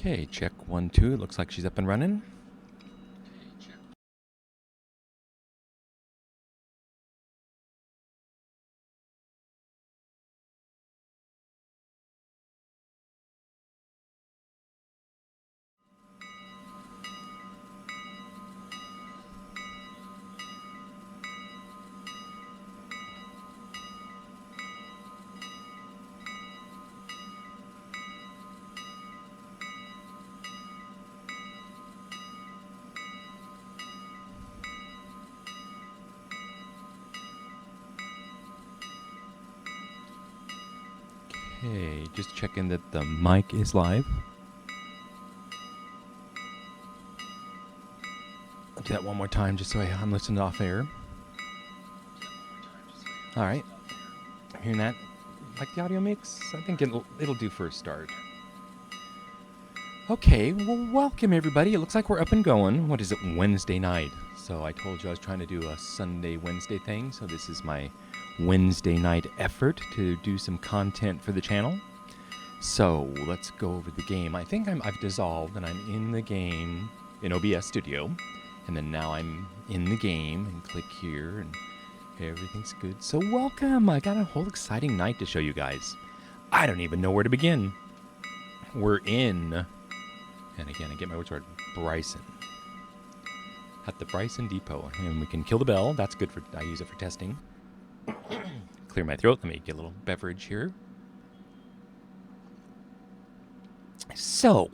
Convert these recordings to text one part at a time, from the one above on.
Okay, check 1, 2. It looks like she's up and running. Okay, just checking that the mic is live. I'll do that one more time just so I'm listening off air. All right. I'm hearing that. Like the audio mix? I think it'll do for a start. Okay, well, welcome everybody. It looks like we're up and going. What is it? Wednesday night. So I told you I was trying to do a Sunday, Wednesday thing. So this is my Wednesday night effort to do some content for the channel. So let's go over the game. I think I've dissolved and I'm in the game in OBS Studio. And then now I'm in the game and click here and everything's good. So welcome. I got a whole exciting night to show you guys. I don't even know where to begin. We're in, and again, I get my words right, Bryson. At the Bryson Depot. And we can kill the bell. That's good for, I use it for testing. Clear my throat. Let me get a little beverage here. So,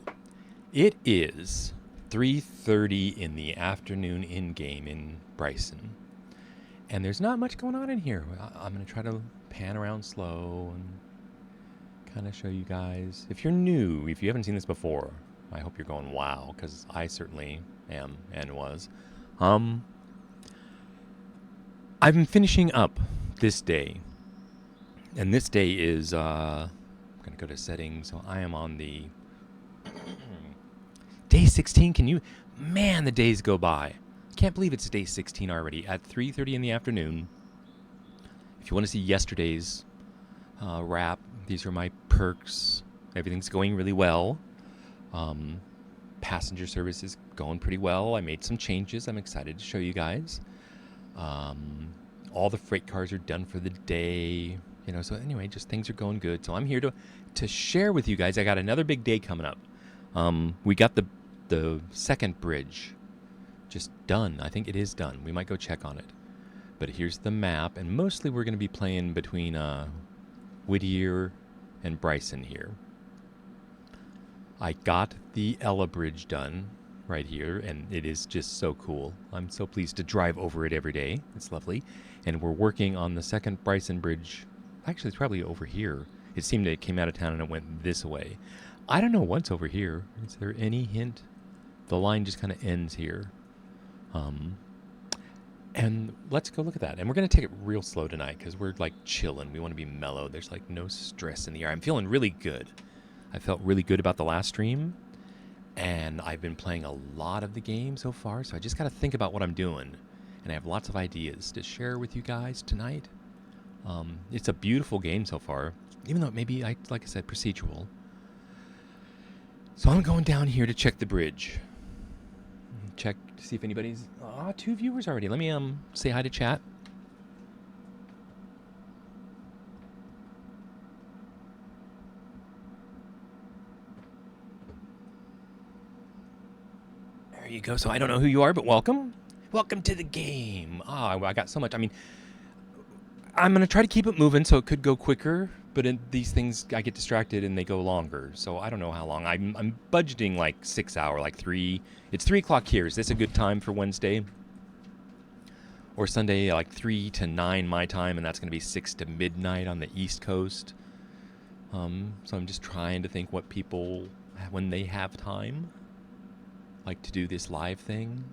it is 3:30 in the afternoon in-game in Bryson. And there's not much going on in here. I'm going to try to pan around slow and kind of show you guys. If you're new, if you haven't seen this before, I hope you're going, wow, because I certainly am and was. I've been finishing up this day. And this day is, I'm going to go to settings. So I am on the day 16. Can you, man, the days go by. Can't believe it's day 16 already at 3:30 in the afternoon. If you want to see yesterday's wrap, these are my perks. Everything's going really well. Passenger service is going pretty well. I made some changes. I'm excited to show you guys. All the freight cars are done for the day. You know, so anyway, just things are going good. So I'm here to share with you guys. I got another big day coming up. We got the second bridge just done. I think it is done. We might go check on it. But here's the map, and mostly we're going to be playing between Whittier and Bryson here. I got the Ella Bridge done right here, and it is just so cool. I'm so pleased to drive over it every day. It's lovely. And we're working on the second Bryson Bridge. Actually, it's probably over here. It seemed it came out of town and it went this way. I don't know what's over here. Is there any hint? The line just kind of ends here. And let's go look at that. And we're going to take it real slow tonight because we're like chilling. We want to be mellow. There's like no stress in the air. I'm feeling really good. I felt really good about the last stream. And I've been playing a lot of the game so far. So I just got to think about what I'm doing. And I have lots of ideas to share with you guys tonight. It's a beautiful game so far. Even though it may be, like I said, procedural. So I'm going down here to check the bridge. Check to see if anybody's... 2 viewers already. Let me say hi to chat. There you go. So I don't know who you are, but welcome. Welcome to the game. I got so much. I mean, I'm going to try to keep it moving so it could go quicker. But in these things, I get distracted and they go longer. So I don't know how long. I'm budgeting like 6 hours, like 3. It's 3 o'clock here. Is this a good time for Wednesday? Or Sunday, like 3 to 9 my time, and that's going to be 6 to midnight on the East Coast. So I'm just trying to think what people, when they have time, like to do this live thing.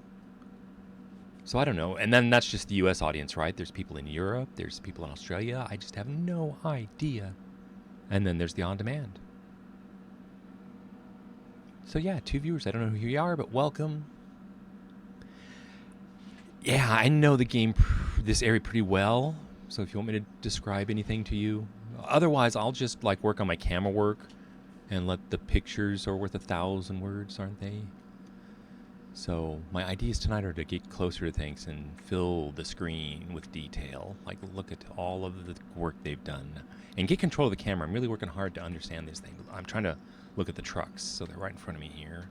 So I don't know. And then that's just the U.S. audience, right? There's people in Europe. There's people in Australia. I just have no idea. And then there's the on-demand. So yeah, 2 viewers. I don't know who you are, but welcome. Yeah, I know the game, this area pretty well. So if you want me to describe anything to you. Otherwise, I'll just like work on my camera work and let the pictures are worth 1,000 words, aren't they? So my ideas tonight are to get closer to things and fill the screen with detail. Like, look at all of the work they've done. And get control of the camera. I'm really working hard to understand these things. I'm trying to look at the trucks, so they're right in front of me here.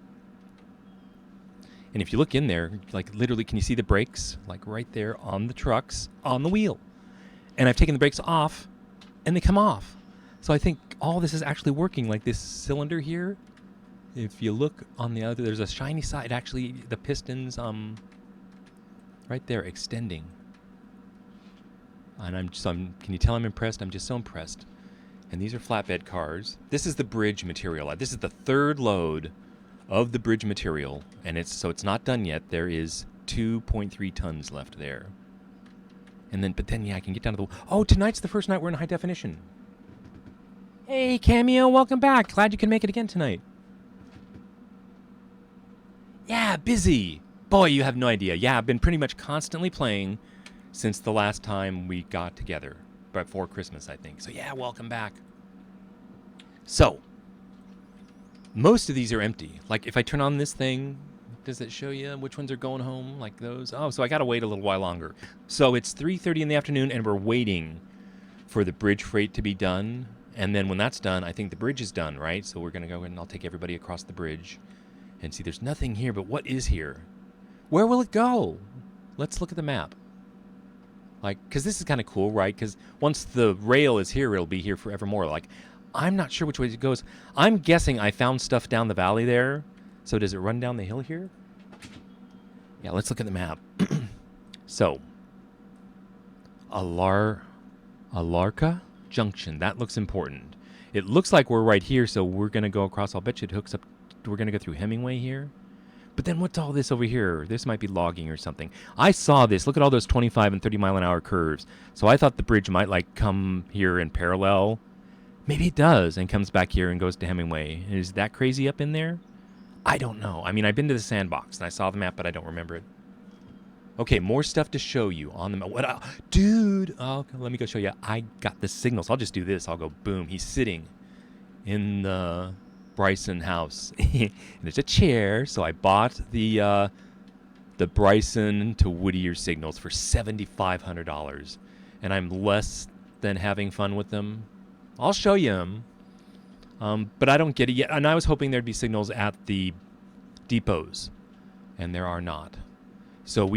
And if you look in there, like literally, can you see the brakes? Like right there on the trucks, on the wheel. And I've taken the brakes off, and they come off. So I think all this is actually working. Like this cylinder here, if you look on the other, there's a shiny side. Actually, the pistons, right there, extending. And can you tell I'm impressed? I'm just so impressed. And these are flatbed cars. This is the bridge material. This is the third load of the bridge material, and it's not done yet. There is 2.3 tons left there. But then, yeah, I can get down to the... Oh, tonight's the first night we're in high definition. Hey, Cameo, welcome back. Glad you can make it again tonight. Yeah, busy. Boy, you have no idea. Yeah, I've been pretty much constantly playing since the last time we got together. Before Christmas, I think. So, yeah, welcome back. So, most of these are empty. Like, if I turn on this thing, does it show you which ones are going home? Like those? Oh, so I got to wait a little while longer. So, it's 3:30 in the afternoon, and we're waiting for the bridge freight to be done. And then when that's done, I think the bridge is done, right? So we're going to go and I'll take everybody across the bridge and see there's nothing here, but what is here? Where will it go? Let's look at the map. Like, because this is kind of cool, right? Because once the rail is here, it'll be here forevermore. Like, I'm not sure which way it goes. I'm guessing I found stuff down the valley there. So does it run down the hill here? Yeah, let's look at the map. So, Alarca Junction. That looks important. It looks like we're right here, so we're going to go across. I'll bet you it hooks up. We're going to go through Hemingway here. But then what's all this over here? This might be logging or something. I saw this. Look at all those 25 and 30 mile an hour curves. So I thought the bridge might like come here in parallel. Maybe it does and comes back here and goes to Hemingway. Is that crazy up in there? I don't know. I mean, I've been to the sandbox and I saw the map, but I don't remember it. Okay, more stuff to show you on the map. Dude, let me go show you. I got the signals. I'll just do this. I'll go boom. He's sitting in the Bryson house. And it's a chair, so I bought the Bryson to Whittier signals for $7,500, and I'm less than having fun with them. I'll show you them, but I don't get it yet. And I was hoping there'd be signals at the depots, and there are not. So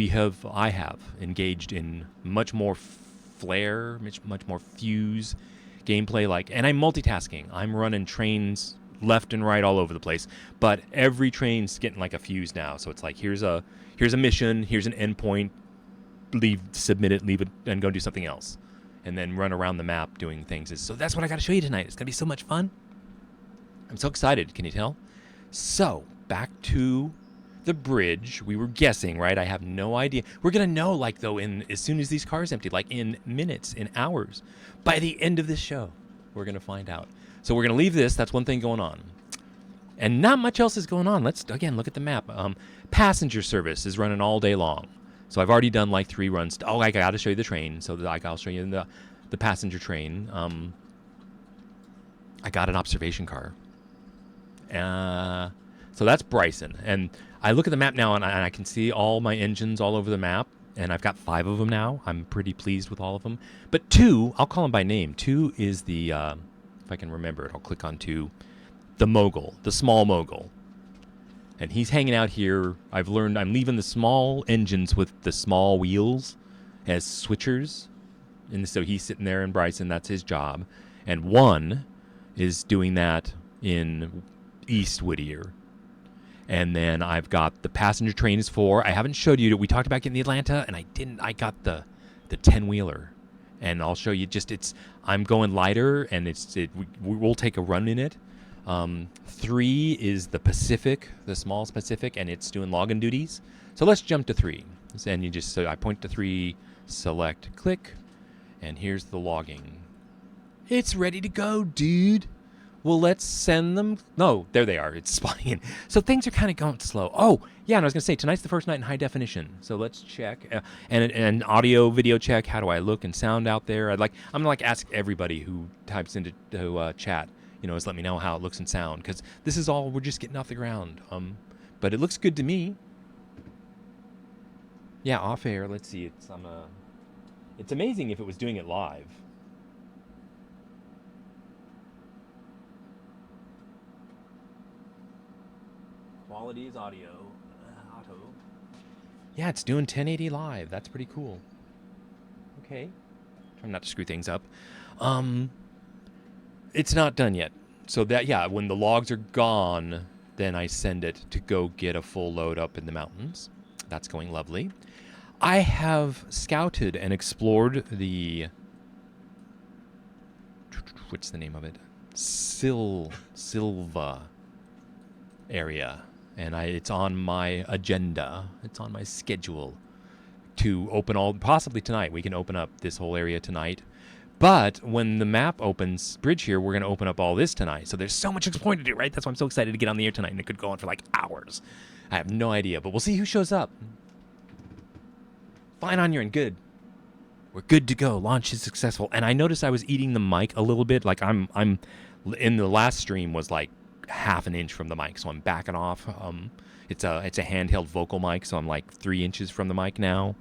I have engaged in much more flare, much more fuse gameplay, and I'm multitasking. I'm running trains left and right all over the place, but every train's getting like a fuse now. So it's like, here's a mission, here's an endpoint, submit it, leave it, and go do something else, and then run around the map doing things. So that's what I got to show you tonight. It's gonna be so much fun. I'm so excited. Can you tell? So back to the bridge. We were guessing, right? I have no idea. We're gonna know, as soon as these cars empty, like in minutes, in hours, by the end of this show, we're gonna find out. So we're going to leave this. That's one thing going on. And not much else is going on. Let's, again, look at the map. Passenger service is running all day long. So I've already done 3 runs. I got to show you the train. So that I'll show you the passenger train. I got an observation car. So that's Bryson. And I look at the map now, and I can see all my engines all over the map. And I've got 5 of them now. I'm pretty pleased with all of them. But 2, I'll call them by name. 2 is the... if I can remember it, I'll click on 2. The mogul, the small mogul. And he's hanging out here. I've learned I'm leaving the small engines with the small wheels as switchers. And so he's sitting there in Bryson. That's his job. And 1 is doing that in East Whittier. And then I've got the passenger train is 4. I haven't showed you. We talked about getting the Atlanta, and I didn't. I got the 10-wheeler. And I'll show you I'm going lighter, and we'll take a run in it. 3 is the Pacific, the small Pacific, and it's doing login duties. So let's jump to 3. And I point to 3, select, click, and here's the logging. It's ready to go, dude. Well, let's send them. No, there they are. It's spawning in. So things are kind of going slow. Oh, yeah, and I was going to say, tonight's the first night in high definition. So let's check. And an audio, video check. How do I look and sound out there? I'm going to ask everybody who types into chat, Just let me know how it looks and sound, because this is all we're just getting off the ground. But it looks good to me. Yeah, off air. Let's see. It's amazing if it was doing it live. Quality is audio. Auto. Yeah, it's doing 1080 live. That's pretty cool. Okay. Trying not to screw things up. It's not done yet. So when the logs are gone, then I send it to go get a full load up in the mountains. That's going lovely. I have scouted and explored the... What's the name of it? Silva area. And it's on my agenda. It's on my schedule to open possibly tonight. We can open up this whole area tonight. But when the map opens, bridge here, we're going to open up all this tonight. So there's so much exploring to do, right? That's why I'm so excited to get on the air tonight, and it could go on for like hours. I have no idea, but we'll see who shows up. Fine on your end, good. We're good to go. Launch is successful. And I noticed I was eating the mic a little bit. Like I'm in the last stream was like half an inch from the mic, so I'm backing off. It's a handheld vocal mic, so I'm like 3 inches from the mic now.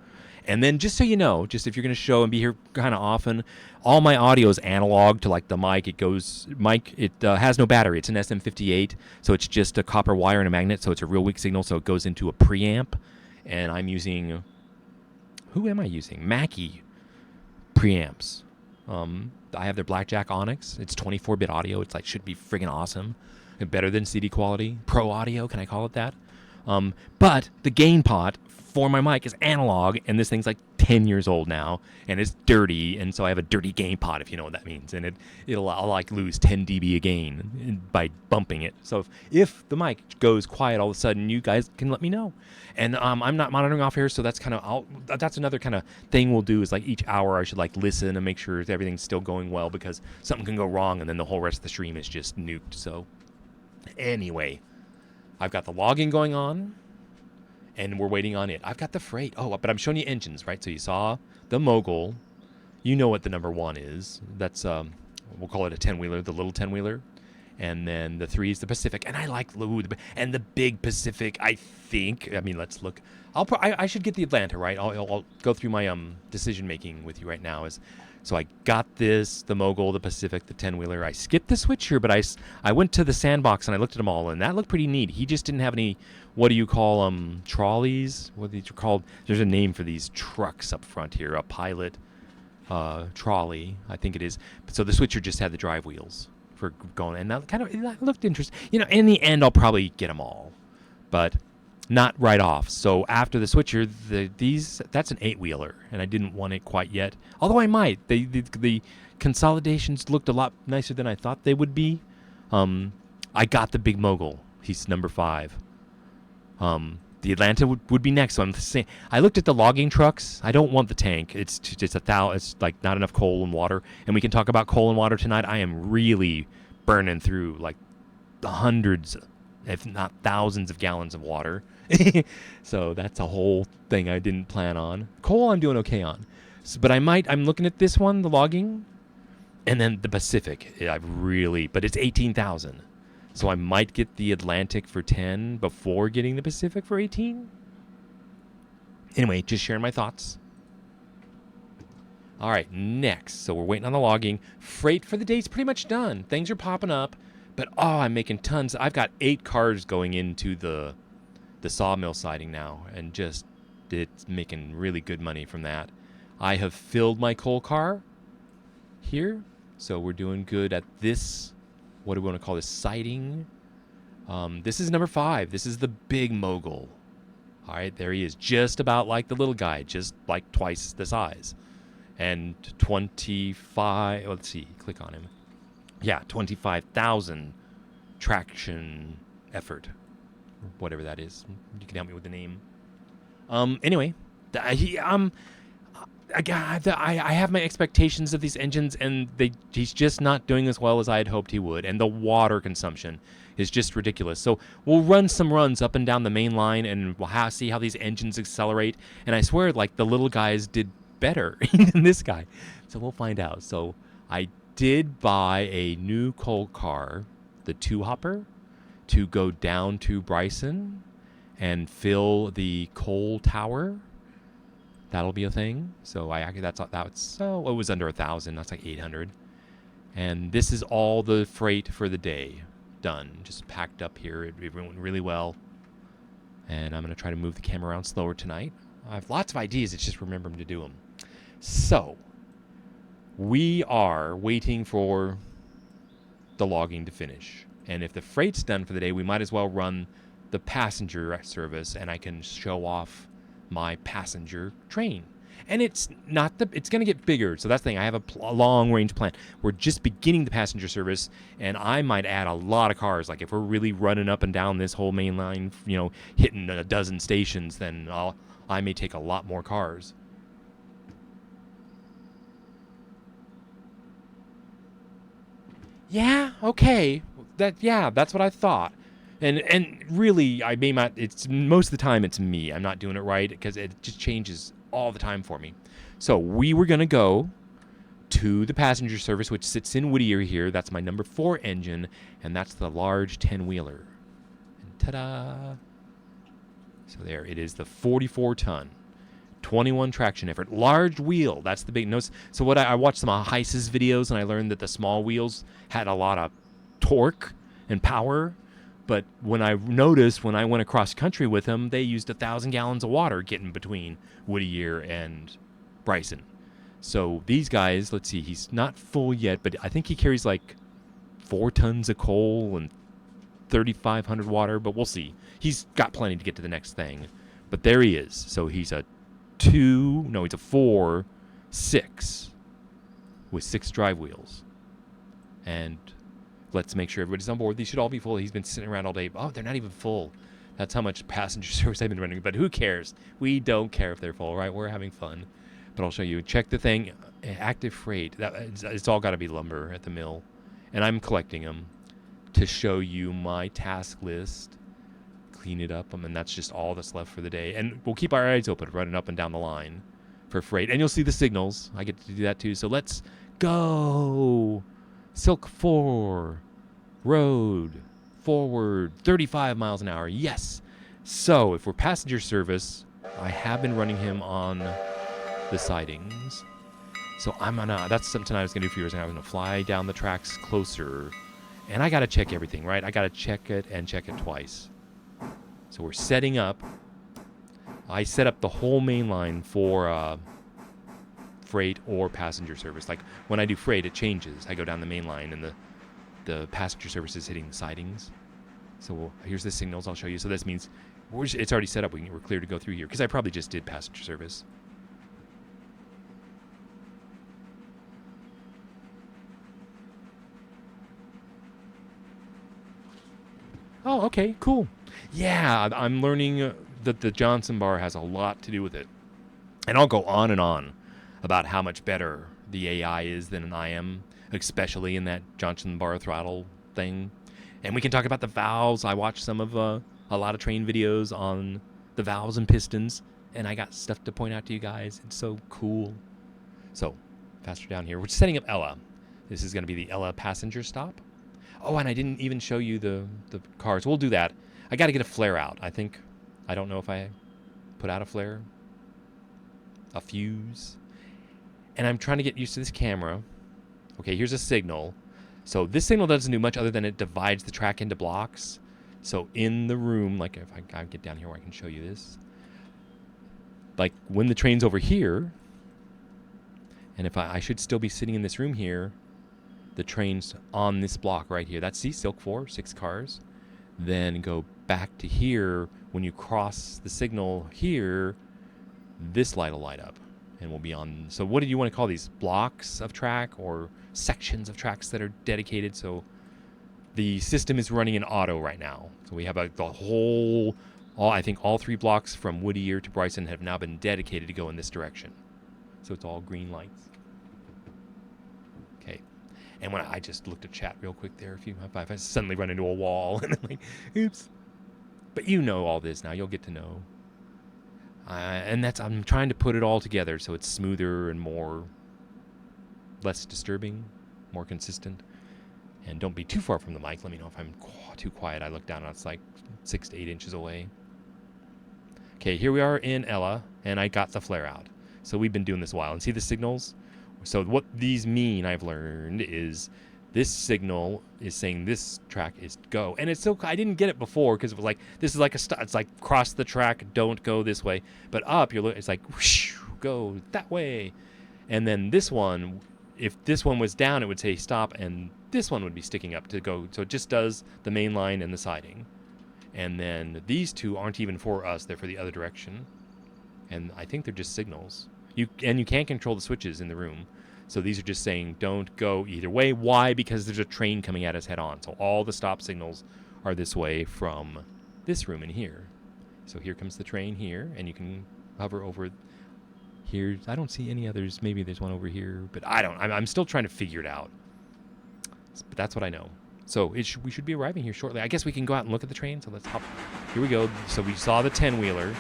And then just so you know, just if you're going to show and be here kind of often, all my audio is analog to like the mic. It has no battery. It's an SM58, so it's just a copper wire and a magnet, so it's a real weak signal, so it goes into a preamp. And I'm using, who am I using? Mackie preamps. I have their Blackjack Onyx. It's 24-bit audio. It's like, should be friggin' awesome. Better than CD quality. Pro audio, can I call it that? But the gain pot for my mic is analog, and this thing's like 10 years old now, and it's dirty, and so I have a dirty gain pot, if you know what that means, and I'll like lose 10 dB a gain by bumping it. So if the mic goes quiet all of a sudden, you guys can let me know. And I'm not monitoring off here, so that's another kind of thing we'll do, is like each hour I should like listen and make sure everything's still going well, because something can go wrong and then the whole rest of the stream is just nuked. So anyway, I've got the logging going on, and we're waiting on it. I've got the freight. Oh, but I'm showing you engines, right? So you saw the Mogul. You know what the number 1 is. That's, we'll call it a 10-wheeler, the little 10-wheeler. And then the 3 is the Pacific. And I like, and the big Pacific, I think. I mean, let's look. I should get the Atlanta, right? I'll go through my decision-making with you right now. So I got this, the Mogul, the Pacific, the 10-wheeler. I skipped the Switcher, but I went to the sandbox and I looked at them all, and that looked pretty neat. He just didn't have any, what do you call trolleys? What are these called? There's a name for these trucks up front here, a pilot trolley, I think it is. So the Switcher just had the drive wheels for going, and that looked interesting. In the end, I'll probably get them all, but not right off. So after the Switcher, that's an 8-wheeler, and I didn't want it quite yet. Although I might. The consolidations looked a lot nicer than I thought they would be. I got the big Mogul. He's number 5. The Atlanta would be next. So I'm saying, I looked at the logging trucks. I don't want the tank. It's just it's like not enough coal and water. And we can talk about coal and water tonight. I am really burning through like the hundreds, if not thousands of gallons of water. So that's a whole thing I didn't plan on. Coal I'm doing okay on. But I'm looking at this one, the logging, and then the Pacific. But it's 18,000. So I might get the Atlantic for 10 before getting the Pacific for 18. Anyway, just sharing my thoughts. All right, next. So we're waiting on the logging. Freight for the day's pretty much done. Things are popping up, but I'm making tons. I've got 8 cars going into the sawmill siding now, and just it's making really good money from that. I have filled my coal car here, so we're doing good at this. What do we want to call this? Siding. This is number 5. This is the big Mogul. All right, there he is, just about like the little guy, just like twice the size. And 25, let's see, click on him. Yeah, 25,000 traction effort, whatever that is. You can help me with the name. Anyway, I have my expectations of these engines, and he's just not doing as well as I had hoped he would. And the water consumption is just ridiculous. So we'll run some runs up and down the main line, and we'll see how these engines accelerate. And I swear, like, the little guys did better than this guy. So we'll find out. So I did buy a new coal car, the 2-hopper, to go down to Bryson and fill the coal tower. That'll be a thing. So it was under 1,000. That's like 800. And this is all the freight for the day done. Just packed up here. It went really well. And I'm going to try to move the camera around slower tonight. I have lots of ideas. It's just remembering to do them. So we are waiting for the logging to finish. And if the freight's done for the day, we might as well run the passenger service, and I can show off my passenger train. And it's going to get bigger. So that's the thing. I have a long-range plan. We're just beginning the passenger service, and I might add a lot of cars. Like if we're really running up and down this whole main line, hitting a dozen stations, then I may take a lot more cars. Yeah, okay. That's what I thought. And really, I may not. It's most of the time it's me. I'm not doing it right because it just changes all the time for me. So we were gonna go to the passenger service, which sits in Whittier here. That's my number 4 engine, and that's the large 10-wheeler. And ta-da! So there it is, the 44-ton, 21 traction effort, large wheel. That's the big nose. So what I watched some Heiss's videos, and I learned that the small wheels had a lot of torque and power. But when I noticed when I went across country with him, they used 1,000 gallons of water getting between Whittier and Bryson. So these guys, let's see, he's not full yet, but I think he carries like 4 tons of coal and 3,500 water, but we'll see. He's got plenty to get to the next thing. But there he is. So he's a 4, 6 with 6 drive wheels. And let's make sure everybody's on board. These should all be full. He's been sitting around all day. Oh, they're not even full. That's how much passenger service I've been running. But who cares? We don't care if they're full, right? We're having fun. But I'll show you. Check the thing. Active freight. It's all got to be lumber at the mill. And I'm collecting them to show you my task list. Clean it up. And that's just all that's left for the day. And we'll keep our eyes open running up and down the line for freight. And you'll see the signals. I get to do that too. So let's go. Silk 4, road, forward, 35 miles an hour. Yes. So if we're passenger service, I have been running him on the sidings. So that's something I was going to do for you. I'm going to fly down the tracks closer. And I got to check everything, right? I got to check it and check it twice. So we're setting up. I set up the whole main line for freight or passenger service. Like when I do freight, it changes. I go down the main line and the passenger service is hitting the sidings. So here's the signals I'll show you. So this means it's already set up. We're clear to go through here because I probably just did passenger service. Oh, okay, cool. Yeah, I'm learning that the Johnson bar has a lot to do with it. And I'll go on and on about how much better the AI is than I am, especially in that Johnson bar throttle thing. And we can talk about the valves. I watched some of a lot of train videos on the valves and pistons, and I got stuff to point out to you guys. It's so cool. So, faster down here. We're setting up Ella. This is going to be the Ella passenger stop. Oh, and I didn't even show you the cars. We'll do that. I got to get a flare out. I don't know if I put out a flare, a fuse. And I'm trying to get used to this camera. Okay, here's a signal. So this signal doesn't do much other than it divides the track into blocks. So in the room, like if I get down here where I can show you this. Like when the train's over here, and if I should still be sitting in this room here, the train's on this block right here. That's Silk 4, 6 cars. Then go back to here. When you cross the signal here, this light will light up. And we'll be on. So what do you want to call these? Blocks of track or sections of tracks that are dedicated? So the system is running in auto right now. So we have the whole, I think all 3 blocks from Whittier to Bryson have now been dedicated to go in this direction. So it's all green lights. Okay. And when I just looked at chat real quick there, if I suddenly run into a wall and I'm like, oops. But you know all this now. You'll get to know. And I'm trying to put it all together so it's smoother and less disturbing. more consistent. And don't be too far from the mic. Let me know if I'm too quiet. I look down and it's like 6 to 8 inches away. Okay, here we are in Ella, and I got the flare out. So we've been doing this a while. And see the signals? So what these mean, I've learned, is this signal is saying this track is go. And it's still, I didn't get it before because it was like, this is like a stop. It's like cross the track, don't go this way. But up, it's like, whoosh, go that way. And then this one, if this one was down, it would say stop, and this one would be sticking up to go. So it just does the main line and the siding. And then these two aren't even for us. They're for the other direction. And I think they're just signals. You can't control the switches in the room. So these are just saying don't go either way. Why? Because there's a train coming at us head on. So all the stop signals are this way from this room in here. So here comes the train here, and you can hover over here. I don't see any others. Maybe there's one over here, but I'm still trying to figure it out. But that's what I know. So we should be arriving here shortly. I guess we can go out and look at the train. So let's hop. Here we go. So we saw the 10-wheeler.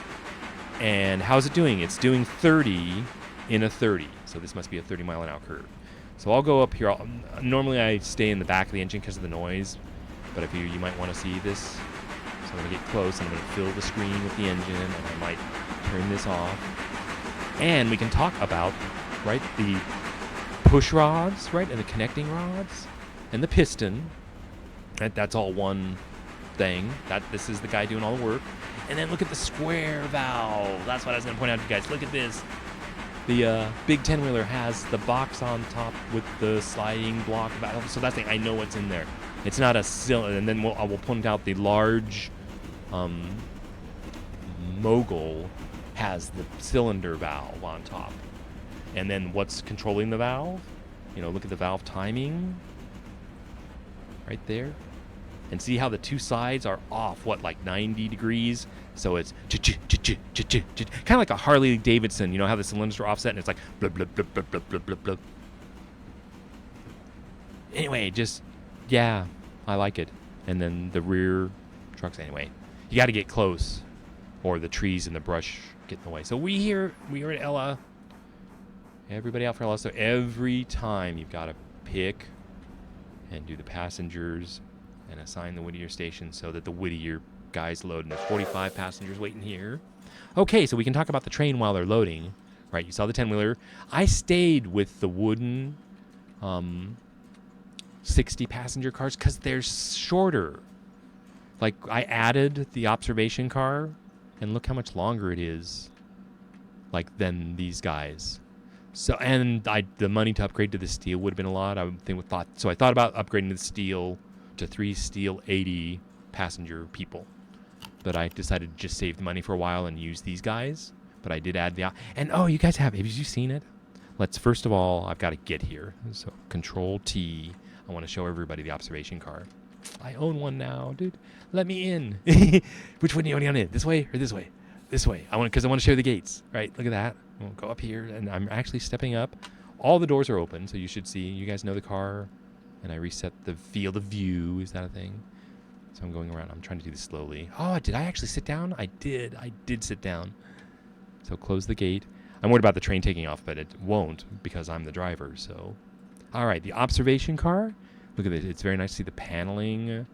And how's it doing? It's doing 30 in a 30. So this must be a 30-mile-an-hour curve. So I'll go up here. Normally I stay in the back of the engine because of the noise. But if you might want to see this. So I'm going to get close, and I'm going to fill the screen with the engine. And I might turn this off. And we can talk about, right, the push rods, right, and the connecting rods. And the piston. That's all one thing. This is the guy doing all the work. And then look at the square valve. That's what I was going to point out to you guys. Look at this. The big 10-wheeler has the box on top with the sliding block valve. So that's the thing. I know what's in there. It's not a cylinder. And then I will point out the large Mogul has the cylinder valve on top. And then what's controlling the valve? Look at the valve timing. Right there. And see how the two sides are off, like 90 degrees? So it's kind of like a Harley Davidson, how the cylinders are offset and it's like blub, blub, blub, blub, blub, blub, blub, blub. Anyway, yeah, I like it. And then the rear trucks, anyway. You got to get close or the trees and the brush get in the way. So we are at Ella. Everybody out for Ella. So every time you've got to pick and do the passengers and assign the Whittier station so that the Whittier guys load. And there's 45 passengers waiting here. Okay, so we can talk about the train while they're loading. Right, you saw the 10-wheeler. I stayed with the wooden 60-passenger cars because they're shorter. Like, I added the observation car, and look how much longer it is, than these guys. So, and the money to upgrade to the steel would have been a lot. So I thought about upgrading the steel to 3 steel 80 passenger people, but I decided to just save the money for a while and use these guys. But I did add you guys have you seen it? Let's first of all, I've got to get here. So Control T. I want to show everybody the observation car. I own one now, dude. Let me in. Which one do you want to get in? This way or this way? This way. Because I want to show the gates. Right? Look at that. We'll go up here, and I'm actually stepping up. All the doors are open, so you should see. You guys know the car. And I reset the field of view. Is that a thing? So I'm going around. I'm trying to do this slowly. Oh, did I actually sit down? I did. I did sit down. So close the gate. I'm worried about the train taking off, but it won't because I'm the driver. So, all right, the observation car. Look at it. It's very nice to see the paneling.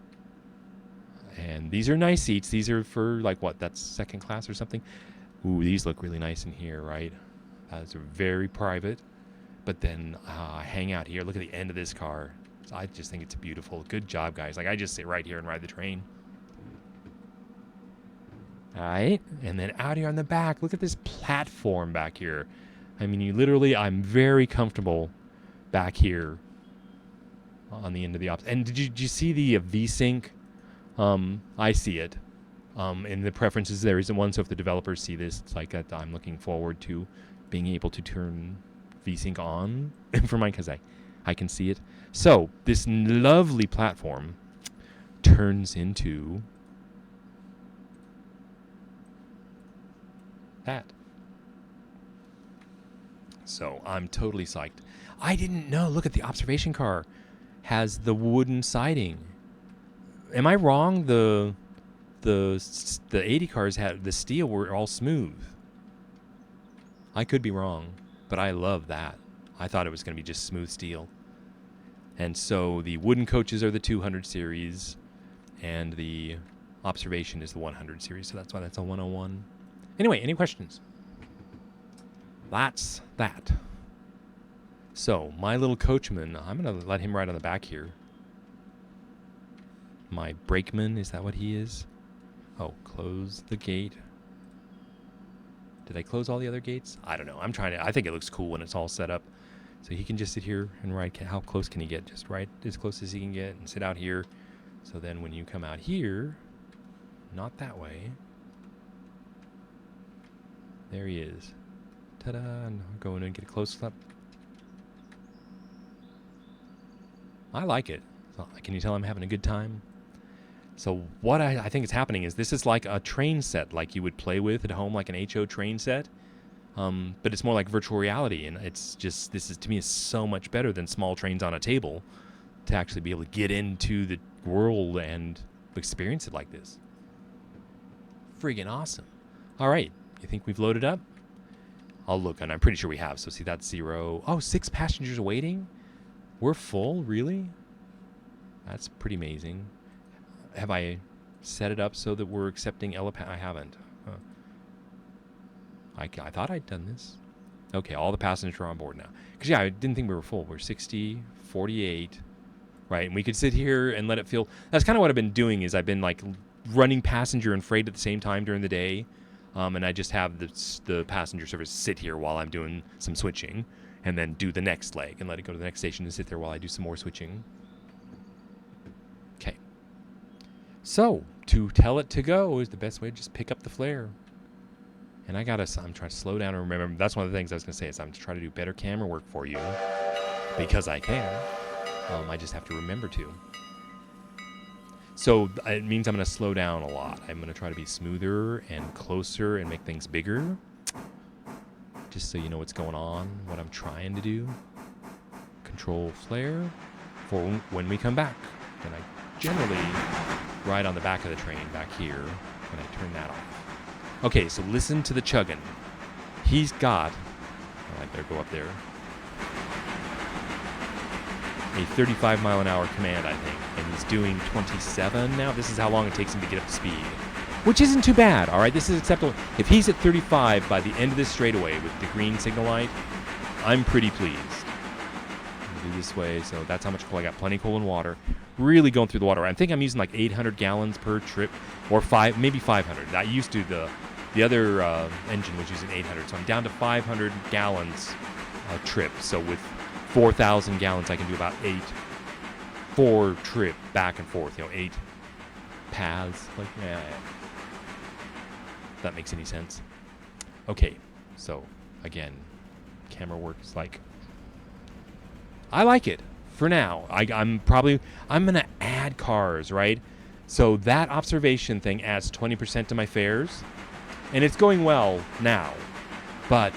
And these are nice seats. These are for that's second class or something. Ooh, these look really nice in here, right? These are very private. But then hang out here. Look at the end of this car. So I just think it's beautiful. Good job, guys. I just sit right here and ride the train. All right. And then out here on the back, look at this platform back here. I mean, I'm very comfortable back here on the end of the ops. And did you see the V-Sync? I see it. In the preferences, there isn't one. So if the developers see this, it's like that. I'm looking forward to being able to turn V-Sync on for mine because I can see it. So this lovely platform turns into that. So I'm totally psyched. I didn't know. Look at the observation car has the wooden siding. Am I wrong? The 80 cars had the steel were all smooth. I could be wrong, but I love that. I thought it was going to be just smooth steel. And so the wooden coaches are the 200 series, and the observation is the 100 series. So that's why that's a 101. Anyway, any questions? That's that. So my little coachman, I'm going to let him ride on the back here. My brakeman, is that what he is? Oh, close the gate. Did I close all the other gates? I don't know. I think it looks cool when it's all set up. So he can just sit here and ride. How close can he get? Just right as close as he can get and sit out here. So then when you come out here, not that way. There he is. Ta-da. And I'll go in and get a close up. I like it. So, can you tell I'm having a good time? So what I think is happening is this is like a train set like you would play with at home, like an HO train set. But it's more like virtual reality. And it's just, this is, to me, is so much better than small trains on a table to actually be able to get into the world and experience it like this. Friggin' awesome. All right. You think we've loaded up? I'll look, and I'm pretty sure we have. So see, that's 0. Oh, 6 passengers waiting? We're full? Really? That's pretty amazing. Have I set it up so that we're accepting I haven't. Huh. I thought I'd done this. Okay, all the passengers are on board now. Because, yeah, I didn't think we were full. We're 60, 48, right? And we could sit here and let it feel. That's kind of what I've been doing is I've been, like, running passenger and freight at the same time during the day. And I just have the passenger service sit here while I'm doing some switching. And then do the next leg and let it go to the next station and sit there while I do some more switching. Okay. So, to tell it to go is the best way to just pick up the flare. And I'm trying to slow down and remember. That's one of the things I was going to say is I'm trying to do better camera work for you. Because I can. I just have to remember to. So, it means I'm going to slow down a lot. I'm going to try to be smoother and closer and make things bigger. Just so you know what's going on, what I'm trying to do. Control flare for when we come back. And I generally ride on the back of the train back here, and I turn that off. Okay, so listen to the chugging. He's got, I better go up there, a 35 mile an hour command, I think, and he's doing 27 now. This is how long it takes him to get up to speed. Which isn't too bad, all right? This is acceptable. If he's at 35 by the end of this straightaway with the green signal light, I'm pretty pleased. Do this way, so that's how much coal I got. Plenty of coal and water. Really going through the water. I think I'm using like 800 gallons per trip, or maybe 500. I used to, the other engine was using 800, so I'm down to 500 gallons a trip. So with 4,000 gallons, I can do about 4 trip back and forth. 8 paths. Like, yeah. If that makes any sense. Okay, so again, camera work is like, I like it for now. I'm gonna add cars, right? So that observation thing adds 20% to my fares, and it's going well now, but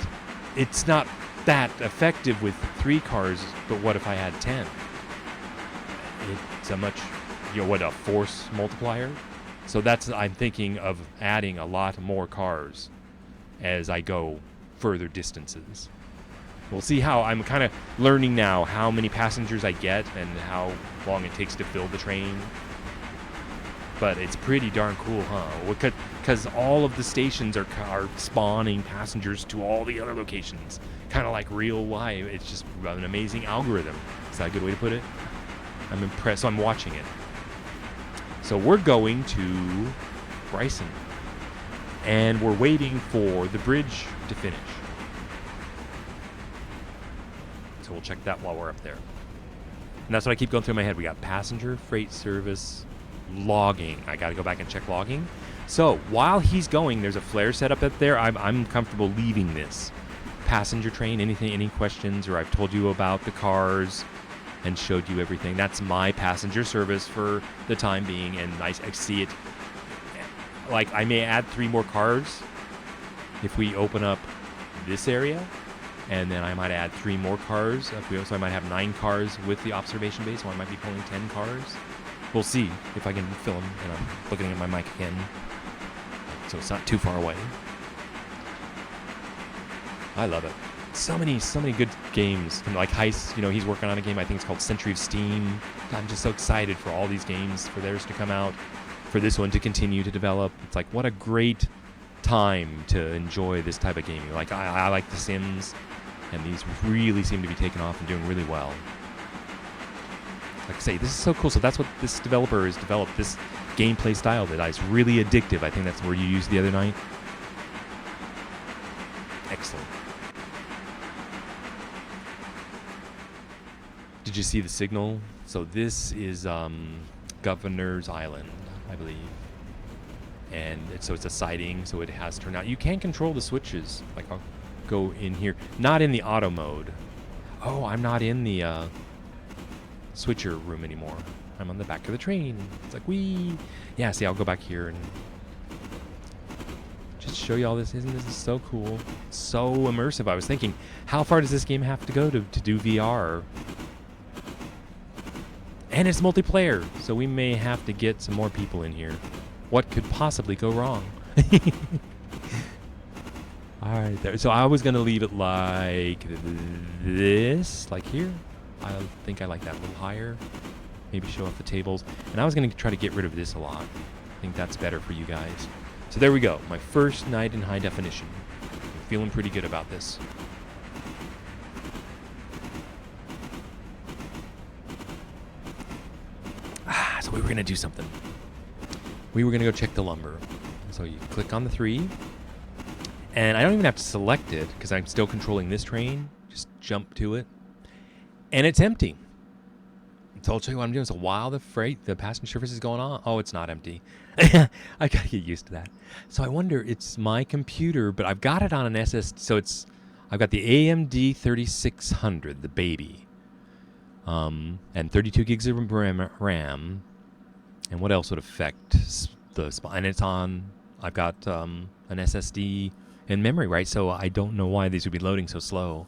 it's not that effective with 3 cars. But what if I had 10? It's a much, a force multiplier. So I'm thinking of adding a lot more cars as I go further distances. We'll see how I'm kind of learning now how many passengers I get and how long it takes to fill the train. But it's pretty darn cool, huh? Because all of the stations are spawning passengers to all the other locations. Kind of like real life. It's just an amazing algorithm. Is that a good way to put it? I'm impressed. So I'm watching it. So we're going to Bryson, and we're waiting for the bridge to finish. So we'll check that while we're up there. And that's what I keep going through my head. We got passenger, freight service, logging. I got to go back and check logging. So while he's going, there's a flare set up there. I'm comfortable leaving this. Passenger train, any questions, or I've told you about the cars and showed you everything. That's my passenger service for the time being, and I see it. Like, I may add 3 more cars if we open up this area, and then I might add 3 more cars. So I might have 9 cars with the observation base, or I might be pulling 10 cars. We'll see if I can fill them, and I'm looking at my mic again, so it's not too far away. I love it. So many good games. And like Heist, you know, he's working on a game, I think it's called Century of Steam. I'm just so excited for all these games, for theirs to come out, for this one to continue to develop. It's like, what a great time to enjoy this type of gaming. Like, I like The Sims, and these really seem to be taking off and doing really well. Like I say, this is so cool. So that's what this developer has developed, this gameplay style that is really addictive. I think that's the word you used the other night. Excellent. Did you see the signal? So this is Governor's Island, I believe. And so it's a siding, so it has turned out. You can control the switches. Like, I'll go in here. Not in the auto mode. Oh, I'm not in the switcher room anymore. I'm on the back of the train. It's like, wee. Yeah, see, I'll go back here and just show you all this. Isn't this so cool? So immersive. I was thinking, how far does this game have to go to do VR? And it's multiplayer, so we may have to get some more people in here. What could possibly go wrong? All right, there. So I was going to leave it like this, like here. I think I like that a little higher. Maybe show off the tables. And I was going to try to get rid of this a lot. I think that's better for you guys. So there we go. My first night in high definition. I'm feeling pretty good about this. So we were going to do something. We were going to go check the lumber. So you click on the 3. And I don't even have to select it because I'm still controlling this train. Just jump to it. And it's empty. So I'll show you what I'm doing. So while the passenger service is going on, oh, it's not empty. I gotta get used to that. So I wonder, it's my computer, but I've got it on an SSD. So I've got the AMD 3600, the baby, and 32 gigs of RAM. And what else would affect the spine? And it's on. I've got an SSD in memory, right? So I don't know why these would be loading so slow.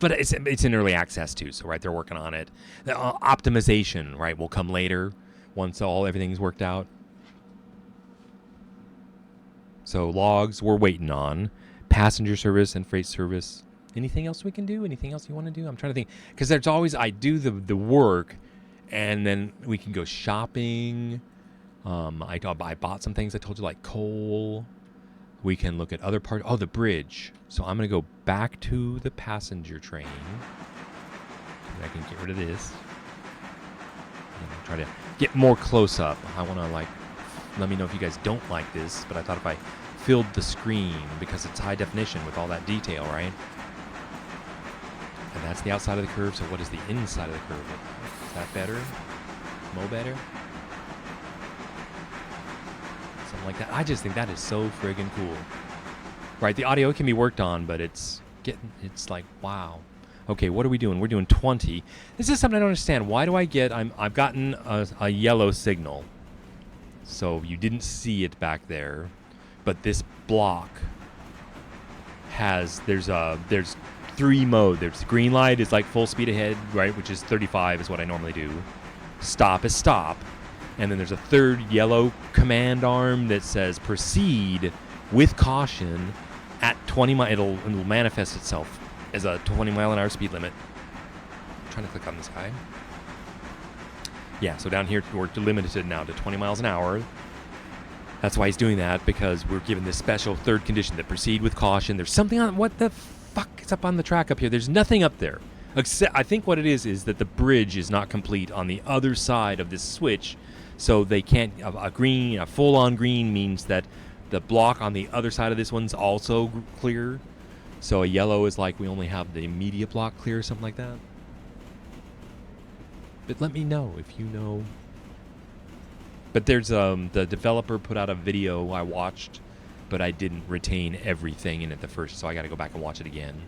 But it's in early access too, so right, they're working on it. The optimization, right, will come later once everything's worked out. So logs we're waiting on, passenger service and freight service. Anything else we can do? Anything else you want to do? I'm trying to think, because there's always I do the work, and then we can go shopping. I bought some things I told you, like coal. We can look at other parts. Oh, the bridge. So I'm going to go back to the passenger train. And I can get rid of this. And try to get more close up. I want to, let me know if you guys don't like this. But I thought if I filled the screen, because it's high definition with all that detail, right? And that's the outside of the curve. So what is the inside of the curve? Is that better? Mo better? Something like that. I just think that is so friggin' cool. Right, the audio can be worked on, but it's like, wow. Okay, what are we doing? We're doing 20. This is something I don't understand. Why do I get, I've gotten a yellow signal. So you didn't see it back there, but this block has, there's 3 mode. There's green light is like full speed ahead, right, which is 35 is what I normally do. Stop is stop. And then there's a third yellow command arm that says proceed with caution at 20 miles. It'll manifest itself as a 20 mile an hour speed limit. I'm trying to click on this guy. Yeah, so down here we're limited now to 20 miles an hour. That's why he's doing that, because we're given this special third condition that proceed with caution. There's something on, what the fuck is up on the track up here? There's nothing up there. Except, I think what it is that the bridge is not complete on the other side of this switch. So they can't, a full-on green means that the block on the other side of this one's also clear. So a yellow is like we only have the immediate block clear or something like that. But let me know if you know. But there's, the developer put out a video I watched, but I didn't retain everything in it the first, so I got to go back and watch it again.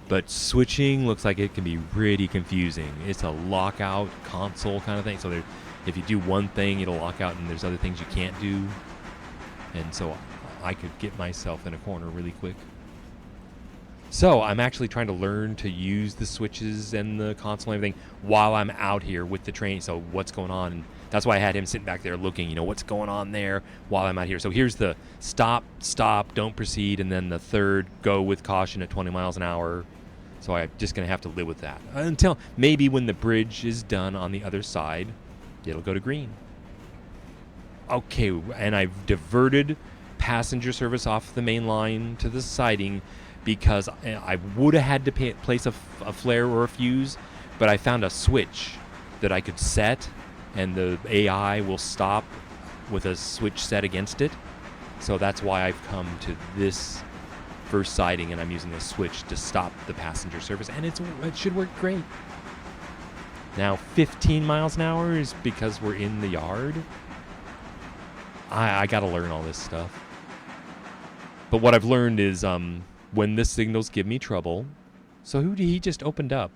But switching looks like it can be pretty confusing. It's a lockout console kind of thing. So if you do one thing, it'll lock out, and there's other things you can't do. And so I could get myself in a corner really quick. So I'm actually trying to learn to use the switches and the console and everything while I'm out here with the train. So what's going on? And that's why I had him sitting back there looking, what's going on there while I'm out here. So here's the stop, don't proceed, and then the third, go with caution at 20 miles an hour. So I'm just going to have to live with that until maybe when the bridge is done on the other side, it'll go to green. Okay, and I've diverted passenger service off the main line to the siding because I would have had to place a flare or a fuse, but I found a switch that I could set, and the AI will stop with a switch set against it. So that's why I've come to this first siding, and I'm using a switch to stop the passenger service, and it should work great. Now 15 miles an hour is because we're in the yard. I gotta learn all this stuff. But what I've learned is when the signals give me trouble. So he just opened up?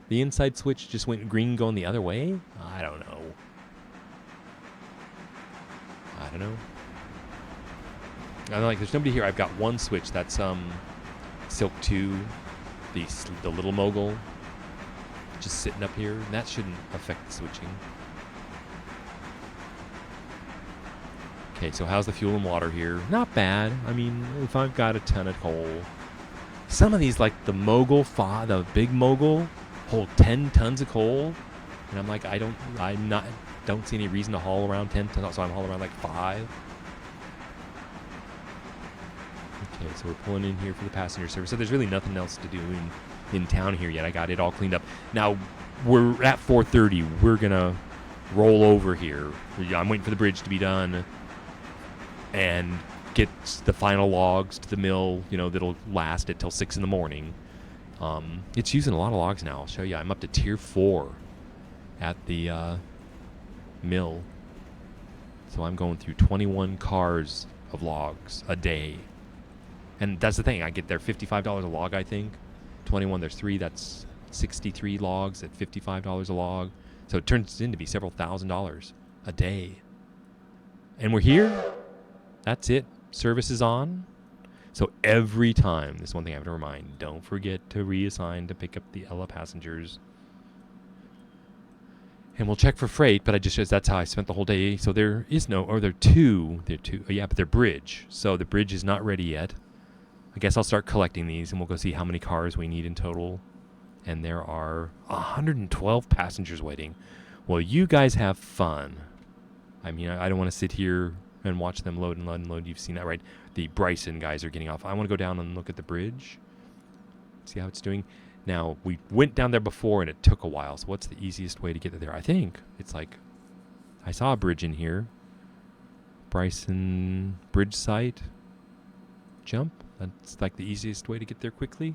The inside switch just went green going the other way? I don't know. I'm like, there's nobody here. I've got one switch. That's Silk 2, the little mogul, just sitting up here. And that shouldn't affect the switching. Okay, so how's the fuel and water here? Not bad. I mean, if I've got a ton of coal. Some of these, like the mogul, the big mogul, hold 10 tons of coal. And I'm like, I don't see any reason to haul around 10 tons, so I'm hauling around like 5. Okay, so we're pulling in here for the passenger service. So there's really nothing else to do in town here yet. I got it all cleaned up. Now, we're at 4:30. We're going to roll over here. I'm waiting for the bridge to be done and get the final logs to the mill, that'll last it till 6 in the morning. It's using a lot of logs now. I'll show you. I'm up to tier 4 at the mill. So I'm going through 21 cars of logs a day. And that's the thing. I get there $55 a log, I think. 21, there's 3. That's 63 logs at $55 a log. So it turns into be several $1,000s a day. And we're here. That's it. Service is on. So every time, this is one thing I have to remind, don't forget to reassign to pick up the Ella passengers. And we'll check for freight, but that's how I spent the whole day. So there is no, or there are two. Yeah, but they're bridge. So the bridge is not ready yet. I guess I'll start collecting these, and we'll go see how many cars we need in total. And there are 112 passengers waiting. Well, you guys have fun. I mean, I don't want to sit here and watch them load and load and load. You've seen that, right? The Bryson guys are getting off. I want to go down and look at the bridge, see how it's doing. Now, we went down there before, and it took a while. So what's the easiest way to get there? I think it's like, I saw a bridge in here. Bryson bridge site. Jump. That's like the easiest way to get there quickly.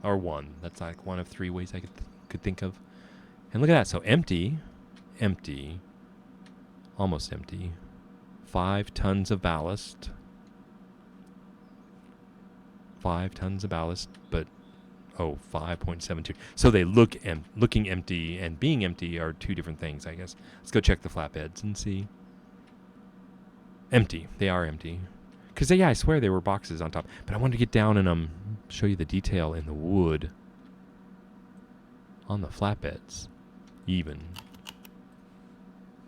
Or one. That's like one of 3 ways I could think of. And look at that. So empty, almost empty. 5 tons of ballast. 5 tons of ballast, but 5.72. So they looking empty and being empty are 2 different things, I guess. Let's go check the flatbeds and see. Empty. They are empty. Because, I swear there were boxes on top. But I wanted to get down and show you the detail in the wood on the flatbeds. Even.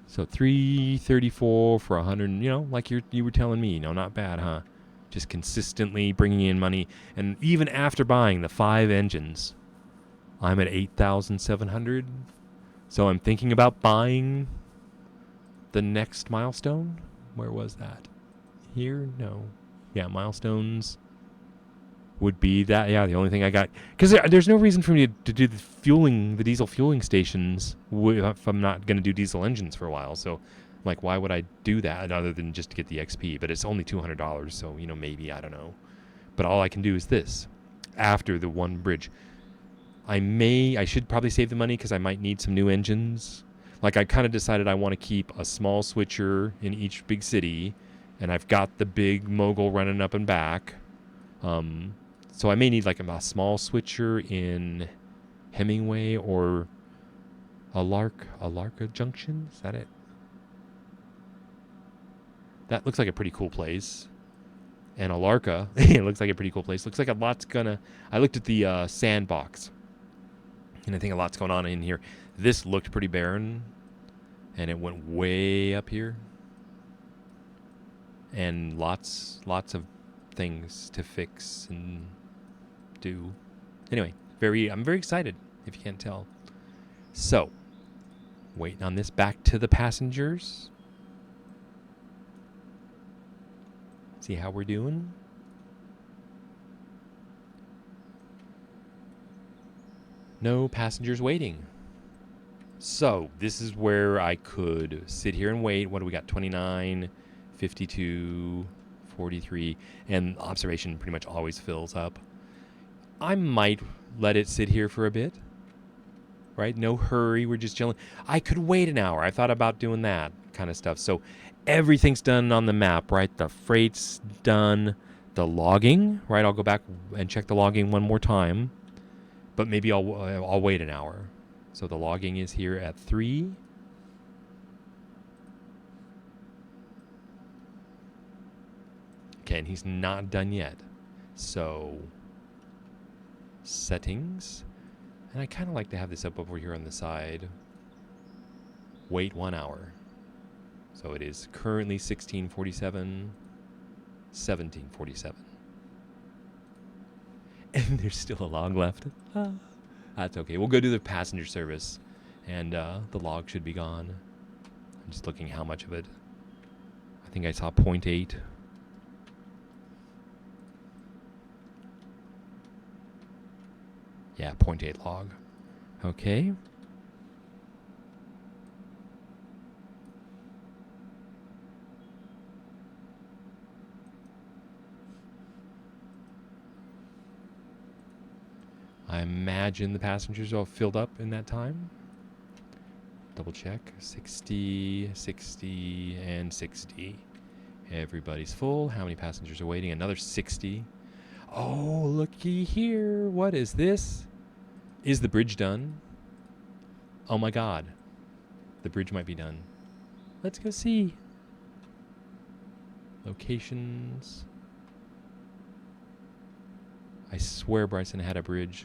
So 334 for 100, like you were telling me. Not bad, huh? Just consistently bringing in money. And even after buying the 5 engines, I'm at 8,700. So I'm thinking about buying the next milestone. Where was that? Here? No. Yeah, milestones would be that. Yeah, the only thing I got. Because there's no reason for me to do the diesel fueling stations if I'm not going to do diesel engines for a while. So, like, why would I do that other than just to get the XP? But it's only $200, so, maybe, I don't know. But all I can do is this. After the one bridge. I should probably save the money because I might need some new engines. Like, I kind of decided I want to keep a small switcher in each big city. And I've got the big mogul running up and back. So I may need like a small switcher in Hemingway or Alarka Junction. Is that it? That looks like a pretty cool place. And Alarka, it looks like a pretty cool place. Looks like a lot's gonna... I looked at the sandbox, and I think a lot's going on in here. This looked pretty barren, and it went way up here. And lots of things to fix and do. Anyway, I'm very excited, if you can't tell. So, waiting on this back to the passengers. See how we're doing. No passengers waiting. So, this is where I could sit here and wait. What do we got? 29, 52, 43, and observation pretty much always fills up. I might let it sit here for a bit. Right? No hurry. We're just chilling. I could wait an hour. I thought about doing that kind of stuff. So everything's done on the map, right? The freight's done. The logging, right? I'll go back and check the logging one more time. But maybe I'll wait an hour. So the logging is here at 3. Okay, and he's not done yet. So settings. And I kind of like to have this up over here on the side. Wait 1 hour. So it is currently 16:47, 17:47. And there's still a log left. That's okay. We'll go do the passenger service. And the log should be gone. I'm just looking how much of it. I think I saw 0.8. Yeah, 0.8 log. Okay. I imagine the passengers are filled up in that time. Double check. 60, 60, and 60. Everybody's full. How many passengers are waiting? Another 60. Oh, looky here. What is this? Is the bridge done? Oh my god. The bridge might be done. Let's go see. Locations. I swear Bryson had a bridge.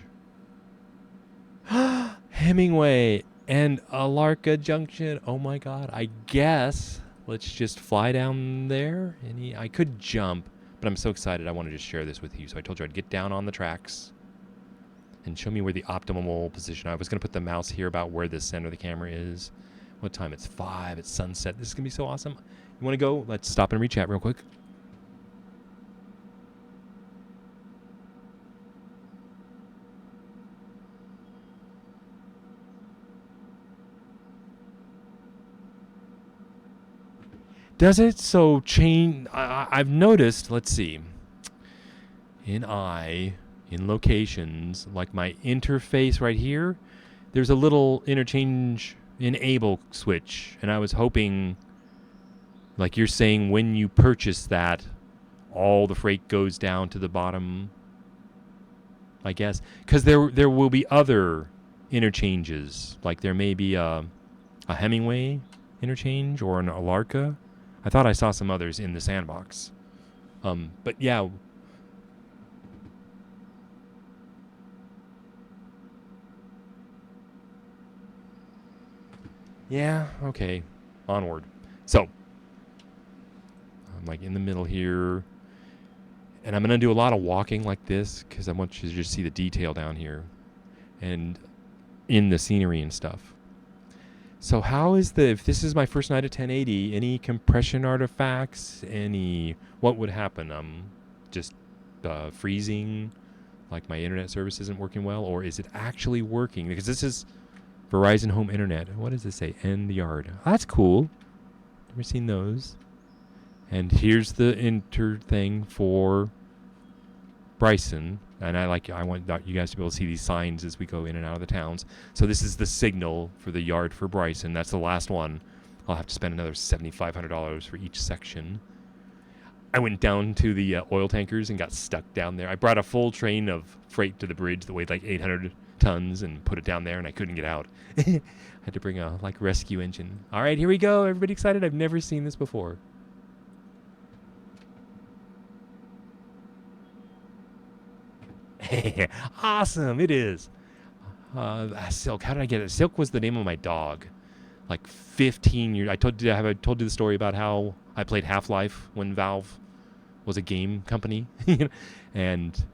Hemingway and Alarka Junction. Oh my god. I guess let's just fly down there. I could jump, but I'm so excited I want to just share this with you. So I told you I'd get down on the tracks and show me where the optimal position. I was going to put the mouse here about where the center of the camera is. What time? It's 5. It's sunset. This is going to be so awesome. You want to go? Let's stop and rechat real quick. Does it? So change. I've noticed, let's see. In locations, like my interface right here, there's a little interchange enable switch. And I was hoping, like you're saying, when you purchase that, all the freight goes down to the bottom, I guess. Because there will be other interchanges. Like there may be a Hemingway interchange or an Alarka. I thought I saw some others in the sandbox. But yeah. Yeah, okay. Onward. So, I'm like in the middle here. And I'm going to do a lot of walking like this because I want you to just see the detail down here. And in the scenery and stuff. So how is if this is my first night at 1080, any compression artifacts, what would happen? Just freezing, like my internet service isn't working well, or is it actually working? Because this is Verizon Home Internet. What does this say? End yard. Oh, that's cool. Never seen those. And here's the enter thing for Bryson. And I want you guys to be able to see these signs as we go in and out of the towns. So this is the signal for the yard for Bryson. That's the last one. I'll have to spend another $7,500 for each section. I went down to the oil tankers and got stuck down there. I brought a full train of freight to the bridge that weighed like 800 tons and put it down there, and I couldn't get out. I had to bring a rescue engine. All right, here we go. Everybody excited? I've never seen this before. Awesome, it is. Silk, how did I get it? Silk was the name of my dog. Like 15 years. Have I told you the story about how I played Half-Life when Valve was a game company? And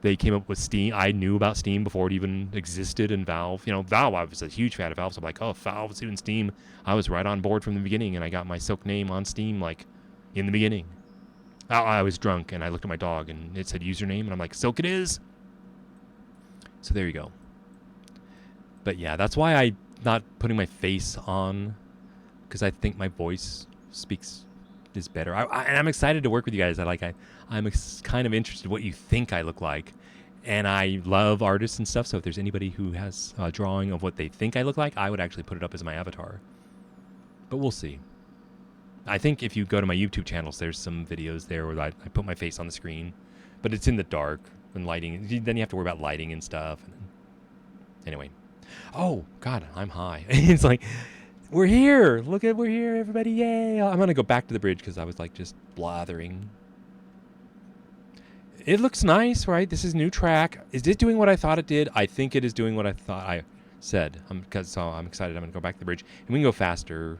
they came up with Steam. I knew about Steam before it even existed in Valve. Valve, I was a huge fan of Valve, so I'm like, oh, Valve's doing Steam. I was right on board from the beginning, and I got my Silk name on Steam, like, in the beginning. I was drunk, and I looked at my dog, and it said username, and I'm like, Silk it is. So there you go. But yeah, that's why I'm not putting my face on, because I think my voice is better. And I'm excited to work with you guys. I'm kind of interested in what you think I look like. And I love artists and stuff, so if there's anybody who has a drawing of what they think I look like, I would actually put it up as my avatar. But we'll see. I think if you go to my YouTube channels, there's some videos there where I put my face on the screen, but it's in the dark and lighting. Then you have to worry about lighting and stuff. Anyway. Oh, God, I'm high. It's like, we're here. We're here, everybody. Yay. I'm going to go back to the bridge because I was like just blathering. It looks nice, right? This is new track. Is it doing what I thought it did? I think it is doing what I thought I said. So I'm excited. I'm going to go back to the bridge. And we can go faster.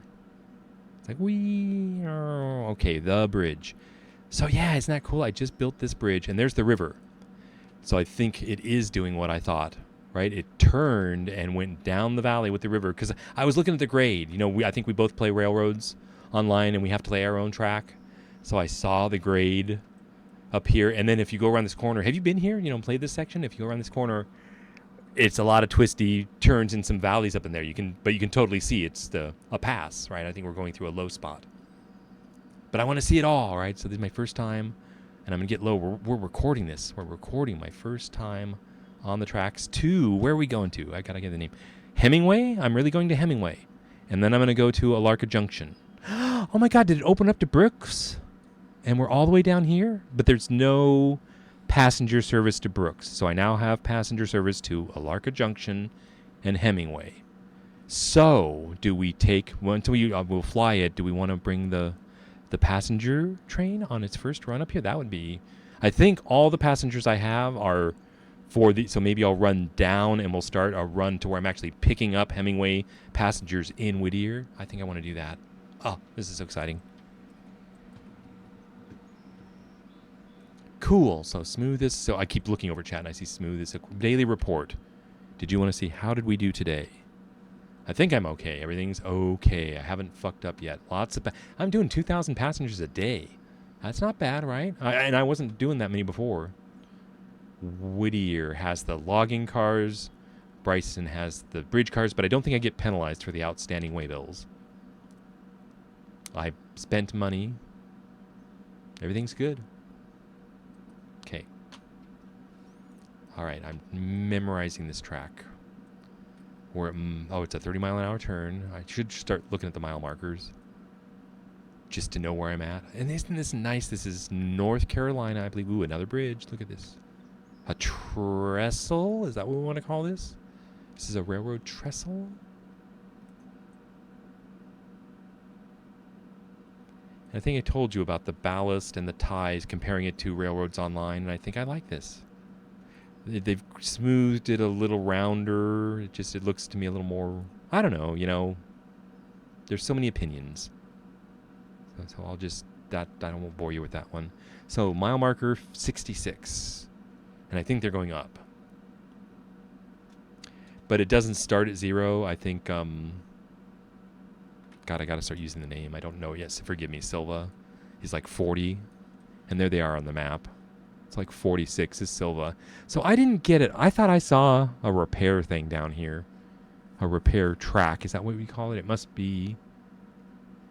It's like, okay, the bridge. So yeah, isn't that cool? I just built this bridge, and there's the river. So I think it is doing what I thought, right? It turned and went down the valley with the river, because I was looking at the grade. I think we both play railroads online, and we have to play our own track. So I saw the grade up here, and then if you go around this corner, have you been here? Played this section? If you go around this corner, it's a lot of twisty turns and some valleys up in there. But you can totally see it's a pass, right? I think we're going through a low spot. But I want to see it all, right? So this is my first time, and I'm going to get low. We're recording this. We're recording my first time on the tracks to, where are we going to? I got to get the name. Hemingway? I'm really going to Hemingway. And then I'm going to go to Alarka Junction. Oh my God, did it open up to Brooks? And we're all the way down here? But there's no passenger service to Brooks. So I now have passenger service to Alarka Junction and Hemingway. So do we take, once we'll fly it, do we want to bring the passenger train on its first run up here? That would be, I think all the passengers I have are so maybe I'll run down and we'll start a run to where I'm actually picking up Hemingway passengers in Whittier. I think I want to do that. Oh, this is so exciting. Cool. So smoothest. So I keep looking over chat and I see smoothest daily report. Did you want to see how did we do today? I think I'm okay. Everything's okay. I haven't fucked up yet. I'm doing 2,000 passengers a day. That's not bad, right? And I wasn't doing that many before. Whittier has the logging cars. Bryson has the bridge cars, but I don't think I get penalized for the outstanding way bills. I spent money. Everything's good. Okay. All right, I'm memorizing this track. It's a 30-mile-an-hour turn. I should start looking at the mile markers just to know where I'm at. And isn't this nice? This is North Carolina, I believe. Ooh, another bridge. Look at this. A trestle? Is that what we want to call this? This is a railroad trestle? And I think I told you about the ballast and the ties, comparing it to railroads online, and I think I like this. They've smoothed it a little rounder. It looks to me a little more, I don't know, there's so many opinions. So I'll just, I won't bore you with that one. So mile marker 66. And I think they're going up. But it doesn't start at 0. I think, God, I got to start using the name. I don't know yet, so forgive me. Silva. He's like 40. And there they are on the map. It's like 46 is Silva. So I didn't get it. I thought I saw a repair thing down here. A repair track. Is that what we call it? It must be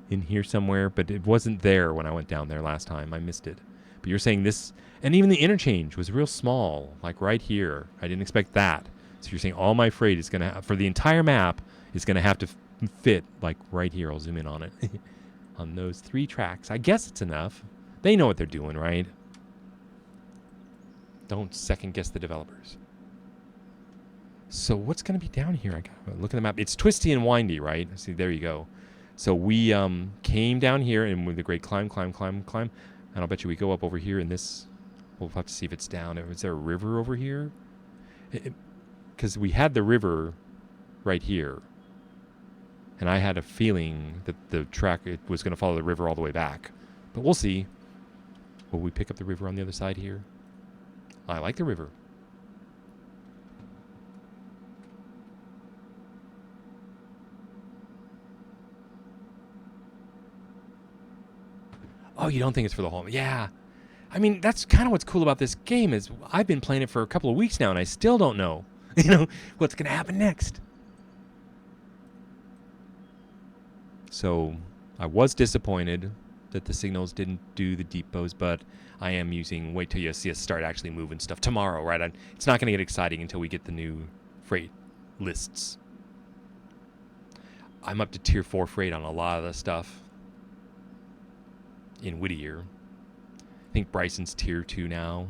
in here somewhere. But it wasn't there when I went down there last time. I missed it. But you're saying this, and even the interchange was real small, like right here. I didn't expect that. So you're saying all my freight is going to, for the entire map, is going to have to fit like right here. I'll zoom in on it. On those 3 tracks. I guess it's enough. They know what they're doing, right? Don't second guess the developers. So what's going to be down here? I got to look at the map. It's twisty and windy, right? See, there you go. So we came down here and with the great climb. And I'll bet you we go up over here in this We'll have to see if it's down. Is there a river over here? Because we had the river right here. And I had a feeling that the track was going to follow the river all the way back. But we'll see. Will we pick up the river on the other side here? I like the river. Oh, you don't think it's for the whole... Yeah. I mean, that's kind of what's cool about this game is I've been playing it for a couple of weeks now, and I still don't know, what's going to happen next. So I was disappointed that the signals didn't do the depots, but I am using... Wait till you see us start actually moving stuff tomorrow, right? It's not going to get exciting until we get the new freight lists. I'm up to tier 4 freight on a lot of the stuff in Whittier. I think Bryson's tier 2 now.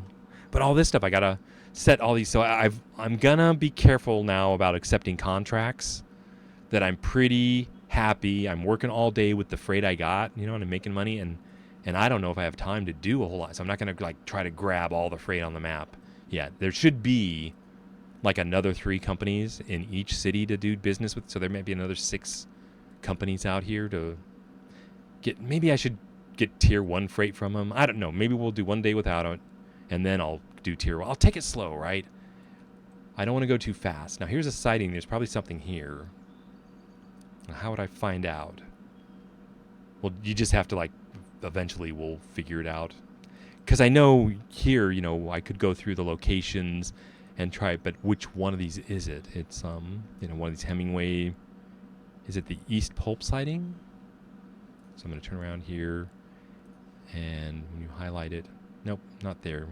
But all this stuff, I gotta set all these. So I'm gonna be careful now about accepting contracts that I'm pretty happy. I'm working all day with the freight I got, and I'm making money, and I don't know if I have time to do a whole lot. So I'm not gonna try to grab all the freight on the map. Yeah, there should be another 3 companies in each city to do business with. So there may be another 6 companies out here to get. Maybe I should get tier 1 freight from them. I don't know. Maybe we'll do one day without it, and then I'll do tier 1. I'll take it slow, right? I don't want to go too fast. Now, here's a sighting. There's probably something here. How would I find out? Well, you just have to, eventually we'll figure it out. Because I know here, I could go through the locations and try it, but which one of these is it? It's, one of these Hemingway. Is it the East Pulp sighting? So I'm going to turn around here. And when you highlight it, nope, not there.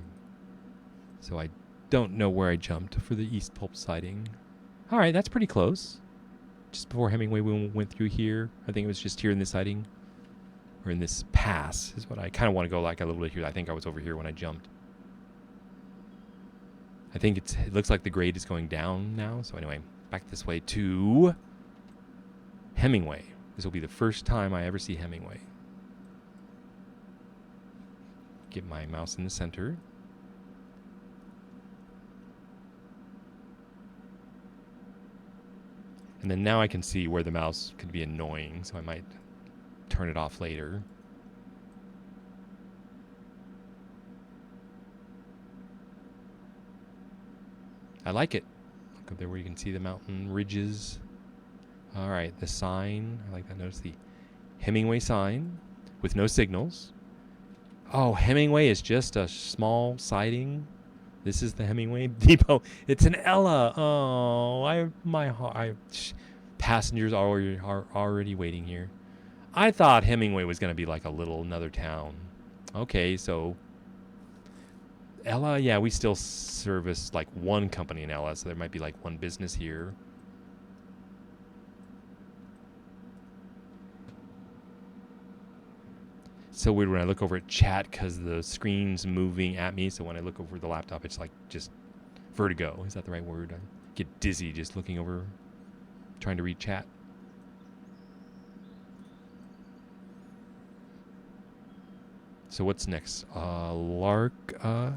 So I don't know where I jumped for the East Pulp sighting. All right, that's pretty close. Just before Hemingway, we went through here. I think it was just here in this sighting. Or in this pass is what I kind of want to go a little bit here. I think I was over here when I jumped. I think it looks like the grade is going down now. So anyway, back this way to Hemingway. This will be the first time I ever see Hemingway. Get my mouse in the center. And then now I can see where the mouse could be annoying, so I might turn it off later. I like it. Look up there where you can see the mountain ridges. All right, the sign. I like that. Notice the Hemingway sign with no signals. Oh, Hemingway is just a small siding. This is the Hemingway depot. It's an Ella. Oh, passengers are already waiting here. I thought Hemingway was going to be another town. Okay, so Ella, yeah, we still service one company in Ella, so there might be one business here. So weird when I look over at chat because the screen's moving at me. So when I look over the laptop, it's just vertigo. Is that the right word? I get dizzy just looking over, trying to read chat. So what's next? Larka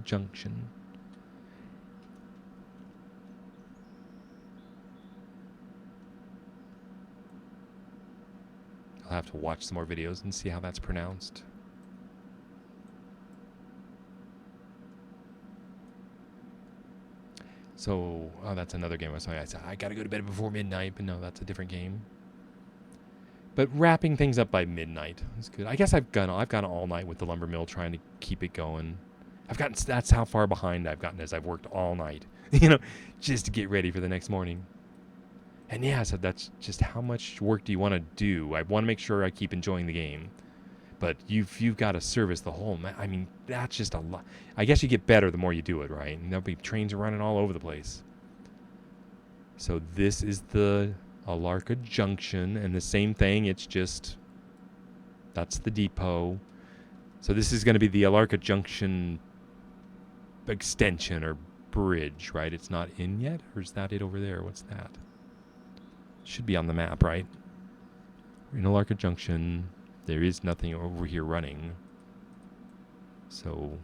Junction. I'll have to watch some more videos and see how that's pronounced. So, that's another game. I said I gotta go to bed before midnight, but no, that's a different game. But wrapping things up by midnight is good. I guess I've gone all night with the lumber mill trying to keep it going. That's how far behind I've gotten as I've worked all night, just to get ready for the next morning. And yeah, so that's just how much work do you want to do? I want to make sure I keep enjoying the game. But you've got to service the whole... I mean, that's just a lot. I guess you get better the more you do it, right? And there'll be trains running all over the place. So this is the Alarka Junction. And the same thing, it's just... That's the depot. So this is going to be the Alarka Junction extension or bridge, right? It's not in yet? Or is that it over there? What's that? Should be on the map, right? We're in Alarka Junction. There is nothing over here running. So,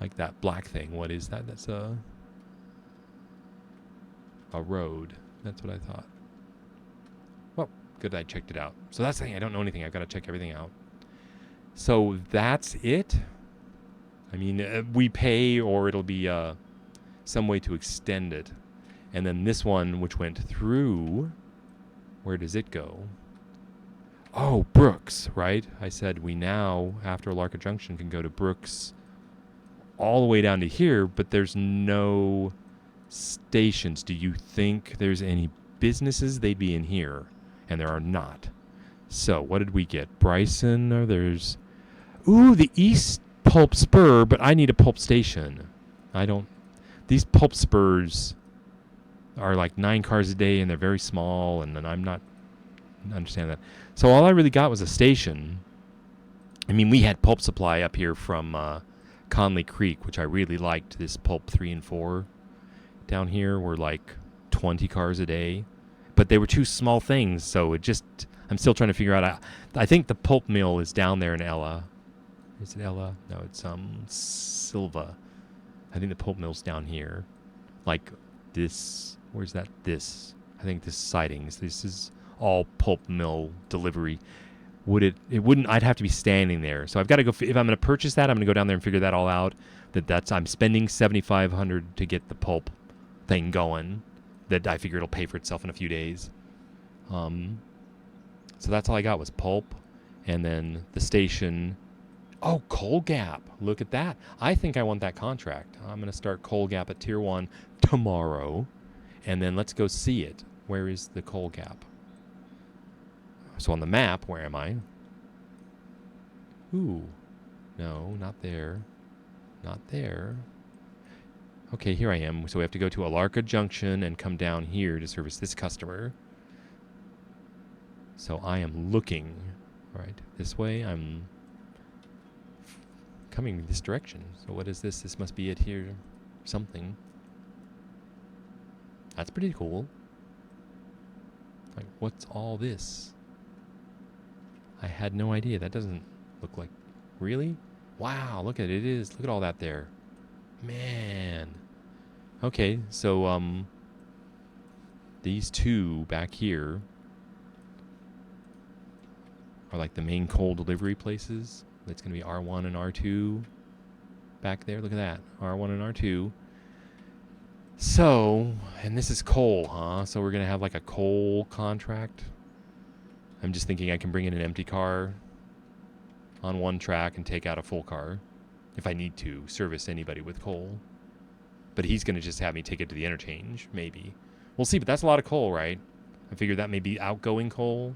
like that black thing. What is that? That's a road. That's what I thought. Well, good. I checked it out. So that's the thing. I don't know anything. I've got to check everything out. So that's it. I mean, we pay, or it'll be some way to extend it. And then this one, which went through, where does it go? Oh, Brooks, right? I said we now, after Larka Junction, can go to Brooks all the way down to here, but there's no stations. Do you think there's any businesses? They'd be in here, and there are not. So what did we get? Bryson, or there's... Ooh, the East Pulp Spur, but I need a pulp station. I don't... These pulp spurs are like 9 cars a day, and they're very small, and I'm not... understand that. So all I really got was a station. I mean, we had pulp supply up here from Conley Creek, which I really liked. This pulp 3 and 4 down here were like 20 cars a day, but they were 2 small things. So it just, I'm still trying to figure out. I think the pulp mill is down there in Ella. Is it Ella? No, it's Silva. I think the pulp mill's down here. Like this. Where's that? This. I think this sidings. This is all pulp mill delivery. It wouldn't, I'd have to be standing there. So I've got to go, if I'm going to purchase that, I'm going to go down there and figure that all out. I'm spending $7,500 to get the pulp thing going. That I figure it'll pay for itself in a few days. So that's all I got was pulp. And then the station. Oh, Coal Gap. Look at that. I think I want that contract. I'm going to start Coal Gap at Tier 1 tomorrow. And then let's go see it. Where is the Coal Gap? So on the map, where am I? Ooh. No, not there. Not there. Okay, here I am. So we have to go to Alarka Junction and come down here to service this customer. So I am looking, right, this way. I'm coming this direction. So what is this? This must be it here. Something. That's pretty cool. Like, what's all this? I had no idea. That doesn't look like... Really? Wow, look at it. It is. Look at all that there. Man. Okay, so, these 2 back here are like the main coal delivery places. It's going to be R1 and R2 back there. Look at that. R1 and R2. So, and this is coal, huh? So we're going to have like a coal contract. I'm just thinking I can bring in an empty car on one track and take out a full car if I need to service anybody with coal. But he's going to just have me take it to the interchange, maybe. We'll see, but that's a lot of coal, right? I figured that may be outgoing coal.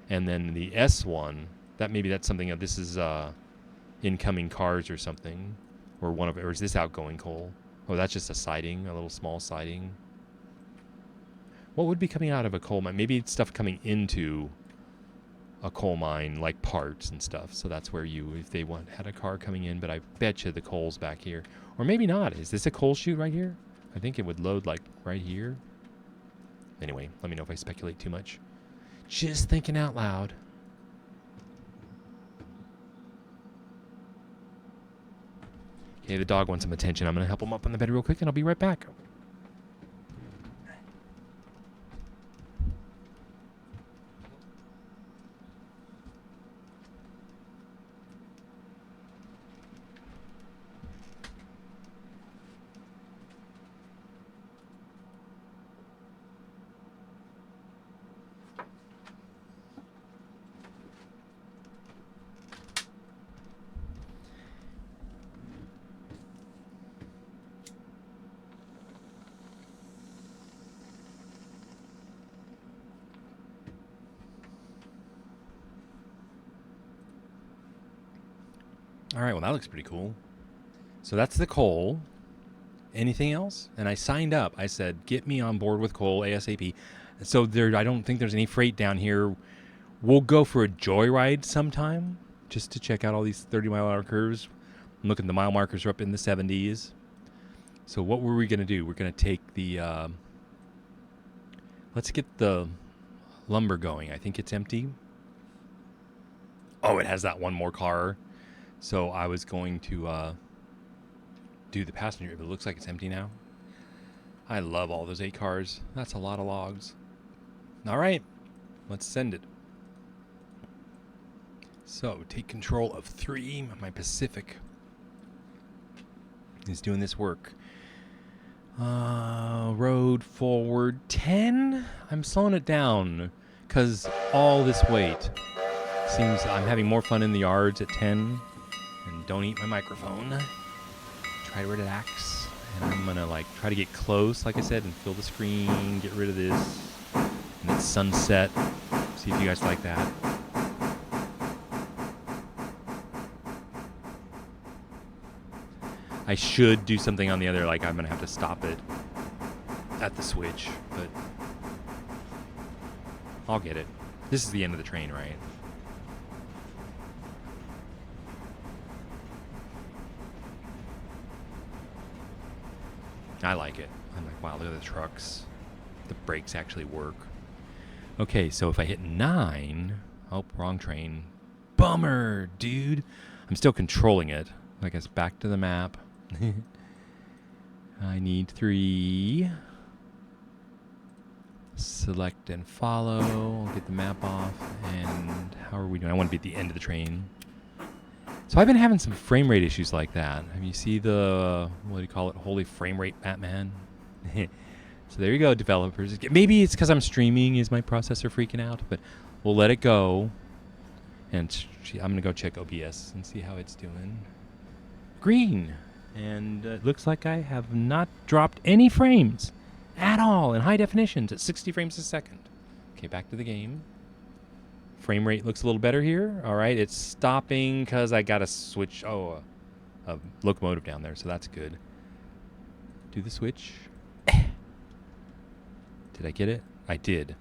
And then the S1, that's something, this is incoming cars or something. Or is this outgoing coal? Oh, that's just a siding, a little small siding. What would be coming out of a coal mine? Maybe it's stuff coming into a coal mine, like parts and stuff. So that's where if they had a car coming in, but I bet you the coal's back here. Or maybe not. Is this a coal chute right here? I think it would load like right here. Anyway, let me know if I speculate too much. Just thinking out loud. Okay, the dog wants some attention. I'm going to help him up on the bed real quick, and I'll be right back. All right, well, that looks pretty cool. So that's the coal. Anything else? And I signed up. I said, get me on board with coal ASAP. So I don't think there's any freight down here. We'll go for a joyride sometime just to check out all these 30-mile-an-hour curves. I'm looking, the mile markers are up in the 70s. So what were we going to do? We're going to take the... let's get the lumber going. I think it's empty. Oh, it has that one more car. So I was going to do the passenger, but it looks like it's empty now. I love all those 8 cars. That's a lot of logs. All right, let's send it. So take control of 3. My Pacific is doing this work. Road forward 10. I'm slowing it down because all this weight seems I'm having more fun in the yards at 10. And don't eat my microphone. Try to relax. And I'm gonna like try to get close, like I said, and fill the screen, get rid of this. And it's sunset. See if you guys like that. I should do something on the other, like I'm going to have to stop it at the switch, but I'll get it. This is the end of the train, right? I like it. I'm like, wow, look at the trucks. The brakes actually work. Okay, so if I hit 9, oh, wrong train. Bummer, dude. I'm still controlling it. I guess back to the map. I need 3. Select and follow. I'll get the map off. And how are we doing? I want to be at the end of the train. So I've been having some frame rate issues like that. Have you see the, what do you call it? Holy frame rate Batman. So there you go, developers. Maybe it's because I'm streaming. Is my processor freaking out? But we'll let it go. And I'm going to go check OBS and see how it's doing. Green. And it looks like I have not dropped any frames at all in high definitions at 60 frames a second. Okay, back to the game. Frame rate looks a little better here. All right, it's stopping because I got to switch. Oh, a locomotive down there, so that's good. Do the switch. Did I get it? I did.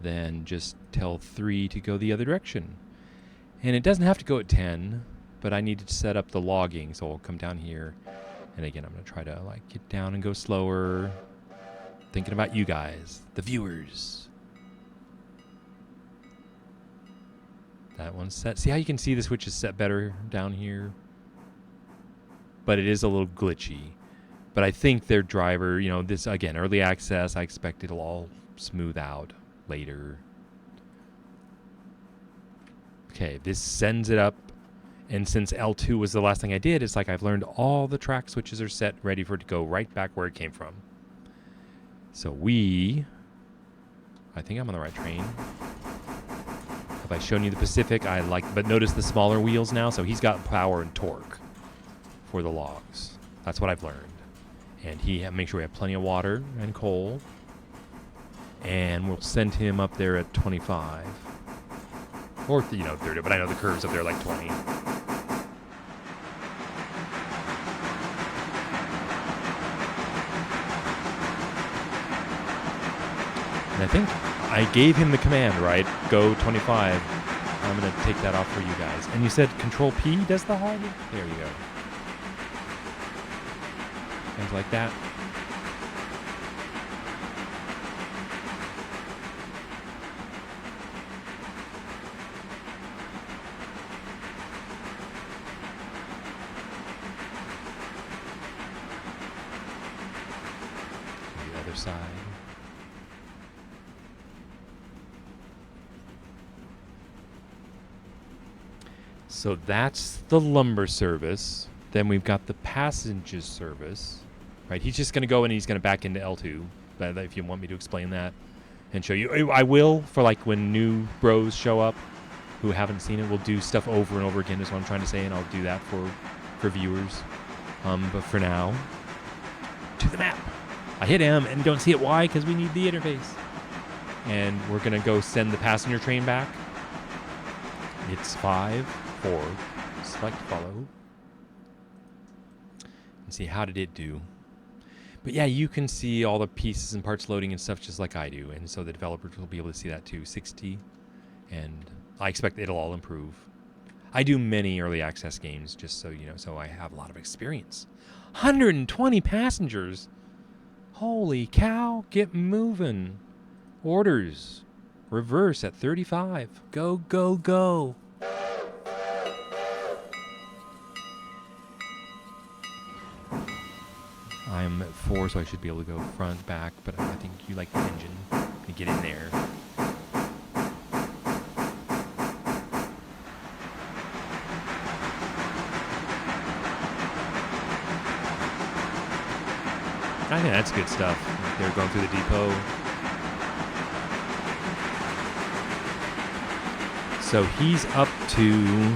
Then just tell 3 to go the other direction. And it doesn't have to go at 10. But I needed to set up the logging, so I'll come down here. And again, I'm going to try to like get down and go slower. Thinking about you guys, the viewers. That one's set. See how you can see the switch is set better down here? But it is a little glitchy. But I think their driver, you know, this, again, early access, I expect it'll all smooth out later. Okay, this sends it up. And since L2 was the last thing I did, it's like I've learned all the track switches are set, ready for it to go right back where it came from. So I think I'm on the right train. Have I shown you the Pacific? But notice the smaller wheels now, so he's got power and torque for the logs. That's what I've learned. And make sure we have plenty of water and coal. And we'll send him up there at 25. Or, 30, but I know the curves up there are like 20. And I think I gave him the command, right? Go 25. I'm going to take that off for you guys. And you said Control P does the hog? There you go. Things like that. The other side. So that's the lumber service. Then we've got the passenger service, right? He's just going to go and he's going to back into L2. But if you want me to explain that and show you, I will for like when new bros show up who haven't seen it. We'll do stuff over and over again is what I'm trying to say, and I'll do that for viewers. But for now, to the map. I hit M and don't see it. Why? Because we need the interface. And we're going to go send the passenger train back. It's 5, 4, select follow. And see, how did it do? But yeah, you can see all the pieces and parts loading and stuff just like I do. And so the developers will be able to see that too. 60. And I expect it'll all improve. I do many early access games just so you know, so I have a lot of experience. 120 passengers. Holy cow, get moving. Orders. Reverse at 35. Go, go, go. 4, so I should be able to go front, back, but I think you like the engine. You get in there. I think that's good stuff. They're going through the depot. So he's up to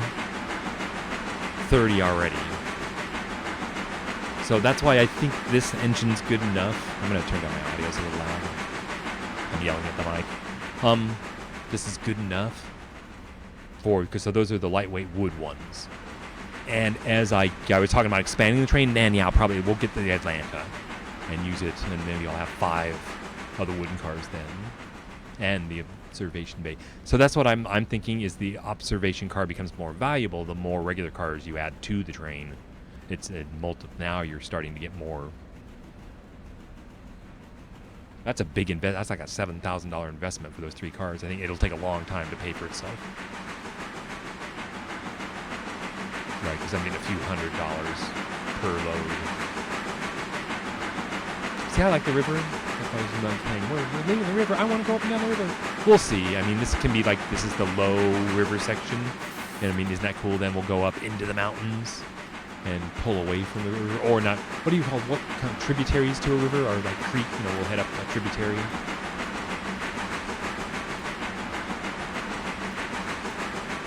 30 already. So that's why I think this engine's good enough. I'm going to turn down my audio, it's a little loud. I'm yelling at the mic. This is good enough for, because so those are the lightweight wood ones. And as I was talking about expanding the train, then yeah, we'll get to the Atlanta and use it, and maybe I'll have 5 other wooden cars then, and the observation bay. So that's what I'm thinking is the observation car becomes more valuable the more regular cars you add to the train. It's now you're starting to get more. That's a big investment. That's like a $7,000 investment for those 3 cars. I think it'll take a long time to pay for itself. Right, because I'm getting a few $100s per load. See, I like the river. That's why I was playing. We're leaving the river. I want to go up and down the river. We'll see. I mean, this can be like, this is the low river section. And I mean, isn't that cool? Then we'll go up into the mountains and pull away from the river. Or not. What do you call, what kind of tributaries to a river? Or like creek, we'll head up a tributary.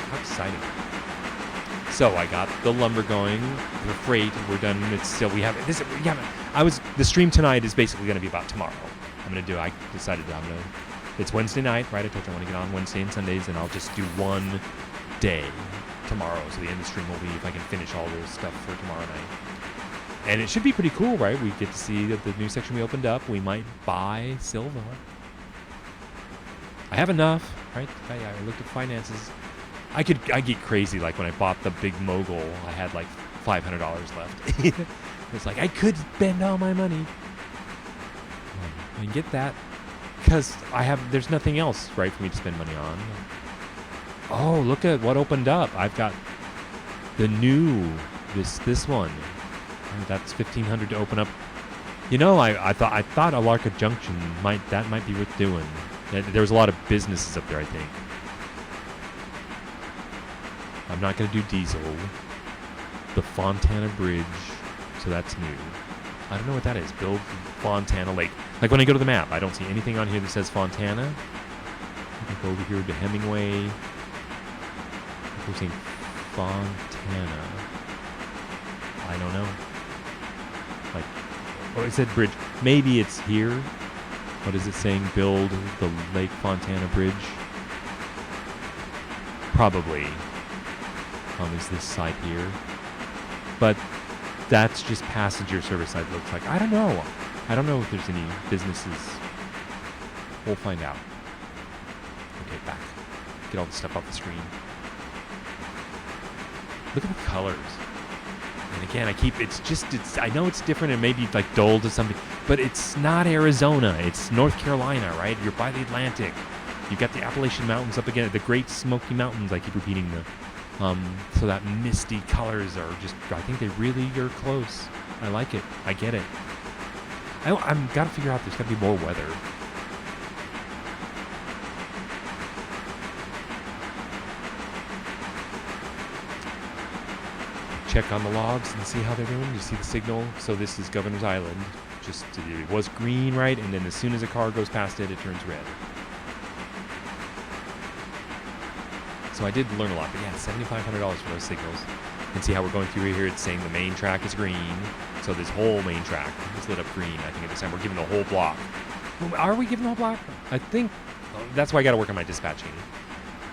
How exciting. So I got the lumber going, the freight, we're done. It's still, the stream tonight is basically going to be about tomorrow. I decided it's Wednesday night, right? I told you I want to get on Wednesday and Sundays, and I'll just do one day tomorrow. So the end of the stream will be if I can finish all this stuff for tomorrow night. And it should be pretty cool, right? We get to see the new section we opened up. We might buy Silva. I have enough, right? I looked at finances. I get crazy, like when I bought the big Mogul, I had like $500 left. It's like, I could spend all my money. And get that, because there's nothing else, right, for me to spend money on. Oh, look at what opened up. I've got the new, this one. That's $1,500 to open up. I thought Alarka Junction might be worth doing. There's a lot of businesses up there, I think. I'm not going to do diesel. The Fontana Bridge, so that's new. I don't know what that is. Build Fontana Lake. Like when I go to the map, I don't see anything on here that says Fontana. I can go over here to Hemingway. We're saying Fontana. I don't know. It said bridge. Maybe it's here. What is it saying? Build the Lake Fontana Bridge. Probably. Is this site here? But that's just passenger service side looks like. I don't know. I don't know if there's any businesses. We'll find out. Okay, back. Get all the stuff off the screen. Look at the colors. And again, I know it's different and maybe like dull to something, but it's not Arizona. It's North Carolina, right? You're by the Atlantic. You've got the Appalachian Mountains up again, the Great Smoky Mountains. I keep repeating so that misty colors are just, I think they really are close. I like it. I get it. I'm got to figure out there's got to be more weather. Check on the logs and see how they're doing. You see the signal? So this is Governor's Island. It was green, right? And then as soon as a car goes past it, it turns red. So I did learn a lot, but yeah, $7,500 for those signals. And see how we're going through here, it's saying the main track is green. So this whole main track is lit up green, I think at this time. We're giving the whole block. Are we giving the whole block? I think that's why I got to work on my dispatching.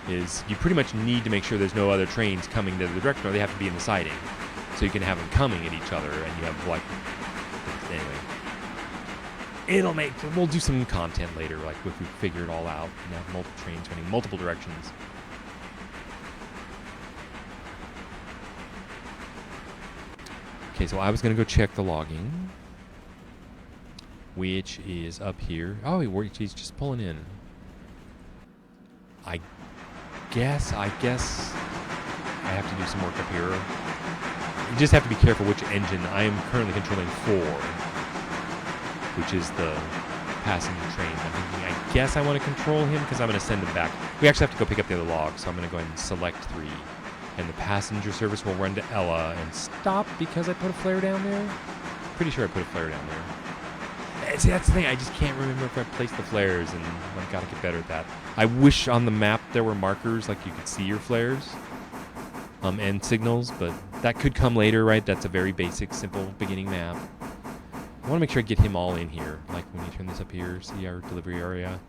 Is you pretty much need to make sure there's no other trains coming the other direction, or they have to be in the siding. So you can have them coming at each other, and you have anyway. We'll do some content later, like if we figure it all out and have multiple trains running multiple directions. Okay, so I was going to go check the logging, which is up here. Oh, he's just pulling in. I guess I have to do some work up here. You just have to be careful which engine. I am currently controlling 4. which is the passenger train. I'm thinking, I guess I want to control him because I'm going to send him back. We actually have to go pick up the other log, so I'm going to go ahead and select 3. And the passenger service will run to Ella and stop because I put a flare down there. Pretty sure I put a flare down there. And see, that's the thing. I just can't remember if I placed the flares, and I've got to get better at that. I wish on the map there were markers, like you could see your flares and signals, but that could come later, right? That's a very basic, simple beginning map. I want to make sure I get him all in here. Like when you turn this up here, see our delivery area.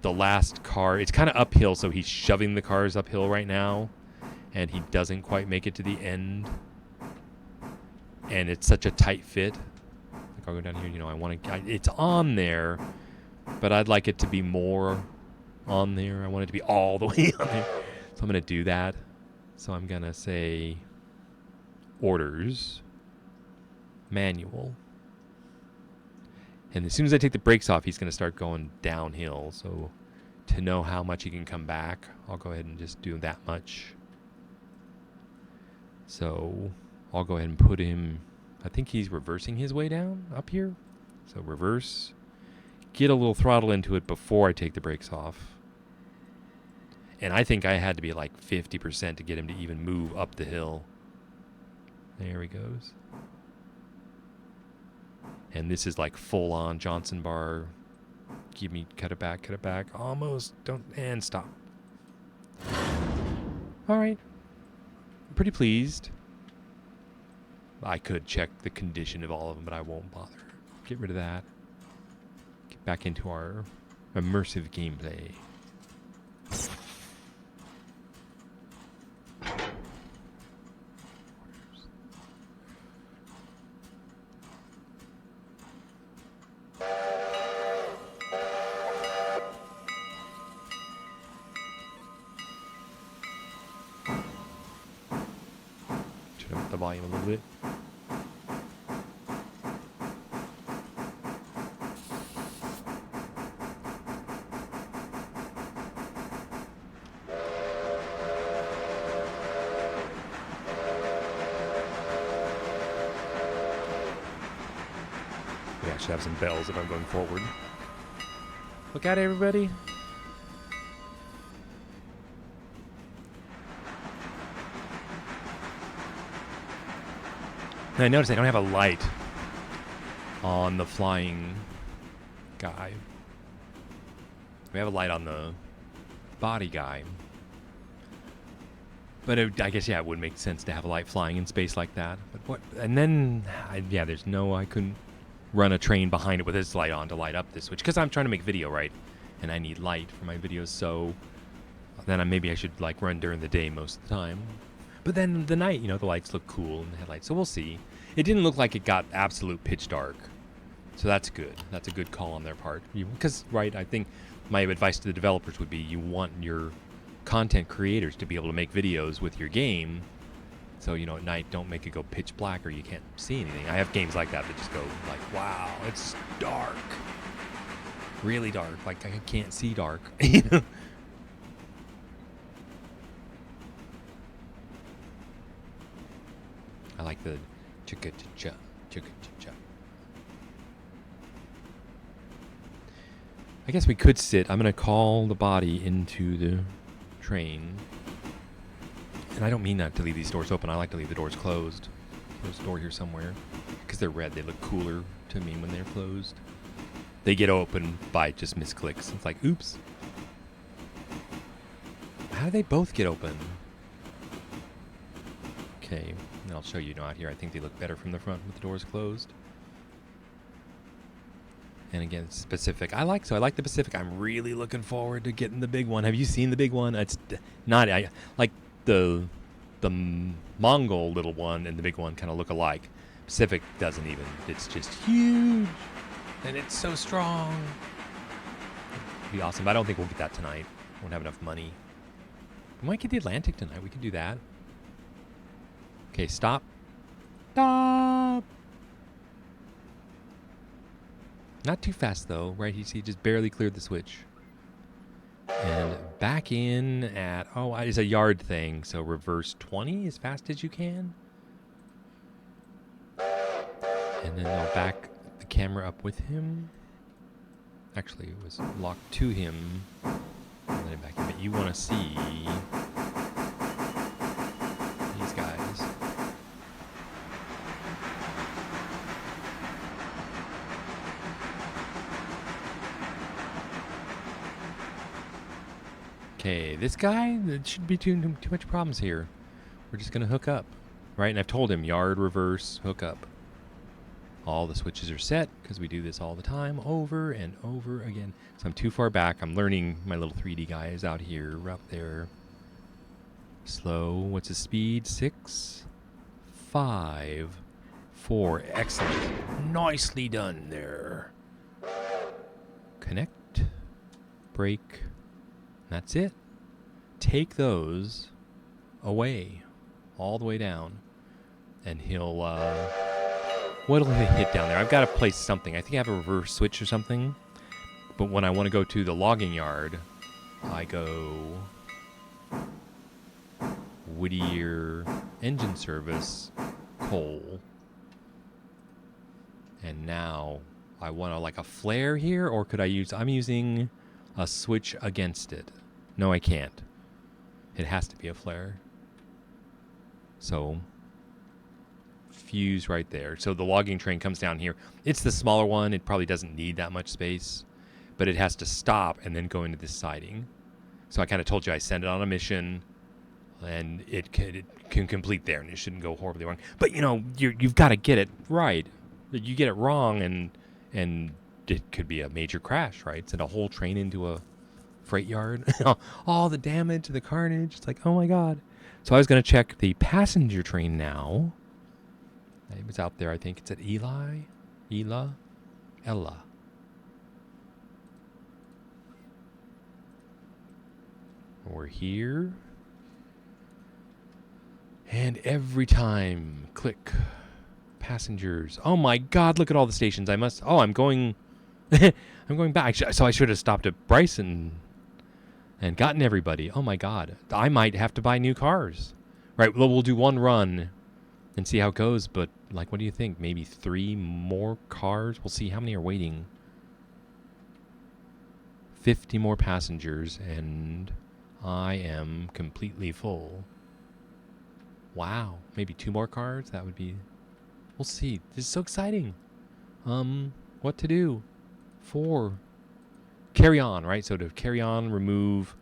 The last car, it's kind of uphill, so he's shoving the cars uphill right now, and he doesn't quite make it to the end. And it's such a tight fit. Like I'll go down here, you know, it's on there, but I'd like it to be more on there. I want it to be all the way on there. So I'm going to do that. So I'm going to say orders, manual. And as soon as I take the brakes off, he's going to start going downhill. So to know how much he can come back, I'll go ahead and just do that much. So I'll go ahead and put him, I think he's reversing his way down up here. So reverse, get a little throttle into it before I take the brakes off. And I think I had to be like 50% to get him to even move up the hill. There he goes. And this is like full on Johnson bar. Give me, cut it back. Almost, don't, and stop. All right. I'm pretty pleased. I could check the condition of all of them, but I won't bother. Get rid of that. Get back into our immersive gameplay. Turn up the volume a little bit. We actually have some bells if I'm going forward. Look at it, everybody. Now I notice I don't have a light on the flying guy. We have a light on the body guy. But I guess, yeah, it would make sense to have a light flying in space like that. But what? And then, I couldn't run a train behind it with this light on to light up this switch. Because I'm trying to make video, right? And I need light for my videos, so then maybe I should like run during the day most of the time. But then the night, the lights look cool in the headlights, so we'll see. It didn't look like it got absolute pitch dark. So that's good. That's a good call on their part. Because, right, I think my advice to the developers would be you want your content creators to be able to make videos with your game. So, at night, don't make it go pitch black or you can't see anything. I have games like that just go like, wow, it's dark. Really dark. Like, I can't see dark. I like the chicka-cha, chicka-cha. I guess we could sit. I'm going to call the body into the train. And I don't mean not to leave these doors open. I like to leave the doors closed. There's a door here somewhere. Because they're red, they look cooler to me when they're closed. They get open by just misclicks. It's like, oops. How do they both get open? Okay, and I'll show you out here. I think they look better from the front with the doors closed. And again, it's Pacific. I like the Pacific. I'm really looking forward to getting the big one. Have you seen the big one? It's not like the Mongol little one and the big one kind of look alike. Pacific doesn't even. It's just huge, and it's so strong. It'd be awesome. But I don't think we'll get that tonight. Won't have enough money. We might get the Atlantic tonight. We could do that. Okay, stop. Stop. Not too fast, though, right? He just barely cleared the switch. And back in at, it's a yard thing, so reverse 20 as fast as you can. And then I'll back the camera up with him. Actually, it was locked to him. Let it back in, but you want to see these guys. Okay, this guy, there shouldn't be too much problems here. We're just gonna hook up, right? And I've told him yard, reverse, hook up. All the switches are set because we do this all the time, over and over again. So I'm too far back. I'm learning my little 3D guys out here, up there. Slow. What's his speed? 6, 5, 4. Excellent. Nicely done there. Connect. Brake. That's it. Take those away, all the way down, and he'll. What'll he hit down there? I've got to place something. I think I have a reverse switch or something. But when I want to go to the logging yard, I go Whittier engine service, coal. And now I want like a flare here, or could I use... I'm using a switch against it. No, I can't. It has to be a flare. So... fuse right there. So the logging train comes down here. It's the smaller one. It probably doesn't need that much space, but it has to stop and then go into this siding. So I kind of told you I send it on a mission, and it can complete there, and it shouldn't go horribly wrong. But you know, you've got to get it right. You get it wrong, and it could be a major crash, right? Send a whole train into a freight yard. All the damage, the carnage. It's like, oh my god. So I was going to check the passenger train now. It was out there, I think. It's at Ella. We're here. And every time, click. Passengers. Oh my god, look at all the stations. I'm going... I'm going back. So I should have stopped at Bryson and gotten everybody. Oh my god. I might have to buy new cars. Right, well, we'll do one run and see how it goes, but, like, what do you think? Maybe 3 more cars? We'll see how many are waiting. 50 more passengers, and I am completely full. Wow. Maybe 2 more cars? That would be... We'll see. This is so exciting. What to do? 4. Carry on, right? So to carry on, remove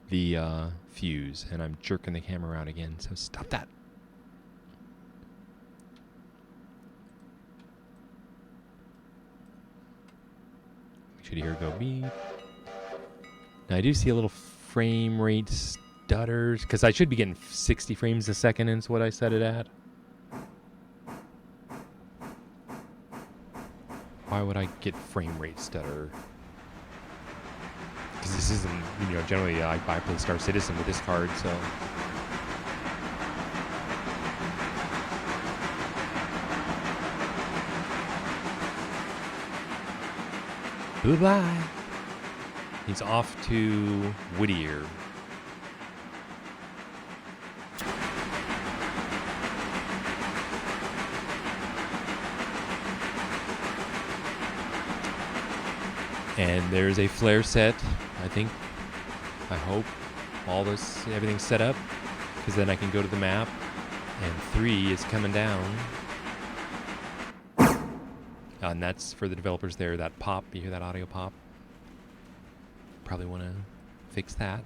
the fuse. And I'm jerking the camera around again, so stop that. Should hear it go beep. Now I do see a little frame rate stutters, because I should be getting 60 frames a second is what I set it at. Why would I get frame rate stutter? Because this isn't, you know, generally I play Star Citizen with this card, so... Goodbye. He's off to Whittier. And there's a flare set. I think, I hope, everything's set up, because then I can go to the map, and 3 is coming down. And that's for the developers there, that pop. You hear that audio pop? Probably want to fix that.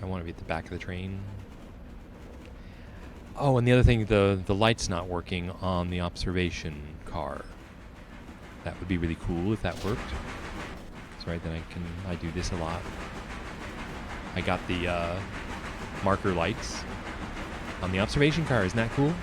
I want to be at the back of the train. Oh, and the other thing, the light's not working on the observation car. That would be really cool if that worked. That's right, then I do this a lot. I got the marker lights on the observation car. Isn't that cool?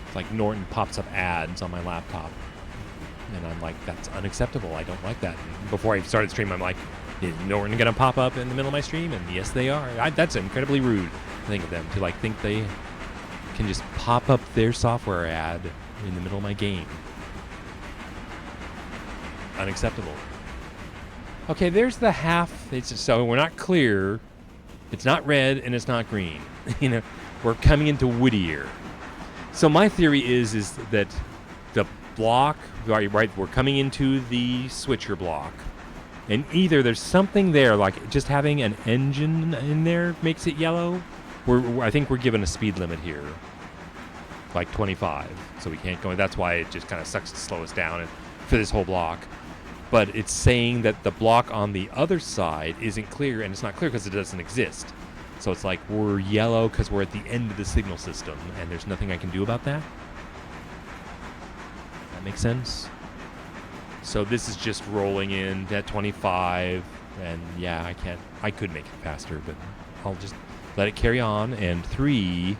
It's like Norton pops up ads on my laptop. And I'm like, that's unacceptable. I don't like that. And before I started streaming, I'm like, is Norton going to pop up in the middle of my stream? And yes, they are. That's incredibly rude to think of them, to like think they can just pop up their software ad in the middle of my game. unacceptable. Okay, there's the half. So we're not clear. It's not red and it's not green. We're coming into Whittier. So my theory is that the block, right, we're coming into the switcher block, and either there's something there, like just having an engine in there makes it yellow. I think we're given a speed limit here, like 25, so we can't go. That's why it just kind of sucks to slow us down for this whole block. But it's saying that the block on the other side isn't clear, and it's not clear because it doesn't exist. So it's like we're yellow because we're at the end of the signal system, and there's nothing I can do about that. That makes sense? So this is just rolling in at 25, and yeah, I could make it faster, but I'll just let it carry on. And 3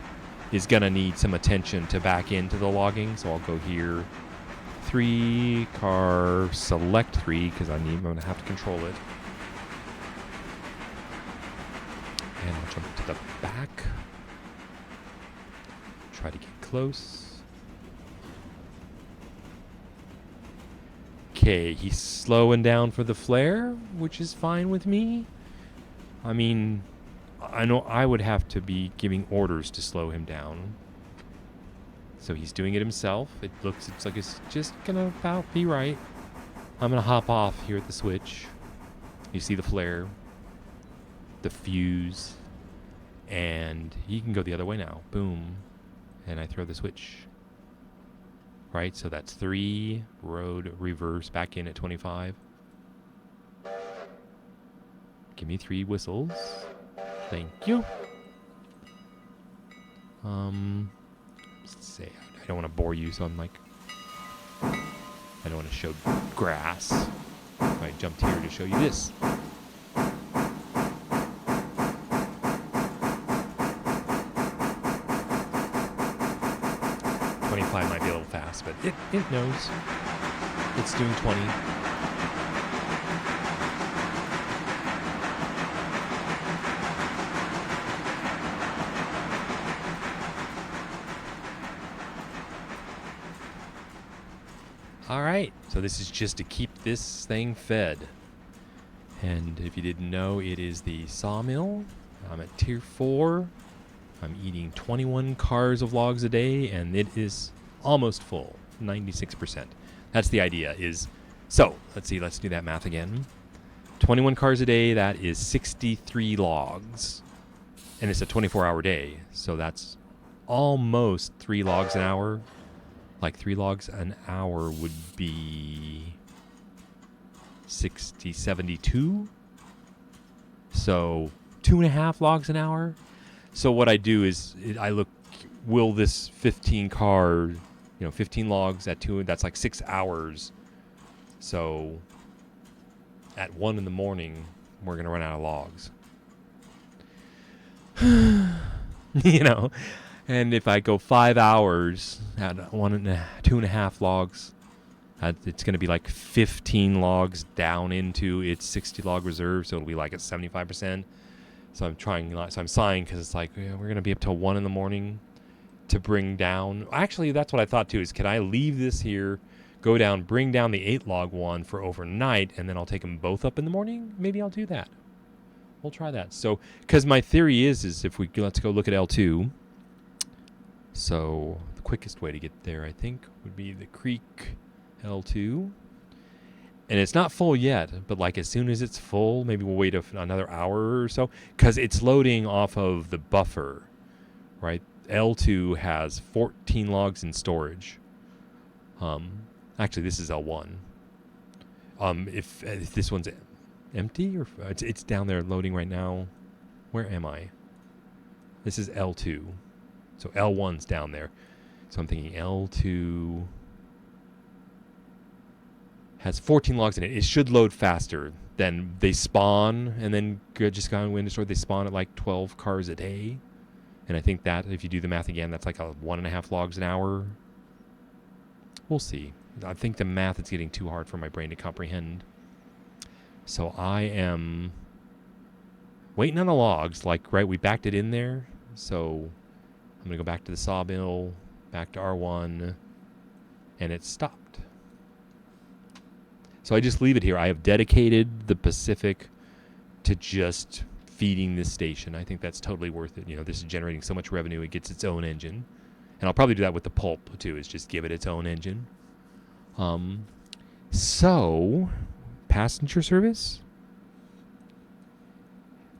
is going to need some attention to back into the logging, so I'll go here. 3, car, select 3, because I'm going to have to control it. And I'll jump to the back. Try to get close. Okay, he's slowing down for the flare, which is fine with me. I mean, I know I would have to be giving orders to slow him down. So he's doing it himself. It's like it's just gonna about be right. I'm gonna hop off here at the switch. You see the flare, the fuse, and he can go the other way now. Boom. And I throw the switch. Right, so that's 3, road, reverse, back in at 25. Give me 3 whistles. Thank you. Say I don't want to bore you, so I'm like, I don't want to show grass. So I jumped here to show you this. 25 might be a little fast, but it knows. It's doing 20. All right, so this is just to keep this thing fed. And if you didn't know, it is the sawmill. I'm at tier 4. I'm eating 21 cars of logs a day, and it is almost full, 96%. That's the idea is, so let's see, let's do that math again. 21 cars a day, that is 63 logs. And it's a 24-hour day, so that's almost 3 logs an hour. Like 3 logs an hour would be 60, 72. So 2.5 logs an hour. So what I do is I look, will this 15 car, 15 logs at 2, that's like 6 hours. So at 1 in the morning, we're going to run out of logs. And if I go 5 hours at 2.5 logs, it's going to be like 15 logs down into its 60 log reserve. So it'll be like at 75%. So I'm sighing because it's like, we're going to be up till 1 in the morning to bring down. Actually, that's what I thought too, is can I leave this here, go down, bring down the 8 log one for overnight, and then I'll take them both up in the morning? Maybe I'll do that. We'll try that. So, because my theory is if let's go look at L2. So the quickest way to get there, I think, would be the creek L2. And it's not full yet, but like as soon as it's full, maybe we'll wait another hour or so, because it's loading off of the buffer, right? L2 has 14 logs in storage. Actually, this is L1. If this one's empty, or it's down there loading right now. Where am I? This is L2. So L1's down there. So I'm thinking L2 has 14 logs in it. It should load faster than they spawn, and then just go into store. They spawn at like 12 cars a day. And I think that, if you do the math again, that's like 1.5 logs an hour. We'll see. I think the math is getting too hard for my brain to comprehend. So I am waiting on the logs. Like, right, we backed it in there. So I'm going to go back to the sawmill, back to R1, and it stopped. So I just leave it here. I have dedicated the Pacific to just feeding this station. I think that's totally worth it. You know, this is generating so much revenue, it gets its own engine. And I'll probably do that with the Pulp, too, is just give it its own engine. So, passenger service?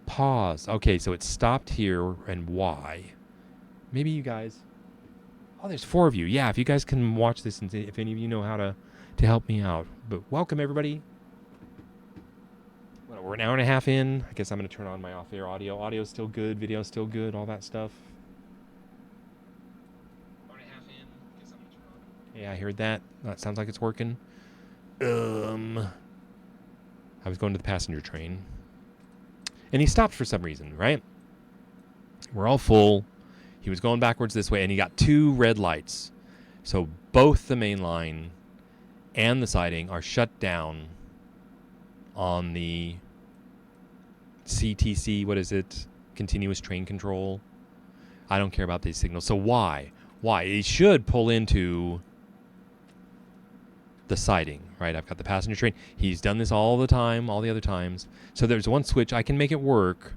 Pause. Okay, so it stopped here, and why? Maybe you guys... Oh, there's 4 of you. Yeah, if you guys can watch this and if any of you know how to help me out. But welcome, everybody. Well, we're an hour and a half in. I guess I'm going to turn on my off-air audio. Audio's still good. Video's still good. All that stuff. Hour and a half in. Guess I'm going to turn on. Yeah, I heard that. That sounds like it's working. I was going to the passenger train. And he stopped for some reason, right? We're all full. He was going backwards this way, and he got 2 red lights. So both the main line and the siding are shut down on the CTC, what is it? Continuous train control. I don't care about these signals. So why? Why? He should pull into the siding, right? I've got the passenger train. He's done this all the time, all the other times. So there's one switch. I can make it work.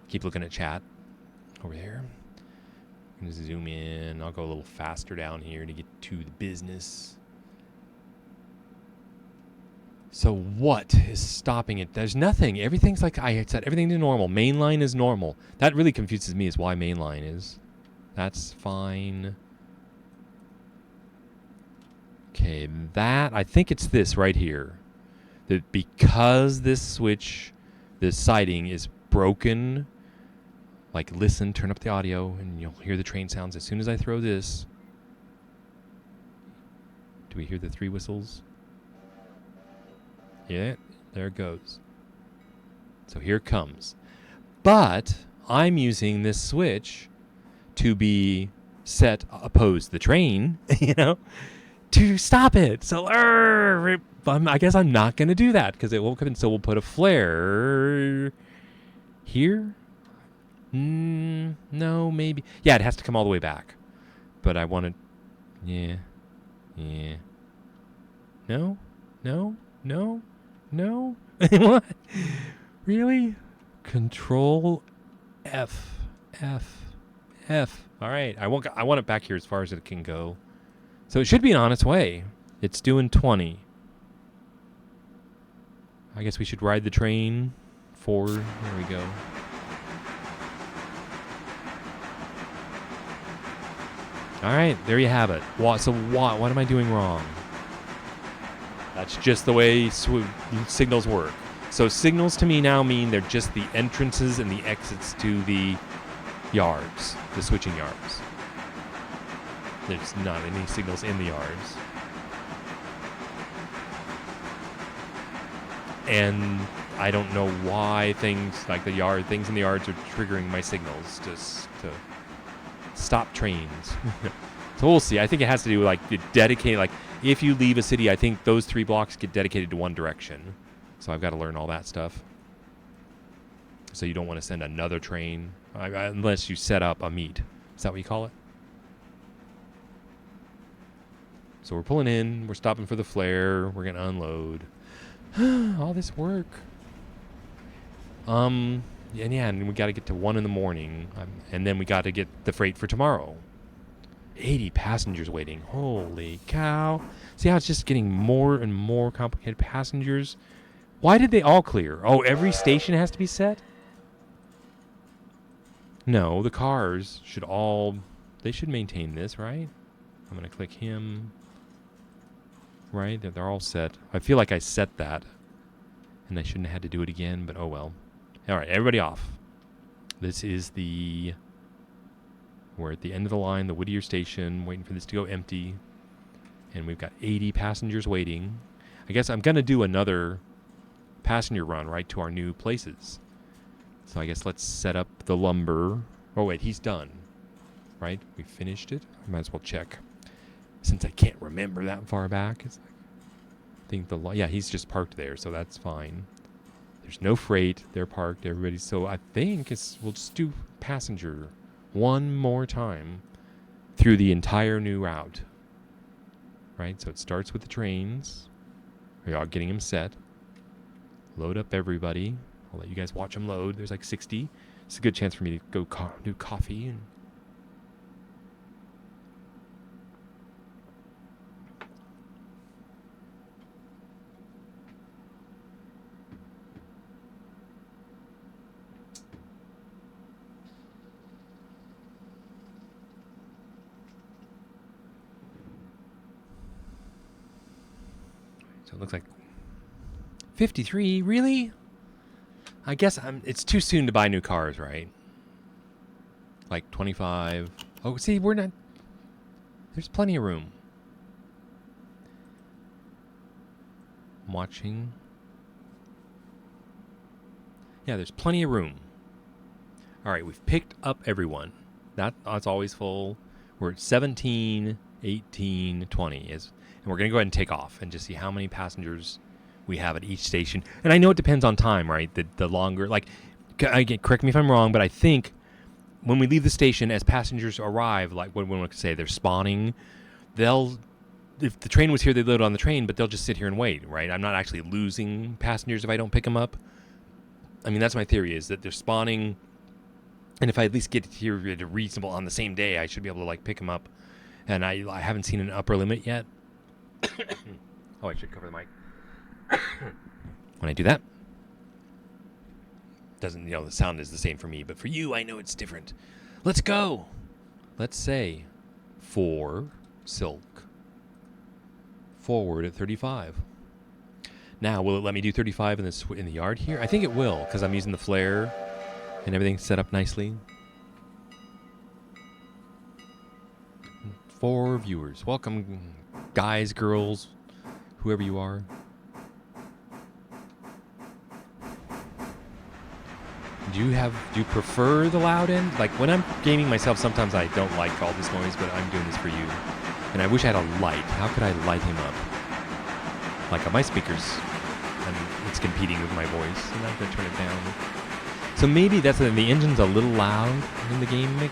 Keep looking at chat over there. I'm going to zoom in. I'll go a little faster down here to get to the business. So what is stopping it? There's nothing. Everything's like I said. Everything's normal. Mainline is normal. That really confuses me is why mainline is. That's fine. Okay, that, I think it's this right here. That because this switch, this siding is broken, like listen, turn up the audio, and you'll hear the train sounds as soon as I throw this. Do we hear the 3 whistles? Yeah, there it goes. So here it comes. But I'm using this switch to be set opposed the train, you know, to stop it. So I guess I'm not going to do that because it won't come in. So we'll put a flare here. No, maybe. Yeah, it has to come all the way back. But I want to... Yeah. No. What? Really? Control F. All right. I want it back here as far as it can go. So it should be on its way. It's doing 20. I guess we should ride the train forward. There we go. All right, there you have it. So what am I doing wrong? That's just the way signals work. So signals to me now mean they're just the entrances and the exits to the yards, the switching yards. There's not any signals in the yards. And I don't know why things in the yards are triggering my signals to stop trains. So we'll see. I think it has to do with dedicate, if you leave a city, I think those 3 blocks get dedicated to one direction. So I've got to learn all that stuff. So you don't want to send another train unless you set up a meet. Is that what you call it? So we're pulling in. We're stopping for the flare. We're going to unload. All this work. And we got to get to 1 in the morning. And then we got to get the freight for tomorrow. 80 passengers waiting. Holy cow. See how it's just getting more and more complicated. Passengers. Why did they all clear? Oh, every station has to be set? No, the cars should they should maintain this, right? I'm going to click him. Right? They're all set. I feel like I set that. And I shouldn't have had to do it again, but oh well. All right, everybody off. This is we're at the end of the line, the Whittier station, waiting for this to go empty. And we've got 80 passengers waiting. I guess I'm going to do another passenger run right to our new places. So I guess let's set up the lumber. Oh, wait, he's done. Right? We finished it? I might as well check. Since I can't remember that far back. I think he's just parked there, so that's fine. There's no freight. They're parked, everybody. So I think we'll just do passenger one more time through the entire new route. right? So it starts with the trains. We are getting them set. Load up everybody. I'll let you guys watch them load. There's like 60. It's a good chance for me to go do coffee. And so it looks like 53, really? I guess it's too soon to buy new cars, right? Like 25. Oh, see, we're not... There's plenty of room. I'm watching. Yeah, there's plenty of room. All right, we've picked up everyone. That's always full. We're at 17, 18, 20. And we're going to go ahead and take off and just see how many passengers we have at each station. And I know it depends on time, right? The longer, like, again, correct me if I'm wrong, but I think when we leave the station, as passengers arrive, like when we say they're spawning, if the train was here, they'd load on the train, but they'll just sit here and wait, right? I'm not actually losing passengers if I don't pick them up. I mean, that's my theory, is that they're spawning, and if I at least get here at a reasonable, on the same day, I should be able to, like, pick them up. And I haven't seen an upper limit yet. Oh, I should cover the mic. When I do that, doesn't, the sound is the same for me, but for you, I know it's different. Let's go. Let's say 4 silk. Forward at 35. Now, will it let me do 35 in the yard here? I think it will, because I'm using the flare and everything set up nicely. 4 viewers. Welcome, guys, girls, whoever you are. Do you prefer the loud end? Like, when I'm gaming myself, sometimes I don't like all this noise, but I'm doing this for you. And I wish I had a light. How could I light him up? Like on my speakers. And it's competing with my voice. And I'm going to turn it down. So maybe that's the engine's a little loud in the game.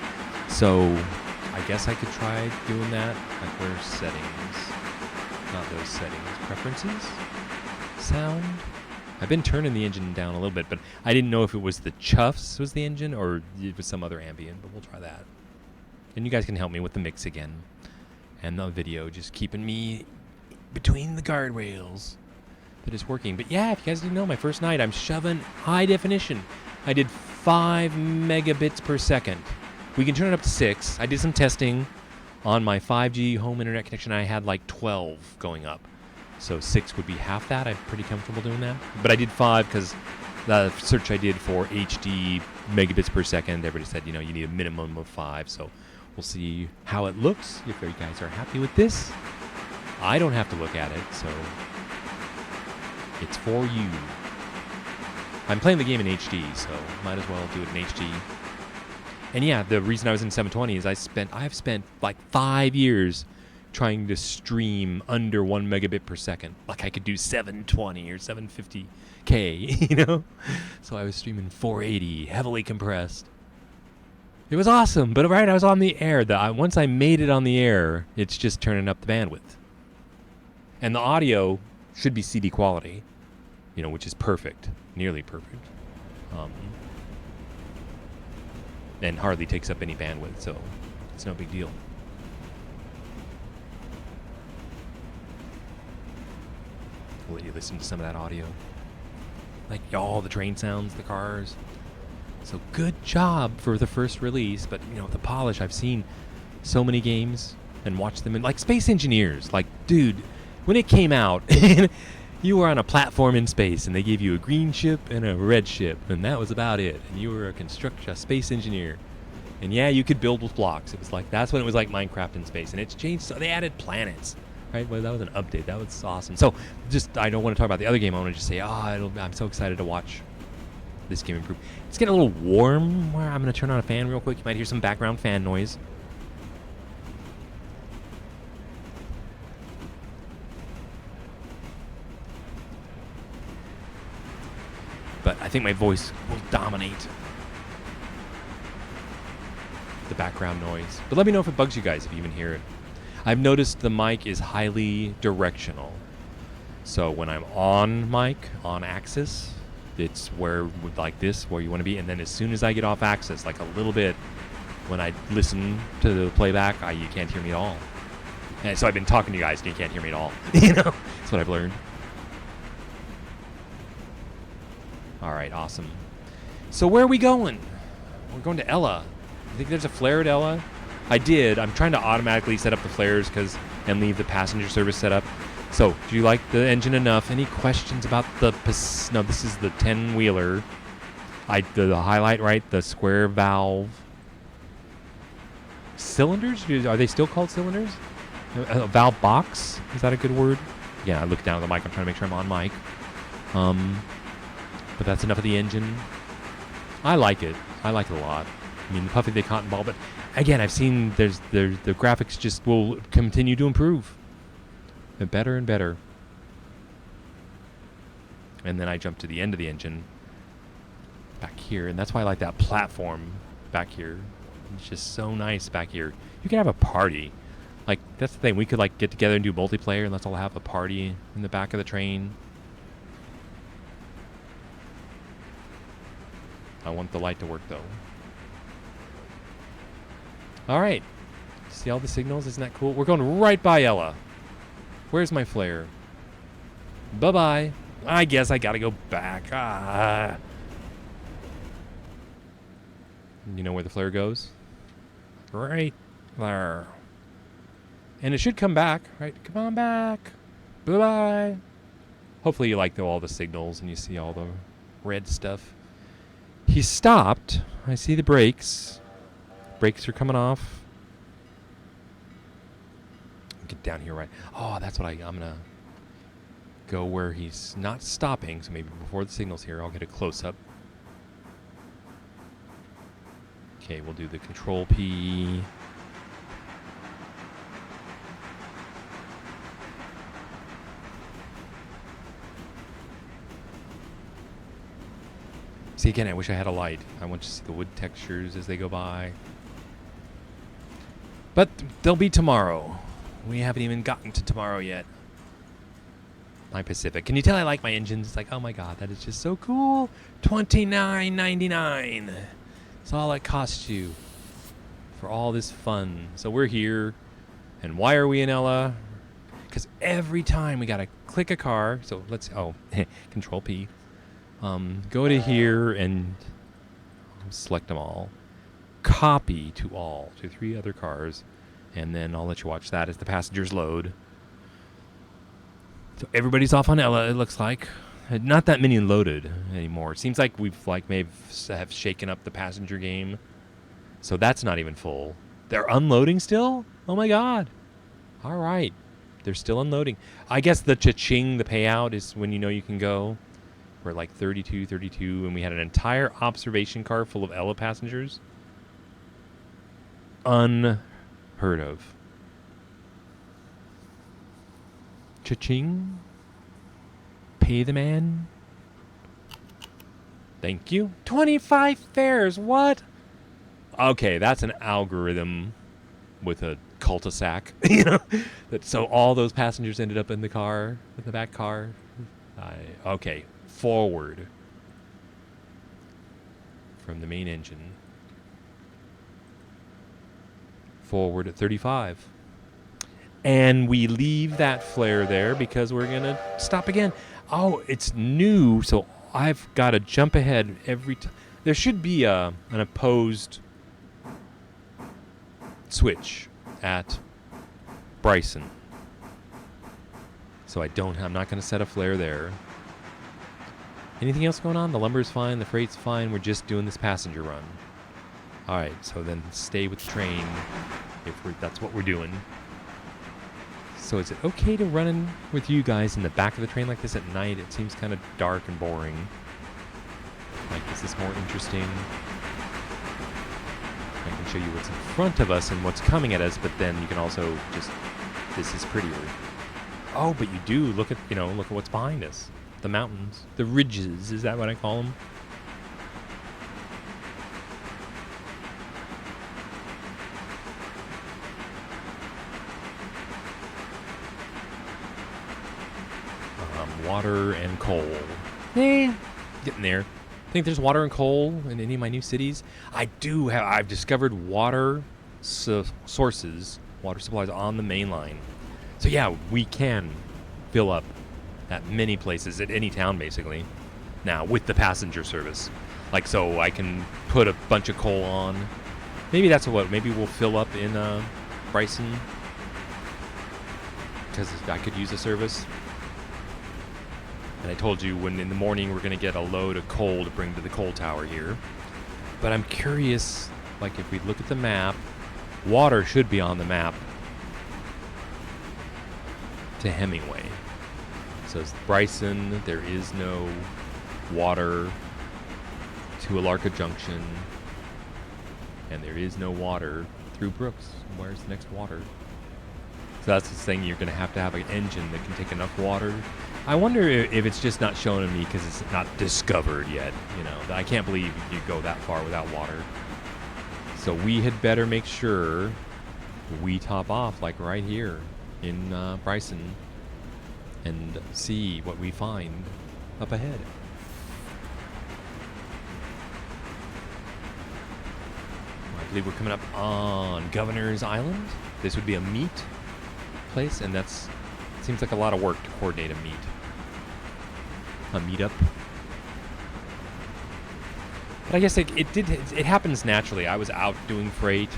So I guess I could try doing that. Like, where's settings? Not those settings. Preferences? Sound? I've been turning the engine down a little bit, but I didn't know if it was the chuffs was the engine or it was some other ambient, but we'll try that. And you guys can help me with the mix again. And the video, just keeping me between the guardrails. But it's working. But yeah, if you guys didn't know, my first night, I'm shoving high definition. I did 5 megabits per second. We can turn it up to 6. I did some testing on my 5G home internet connection. I had like 12 going up. So 6 would be half that. I'm pretty comfortable doing that. But I did 5 because the search I did for HD megabits per second, everybody said, you need a minimum of 5. So we'll see how it looks, if you guys are happy with this. I don't have to look at it, so it's for you. I'm playing the game in HD, so might as well do it in HD. And yeah, the reason I was in 720 is I've spent like 5 years trying to stream under 1 megabit per second. Like I could do 720 or 750K, So I was streaming 480, heavily compressed. It was awesome, but right, I was on the air. Once I made it on the air, it's just turning up the bandwidth. And the audio should be CD quality, which is perfect, nearly perfect. And hardly takes up any bandwidth, so it's no big deal. I'll let you listen to some of that audio. Like all the train sounds, the cars. So good job for the first release, but the polish, I've seen so many games and watched them, and like Space Engineers, like, dude, when it came out, you were on a platform in space and they gave you a green ship and a red ship, and that was about it. And you were a space engineer. And yeah, you could build with blocks. It was like, that's when it was like Minecraft in space, and it's changed. So they added planets. Right, well, that was an update. That was awesome. So, I don't want to talk about the other game. I want to just say, I'm so excited to watch this game improve. It's getting a little warm. I'm going to turn on a fan real quick. You might hear some background fan noise. But I think my voice will dominate the background noise. But let me know if it bugs you guys, if you even hear it. I've noticed the mic is highly directional. So when I'm on mic, on axis, it's where, like this, where you want to be. And then as soon as I get off axis, like a little bit, when I listen to the playback, you can't hear me at all. And so I've been talking to you guys and you can't hear me at all. You know, that's what I've learned. All right, awesome. So where are we going? We're going to Ella. I think there's a flare at Ella. I did. I'm trying to automatically set up the flares and leave the passenger service set up. So, do you like the engine enough? Any questions about the... No, this is the 10-wheeler. The highlight, right? The square valve. Cylinders? Are they still called cylinders? A valve box? Is that a good word? Yeah, I look down at the mic. I'm trying to make sure I'm on mic. But that's enough of the engine. I like it. I like it a lot. I mean, the Puffy the Cotton Ball, but again, I've seen the graphics just will continue to improve. They're better and better. And then I jump to the end of the engine back here, and that's why I like that platform back here. It's just so nice back here. You can have a party. Like, that's the thing. We could, like, get together and do multiplayer, and let's all have a party in the back of the train. I want the light to work, though. All right. See all the signals? Isn't that cool? We're going right by Ella. Where's my flare? Bye-bye. I guess I gotta go back. You know where the flare goes? Right there. And it should come back, right? Come on back. Bye-bye. Hopefully you like all the signals and you see all the red stuff. He stopped. I see the brakes. Brakes are coming off. Get down here, right? Oh, that's what I'm gonna go where he's not stopping. So maybe before the signal's here, I'll get a close-up. Okay, we'll do the Control P. See, again, I wish I had a light. I want to see the wood textures as they go by. But they'll be tomorrow. We haven't even gotten to tomorrow yet. My Pacific. Can you tell I like my engines? It's like, oh my god, that is just so cool. $29.99. That's all it costs you for all this fun. So we're here. And why are we in Ella? Because every time we got to click a car. So let's, Control P. Go to here and select them all. Copy to all, to 3 other cars. And then I'll let you watch that as the passengers load. So everybody's off on Ella, it looks like. Not that many loaded anymore. It seems like we've maybe have shaken up the passenger game. So that's not even full. They're unloading still? Oh my god. All right. They're still unloading. I guess the cha-ching, the payout, is when you know you can go. We're at like 32, and we had an entire observation car full of Ella passengers. Unheard of. Cha-ching. Pay the man. Thank you. 25 fares. What? Okay, that's an algorithm with a cul-de-sac. You know, so all those passengers ended up in the car, in the back car. Okay, forward from the main engine. Forward at 35. And we leave that flare there because we're going to stop again. Oh, it's new, so I've got to jump ahead every time. There should be an opposed switch at Bryson. So I'm not going to set a flare there. Anything else going on? The lumber's fine, the freight's fine. We're just doing this passenger run. All right, so then stay with the train if that's what we're doing. So is it okay to run in with you guys in the back of the train like this at night? It seems kind of dark and boring. Like, is this more interesting? I can show you what's in front of us and what's coming at us, but then you can also just, this is prettier. Oh, but you do look at what's behind us. The mountains, the ridges, is that what I call them? water and coal. Getting there. Think there's water and coal in any of my new cities? I've discovered water sources, water supplies on the main line. So yeah, we can fill up at many places, at any town basically, now with the passenger service. Like, so I can put a bunch of coal on. Maybe that's maybe we'll fill up in Bryson, because I could use the service. And I told you when in the morning we're going to get a load of coal to bring to the coal tower here. But I'm curious, like if we look at the map, water should be on the map to Hemingway. So it's Bryson, there is no water to Alarka Junction, and there is no water through Brooks. Where's the next water? So that's the thing, you're going to have an engine that can take enough water. I wonder if it's just not shown to me because it's not discovered yet. You know, I can't believe you go that far without water. So we had better make sure we top off like right here in Bryson and see what we find up ahead. I believe we're coming up on Governor's Island. This would be a meet place, and that's seems like a lot of work to coordinate a meetup. But I guess it happens naturally. I was out doing freight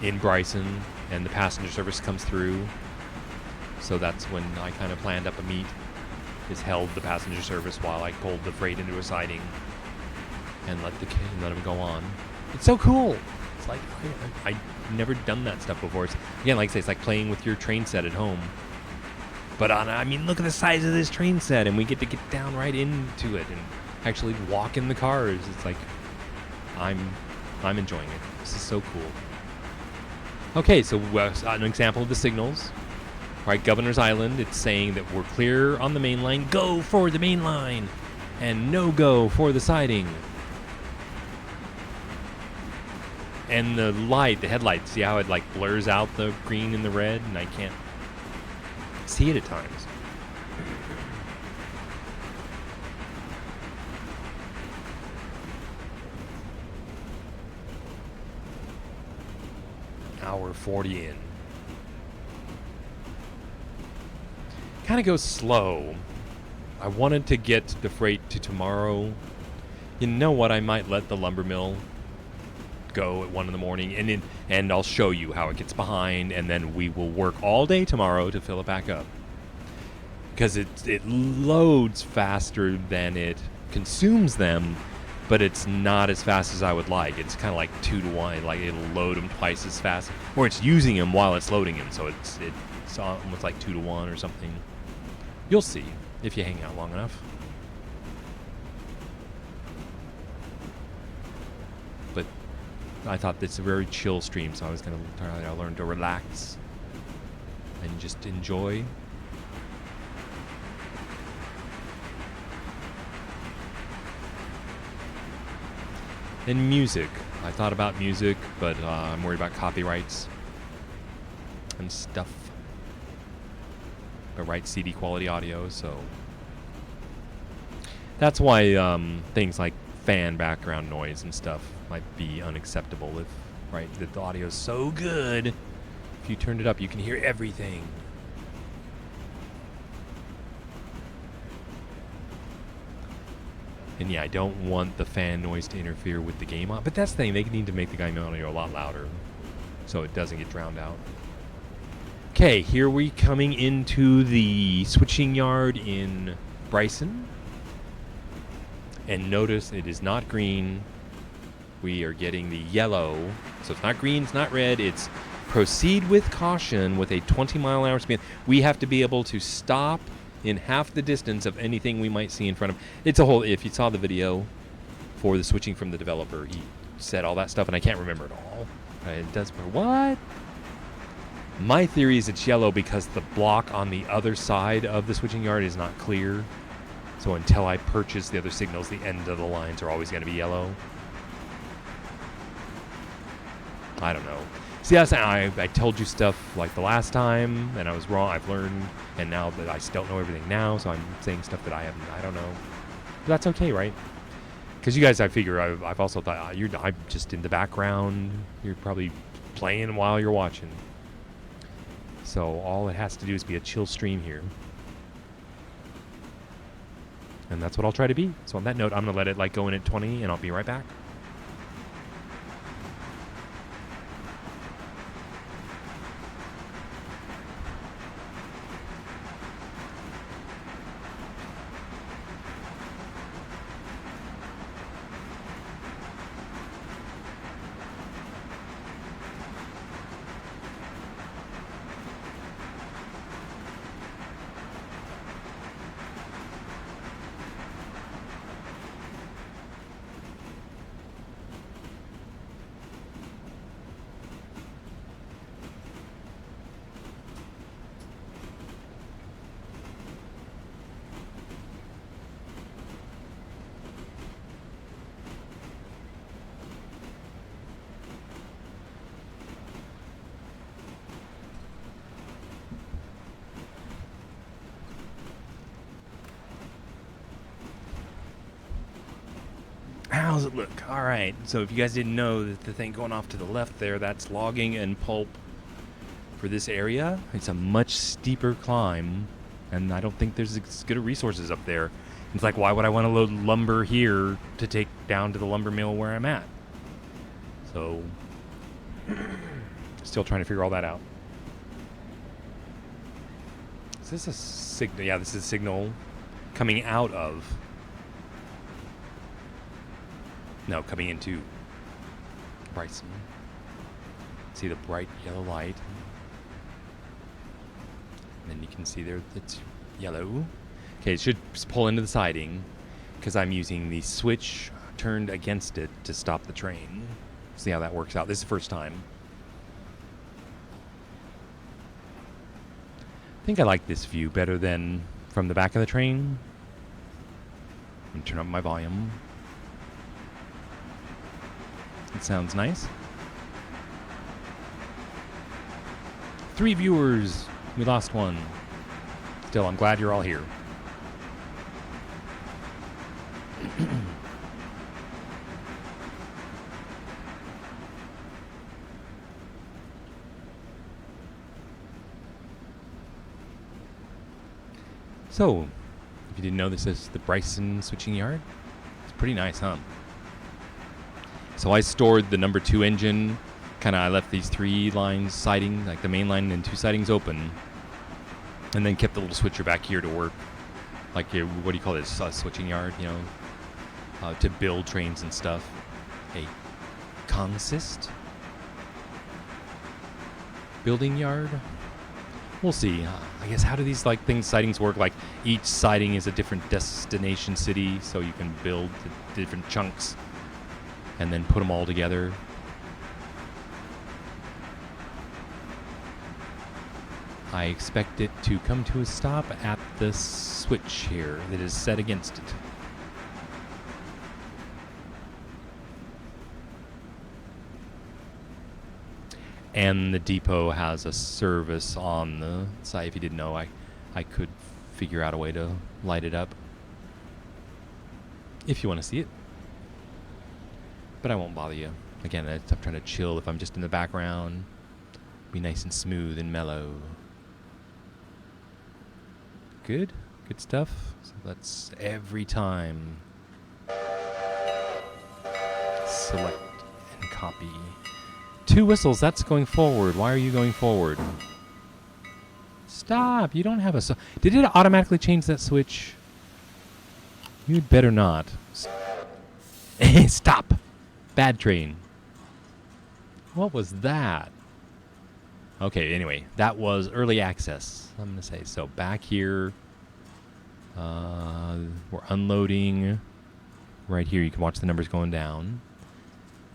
in Bryson, and the passenger service comes through. So that's when I kind of planned up a meet, is held the passenger service while I pulled the freight into a siding and let them go on. It's so cool. It's like I've never done that stuff before. Again, like I say, it's like playing with your train set at home. But look at the size of this train set, and we get to get down right into it and actually walk in the cars. It's like I'm enjoying it. This is so cool. Okay, so an example of the signals. Right, Governor's Island. It's saying that we're clear on the main line. Go for the main line, and no go for the siding. And the headlight. See how it like blurs out the green and the red, and I can't see it at times. Hour 40 in. Kind of goes slow. I wanted to get the freight to tomorrow. You know what? I might let the lumber mill go at 1 in the morning, and I'll show you how it gets behind, and then we will work all day tomorrow to fill it back up, because it loads faster than it consumes them, but it's not as fast as I would like. It's kind of like 2 to 1. Like it'll load them twice as fast, or it's using them while it's loading them, so it's almost like 2 to 1 or something. You'll see if you hang out long enough. But I thought this is a very chill stream, so I was going to try to learn to relax and just enjoy. And music. I thought about music, but I'm worried about copyrights and stuff. But right CD quality audio, so that's why things like fan background noise and stuff might be unacceptable if the audio is so good. If you turned it up, you can hear everything. And yeah, I don't want the fan noise to interfere with the game. But that's the thing, they need to make the game audio a lot louder so it doesn't get drowned out. Okay, here we coming into the switching yard in Bryson. And notice it is not green. We are getting the yellow. So it's not green, it's not red. It's proceed with caution with a 20-mile-an-hour speed. We have to be able to stop in half the distance of anything we might see in front of. It's a whole, if you saw the video for the switching from the developer, he said all that stuff, and I can't remember it all. It does, what? My theory is it's yellow because the block on the other side of the switching yard is not clear. So until I purchase the other signals, the end of the lines are always going to be yellow. I don't know. See, I told you stuff like the last time, and I was wrong. I've learned, and now that I still don't know everything now, so I'm saying stuff that I don't know. But that's okay, right? Because you guys, I figure, I've also thought, I'm just in the background. You're probably playing while you're watching. So all it has to do is be a chill stream here. And that's what I'll try to be. So on that note, I'm going to let it go in at 20, and I'll be right back. How's it look? All right. So if you guys didn't know, that the thing going off to the left there, that's logging and pulp for this area. It's a much steeper climb, and I don't think there's as good of resources up there. It's like, why would I want to load lumber here to take down to the lumber mill where I'm at? So, still trying to figure all that out. Is this a signal? Yeah, this is a signal coming out of... No, coming into Bryson. See the bright yellow light. And then you can see there it's yellow. Okay, it should pull into the siding because I'm using the switch turned against it to stop the train. See how that works out. This is the first time. I think I like this view better than from the back of the train. I'm going to turn up my volume. It sounds nice. 3 viewers. We lost 1. Still, I'm glad you're all here. So, if you didn't know, this is the Bryson switching yard. It's pretty nice, huh? So I stored the number 2 engine. I left these 3 lines siding, like the main line and 2 sidings open. And then kept the little switcher back here to work. Like, what do you call this? Switching yard, to build trains and stuff. A consist? Building yard? We'll see. I guess, how do these sidings work? Like, each siding is a different destination city, so you can build the different chunks and then put them all together. I expect it to come to a stop at the switch here that is set against it. And the depot has a service on the side. If you didn't know, I could figure out a way to light it up if you want to see it. But I won't bother you. Again, I'm trying to chill. If I'm just in the background, be nice and smooth and mellow. Good stuff. So that's every time. Select and copy. 2 whistles, that's going forward. Why are you going forward? Stop, you don't have a... Did it automatically change that switch? You'd better not. Stop. Bad train. What was that? Okay, anyway, that was early access, I'm going to say. So back here, we're unloading. Right here, you can watch the numbers going down.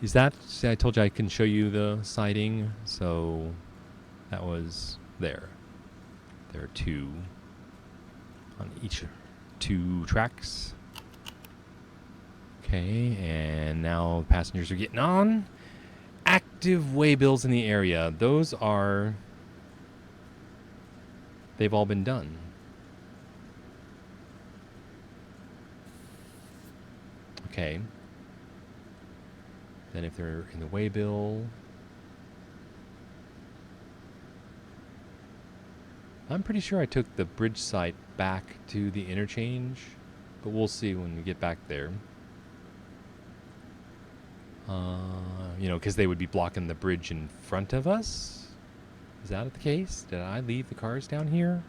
Is that... See, I told you I can show you the siding. So that was there. There are 2 on each 2 tracks. Okay, and now passengers are getting on. Active active waybills in the area. Those are... They've all been done. Okay. Then if they're in the waybill... I'm pretty sure I took the bridge site back to the interchange, but we'll see when we get back there. You know, because they would be blocking the bridge in front of us. Is that the case? Did I leave the cars down here?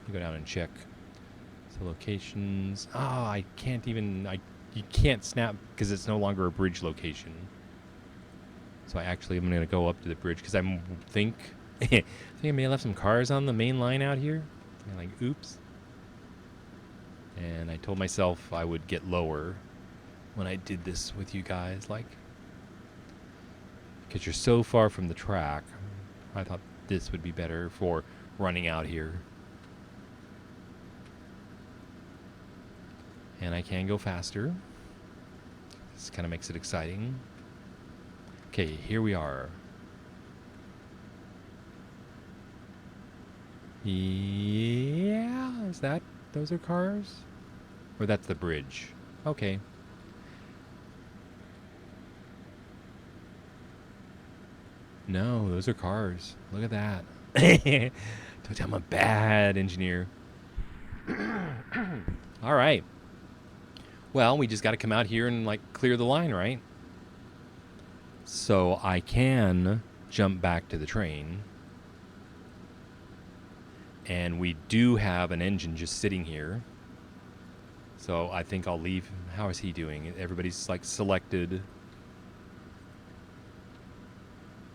Let me go down and check. So locations. I can't even... you can't snap because it's no longer a bridge location. So I actually am going to go up to the bridge because I think... I think I may have left some cars on the main line out here. I'm like, oops. And I told myself I would get lower when I did this with you guys, like, because you're so far from the track. I thought this would be better for running out here. And I can go faster. This kind of makes it exciting. Okay, here we are. Yeah, is that... those are cars? Or that's the bridge. Okay. No, those are cars. Look at that. Don't tell I'm a bad engineer. All right. Well, we just got to come out here and, like, clear the line, right? So I can jump back to the train. And we do have an engine just sitting here. So I think I'll leave. How is he doing? Everybody's, like, selected.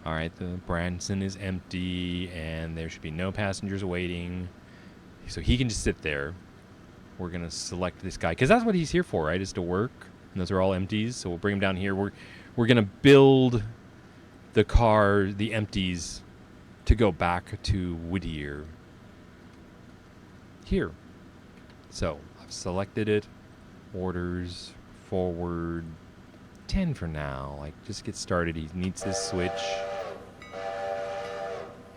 All right, the Branson is empty, and there should be no passengers waiting. So he can just sit there. We're going to select this guy, because that's what he's here for, right, is to work. And those are all empties, so we'll bring him down here. We're going to build the car, the empties, to go back to Whittier. Here. So I've selected it. Orders, forward, 10 for now. Like, just get started. He needs this switch.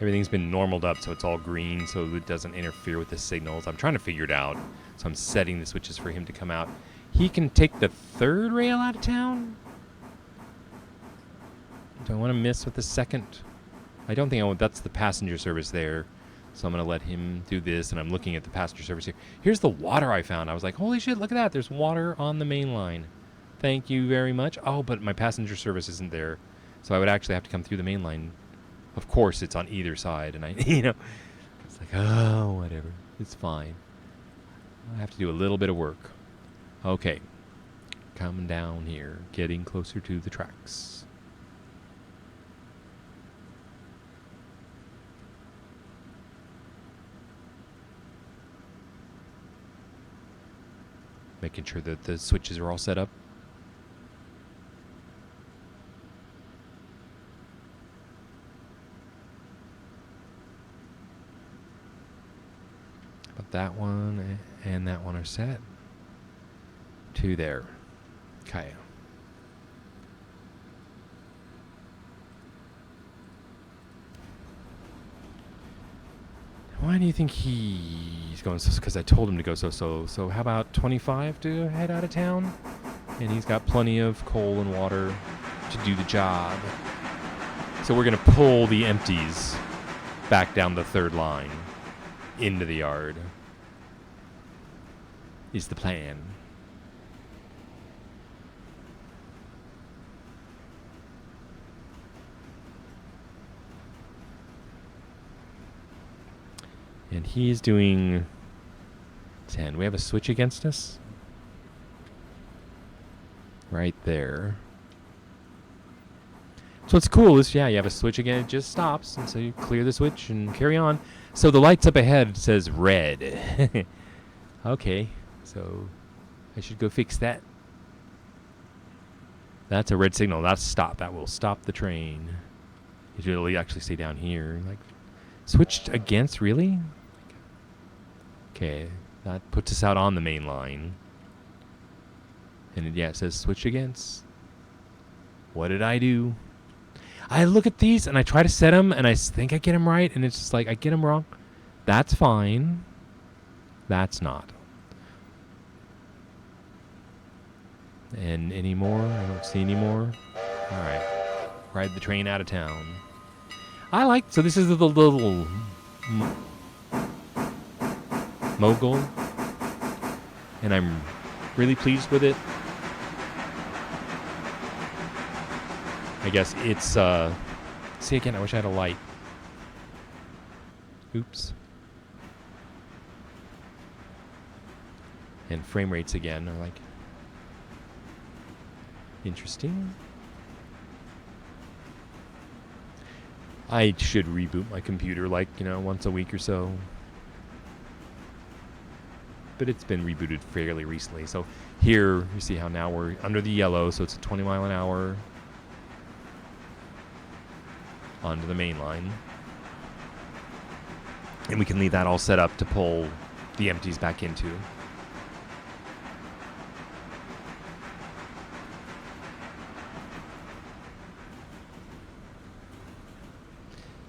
Everything's been normaled up, so it's all green, so it doesn't interfere with the signals. I'm trying to figure it out, so I'm setting the switches for him to come out. He can take the third rail out of town? Do I want to miss with the second? I don't think I want... that's the passenger service there. So I'm going to let him do this, and I'm looking at the passenger service here. Here's the water I found. I was like, holy shit, look at that. There's water on the main line. Thank you very much. Oh, but my passenger service isn't there. So I would actually have to come through the main line. Of course, it's on either side, and I, you know, it's like, oh, whatever. It's fine. I have to do a little bit of work. Okay. Coming down here, getting closer to the tracks. Making sure that the switches are all set up. But that one and that one are set. 2 there. Okay. Why do you think he's going so? Because I told him to go so. So how about 25 to head out of town? And he's got plenty of coal and water to do the job. So we're going to pull the empties back down the third line into the yard. Is the plan. And he's doing 10. We have a switch against us? Right there. So what's cool is, yeah, you have a switch again, it just stops, and so you clear the switch and carry on. So the lights up ahead says red. Okay, so I should go fix that. That's a red signal. That's stop. That will stop the train. It'll actually stay down here. Like, switched against, really? Okay, that puts us out on the main line. And yeah, it says switch against. What did I do? I look at these and I try to set them and I think I get them right, and it's just like I get them wrong. That's fine. That's not. And any more? I don't see any more. All right. Ride the train out of town. I like, so this is the little mogul, and I'm really pleased with it. I guess it's, see again, I wish I had a light. Oops. And frame rates again are like interesting. I should reboot my computer like, once a week or so. But it's been rebooted fairly recently. So here, you see how now we're under the yellow, so it's a 20 mile an hour onto the main line. And we can leave that all set up to pull the empties back into.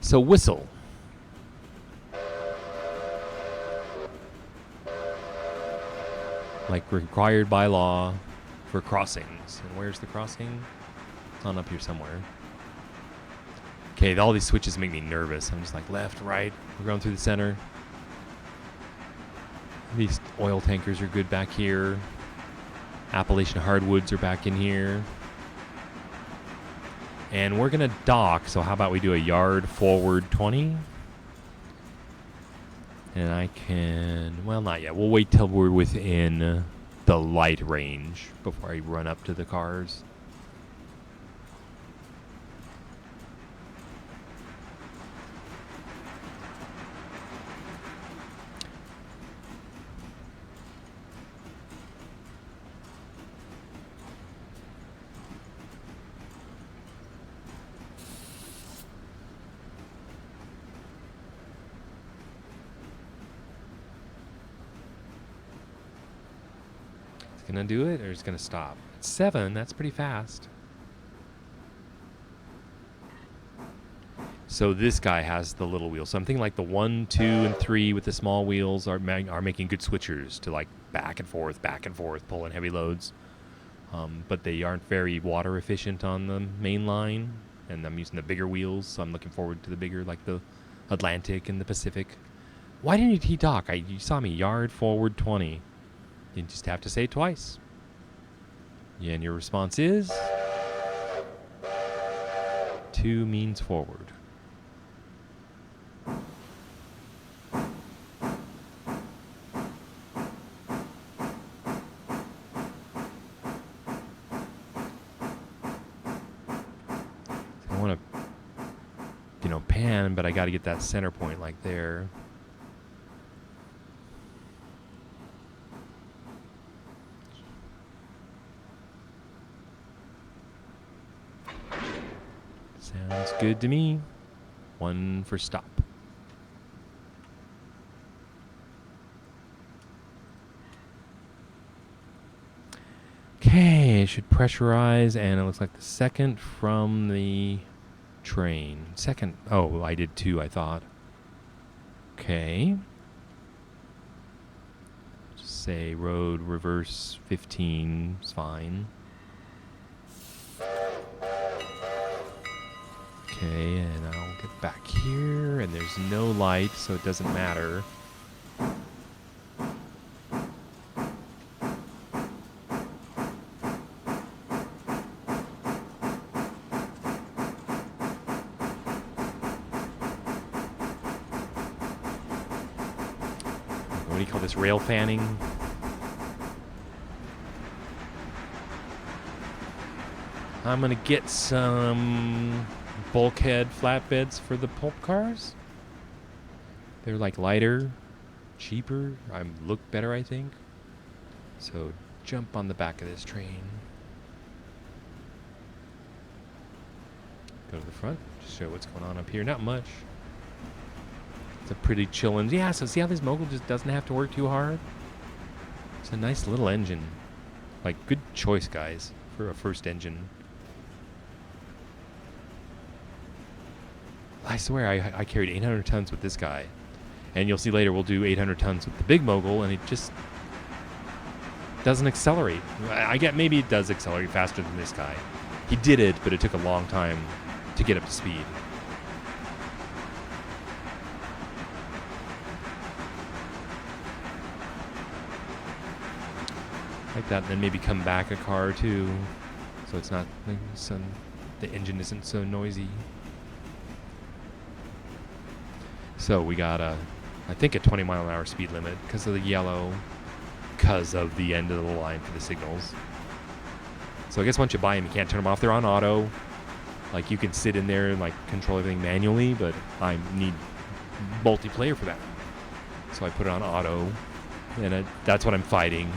So whistle. Like required by law for crossings. And where's the crossing? It's on up here somewhere. Okay, all these switches make me nervous. I'm just like left, right. We're going through the center. These oil tankers are good back here. Appalachian hardwoods are back in here. And we're going to dock, so how about we do a yard forward 20? And I can, well, not yet. We'll wait till we're within the light range before I run up to the cars. Gonna do it, or it's gonna stop? It's 7. That's pretty fast. So this guy has the little wheels. So I'm thinking like the 1, 2, and 3 with the small wheels are making good switchers to like back and forth, pulling heavy loads. But they aren't very water efficient on the main line, and I'm using the bigger wheels, so I'm looking forward to the bigger, like the Atlantic and the Pacific. Why didn't he dock? You saw me yard forward 20. You just have to say it twice. Yeah, and your response is 2 means forward. I want to, pan, but I got to get that center point like there. Sounds good to me. 1 for stop. Okay, it should pressurize, and it looks like the second from the train. Second. Oh, I did 2, I thought. Okay. Just say road reverse 15 is fine. Okay, and I'll get back here, and there's no light, so it doesn't matter. What do you call this, rail fanning? I'm gonna get some bulkhead flatbeds for the pulp cars. They're like lighter, cheaper, look better, I think. So jump on the back of this train. Go to the front, just show what's going on up here. Not much. It's a pretty chillin'. Yeah, so see how this mogul just doesn't have to work too hard? It's a nice little engine. Like, good choice, guys, for a first engine. I swear I carried 800 tons with this guy. And you'll see later we'll do 800 tons with the big mogul, and it just doesn't accelerate. I get maybe it does accelerate faster than this guy. He did it, but it took a long time to get up to speed. Like that, and then maybe come back a car or two, so it's not the engine isn't so noisy. So we got I think a 20-mile-an-hour speed limit because of the yellow, because of the end of the line for the signals. So I guess once you buy them, you can't turn them off. They're on auto. Like, you can sit in there and like control everything manually, but I need multiplayer for that. So I put it on auto, and that's what I'm fighting,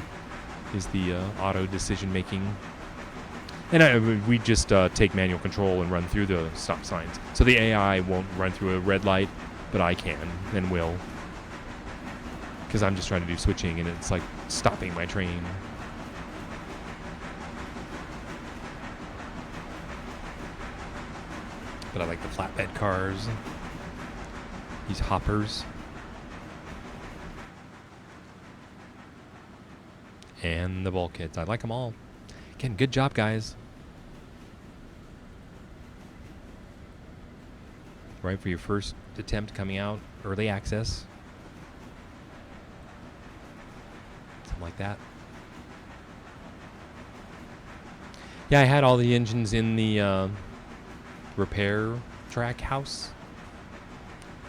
is the auto decision making. And we just take manual control and run through the stop signs. So the AI won't run through a red light, but I can and will. Because I'm just trying to do switching, and it's like stopping my train. But I like the flatbed cars. These hoppers. And the bulkheads. I like them all. Again, good job, guys. Right for your first attempt coming out. Early access. Something like that. Yeah, I had all the engines in the repair track house,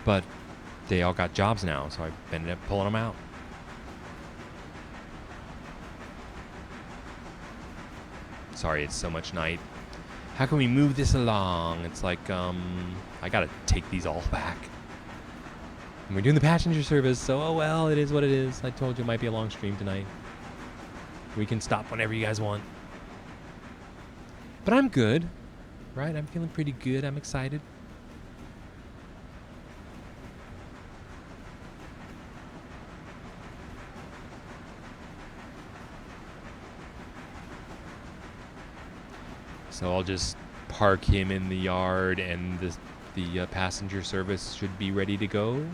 but they all got jobs now, so I ended up pulling them out. Sorry, it's so much night. How can we move this along? It's like, I gotta take these all back. And we're doing the passenger service, so oh well, it is what it is. I told you it might be a long stream tonight. We can stop whenever you guys want. But I'm good, right? I'm feeling pretty good. I'm excited. So I'll just park him in the yard, and the passenger service should be ready to go.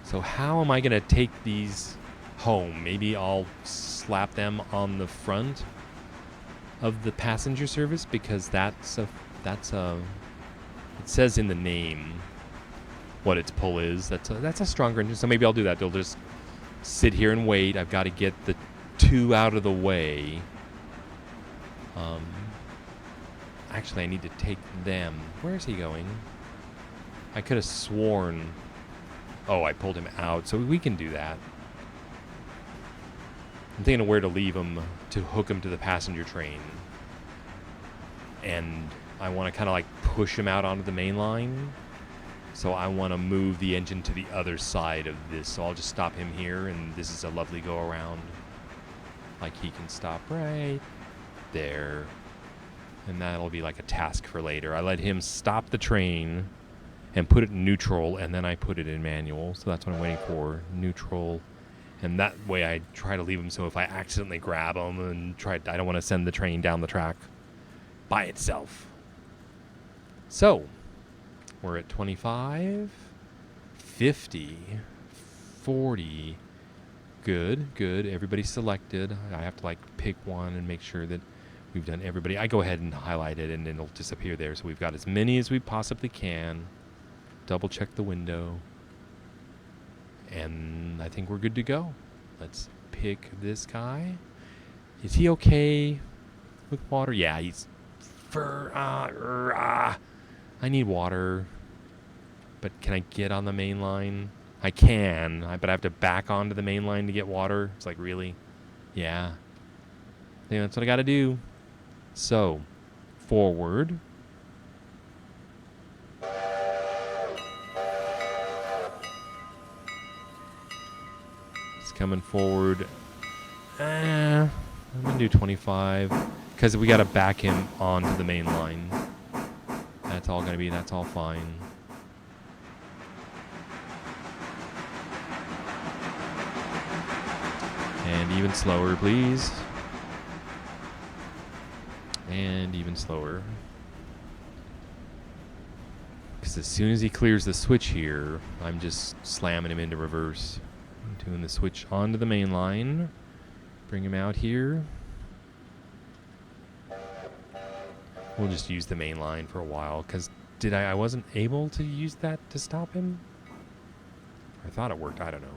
So how am I going to take these home? Maybe I'll slap them on the front of the passenger service, because that's a it says in the name what its pull is. That's a stronger engine. So maybe I'll do that. They'll just sit here and wait. I've got to get the two out of the way. Actually, I need to take them. Where is he going? I could have sworn. Oh, I pulled him out, so we can do that. I'm thinking of where to leave him to hook him to the passenger train. And I want to kind of like push him out onto the main line. So I want to move the engine to the other side of this. So I'll just stop him here, and this is a lovely go around. Like, he can stop right there. And that'll be like a task for later. I let him stop the train and put it in neutral, and then I put it in manual. So that's what I'm waiting for, neutral. And that way I try to leave him, so if I accidentally grab him and I don't want to send the train down the track by itself. So we're at 25, 50, 40. Good, good. Everybody's selected. I have to like pick one and make sure that we've done everybody. I go ahead and highlight it, and it'll disappear there. So we've got as many as we possibly can. Double check the window. And I think we're good to go. Let's pick this guy. Is he okay with water? Yeah, he's I need water. But can I get on the main line? I can, but I have to back onto the main line to get water. It's like, really? Yeah. I think that's what I got to do. So, forward. It's coming forward. I'm going to do 25. Because we got to back him onto the main line. That's all going to be, that's all fine. And even slower, please. And even slower. Because as soon as he clears the switch here, I'm just slamming him into reverse. I'm doing the switch onto the main line. Bring him out here. We'll just use the main line for a while, because I wasn't able to use that to stop him? I thought it worked, I don't know.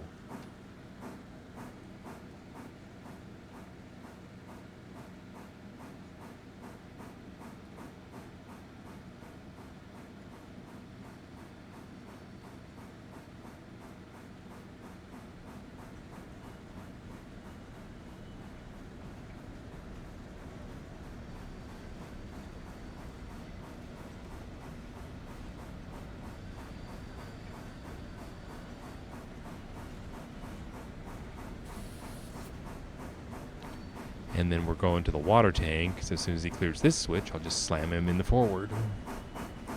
And then we're going to the water tank, so as soon as he clears this switch, I'll just slam him in the forward.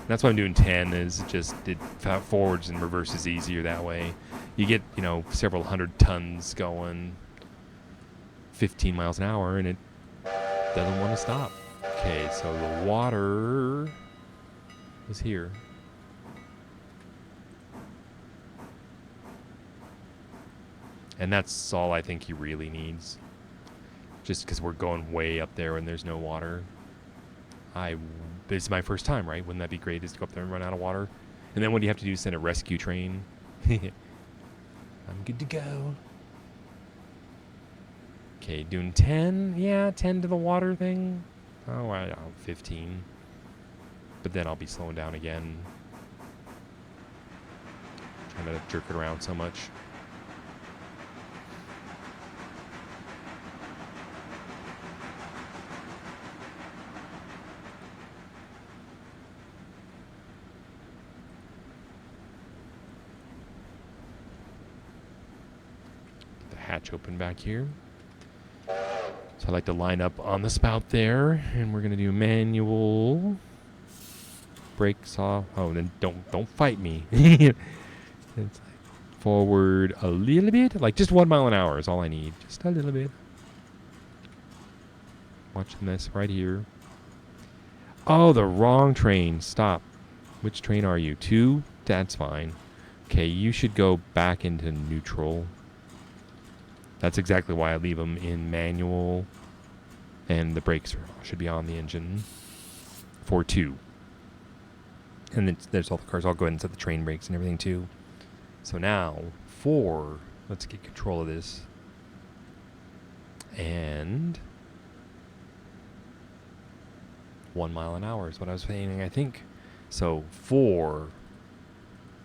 That's why I'm doing 10, is just forwards and reverse is easier that way. You get, you know, several hundred tons going 15 miles an hour, and it doesn't want to stop. Okay, so the water is here. And that's all I think he really needs. Just because we're going way up there and there's no water. This is my first time, right? Wouldn't that be great, is to go up there and run out of water? And then what do you have to do? Send a rescue train? I'm good to go. Okay, doing 10. Yeah, 10 to the water thing. Oh, I don't know, 15. But then I'll be slowing down again. Trying to jerk it around so much. Hatch open back here. So I like to line up on the spout there, and we're gonna do manual brakes off. Oh, then don't fight me. It's like forward a little bit, like just 1 mile an hour is all I need, just a little bit. Watching this right here. Oh, the wrong train. Stop. Which train are you? 2? That's fine. Okay, you should go back into neutral. That's exactly why I leave them in manual, and the brakes should be on the engine for 2. And then there's all the cars. I'll go ahead and set the train brakes and everything too. So now 4, let's get control of this. And 1 mile an hour is what I was saying, I think. So 4,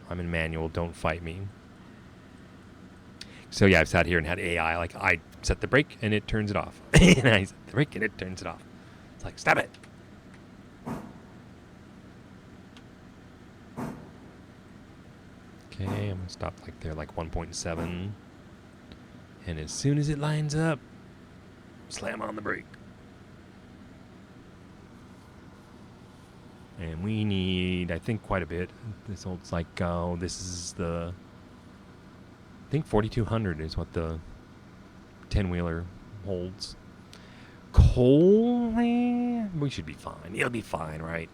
I'm in manual, don't fight me. So yeah, I've sat here and had AI, like I set the brake and it turns it off. And I set the brake and it turns it off. It's like, stop it. Okay, I'm gonna stop like there, like 1.7. And as soon as it lines up, slam on the brake. And we need, I think, quite a bit. This old's like, oh, this is the, I think 4,200 is what the 10-wheeler holds. Coal, we should be fine. It'll be fine, right?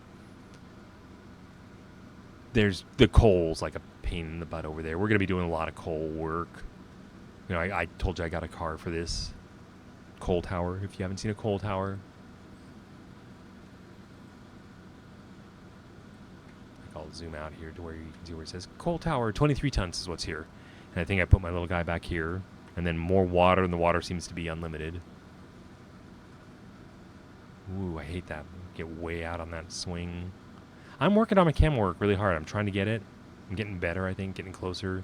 There's the coal's like a pain in the butt over there. We're going to be doing a lot of coal work. You know, I told you I got a car for this coal tower. If you haven't seen a coal tower, I'll zoom out here to where you can see where it says coal tower, 23 tons is what's here. And I think I put my little guy back here, and then more water, and the water seems to be unlimited. Ooh, I hate that. Get way out on that swing. I'm working on my camera work really hard. I'm trying to get it. I'm getting better, I think, getting closer.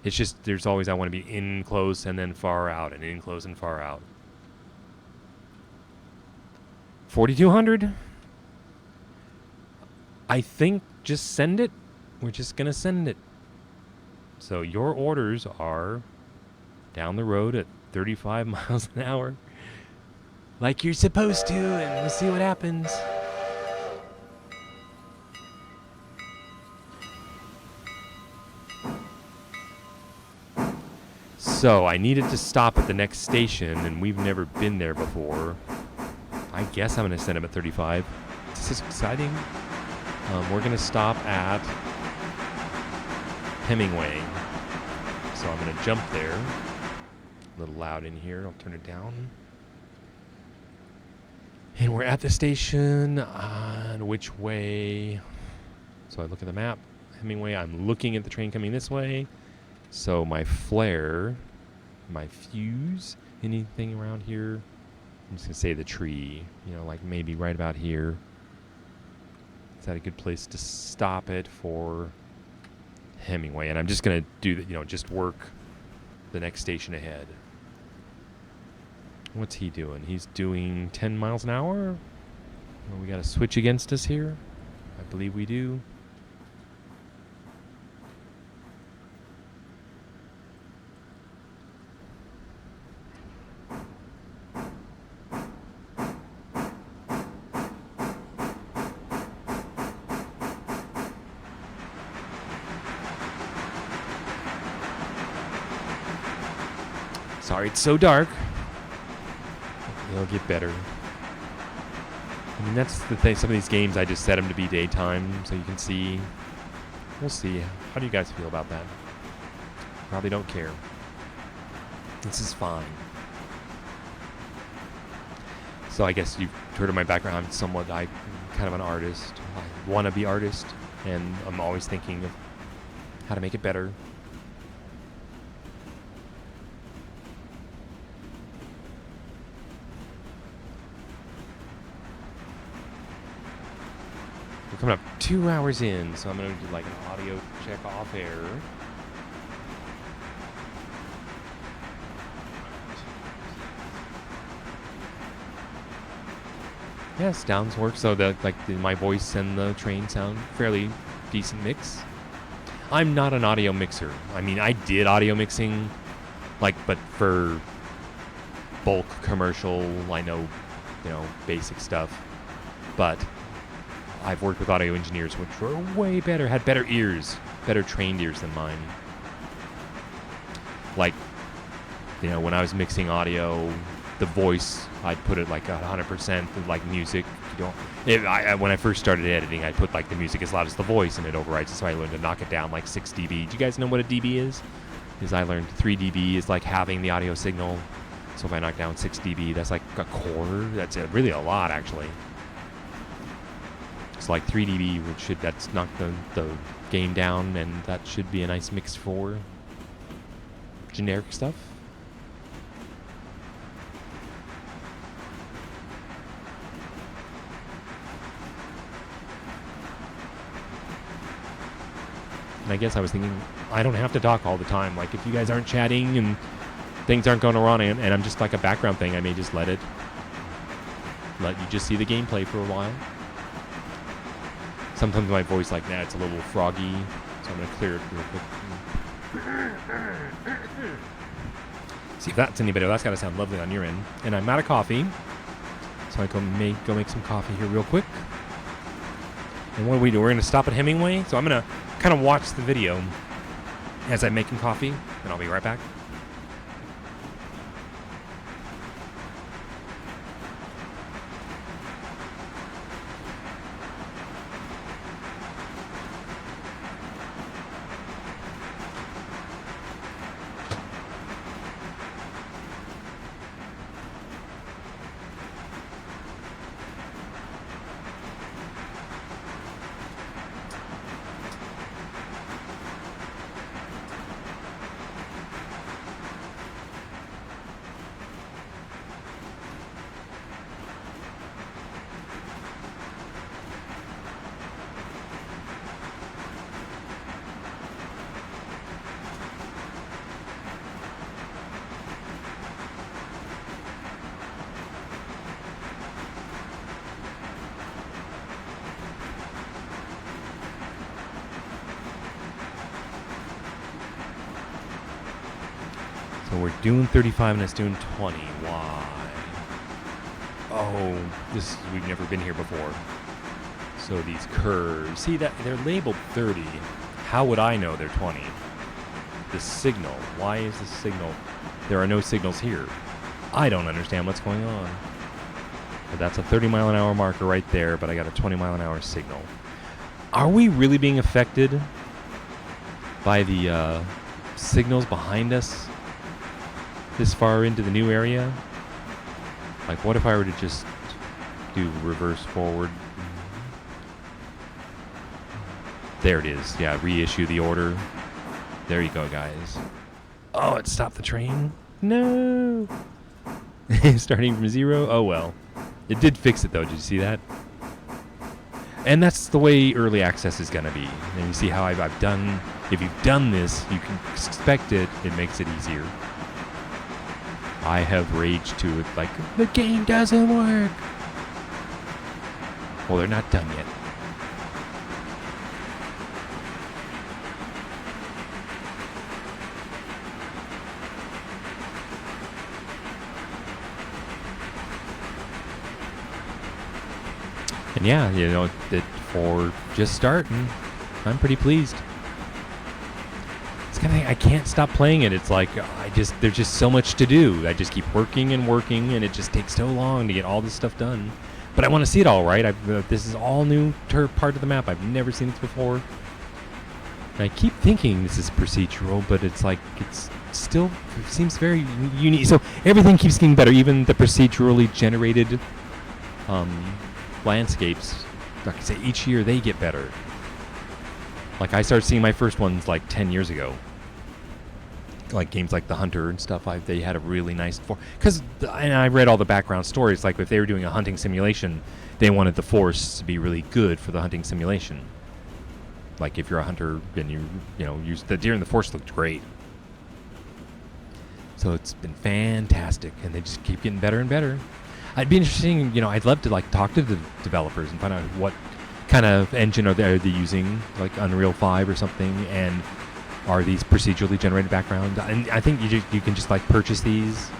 It's just, there's always, I want to be in close and then far out, and in close and far out. 4,200? I think just send it. We're just going to send it. So your orders are down the road at 35 miles an hour. Like you're supposed to, and we'll see what happens. So I needed to stop at the next station, and we've never been there before. I guess I'm going to send him at 35. This is exciting. We're going to stop at Hemingway. So I'm going to jump there. A little loud in here. I'll turn it down. And we're at the station. On which way? So I look at the map. Hemingway. I'm looking at the train coming this way. So my flare, my fuse, anything around here. I'm just going to say the tree. You know, like maybe right about here. Is that a good place to stop it for Hemingway? And I'm just going to do that, you know, just work the next station ahead. What's he doing? He's doing 10 miles an hour? Well, we got a switch against us here. I believe we do. Sorry, it's so dark. It'll get better. I mean, that's the thing. Some of these games, I just set them to be daytime so you can see. We'll see. How do you guys feel about that? Probably don't care. This is fine. So I guess you've heard of my background. I'm kind of an artist. I want to be artist, and I'm always thinking of how to make it better. We're coming up 2 hours in, so I'm going to do like an audio check off air. Yeah, sounds work. So my voice and the train sound fairly decent mix. I'm not an audio mixer. I mean, I did audio mixing, but for bulk commercial, I know, basic stuff. But I've worked with audio engineers which were way better, had better ears, better trained ears than mine. When I was mixing audio, the voice, I'd put it like 100%, like music. When I first started editing, I'd put like the music as loud as the voice and it overrides it, so I learned to knock it down like 6 dB. Do you guys know what a dB is? I learned 3 dB is like having the audio signal. So if I knock down 6 dB, that's like a quarter. That's really a lot, actually. It's like 3 dB, that's knock the gain down, and that should be a nice mix for generic stuff. And I guess I was thinking, I don't have to talk all the time. Like, if you guys aren't chatting and things aren't going wrong, and I'm just like a background thing, I may just let you just see the gameplay for a while. Sometimes my voice it's a little froggy, so I'm going to clear it real quick. See if that's any better. That's got to sound lovely on your end. And I'm out of coffee, so I go make some coffee here real quick. And what do we do? We're going to stop at Hemingway, so I'm going to kind of watch the video as I'm making coffee, and I'll be right back. So we're doing 35 and it's doing 20. Why? Oh, we've never been here before. So these curves, see that they're labeled 30. How would I know they're 20? The signal. Why is the signal? There are no signals here. I don't understand what's going on. But that's a 30 mile an hour marker right there, but I got a 20 mile an hour signal. Are we really being affected by the signals behind us this far into the new area? Like, what if I were to just do reverse forward? There it is. Yeah, reissue the order. There you go, guys. Oh, it stopped the train? No! Starting from 0? Oh, well. It did fix it, though. Did you see that? And that's the way early access is going to be. And you see how I've done... If you've done this, you can expect it. It makes it easier. I have raged to it like, the game doesn't work! Well, they're not done yet. And yeah, you know, for just starting, I'm pretty pleased. It's kind of thing, I can't stop playing it. It's like, there's just so much to do. I just keep working, and it just takes so long to get all this stuff done. But I want to see it all, right? This is all new part of the map. I've never seen this before. And I keep thinking this is procedural, but it's like, it seems very unique. So everything keeps getting better, even the procedurally generated landscapes. Like I say, each year they get better. Like, I started seeing my first ones like 10 years ago. Like games like The Hunter and stuff, they had a really nice... And I read all the background stories. Like, if they were doing a hunting simulation, they wanted the force to be really good for the hunting simulation. Like, if you're a hunter, then you use the deer in the force looked great. So it's been fantastic, and they just keep getting better and better. I'd be interesting, I'd love to like talk to the developers and find out what kind of engine are they using, like Unreal 5 or something, and are these procedurally generated background? And I think you can just like purchase these,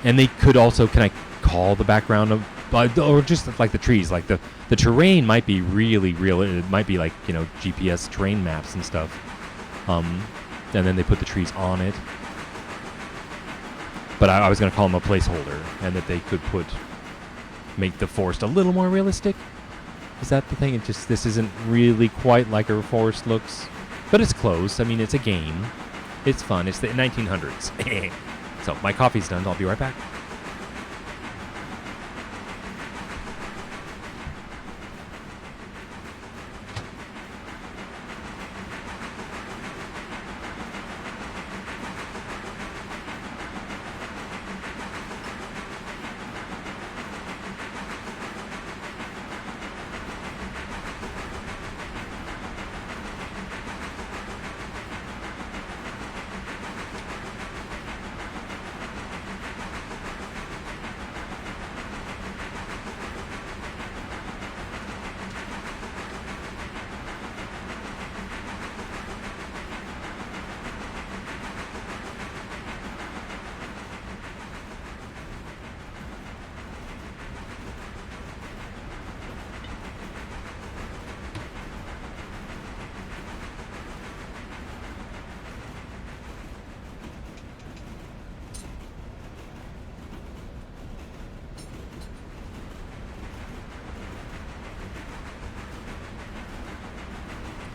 and they could also, can I call the background of, or just like the trees, like the terrain might be really real. It might be like GPS terrain maps and stuff, and then they put the trees on it. But I was going to call them a placeholder, and that they could make the forest a little more realistic. Is that the thing? This isn't really quite like a forest looks, but it's close. I mean, it's a game. It's fun. It's the 1900s. So my coffee's done. I'll be right back.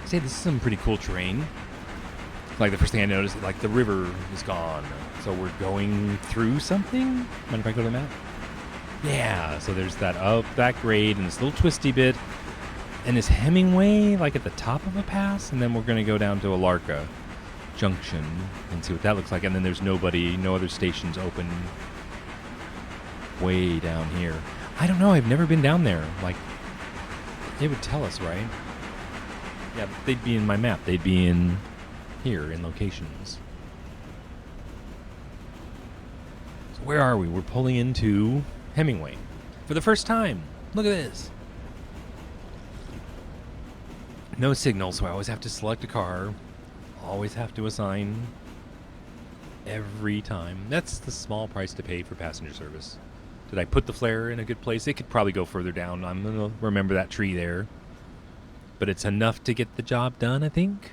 Say this is some pretty cool terrain. Like, the first thing I noticed, like, the river is gone. So we're going through something? Mind if I go to the map? Yeah, so there's that grade and this little twisty bit. And this Hemingway, like, at the top of a pass. And then we're going to go down to Alarka Junction and see what that looks like. And then there's no other stations open way down here. I don't know, I've never been down there. Like, it would tell us, right? Yeah, they'd be in my map. They'd be in here in locations. So where are we? We're pulling into Hemingway for the first time. Look at this. No signal, so I always have to select a car. Always have to assign every time. That's the small price to pay for passenger service. Did I put the flare in a good place? It could probably go further down. I'm going to remember that tree there. But it's enough to get the job done, I think.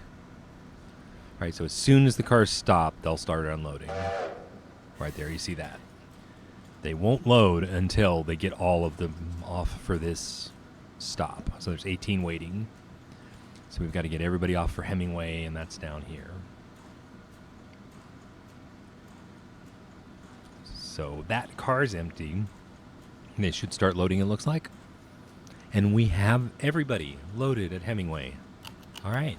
All right, so as soon as the cars stop, they'll start unloading. Right there, you see that. They won't load until they get all of them off for this stop. So there's 18 waiting. So we've got to get everybody off for Hemingway, and that's down here. So that car's empty. They should start loading, it looks like. And we have everybody loaded at Hemingway. All right.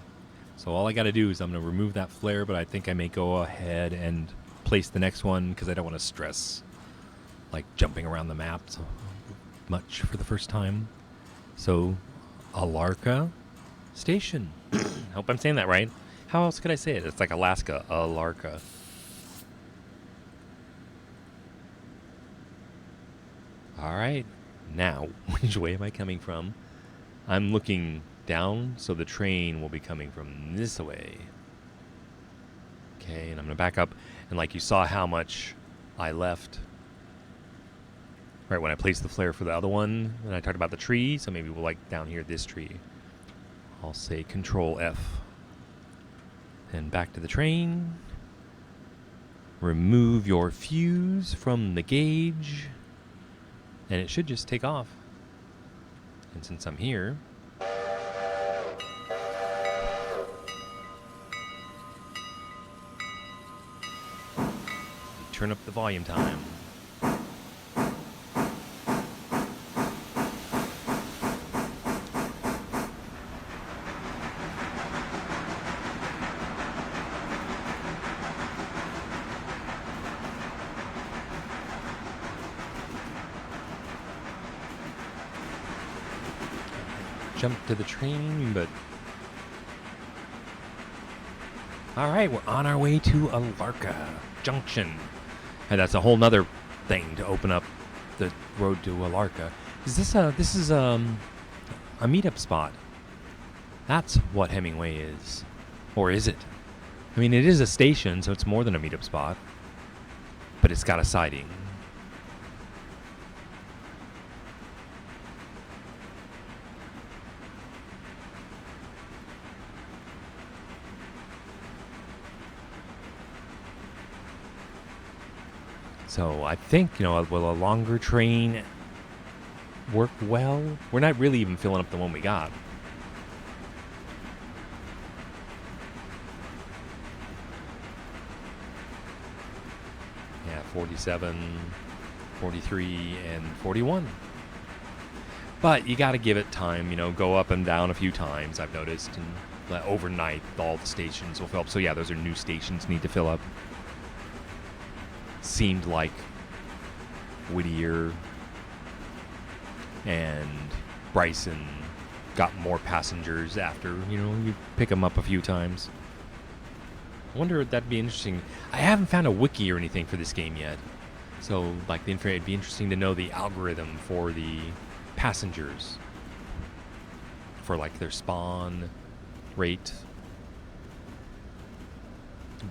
So all I got to do is I'm going to remove that flare, but I think I may go ahead and place the next one because I don't want to stress like jumping around the map so much for the first time. So Alarka Station. Hope I'm saying that right. How else could I say it? It's like Alaska, Alarka. All right. Now, which way am I coming from? I'm looking down, so the train will be coming from this way. Okay, and I'm going to back up. And like you saw how much I left right when I placed the flare for the other one. And I talked about the tree, so maybe we'll like down here, this tree. I'll say Control F. And back to the train. Remove your fuse from the gauge. And it should just take off. And since I'm here, turn up the volume time. Jump to the train, but all right, we're on our way to Alarka Junction, and that's a whole nother thing to open up the road to Alarka. Is this a meetup spot? That's what Hemingway is, or is it? I mean, it is a station, so it's more than a meetup spot, but it's got a siding. So I think, will a longer train work well? We're not really even filling up the one we got. Yeah, 47, 43, and 41. But you got to give it time, go up and down a few times, I've noticed. And overnight, all the stations will fill up. So yeah, those are new stations need to fill up. Seemed like Whittier and Bryson got more passengers after, you pick them up a few times. I wonder if that'd be interesting. I haven't found a wiki or anything for this game yet. So, like, it'd be interesting to know the algorithm for the passengers. For, like, their spawn rate.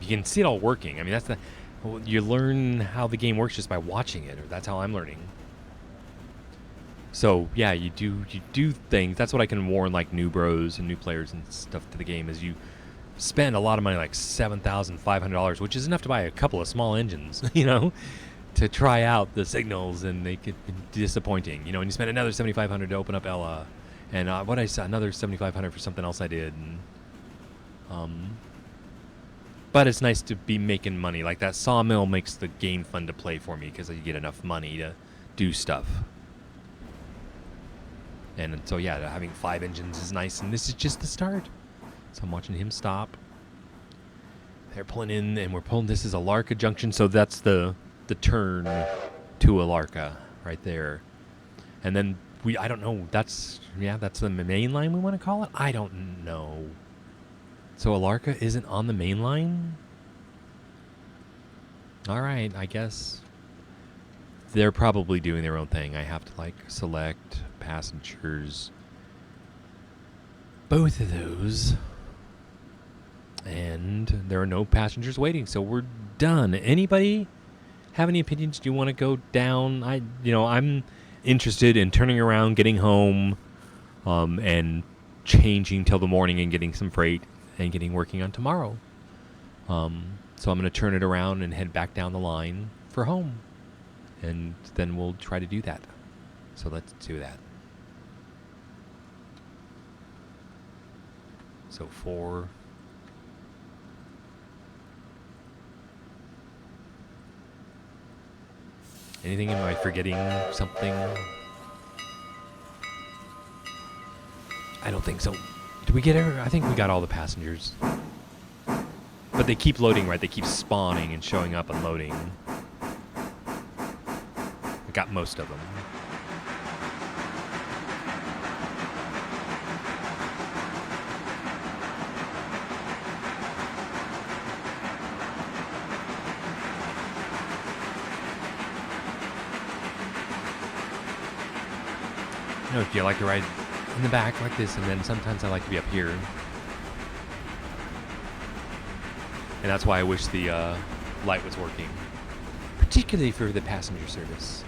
You can see it all working. I mean, that's the... Well, you learn how the game works just by watching it, or that's how I'm learning. So yeah, you do things. That's what I can warn like new bros and new players and stuff to the game is you spend a lot of money, like $7,500, which is enough to buy a couple of small engines, to try out the signals, and they could be disappointing, and you spend another $7,500 to open up Ella, and another $7,500 for something else I did, and but it's nice to be making money. Like that sawmill makes the game fun to play for me because you get enough money to do stuff. And so yeah, having 5 engines is nice, and this is just the start. So I'm watching him stop. They're pulling in, and we're pulling. This is Alarka Junction, so that's the turn to Alarka right there. And then I don't know. That's the main line we want to call it. I don't know. So Alarka isn't on the main line? All right, I guess they're probably doing their own thing. I have to like select passengers. Both of those. And there are no passengers waiting, so we're done. Anybody have any opinions? Do you want to go down? I'm interested in turning around, getting home, and changing till the morning and getting some freight and working on tomorrow. So I'm going to turn it around and head back down the line for home. And then we'll try to do that. So let's do that. So 4. Anything? Am I forgetting something? I don't think so. Did we get her? I think we got all the passengers. But they keep loading, right? They keep spawning and showing up and loading. I got most of them. You know, if you like to ride in the back like this, and then sometimes I like to be up here. And that's why I wish the light was working, particularly for the passenger service.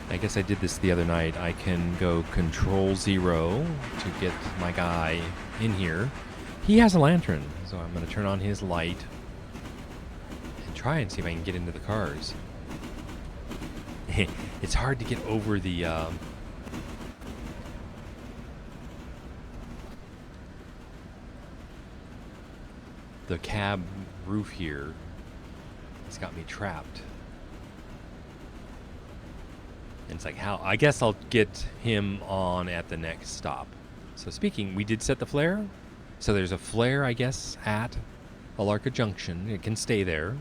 I guess I did this the other night. I can go Control-0 to get my guy in here. He has a lantern, so I'm going to turn on his light and try and see if I can get into the cars. It's hard to get over the cab roof here. It's got me trapped. And it's like, how? I guess I'll get him on at the next stop. So speaking, we did set the flare. So there's a flare, I guess, at Alarka Junction. It can stay there.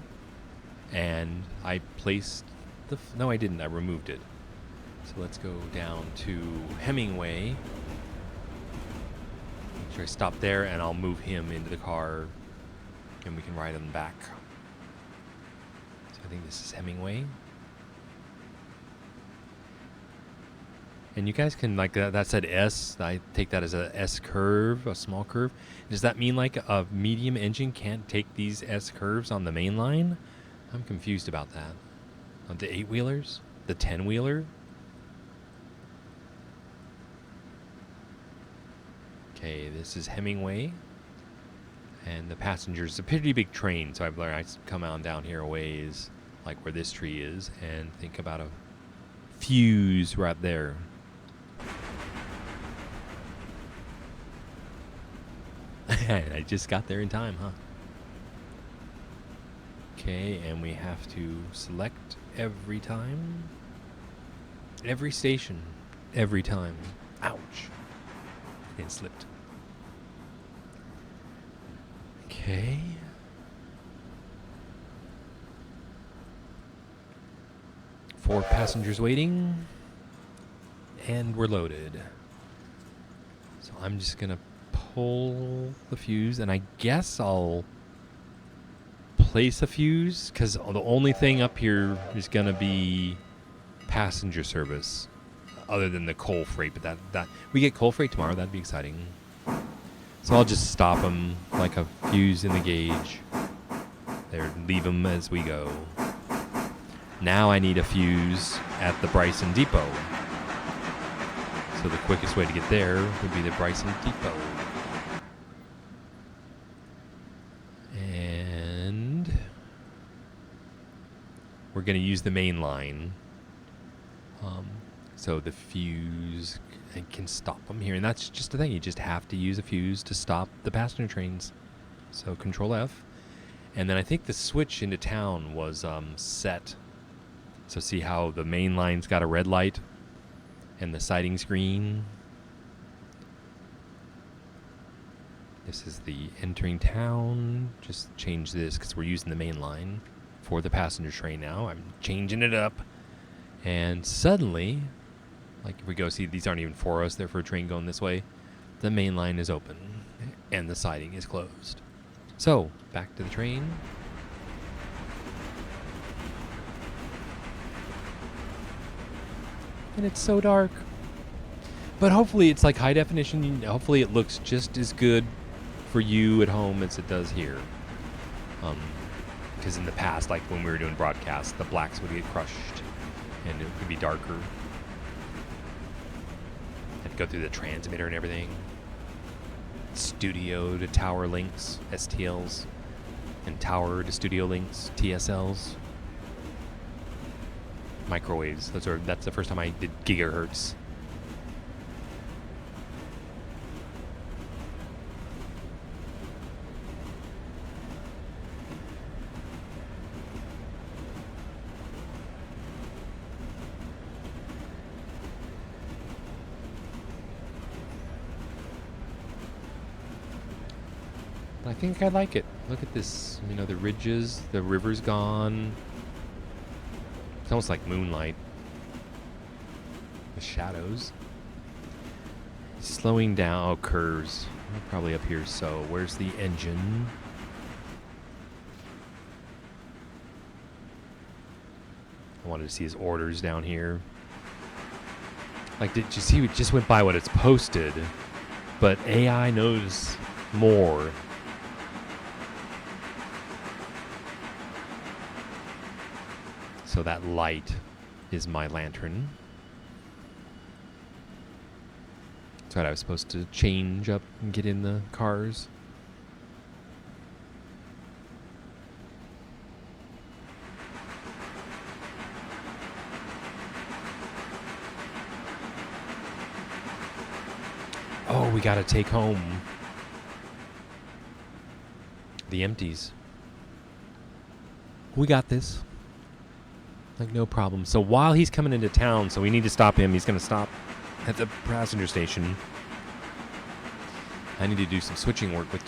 And I placed the... No, I didn't. I removed it. So let's go down to Hemingway. Make sure I stop there, and I'll move him into the car. And we can ride him back. So I think this is Hemingway. And you guys can, like, that said S. I take that as a S curve, a small curve. Does that mean, like, a medium engine can't take these S curves on the main line? I'm confused about that. On the 8-wheelers? The 10-wheeler? Okay, this is Hemingway. And the passengers, a pretty big train, so I've learned I come on down here a ways, like where this tree is, and think about a fuse right there. I just got there in time, huh? Okay, and we have to select every time. Every station. Every time. Ouch. It slipped. Okay. Four passengers waiting. And we're loaded. So I'm just going to pull the fuse, and I guess I'll place a fuse, because the only thing up here is going to be passenger service, other than the coal freight. But that we get coal freight tomorrow. That'd be exciting. So I'll just stop them like a fuse in the gauge. There, leave them as we go. Now I need a fuse at the Bryson Depot. So the quickest way to get there would be the Bryson Depot. And we're going to use the main line. So the fuse can stop them here. And that's just the thing. You just have to use a fuse to stop the passenger trains. So Control F. And then I think the switch into town was set. So see how the main line's got a red light and the siding's green. This is the entering town. Just change this because we're using the main line for the passenger train now. I'm changing it up. And suddenly, like if we go see, these aren't even for us, they're for a train going this way. The main line is open and the siding is closed. So, back to the train. And it's so dark. But hopefully it's like high definition. Hopefully it looks just as good for you at home as it does here. Because in the past, like when we were doing broadcasts, the blacks would get crushed and it would be darker. Had to go through the transmitter and everything. Studio to tower links, STLs, and tower to studio links, TSLs. microwaves. That's the first time I did gigahertz. I think I like it. Look at this. You know, the ridges, the river's gone. It's almost like moonlight. The shadows. Slowing down. Oh, curves. Probably up here. So, where's the engine? I wanted to see his orders down here. Like, did you see? We just went by what it's posted. But AI knows more. So that light is my lantern. That's what I was supposed to change up and get in the cars. Oh, we gotta take home the empties. We got this. Like, no problem. So while he's coming into town, so we need to stop him. He's going to stop at the passenger station. I need to do some switching work with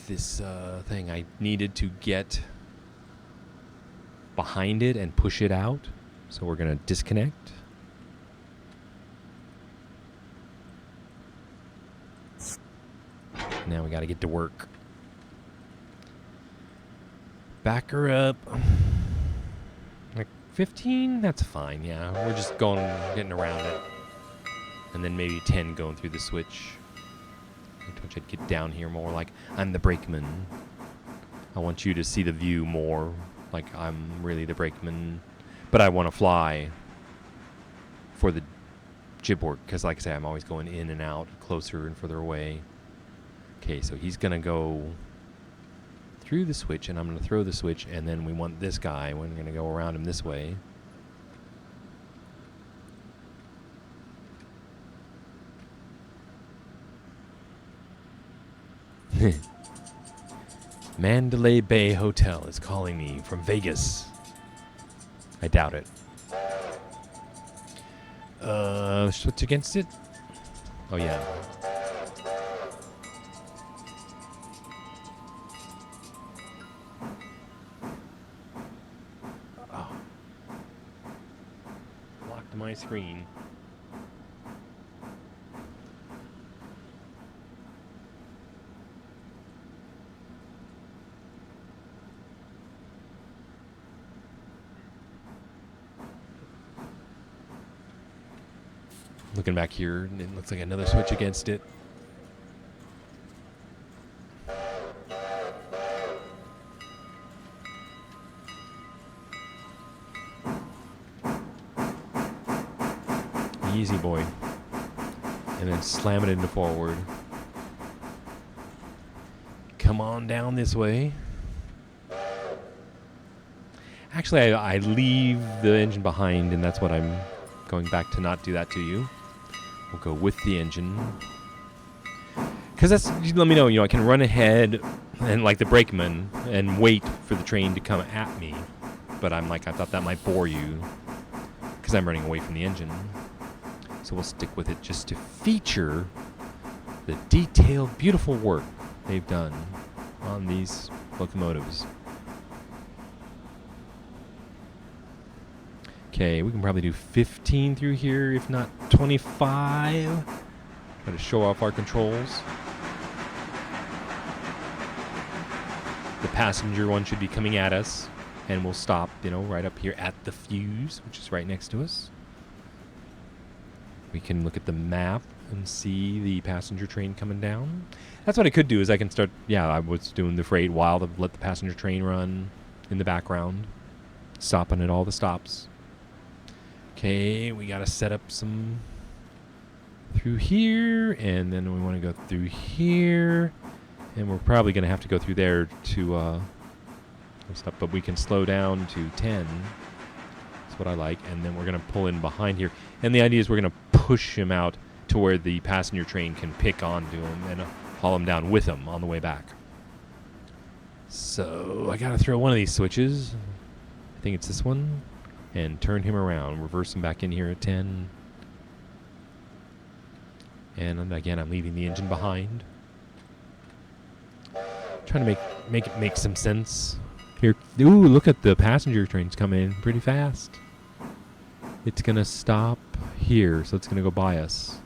this thing. I needed to get behind it and push it out. So we're going to disconnect. Now we got to get to work. Back her up. Like 15? That's fine, yeah. We're just getting around it. And then maybe 10 going through the switch. I wish I'd get down here more like I'm the brakeman. I want you to see the view more like I'm really the brakeman. But I want to fly for the jib work. Because like I say, I'm always going in and out, closer and further away. Okay, so he's going to go through the switch, and I'm going to throw the switch, and then we want this guy. We're going to go around him this way. Mandalay Bay Hotel is calling me from Vegas. I doubt it. Switch against it? Oh, yeah. My screen. Looking back here, and it looks like another switch against it. Easy boy. And then slam it into forward. Come on down this way. Actually, I leave the engine behind, and that's what I'm going back to not do that to you. We'll go with the engine. Because that's, let me know, I can run ahead and like the brakeman and wait for the train to come at me. But I'm like, I thought that might bore you because I'm running away from the engine. So we'll stick with it just to feature the detailed, beautiful work they've done on these locomotives. Okay, we can probably do 15 through here, if not 25. Try to show off our controls. The passenger one should be coming at us, and we'll stop, right up here at the fuse, which is right next to us. We can look at the map and see the passenger train coming down. That's what I could do, is I can start, I was doing the freight while to let the passenger train run in the background, stopping at all the stops. Okay, we got to set up some through here, and then we want to go through here, and we're probably going to have to go through there to stuff, but we can slow down to 10. That's what I like. And then we're going to pull in behind here. And the idea is we're going to push him out to where the passenger train can pick onto him and haul him down with him on the way back. So I got to throw one of these switches. I think it's this one. And turn him around. Reverse him back in here at 10. And again, I'm leaving the engine behind. Trying to make it make some sense. Here, ooh, look at the passenger trains coming in pretty fast. It's gonna stop here, so it's gonna go by us.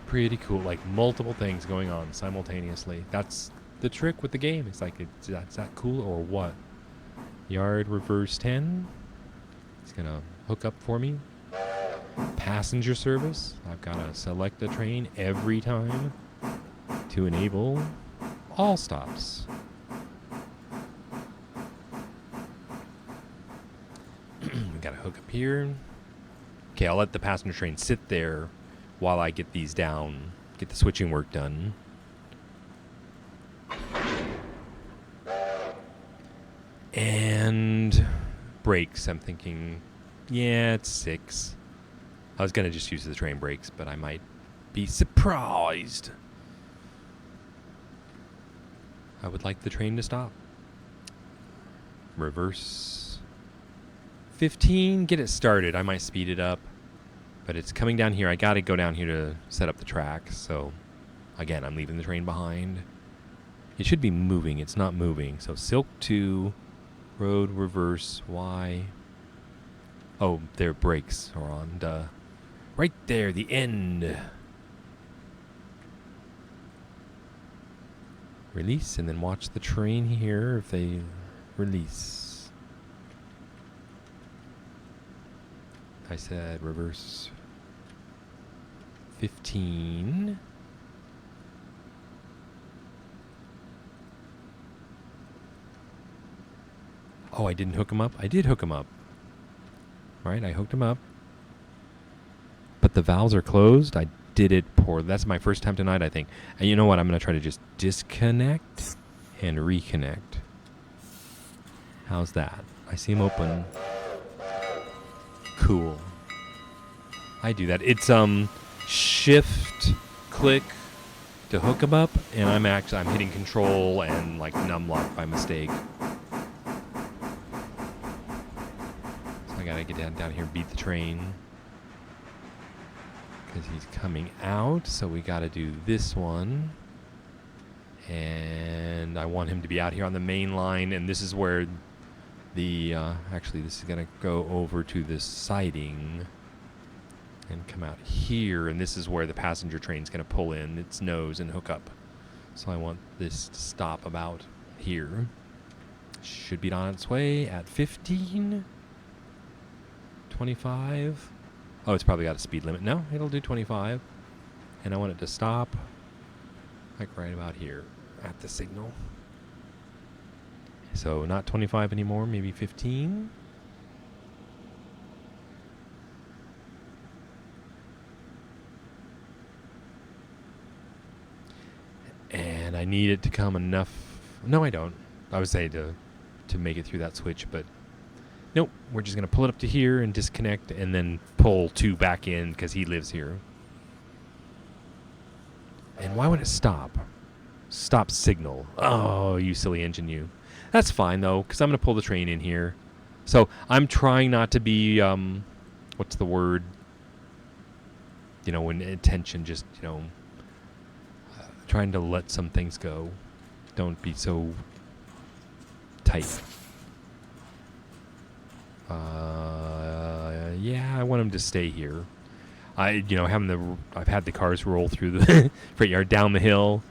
Pretty cool, like multiple things going on simultaneously. That's the trick with the game. It's like, is that cool or what? Yard reverse 10. It's gonna hook up for me. Passenger service. I've gotta select a train every time to enable all stops. We gotta hook up here. Okay, I'll let the passenger train sit there while I get these down, get the switching work done. And brakes, I'm thinking, yeah, it's 6. I was going to just use the train brakes, but I might be surprised. I would like the train to stop. Reverse 15, get it started. I might speed it up. But it's coming down here. I got to go down here to set up the track. So, again, I'm leaving the train behind. It should be moving. It's not moving. So, Silk 2, road, reverse, Y. Oh, their brakes are on. Duh. Right there, the end. Release, and then watch the train here if they release. I said reverse 15. Oh, I didn't hook him up? I did hook him up. Right, I hooked him up. But the valves are closed. I did it poor. That's my first time tonight, I think. And you know what? I'm going to try to just disconnect and reconnect. How's that? I see him open. Cool. I do that. It's shift click to hook them up, and I'm hitting control and like numlock by mistake. So I gotta get down here and beat the train because he's coming out. So we gotta do this one, and I want him to be out here on the main line, and this is where the actually this is gonna go over to this siding and come out here, and this is where the passenger train's gonna pull in its nose and hook up. So I want this to stop about here. Should be on its way at 15, 25. Oh, it's probably got a speed limit. No, it'll do 25. And I want it to stop like right about here at the signal. So not 25 anymore, maybe 15. And I need it to come enough. No, I don't. I would say to make it through that switch, but nope. We're just going to pull it up to here and disconnect and then pull 2 back in because he lives here. And why would it stop? Stop signal. Oh, you silly engine, you. That's fine, though, because I'm going to pull the train in here. So I'm trying not to be, what's the word? You know, when attention just, trying to let some things go. Don't be so tight. Yeah, I want him to stay here. I've had the cars roll through the freight yard down the hill.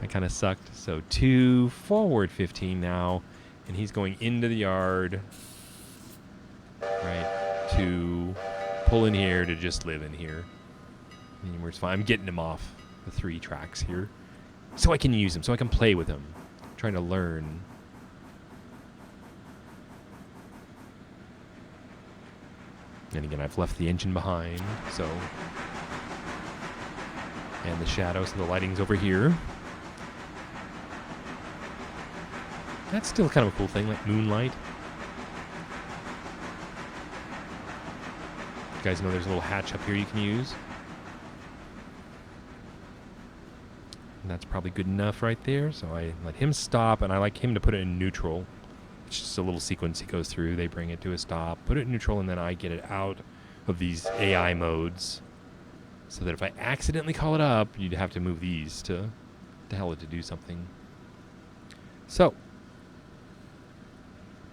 I kind of sucked. So 2 forward 15 now, and he's going into the yard. right? To pull in here, to just live in here. And it's fine. I'm getting him off the 3 tracks here, so I can use him, so I can play with him. I'm trying to learn. And again, I've left the engine behind, so. And the shadow, so the lighting's over here. That's still kind of a cool thing, like moonlight. You guys know there's a little hatch up here you can use. And that's probably good enough right there. So I let him stop, and I like him to put it in neutral. It's just a little sequence he goes through. They bring it to a stop, put it in neutral, and then I get it out of these AI modes. So that if I accidentally call it up, you'd have to move these to tell it to do something. So,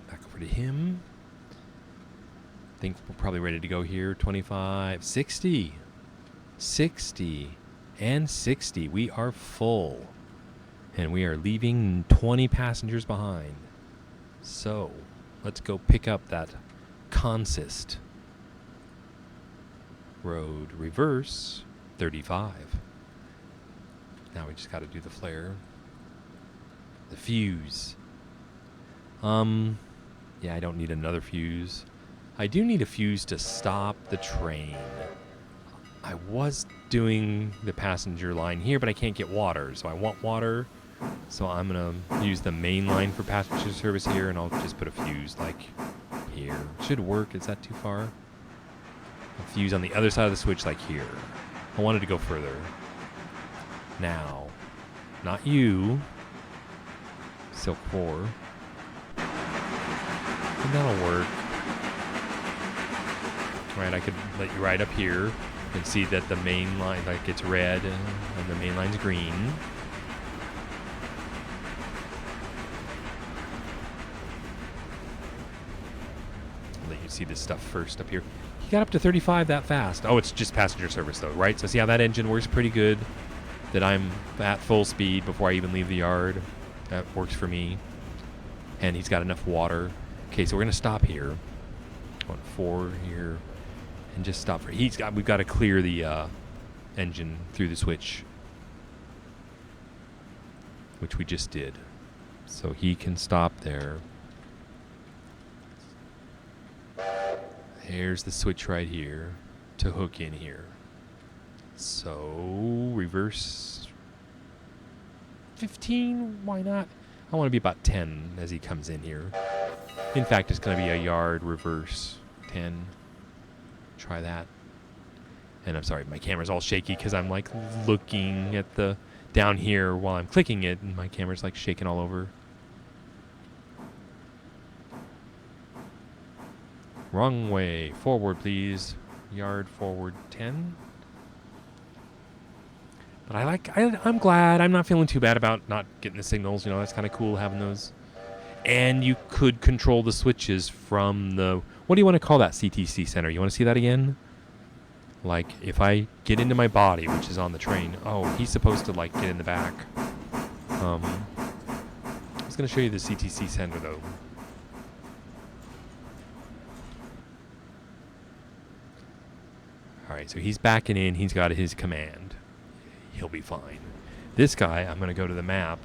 back over to him. I think we're probably ready to go here. 25, 60, 60, and 60. We are full. And we are leaving 20 passengers behind. So, let's go pick up that consist. Road reverse 35. Now we just got to do the flare. The fuse. Yeah, I don't need another fuse. I do need a fuse to stop the train. I was doing the passenger line here, but I can't get water, so I want water. So I'm gonna use the main line for passenger service here, and I'll just put a fuse like here. Should work. Is that too far? A fuse on the other side of the switch, like here. I wanted to go further. Now, not you, Silk 4. And that'll work. Right, I could let you ride up here and see that the main line, like, it's red and the main line's green. I'll let you see this stuff first up here. He got up to 35 that fast. Oh, it's just passenger service though, right? So see how that engine works pretty good? That I'm at full speed before I even leave the yard. That works for me. And he's got enough water. Okay, so we're gonna stop here. On 4 here. And just stop for we've got to clear the engine through the switch, which we just did. So he can stop there. There's the switch right here to hook in here. So reverse 15, why not? I want to be about 10 as he comes in here. In fact, it's going to be a yard reverse 10. Try that. And I'm sorry, my camera's all shaky because I'm like looking at the down here while I'm clicking it, and my camera's like shaking all over. Wrong way. Forward, please. Yard forward 10. But I'm glad. I'm not feeling too bad about not getting the signals. You know, that's kind of cool having those. And you could control the switches from the... What do you want to call that CTC center? You want to see that again? Like, if I get into my body, which is on the train... Oh, he's supposed to, like, get in the back. I was going to show you the CTC center, though. Alright, so he's backing in. He's got his command. He'll be fine. This guy, I'm going to go to the map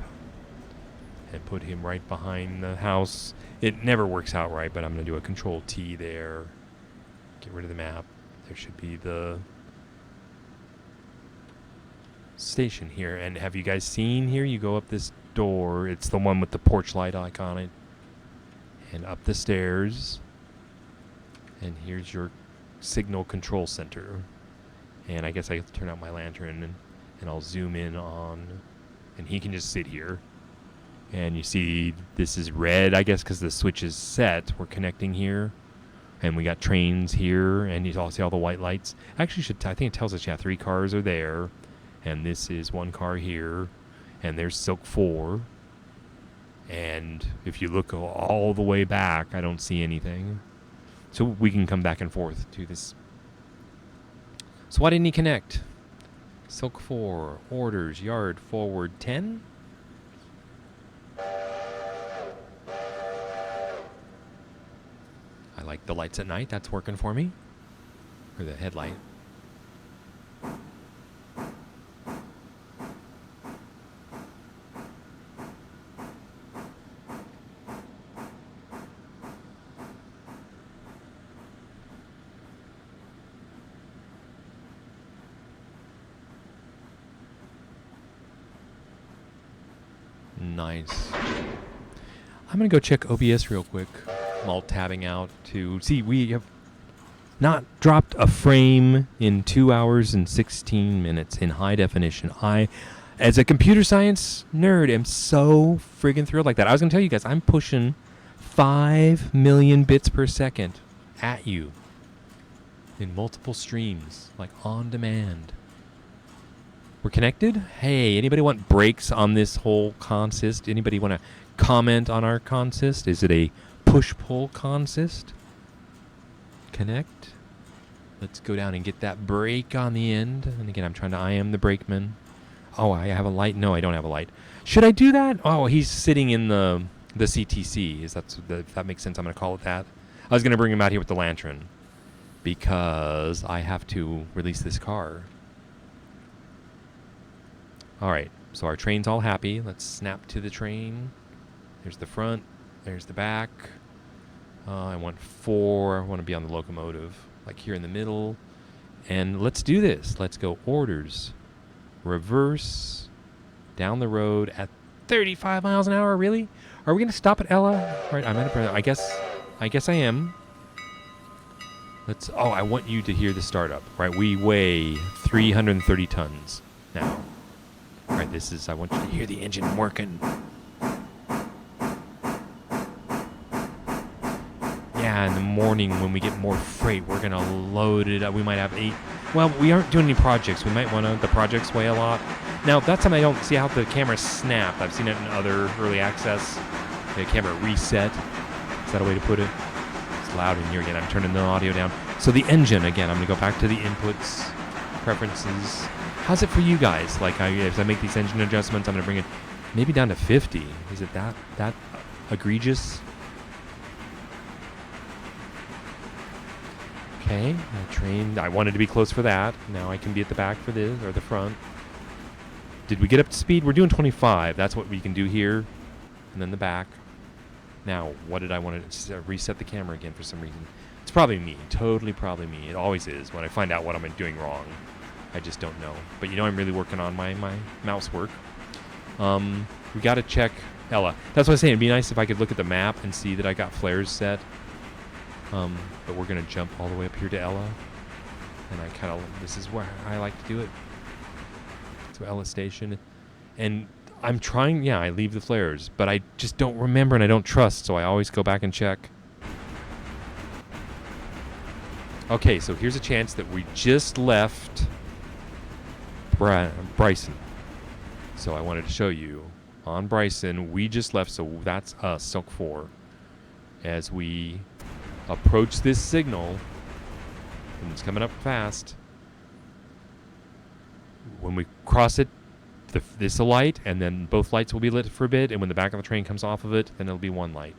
and put him right behind the house. It never works out right, but I'm going to do a Control T there. Get rid of the map. There should be the station here. And have you guys seen here? You go up this door. It's the one with the porch light icon on it. And up the stairs. And here's your signal control center. And I guess I have to turn out my lantern and I'll zoom in on... And he can just sit here. And you see this is red, I guess, because the switch is set. We're connecting here. And we got trains here. And you all see all the white lights. Actually, I think it tells us, yeah, 3 cars are there. And this is 1 car here. And there's Silk 4. And if you look all the way back, I don't see anything. So we can come back and forth to this. So why didn't he connect? Silk 4, orders, yard forward 10. I like the lights at night. That's working for me. Or the headlight. Nice. I'm going to go check OBS real quick. I'm alt tabbing out to see we have not dropped a frame in 2 hours and 16 minutes in high definition. I, as a computer science nerd, am so friggin' thrilled like that. I was going to tell you guys, I'm pushing 5 million bits per second at you in multiple streams, like on demand. We're connected? Hey, anybody want breaks on this whole consist? Anybody want to comment on our consist? Is it a push-pull consist? Connect. Let's go down and get that brake on the end. And again, I'm trying to I am the brakeman. Oh, I have a light? No, I don't have a light. Should I do that? Oh, he's sitting in the CTC. If that makes sense, I'm going to call it that. I was going to bring him out here with the lantern because I have to release this car. All right, so our train's all happy. Let's snap to the train. There's the front. There's the back. I want 4. I want to be on the locomotive, like here in the middle. And let's do this. Let's go orders. Reverse down the road at 35 miles an hour. Really? Are we going to stop at Ella? Right, I'm at a, I guess I am. Let's. Oh, I want you to hear the startup. Right, we weigh 330 tons now. Right, this is. I want you to hear the engine working. Yeah, in the morning when we get more freight, we're gonna load it up. We might have 8. Well, we aren't doing any projects. We might want to. The projects weigh a lot. Now, that's time I don't see how the camera snapped. I've seen it in other early access. The camera reset. Is that a way to put it? It's loud in here again. I'm turning the audio down. So the engine, again, I'm going to go back to the inputs, preferences. How's it for you guys? Like, as I make these engine adjustments, I'm going to bring it maybe down to 50. Is it that egregious? Okay, I trained. I wanted to be close for that. Now I can be at the back for this, or the front. Did we get up to speed? We're doing 25. That's what we can do here. And then the back. Now, what did I want to reset the camera again for some reason? It's probably me. Totally probably me. It always is when I find out what I'm doing wrong. I just don't know. But you know I'm really working on my mouse work. We got to check Ella. That's what I was saying. It'd be nice if I could look at the map and see that I got flares set. But we're going to jump all the way up here to Ella. And this is where I like to do it. To Ella Station. And I'm trying, I leave the flares. But I just don't remember and I don't trust. So I always go back and check. Okay, so here's a chance that we just left Bryson. So I wanted to show you. On Bryson, we just left, so that's us, Silk 4. As we approach this signal, and it's coming up fast. When we cross it, this a light, and then both lights will be lit for a bit, and when the back of the train comes off of it, then it'll be one light.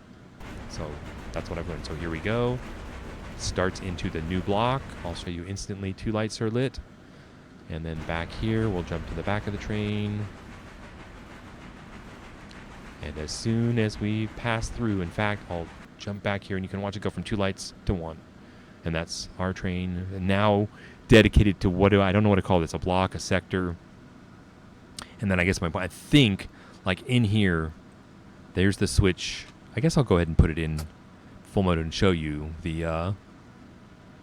So that's what I've learned. So here we go. Starts into the new block. I'll show you instantly 2 lights are lit. And then back here, we'll jump to the back of the train. And as soon as we pass through, in fact, I'll jump back here and you can watch it go from 2 lights to 1. And that's our train now dedicated to I don't know what to call this, a block, a sector. And then I guess I think, like in here, there's the switch. I guess I'll go ahead and put it in full mode and show you the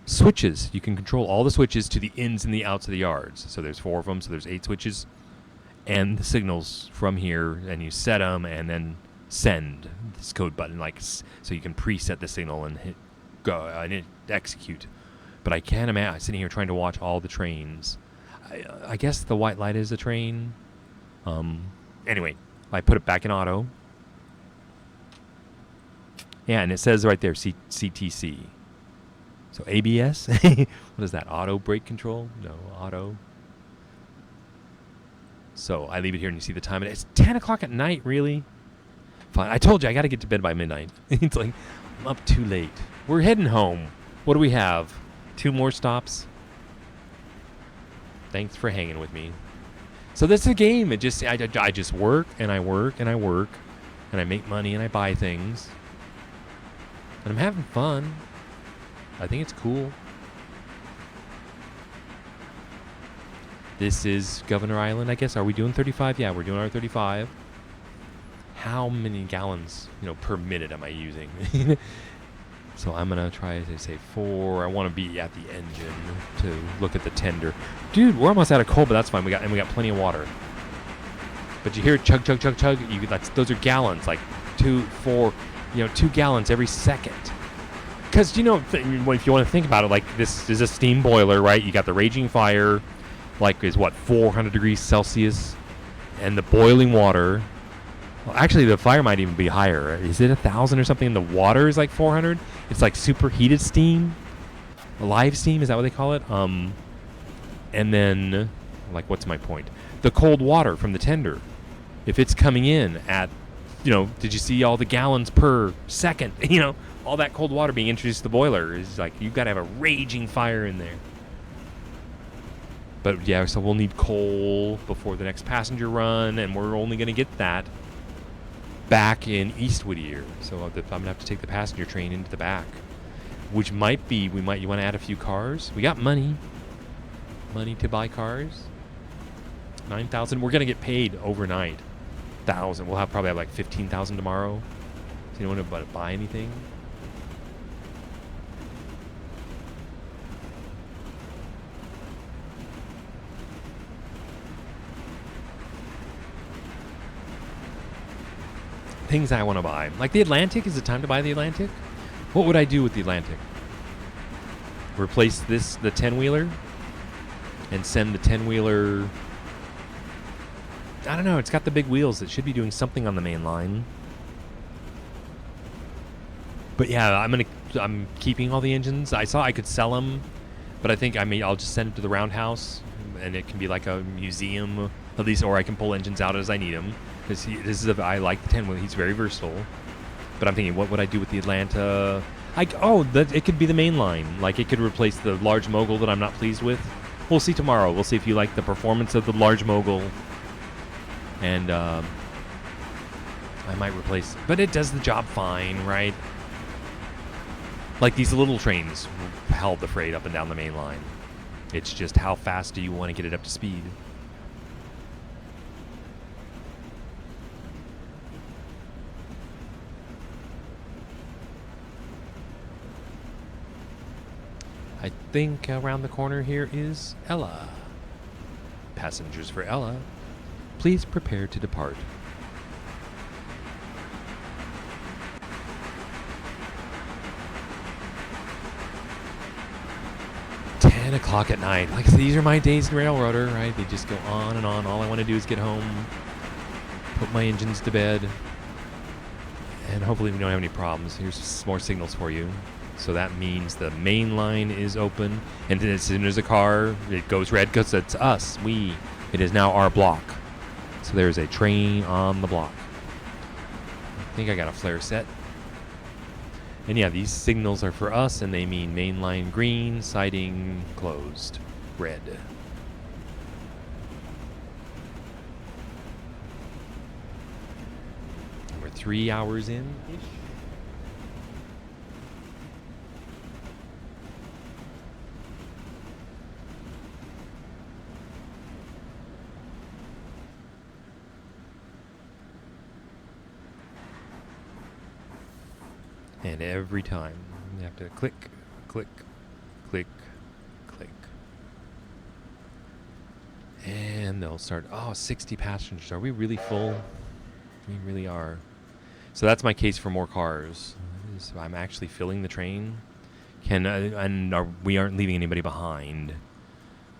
switches. You can control all the switches to the ins and the outs of the yards. So there's 4 of them, so there's 8 switches. And the signals from here, and you set them and then send this code button, so you can preset the signal and hit go and hit execute. But I can't imagine sitting here trying to watch all the trains. I guess the white light is a train. Anyway, I put it back in auto. Yeah, and it says right there CTC. So ABS? What is that? Auto brake control? No, auto. So I leave it here and you see the time. And it's 10 o'clock at night, really? Fine. I told you I got to get to bed by midnight. It's like, I'm up too late. We're heading home. What do we have? 2 more stops? Thanks for hanging with me. So that's the game. It just I just work and I work and I work and I make money and I buy things. And I'm having fun. I think it's cool. This is Governor Island, I guess. Are we doing 35? Yeah, we're doing our 35. How many gallons, per minute am I using? So I'm going to try to say 4. I want to be at the engine to look at the tender. Dude, we're almost out of coal, but that's fine. We got plenty of water. But you hear chug, chug, chug, chug. Those are gallons, like 2, 4, 2 gallons every second. Because, if you want to think about it, like this is a steam boiler, right? You got the raging fire, is 400 degrees Celsius, and the boiling water. Well, actually, the fire might even be higher. Is it 1,000 or something? And the water is like 400. It's like superheated steam, live steam. Is that what they call it? And then, what's my point? The cold water from the tender. If it's coming in at, did you see all the gallons per second? All that cold water being introduced to the boiler is you've got to have a raging fire in there. But yeah, so we'll need coal before the next passenger run, and we're only going to get that back in East Whittier. So I'm going to have to take the passenger train into the back, which might be, you want to add a few cars? We got money to buy cars. 9,000. We're going to get paid overnight. 1,000. We'll probably have 15,000 tomorrow. So you don't want to buy anything? Things I want to buy. Like the Atlantic. Is it time to buy the Atlantic? What would I do with the Atlantic? Replace the 10-wheeler and send the 10-wheeler... I don't know. It's got the big wheels. It should be doing something on the main line. But yeah, I'm keeping all the engines. I saw I could sell them, but I think I'll just send it to the Roundhouse, and it can be like a museum at least, or I can pull engines out as I need them. I like the 10-wheel. He's very versatile. But I'm thinking, what would I do with the Atlanta? It could be the main line. It could replace the large mogul that I'm not pleased with. We'll see tomorrow. We'll see if you like the performance of the large mogul. And I might replace... But it does the job fine, right? These little trains held the freight up and down the main line. It's just how fast do you want to get it up to speed? I think around the corner here is Ella. Passengers for Ella, please prepare to depart. O'clock at night. These are my days in RailRoader, right? They just go on and on. All I want to do is get home, put my engines to bed, and hopefully we don't have any problems. Here's some more signals for you. So that means the main line is open, and as soon as a car, it goes red because it's us. It is now our block. So there's a train on the block. I think I got a flare set. And yeah, these signals are for us, and they mean main line green, siding closed, red. And we're 3 hours in-ish. And every time you have to click, click, click, click. And they'll start, 60 passengers. Are we really full? We really are. So that's my case for more cars. So I'm actually filling the train. We aren't leaving anybody behind.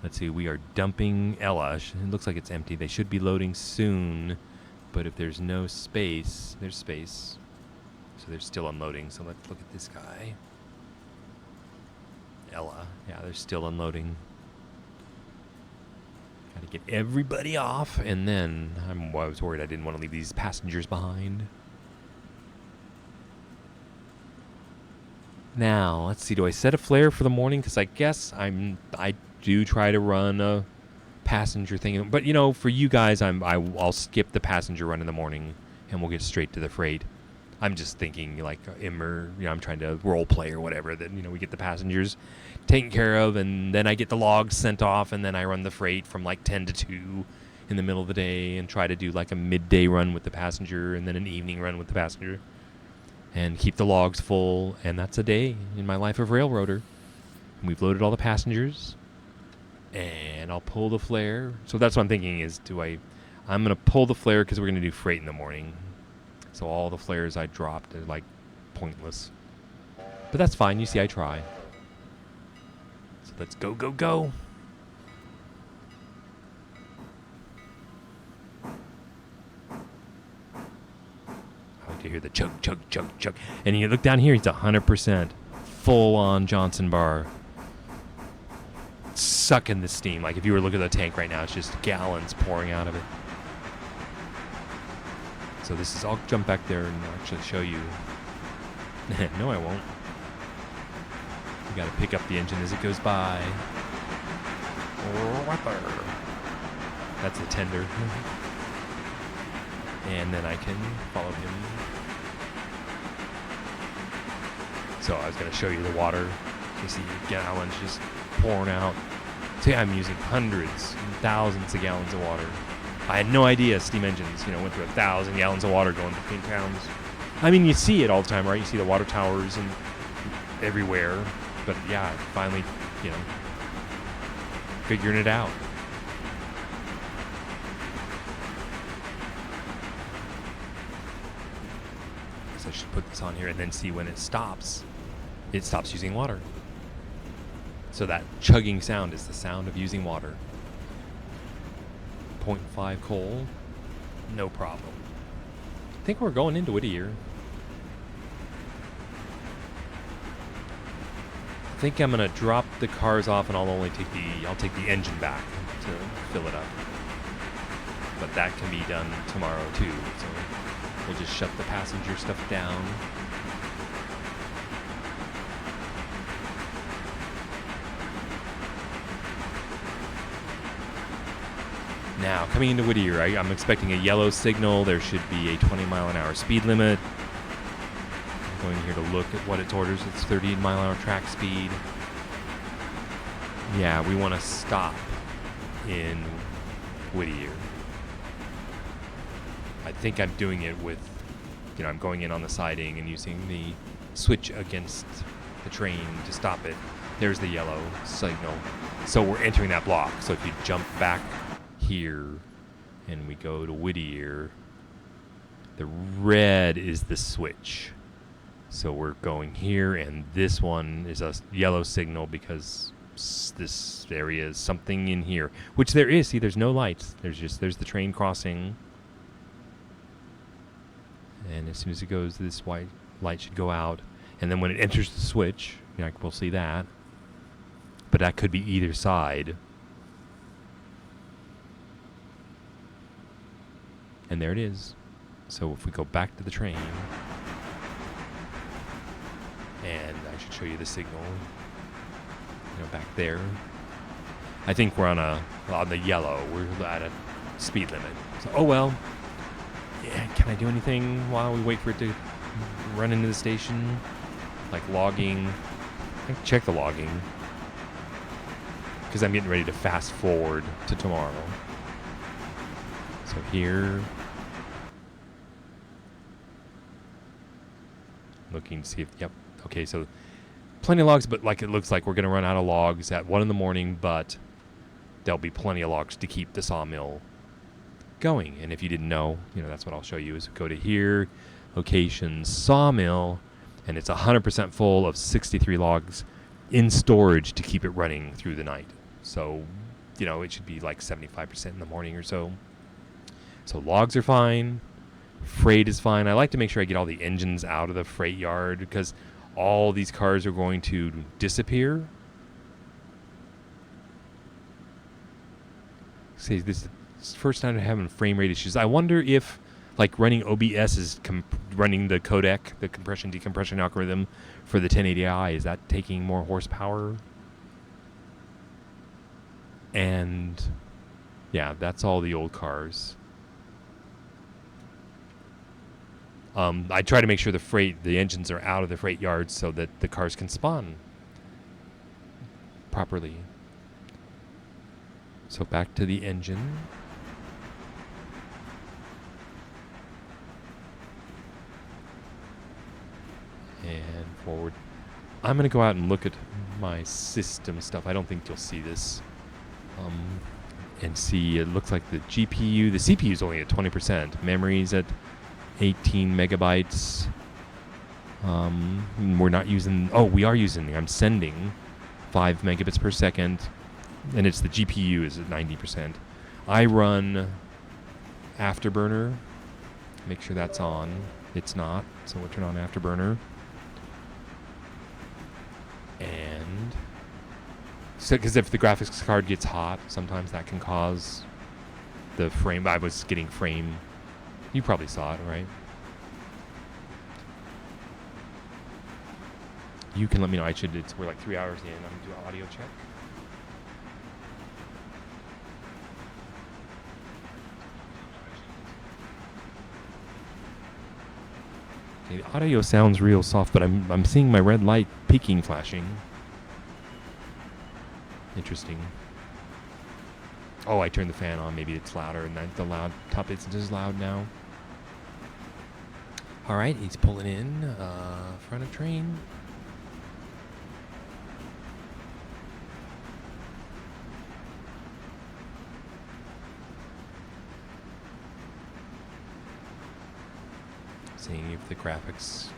Let's see, we are dumping Ella. It looks like it's empty. They should be loading soon. But if there's no space, there's space. So they're still unloading. So let's look at this guy. Ella. Yeah, they're still unloading. Got to get everybody off. And then I was worried I didn't want to leave these passengers behind. Now, let's see. Do I set a flare for the morning? Because I guess I do try to run a passenger thing. But, you know, for you guys, I'll skip the passenger run in the morning, and we'll get straight to the freight. I'm just thinking, like, I'm trying to role play or whatever. That, you know, we get the passengers taken care of, and then I get the logs sent off, and then I run the freight from, like, 10 to 2 in the middle of the day and try to do, like, a midday run with the passenger and then an evening run with the passenger. And keep the logs full, and that's a day in my life of RailRoader. And we've loaded all the passengers, and I'll pull the flare. So that's what I'm thinking is, I'm going to pull the flare because we're going to do freight in the morning. So all the flares I dropped are, like, pointless. But that's fine. You see, I try. So let's go, go, go. To hear the chug, chug, chug, chug. And you look down here, it's 100% full-on Johnson bar. Sucking the steam. Like if you were looking at the tank right now, it's just gallons pouring out of it. So this is, I'll jump back there and actually show you. No, I won't. You gotta pick up the engine as it goes by. That's a tender. And then I can follow him. So I was going to show you the water. You see gallons just pouring out. See, I'm using hundreds and thousands of gallons of water. I had no idea steam engines, went through 1,000 gallons of water going between towns. I mean, you see it all the time, right? You see the water towers and everywhere. But yeah, finally, figuring it out. So I should put this on here and then see when it stops using water. So that chugging sound is the sound of using water. 0.5 coal, no problem. I think we're going into Whittier. I think I'm gonna drop the cars off and I'll take the engine back to fill it up. But that can be done tomorrow too. So we'll just shut the passenger stuff down. Now, coming into Whittier, I'm expecting a yellow signal. There should be a 20-mile-an-hour speed limit. I'm going here to look at what its orders. It's 30-mile-an-hour track speed. Yeah, we want to stop in Whittier. I think I'm doing it with, I'm going in on the siding and using the switch against the train to stop it. There's the yellow signal. So we're entering that block. So if you jump back here and we go to Whittier, the red is the switch. So we're going here, and this one is a yellow signal because this area is something in here, which there is. See, there's no lights. There's the train crossing. And as soon as it goes, this white light should go out. And then when it enters the switch, we'll see that. But that could be either side. And there it is. So if we go back to the train, and I should show you the signal, back there. I think we're on the yellow. We're at a speed limit. So, oh well. Yeah, can I do anything while we wait for it to run into the station? Like logging. I can check the logging. Because I'm getting ready to fast forward to tomorrow. So here. Looking to see if, yep. Okay, so plenty of logs, but like it looks like we're going to run out of logs at 1 a.m, but there'll be plenty of logs to keep the sawmill going. And if you didn't know, that's what I'll show you is go to here, location, sawmill, and it's 100% full of 63 logs in storage to keep it running through the night. So, it should be like 75% in the morning or so. So logs are fine. Freight is fine. I like to make sure I get all the engines out of the freight yard because all these cars are going to disappear. See, this is the first time I'm having frame rate issues. I wonder if, like running OBS is running the codec, the compression decompression algorithm for the 1080i. Is that taking more horsepower? And yeah, that's all the old cars. I try to make sure the engines are out of the freight yards so that the cars can spawn properly. So back to the engine. And forward. I'm going to go out and look at my system stuff. I don't think you'll see this. And see, it looks like the GPU, the CPU is only at 20%. Memory's at 18 megabytes. We're not using, we are using, I'm sending 5 megabits per second. And it's the GPU is at 90%. I run Afterburner. Make sure that's on. It's not, so we'll turn on Afterburner. And so, because if the graphics card gets hot, sometimes that can cause the frame. I was getting frame. You probably saw it, right? You can let me know. We're like 3 hours in. I'm gonna do an audio check. Okay, the audio sounds real soft, but I'm seeing my red light peaking, flashing. Interesting. Oh, I turned the fan on. Maybe it's louder, and the loud top isn't as loud now. All right, he's pulling in front of train. Seeing if the graphics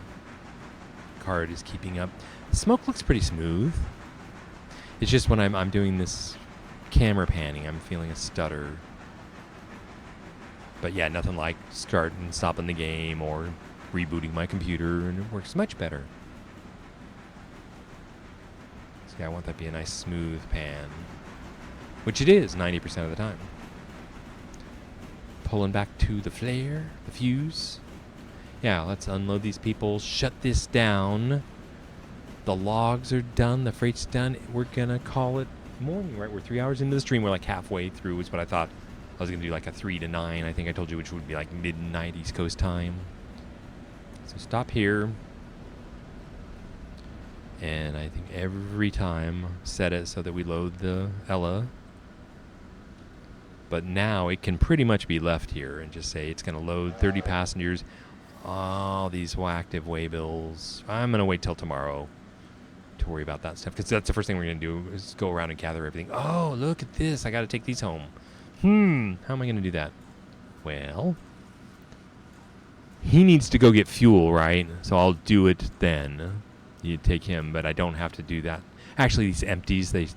card is keeping up. The smoke looks pretty smooth. It's just when I'm doing this camera panning, I'm feeling a stutter. But yeah, nothing like starting and stopping the game or rebooting my computer, and it works much better. So yeah, I want that to be a nice smooth pan, which it is 90% of the time. Pulling back to the flare, the fuse. Yeah, let's unload these people, shut this down. The logs are done, the freight's done. We're gonna call it morning, right? We're 3 hours into the stream. We're like halfway through is what I thought. I was gonna do like a 3 to 9, I think I told you, which would be like midnight East Coast time. So stop here. And I think every time set it so that we load the Ella. But now it can pretty much be left here and just say it's gonna load 30 passengers. All these active waybills. I'm gonna wait till tomorrow to worry about that stuff, because that's the first thing we're gonna do is go around and gather everything. Oh, look at this! I gotta take these home. How am I gonna do that? Well, he needs to go get fuel, right? So I'll do it then. You take him, but I don't have to do that. Actually, these empties, I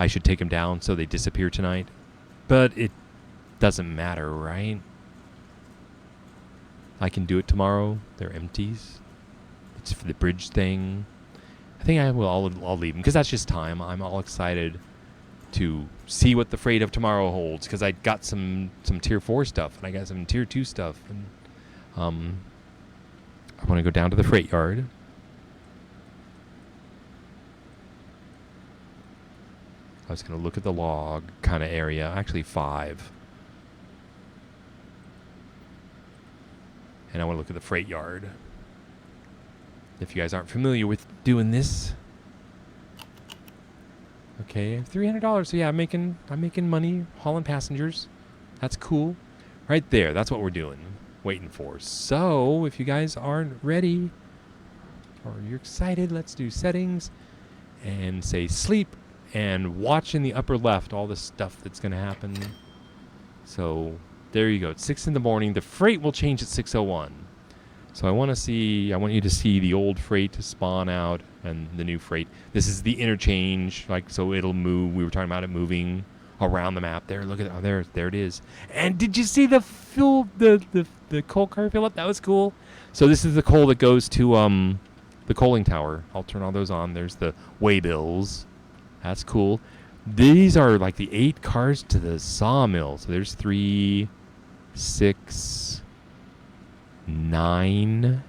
should take them down so they disappear tonight. But it doesn't matter, right? I can do it tomorrow. They're empties. It's for the bridge thing. I think I'll leave them because that's just time. I'm all excited to see what the freight of tomorrow holds, because I got some tier 4 stuff and I got some tier 2 stuff, and I want to go down to the freight yard. I was going to look at the log kind of area, actually 5. And I want to look at the freight yard. If you guys aren't familiar with doing this. Okay, $300. So yeah, I'm making money hauling passengers. That's cool. Right there. That's what we're doing. Waiting for. So if you guys aren't ready or you're excited, let's do settings and say sleep and watch in the upper left all the stuff that's going to happen. So there you go. It's 6 in the morning. The freight will change at 6:01. So I want you to see the old freight spawn out and the new freight. This is the interchange, so it'll move. We were talking about it moving around the map there. Look at it. There it is. And did you see the coal car fill up? That was cool. So this is the coal that goes to the coaling tower. I'll turn all those on. There's the waybills. That's cool. These are like the 8 cars to the sawmill. So there's 3, 6, 9.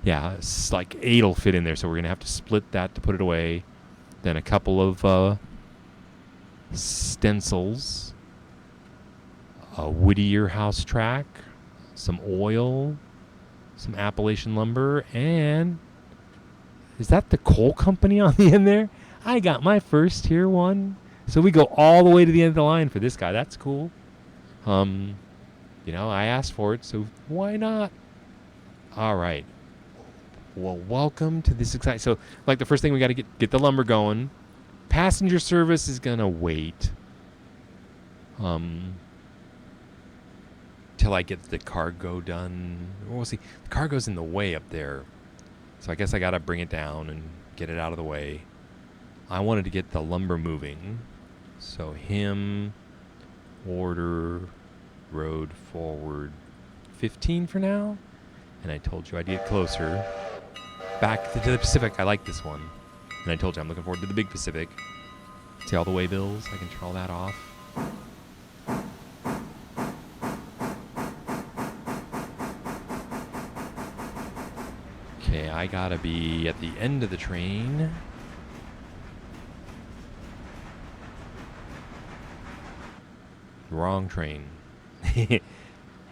Yeah, it's like 8 will fit in there, so we're going to have to split that to put it away. Then a couple of stencils, a Whittier house track, some oil, some Appalachian lumber, and is that the coal company on the end there? I got my first tier 1. So we go all the way to the end of the line for this guy. That's cool. You know, I asked for it, so why not? All right. Well, welcome to this exciting. So, like, the first thing we got to get the lumber going. Passenger service is gonna wait. Till I get the cargo done. We'll see. The cargo's in the way up there, so I guess I gotta bring it down and get it out of the way. I wanted to get the lumber moving, so him order road forward 15 for now, and I told you I'd get closer. Back to the Pacific. I like this one. And I told you I'm looking forward to the big Pacific. See all the way bills? I can turn all that off. Okay, I gotta be at the end of the train. Wrong train.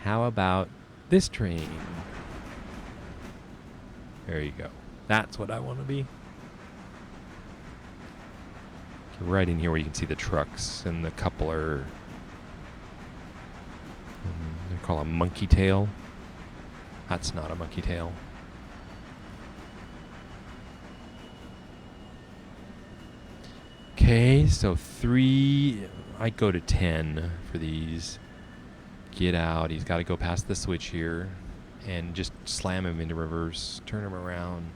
How about this train? There you go. That's what I want to be. Right in here where you can see the trucks and the coupler. They call a monkey tail. That's not a monkey tail. Okay, so 3. I go to 10 for these. Get out. He's got to go past the switch here and just slam him into reverse. Turn him around.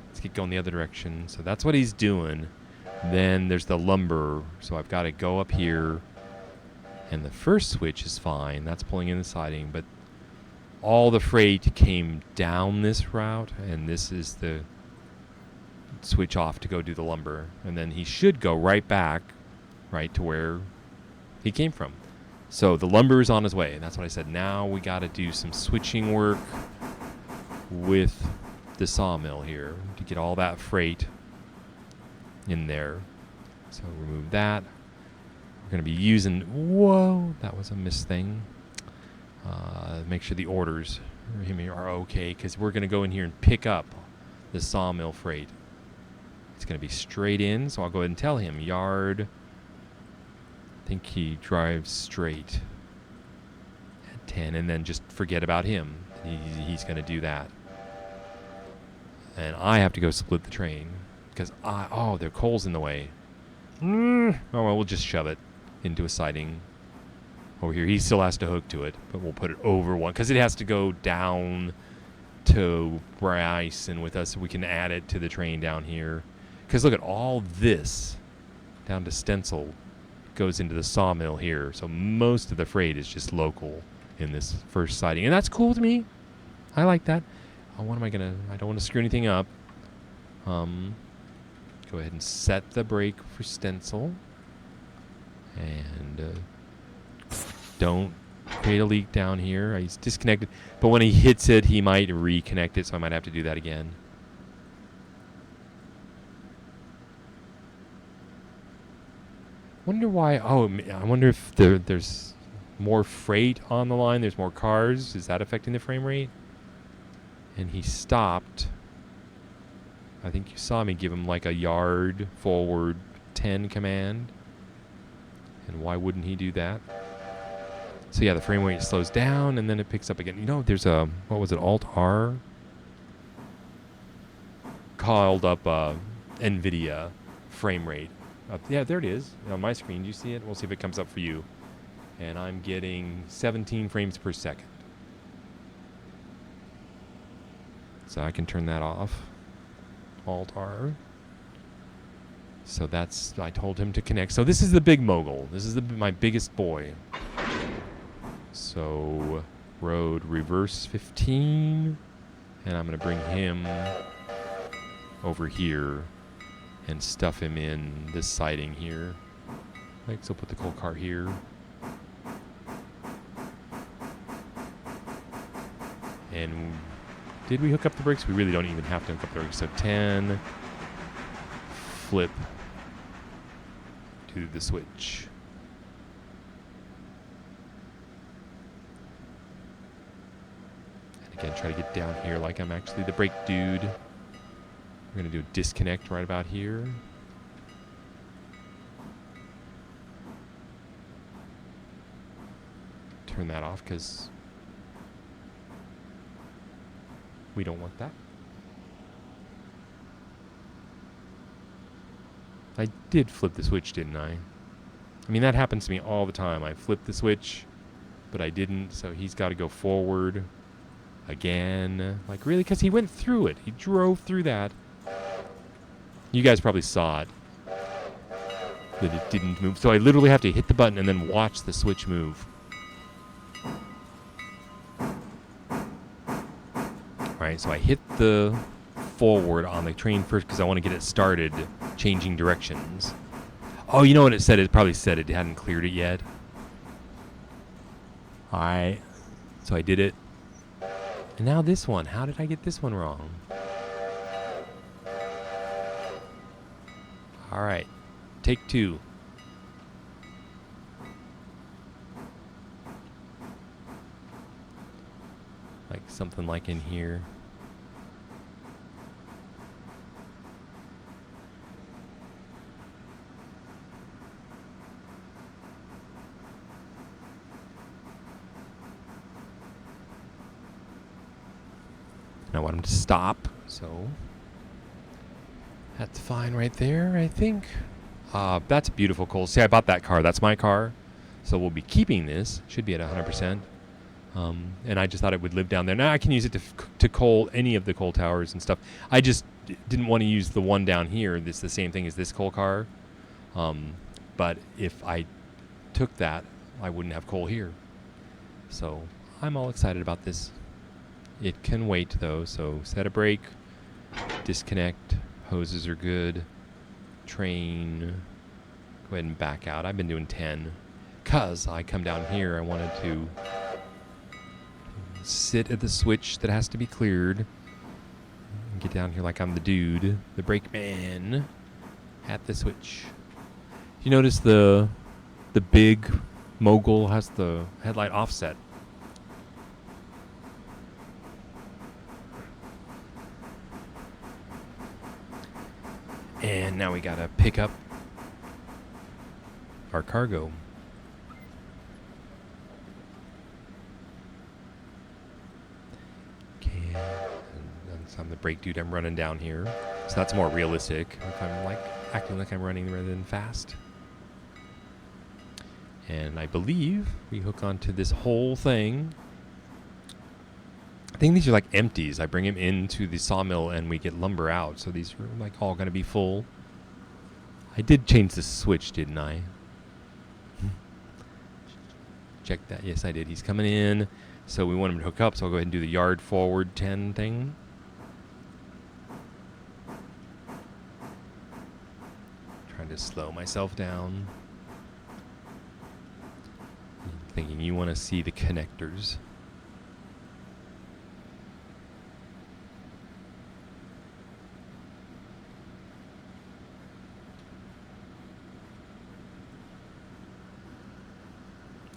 Let's get going the other direction. So that's what he's doing. Then there's the lumber. So I've got to go up here. And the first switch is fine. That's pulling in the siding. But all the freight came down this route. And this is the switch off to go do the lumber. And then he should go right back, right to where he came from. So the lumber is on his way. And that's what I said. Now we got to do some switching work with the sawmill here to get all that freight in there. So remove that. We're going to be using, whoa, that was a missed thing. Make sure the orders are okay, because we're going to go in here and pick up the sawmill freight. It's going to be straight in, so I'll go ahead and tell him, yard. I think he drives straight at 10, and then just forget about him. He's going to do that. And I have to go split the train, because the coal's in the way. Oh, well, we'll just shove it into a siding over here. He still has to hook to it, but we'll put it over one, because it has to go down to Bryson with us, so we can add it to the train down here. Because look at all this down to Stencil goes into the sawmill here, so most of the freight is just local in this first siding, and that's cool to me. I like that. What am I gonna? I don't want to screw anything up. Go ahead and set the brake for Stencil. And don't create a leak down here. He's disconnected. But when he hits it, he might reconnect it, so I might have to do that again. Wonder why. Oh, I wonder if there's more freight on the line. There's more cars. Is that affecting the frame rate? And he stopped. I think you saw me give him like a yard forward 10 command. And why wouldn't he do that? So yeah, the frame rate slows down and then it picks up again. You know, there's a, what was it, Alt-R? Called up NVIDIA frame rate. Yeah, there it is on my screen. Do you see it? We'll see if it comes up for you. And I'm getting 17 frames per second. So I can turn that off. Alt-R. So that's, I told him to connect. So this is the big mogul. This is my biggest boy. So road reverse 15. And I'm going to bring him over here and stuff him in this siding here. Like, so put the coal car here. And did we hook up the brakes? We really don't even have to hook up the brakes. So 10, flip to the switch. And again, try to get down here like I'm actually the brake dude. We're going to do a disconnect right about here. Turn that off because we don't want that. I did flip the switch, didn't I? I mean, that happens to me all the time. I flip the switch, but I didn't, so he's got to go forward again. Like, really? Because he went through it. He drove through that. You guys probably saw it, that it didn't move. So I literally have to hit the button and then watch the switch move. Alright, so I hit the forward on the train first because I want to get it started changing directions. Oh, you know what it said? It probably said it hadn't cleared it yet. Alright, so I did it. And now this one. How did I get this one wrong? Alright, take 2. Like something like in here. I want him to stop, so that's fine right there, I think. That's beautiful, Cole. See, I bought that car. That's my car. So we'll be keeping this. Should be at 100%. And I just thought it would live down there. Now I can use it to coal any of the coal towers and stuff. I just didn't want to use the one down here. This is the same thing as this coal car. But if I took that, I wouldn't have coal here. So I'm all excited about this. It can wait, though. So set a brake, disconnect. Hoses are good. Train. Go ahead and back out. I've been doing 10. Because I come down here, I wanted to sit at the switch that has to be cleared. And get down here like I'm the dude, the brake man, at the switch. You notice the big Mogul has the headlight offset. And now we gotta pick up our cargo. Okay, so I'm the brake dude. I'm running down here, so that's more realistic. If I'm like acting like I'm running rather than fast. And I believe we hook onto this whole thing. I think these are like empties. I bring them into the sawmill and we get lumber out. So these are like all going to be full. I did change the switch, didn't I? Check that. Yes, I did. He's coming in. So we want him to hook up. So I'll go ahead and do the yard forward 10 thing. Trying to slow myself down. Thinking you want to see the connectors.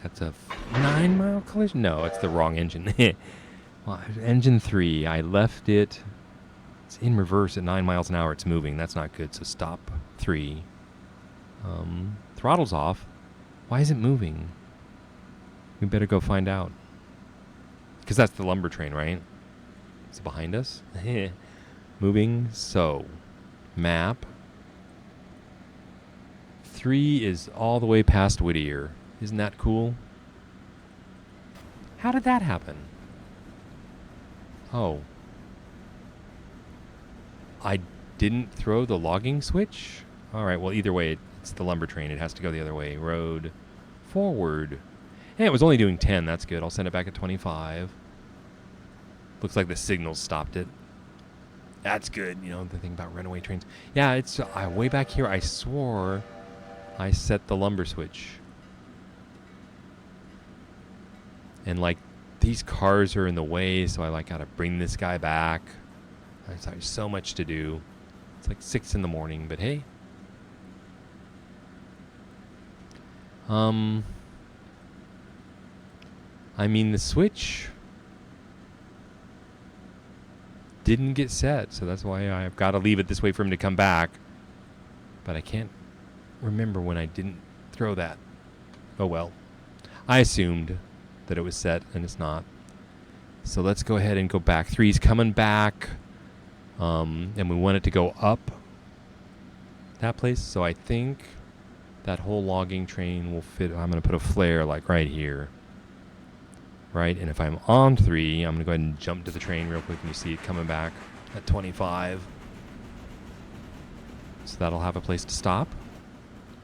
That's a 9-mile collision? No, it's the wrong engine. Well, engine 3, I left it. It's in reverse at 9 miles an hour. It's moving. That's not good. So stop 3. Throttle's off. Why is it moving? We better go find out. Because that's the lumber train, right? It's behind us. Moving. So, map. 3 is all the way past Whittier. Isn't that cool? How did that happen? Oh. I didn't throw the logging switch? Alright, well either way, it's the lumber train. It has to go the other way. Road. Forward. And it was only doing 10. That's good. I'll send it back at 25. Looks like the signal stopped it. That's good. You know, the thing about runaway trains. Yeah, it's way back here. I swore I set the lumber switch. And like these cars are in the way, so I like gotta bring this guy back. There's so much to do. It's like 6 in the morning, but hey. I mean, the switch didn't get set, so that's why I've got to leave it this way for him to come back. But I can't remember when I didn't throw that. Oh well. I assumed that it was set, and it's not. So let's go ahead and go back. 3's coming back. And we want it to go up that place. So I think that whole logging train will fit. I'm going to put a flare like right here. Right? And if I'm on 3, I'm going to go ahead and jump to the train real quick, and you see it coming back at 25. So that'll have a place to stop.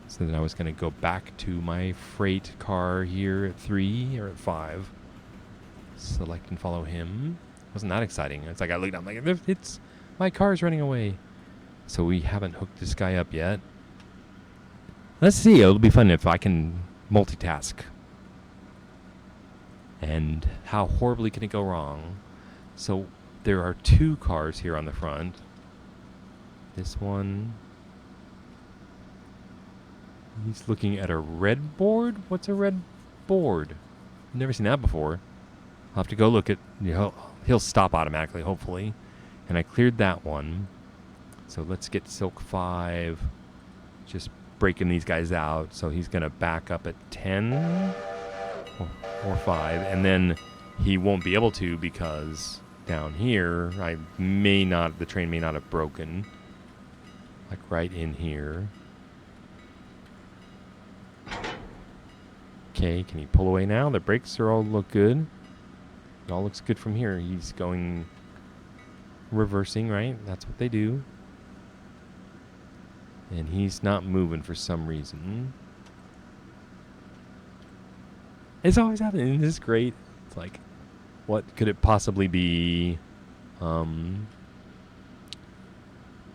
So then I was going to go back to my freight car here at 3 or at 5. Select and follow him. Wasn't that exciting? It's like I looked up, I'm like, it's my car's running away. So we haven't hooked this guy up yet. Let's see. It'll be fun if I can multitask. And how horribly can it go wrong? So there are 2 cars here on the front. This one. He's looking at a red board? What's a red board? I've never seen that before. I'll have to go look at... He'll stop automatically, hopefully. And I cleared that one. So let's get Silk 5. Just breaking these guys out. So he's going to back up at 10 or 5. And then he won't be able to because down here, the train may not have broken. Like right in here. Okay, can he pull away now? The brakes all look good. It all looks good from here. He's going reversing, right? That's what they do. And he's not moving for some reason. It's always happening. This is great. It's like, what could it possibly be?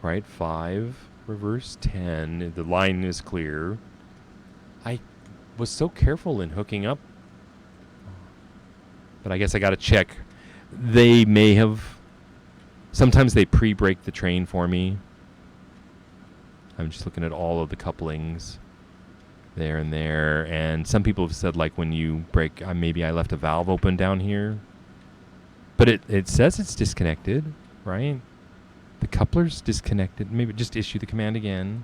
Right, 5, reverse 10. The line is clear. I was so careful in hooking up, but I guess I got to check. They may have. Sometimes they pre-brake the train for me. I'm just looking at all of the couplings there and there, and some people have said like when you brake, maybe I left a valve open down here, but it says it's disconnected, right? The coupler's disconnected. Maybe just issue the command again.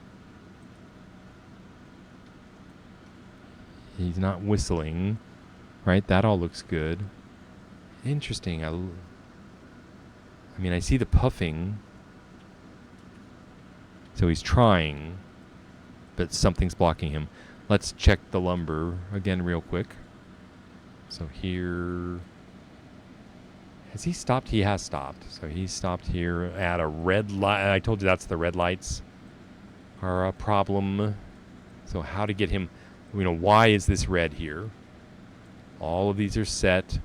He's not whistling, right? That all looks good. Interesting. I mean, I see the puffing. So he's trying, but something's blocking him. Let's check the lumber again real quick. So here... Has he stopped? He has stopped. So he stopped here at a red light. I told you that's the red lights are a problem. So how to get him... why is this red here? All of these are set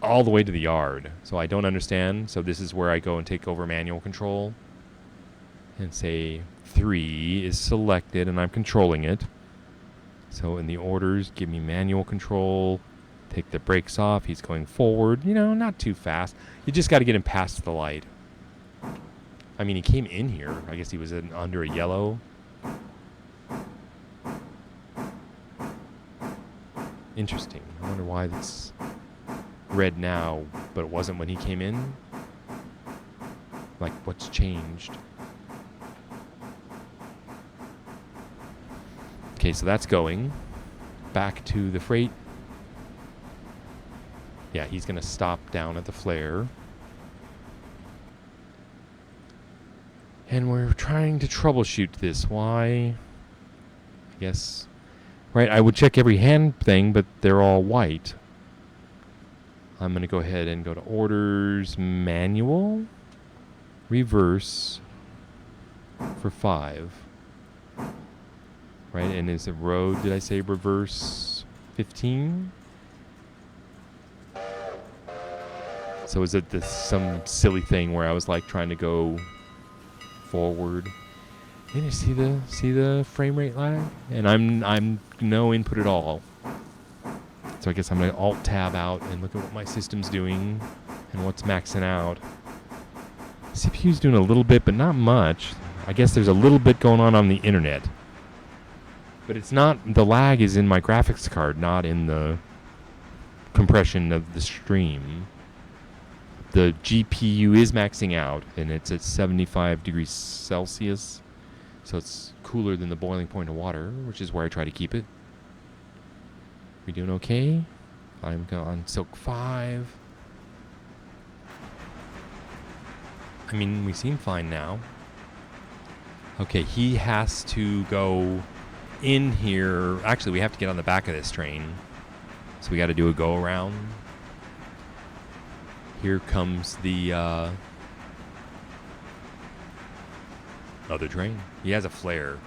all the way to the yard. So I don't understand. So this is where I go and take over manual control. And say 3 is selected and I'm controlling it. So in the orders, give me manual control. Take the brakes off. He's going forward. Not too fast. You just got to get him past the light. I mean, he came in here. I guess he was under a yellow. Interesting. I wonder why it's red now, but it wasn't when he came in. Like, what's changed? Okay, so that's going back to the freight. Yeah, he's going to stop down at the flare. And we're trying to troubleshoot this. Why? I guess... Right, I would check every hand thing, but they're all white. I'm going to go ahead and go to orders, manual, reverse for 5. Right, and is the road, did I say reverse 15? So is it some silly thing where I was like trying to go forward? And you see the frame rate lag? And I'm no input at all. So I guess I'm going to Alt-Tab out and look at what my system's doing and what's maxing out. CPU's doing a little bit, but not much. I guess there's a little bit going on the internet. But it's not, the lag is in my graphics card, not in the compression of the stream. The GPU is maxing out, and it's at 75 degrees Celsius. So it's cooler than the boiling point of water, which is where I try to keep it. We doing okay? I'm on Silk 5. I mean, we seem fine now. Okay, he has to go in here. Actually, we have to get on the back of this train. So we got to do a go around. Here comes the other train. He has a flare,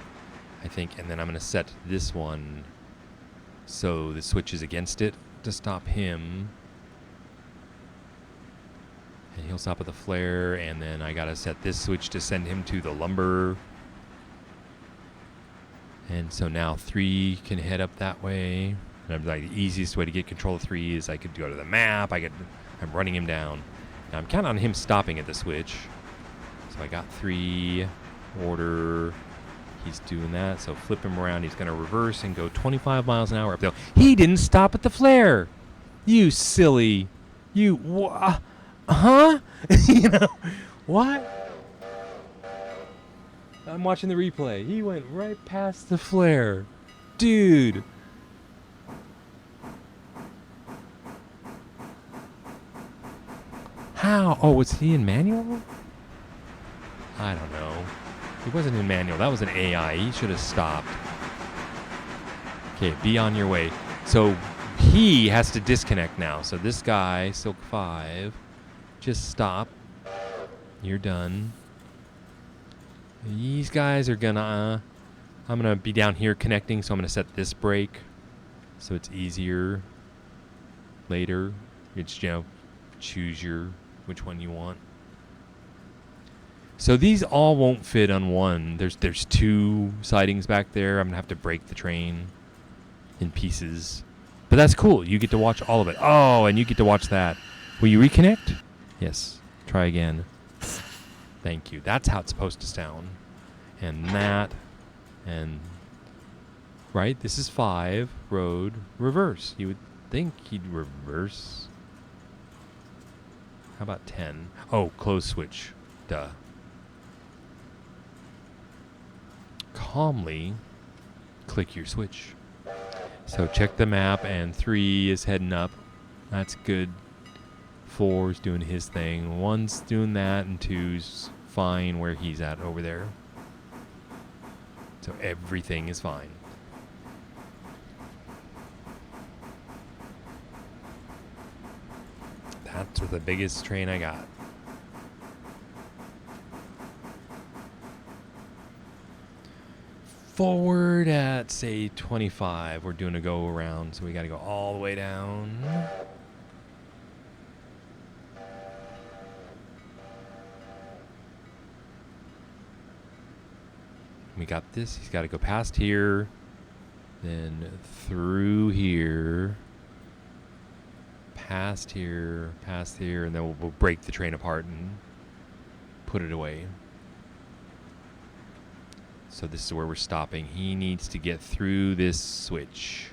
I think. And then I'm going to set this one so the switch is against it to stop him. And he'll stop at the flare, and then I gotta set this switch to send him to the lumber. And so now 3 can head up that way. And I'm like, the easiest way to get control of 3 is I could go to the map. I'm running him down. Now I'm counting on him stopping at the switch. So I got 3 order. He's doing that. So flip him around. He's gonna reverse and go 25 miles an hour up there. He didn't stop at the flare. You silly. Huh? You know, what? I'm watching the replay. He went right past the flare. Dude. How? Oh, was he in manual? I don't know. He wasn't in manual. That was an AI. He should have stopped. Okay, be on your way. So he has to disconnect now. So this guy, Silk 5... just stop. You're done. These guys are gonna... I'm gonna be down here connecting, so I'm gonna set this brake so it's easier later. It's, you know, choose which one you want. So these all won't fit on one. There's 2 sidings back there. I'm gonna have to break the train in pieces. But that's cool. You get to watch all of it. Oh, and you get to watch that. Will you reconnect? Yes. Try again. Thank you. That's how it's supposed to sound. And that. And... right? This is 5. Road. Reverse. You would think he'd reverse. How about 10? Oh, close switch. Duh. Calmly click your switch. So check the map, and 3 is heading up. That's good. 4's doing his thing. 1's doing that, and 2's fine where he's at over there. So everything is fine. That's the biggest train I got. Forward at, say, 25. We're doing a go around, so we got to go all the way down. We got this. He's got to go past here, then through here, past here, and then we'll break the train apart and put it away. So this is where we're stopping. He needs to get through this switch.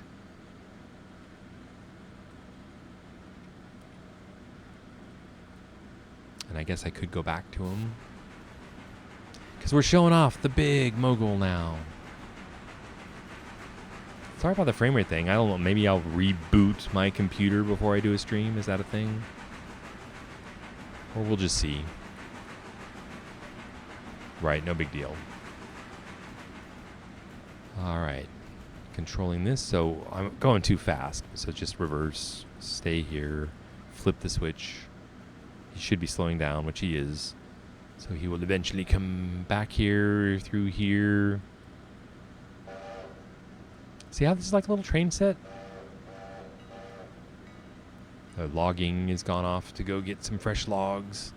And I guess I could go back to him, because we're showing off the big mogul now. Sorry about the frame rate thing. I don't know. Maybe I'll reboot my computer before I do a stream. Is that a thing? Or we'll just see. Right, no big deal. All right. Controlling this. So I'm going too fast. So just reverse. Stay here. Flip the switch. He should be slowing down, which he is. So he will eventually come back here, through here. See how this is like a little train set? The logging has gone off to go get some fresh logs.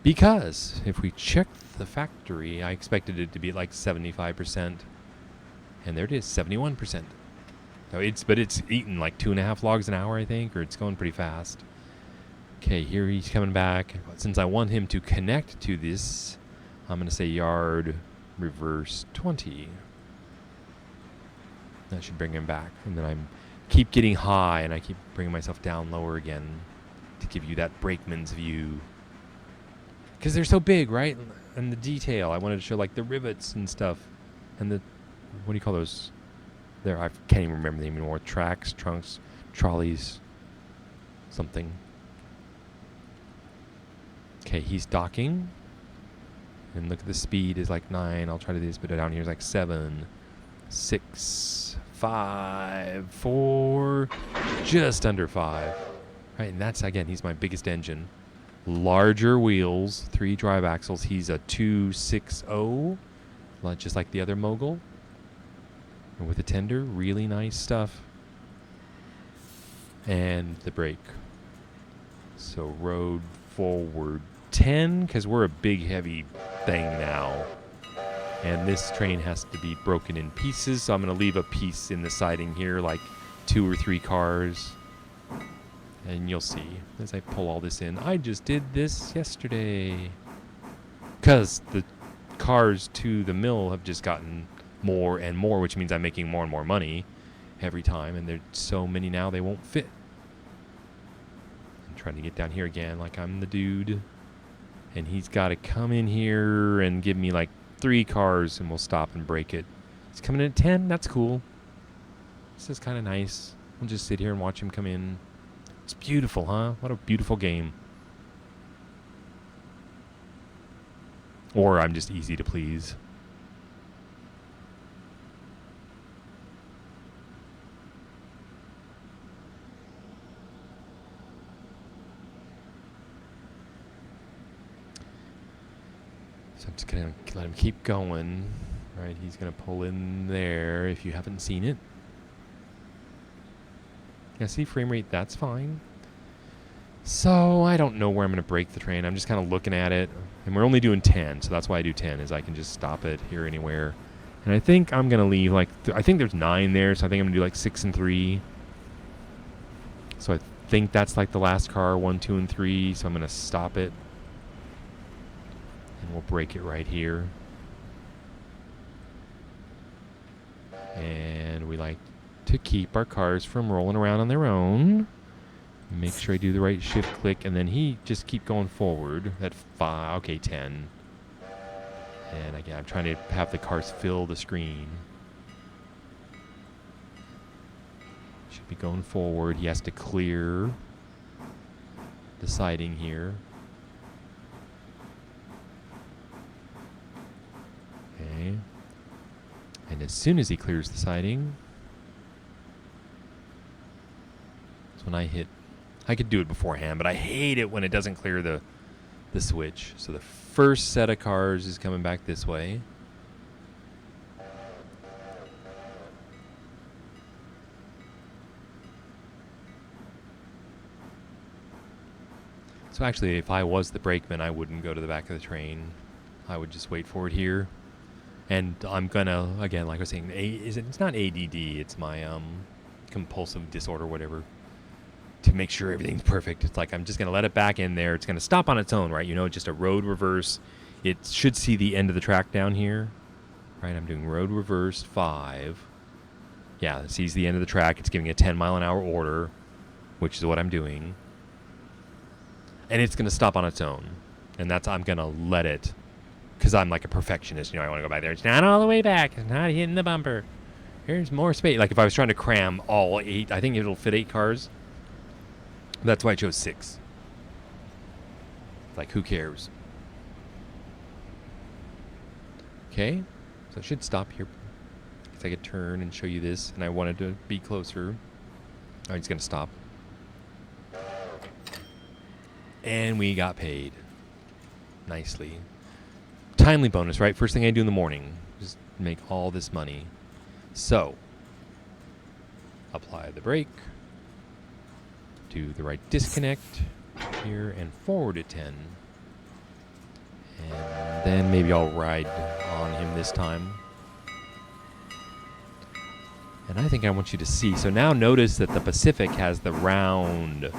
Because if we check the factory, I expected it to be like 75%. And there it is, 71%. No, it's eating like 2.5 logs an hour, I think, or it's going pretty fast. Okay, here he's coming back. Since I want him to connect to this, I'm going to say yard reverse 20. That should bring him back. And then I keep getting high, and I keep bringing myself down lower again to give you that brakeman's view. Because they're so big, right? And the detail. I wanted to show like the rivets and stuff. And the, what do you call those? There, I can't even remember them anymore. Tracks, trunks, trolleys, something. Okay, he's docking. And look at the speed is like 9. I'll try to do this, but down here is like 7, 6, 5, 4, just under 5. Right, and that's, again, he's my biggest engine. Larger wheels, 3 drive axles. He's a 260, just like the other Mogul. And with a tender, really nice stuff. And the brake. So road forward 10, because we're a big, heavy thing now. And this train has to be broken in pieces, so I'm going to leave a piece in the siding here, like 2 or 3 cars. And you'll see as I pull all this in. I just did this yesterday. Because the cars to the mill have just gotten more and more, which means I'm making more and more money every time. And there's so many now they won't fit. I'm trying to get down here again like I'm the dude. And he's got to come in here and give me like 3 cars and we'll stop and break it. He's coming in at 10. That's cool. This is kind of nice. We'll just sit here and watch him come in. It's beautiful, huh? What a beautiful game. Or I'm just easy to please. So I'm just going to let him keep going. Right, he's going to pull in there if you haven't seen it. Yeah, see frame rate, that's fine. So I don't know where I'm going to break the train. I'm just kind of looking at it. And we're only doing 10, so that's why I do 10, is I can just stop it here anywhere. And I think I'm going to leave like, I think there's 9 there, so I think I'm going to do like 6 and 3. So I think that's like the last car, 1, 2, and 3. So I'm going to stop it. And we'll break it right here. And we like to keep our cars from rolling around on their own. Make sure I do the right shift click, and then he just keep going forward at 5, okay, 10. And again, I'm trying to have the cars fill the screen. Should be going forward. He has to clear the siding here. Okay. And as soon as he clears the siding, that's when I hit. I could do it beforehand, but I hate it when it doesn't clear the switch. So the first set of cars is coming back this way. So actually, if I was the brakeman, I wouldn't go to the back of the train. I would just wait for it here. And I'm gonna, again, like I was saying, it's not ADD, it's my compulsive disorder, whatever. To make sure everything's perfect. It's like I'm just going to let it back in there. It's going to stop on its own, right? You know, just a road reverse. It should see the end of the track down here. Right, I'm doing road reverse 5. Yeah, it sees the end of the track. It's giving a 10-mile-an-hour order, which is what I'm doing. And it's going to stop on its own. And that's, I'm going to let it, because I'm like a perfectionist. You know, I want to go back there. It's not all the way back. It's not hitting the bumper. Here's more space. Like if I was trying to cram all 8, I think it'll fit 8 cars. That's why I chose 6. Like, who cares? Okay, so I should stop here. Because I could turn and show you this, and I wanted to be closer. I'm just going to stop. And we got paid. Nicely. Timely bonus, right? First thing I do in the morning. Just make all this money. So, apply the brake. Do the right disconnect here and forward at 10. And then maybe I'll ride on him this time. And I think I want you to see. So now notice that the Pacific has the round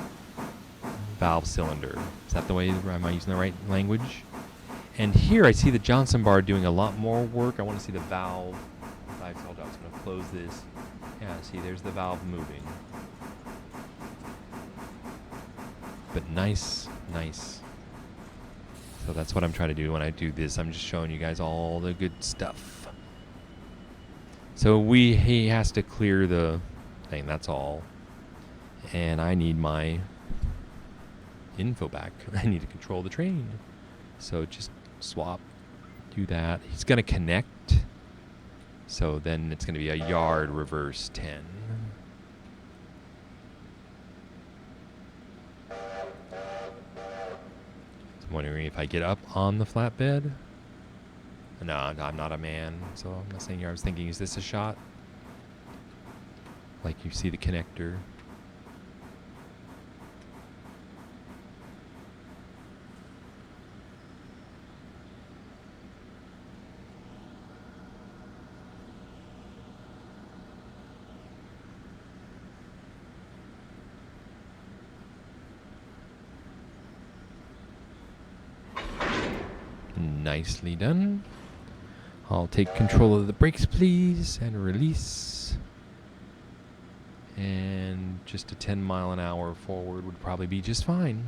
valve cylinder. Is that the way? Am I using the right language? And here I see the Johnson bar doing a lot more work. I want to see the valve. I told you I was going to close this. Yeah, see, there's the valve moving. But nice, nice. So that's what I'm trying to do when I do this. I'm just showing you guys all the good stuff. So he has to clear the thing, that's all. And I need my info back. I need to control the train. So just swap, do that. He's going to connect. So then it's going to be a yard reverse 10. So I'm wondering if I get up on the flatbed. No, I'm not a man, so I'm not saying here. I was thinking, is this a shot? Like you see the connector. Nicely done. I'll take control of the brakes, please, and release. And just a 10 mile an hour forward would probably be just fine.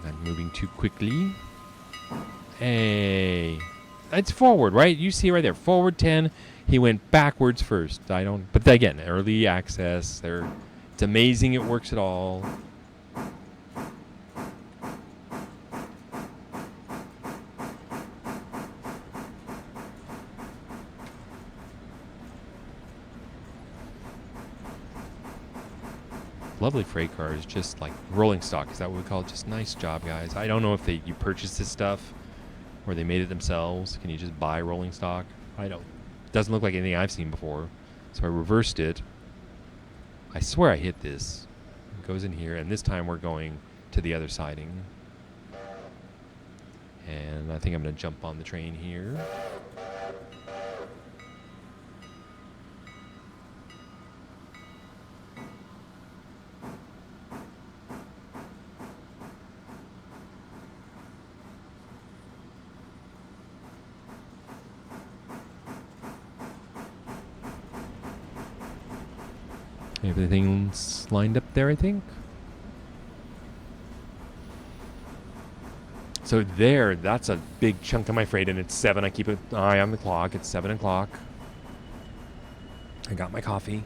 I'm moving too quickly. Hey, it's forward, right? You see right there, forward 10. He went backwards first. But again, early access. It's amazing it works at all. Lovely freight cars, just like rolling stock. Is that what we call it? Just nice job, guys. I don't know if you purchased this stuff or they made it themselves. Can you just buy rolling stock? I don't. It doesn't look like anything I've seen before. So I reversed it. I swear I hit this. It goes in here, and this time we're going to the other siding. And I think I'm going to jump on the train here. Everything's lined up there, I think. So that's a big chunk of my freight, and it's 7. I keep an eye on the clock. It's 7 o'clock. I got my coffee.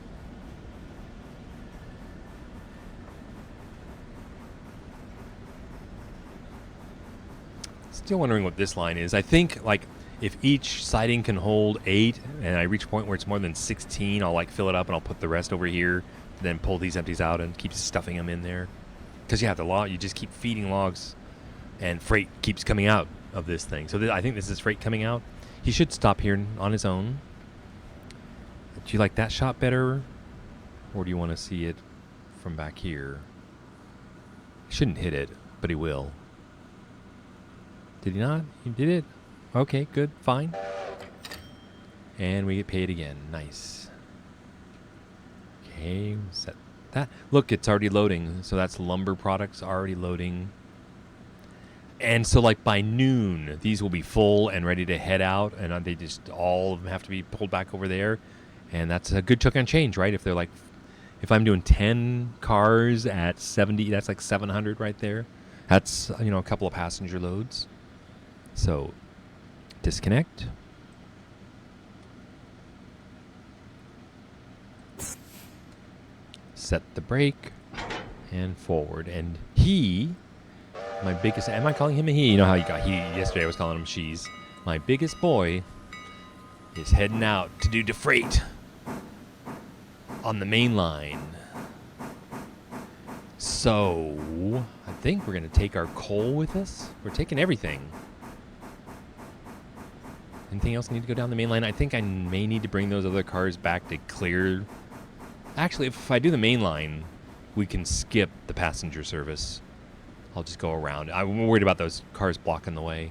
Still wondering what this line is. I think, like, if each siding can hold 8 and I reach a point where it's more than 16, I'll like fill it up and I'll put the rest over here, then pull these empties out and keep stuffing them in there. Because you just keep feeding logs and freight keeps coming out of this thing. So I think this is freight coming out. He should stop here on his own. Do you like that shot better? Or do you want to see it from back here? He shouldn't hit it, but he will. Did he not? He did it? Okay, good, fine. And we get paid again. Nice. Okay, set that. Look, it's already loading. So that's lumber products already loading. And so like by noon, these will be full and ready to head out. And they just, all of them have to be pulled back over there. And that's a good chunk on change, right? If they're like, if I'm doing 10 cars at 70, that's like 700 right there. That's, a couple of passenger loads. So disconnect. Set the brake and forward. And my biggest, am I calling him a he? You know how yesterday I was calling him she's. My biggest boy is heading out to do the freight on the main line. So I think we're going to take our coal with us. We're taking everything. Anything else need to go down the main line? I think I may need to bring those other cars back to clear. Actually, if I do the main line, we can skip the passenger service. I'll just go around. I'm worried about those cars blocking the way.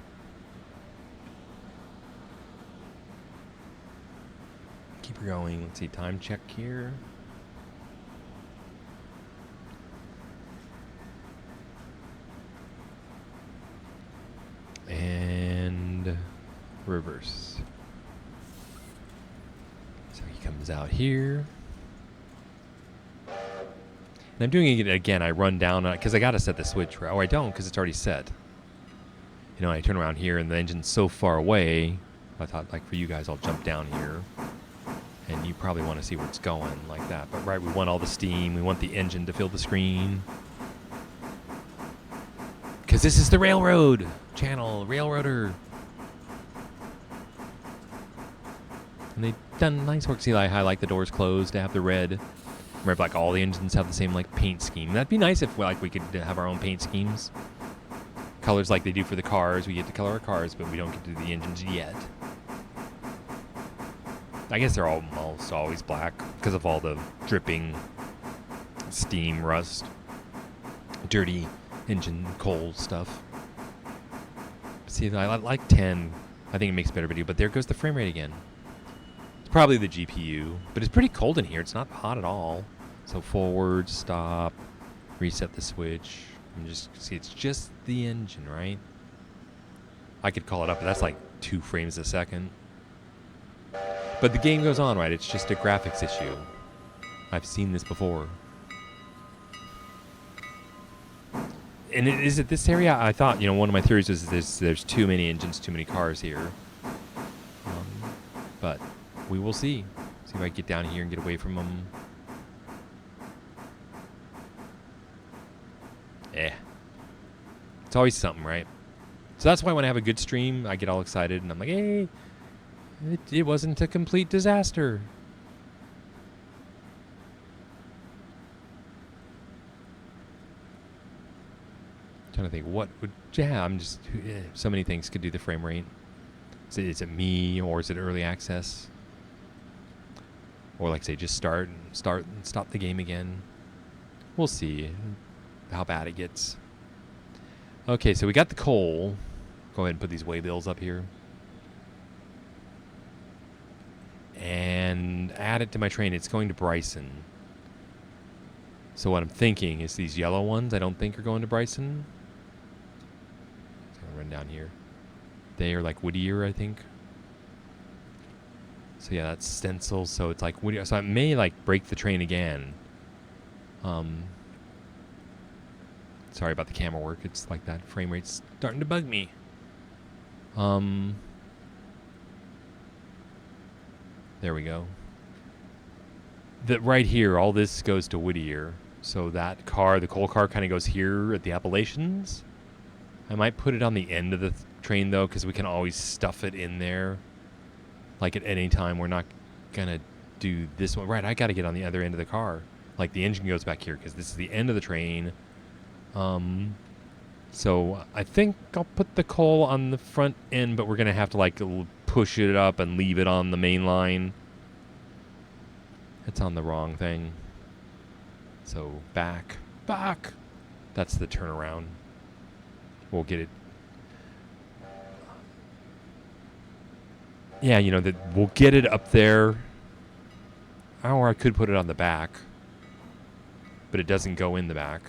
we're going. Let's see, time check here. And reverse. So he comes out here. And I'm doing it again. I run down because I got to set the switch. Oh, I don't because it's already set. You know, I turn around here and the engine's so far away. I thought, like, for you guys, I'll jump down here. And you probably want to see where it's going like that. But, right, we want all the steam. We want the engine to fill the screen. Because this is the Railroad channel, RailRoader. And they've done nice work. See, I like the doors closed to have the red. Remember, like, all the engines have the same, like, paint scheme. That'd be nice if, like, we could have our own paint schemes. Colors like they do for the cars. We get to color our cars, but we don't get to do the engines yet. I guess they're almost always black because of all the dripping steam, rust, dirty engine coal stuff. See, I like 10. I think it makes a better video, but there goes the frame rate again. It's probably the GPU, but it's pretty cold in here. It's not hot at all. So forward, stop, reset the switch. And just see, it's just the engine, right? I could call it up, but that's like 2 frames a second. But the game goes on, right? It's just a graphics issue. I've seen this before. And is it this area? I thought, you know, one of my theories was there's too many engines, too many cars here. But we will see. See if I can get down here and get away from them. It's always something, right? So that's why when I have a good stream, I get all excited and I'm like, hey, it wasn't a complete disaster. Trying to think what would, I'm just, so many things could do the frame rate. Is it me, or is it early access? Or like say just start and stop the game again. We'll see how bad it gets. Okay, so we got the coal. Go ahead and put these waybills up here. And add it to my train. It's going to Bryson. So what I'm thinking is these yellow ones I don't think are going to Bryson. So I'm going to run down here. They are like Whittier, I think. So yeah, that's stencil. So it's like Whittier. So I may like break the train again. Sorry about the camera work. It's like that frame rate's starting to bug me. There we go. Right here, all this goes to Whittier. So that car, the coal car, kind of goes here at the Appalachians. I might put it on the end of the train, though, because we can always stuff it in there. Like at any time, we're not going to do this one. Right, I got to get on the other end of the car. Like the engine goes back here, because this is the end of the train. So I think I'll put the coal on the front end, but we're going to have to like push it up and leave it on the main line. It's on the wrong thing. So back. That's the turnaround. We'll get it. Yeah, you know, we'll get it up there. Or I could put it on the back. But it doesn't go in the back.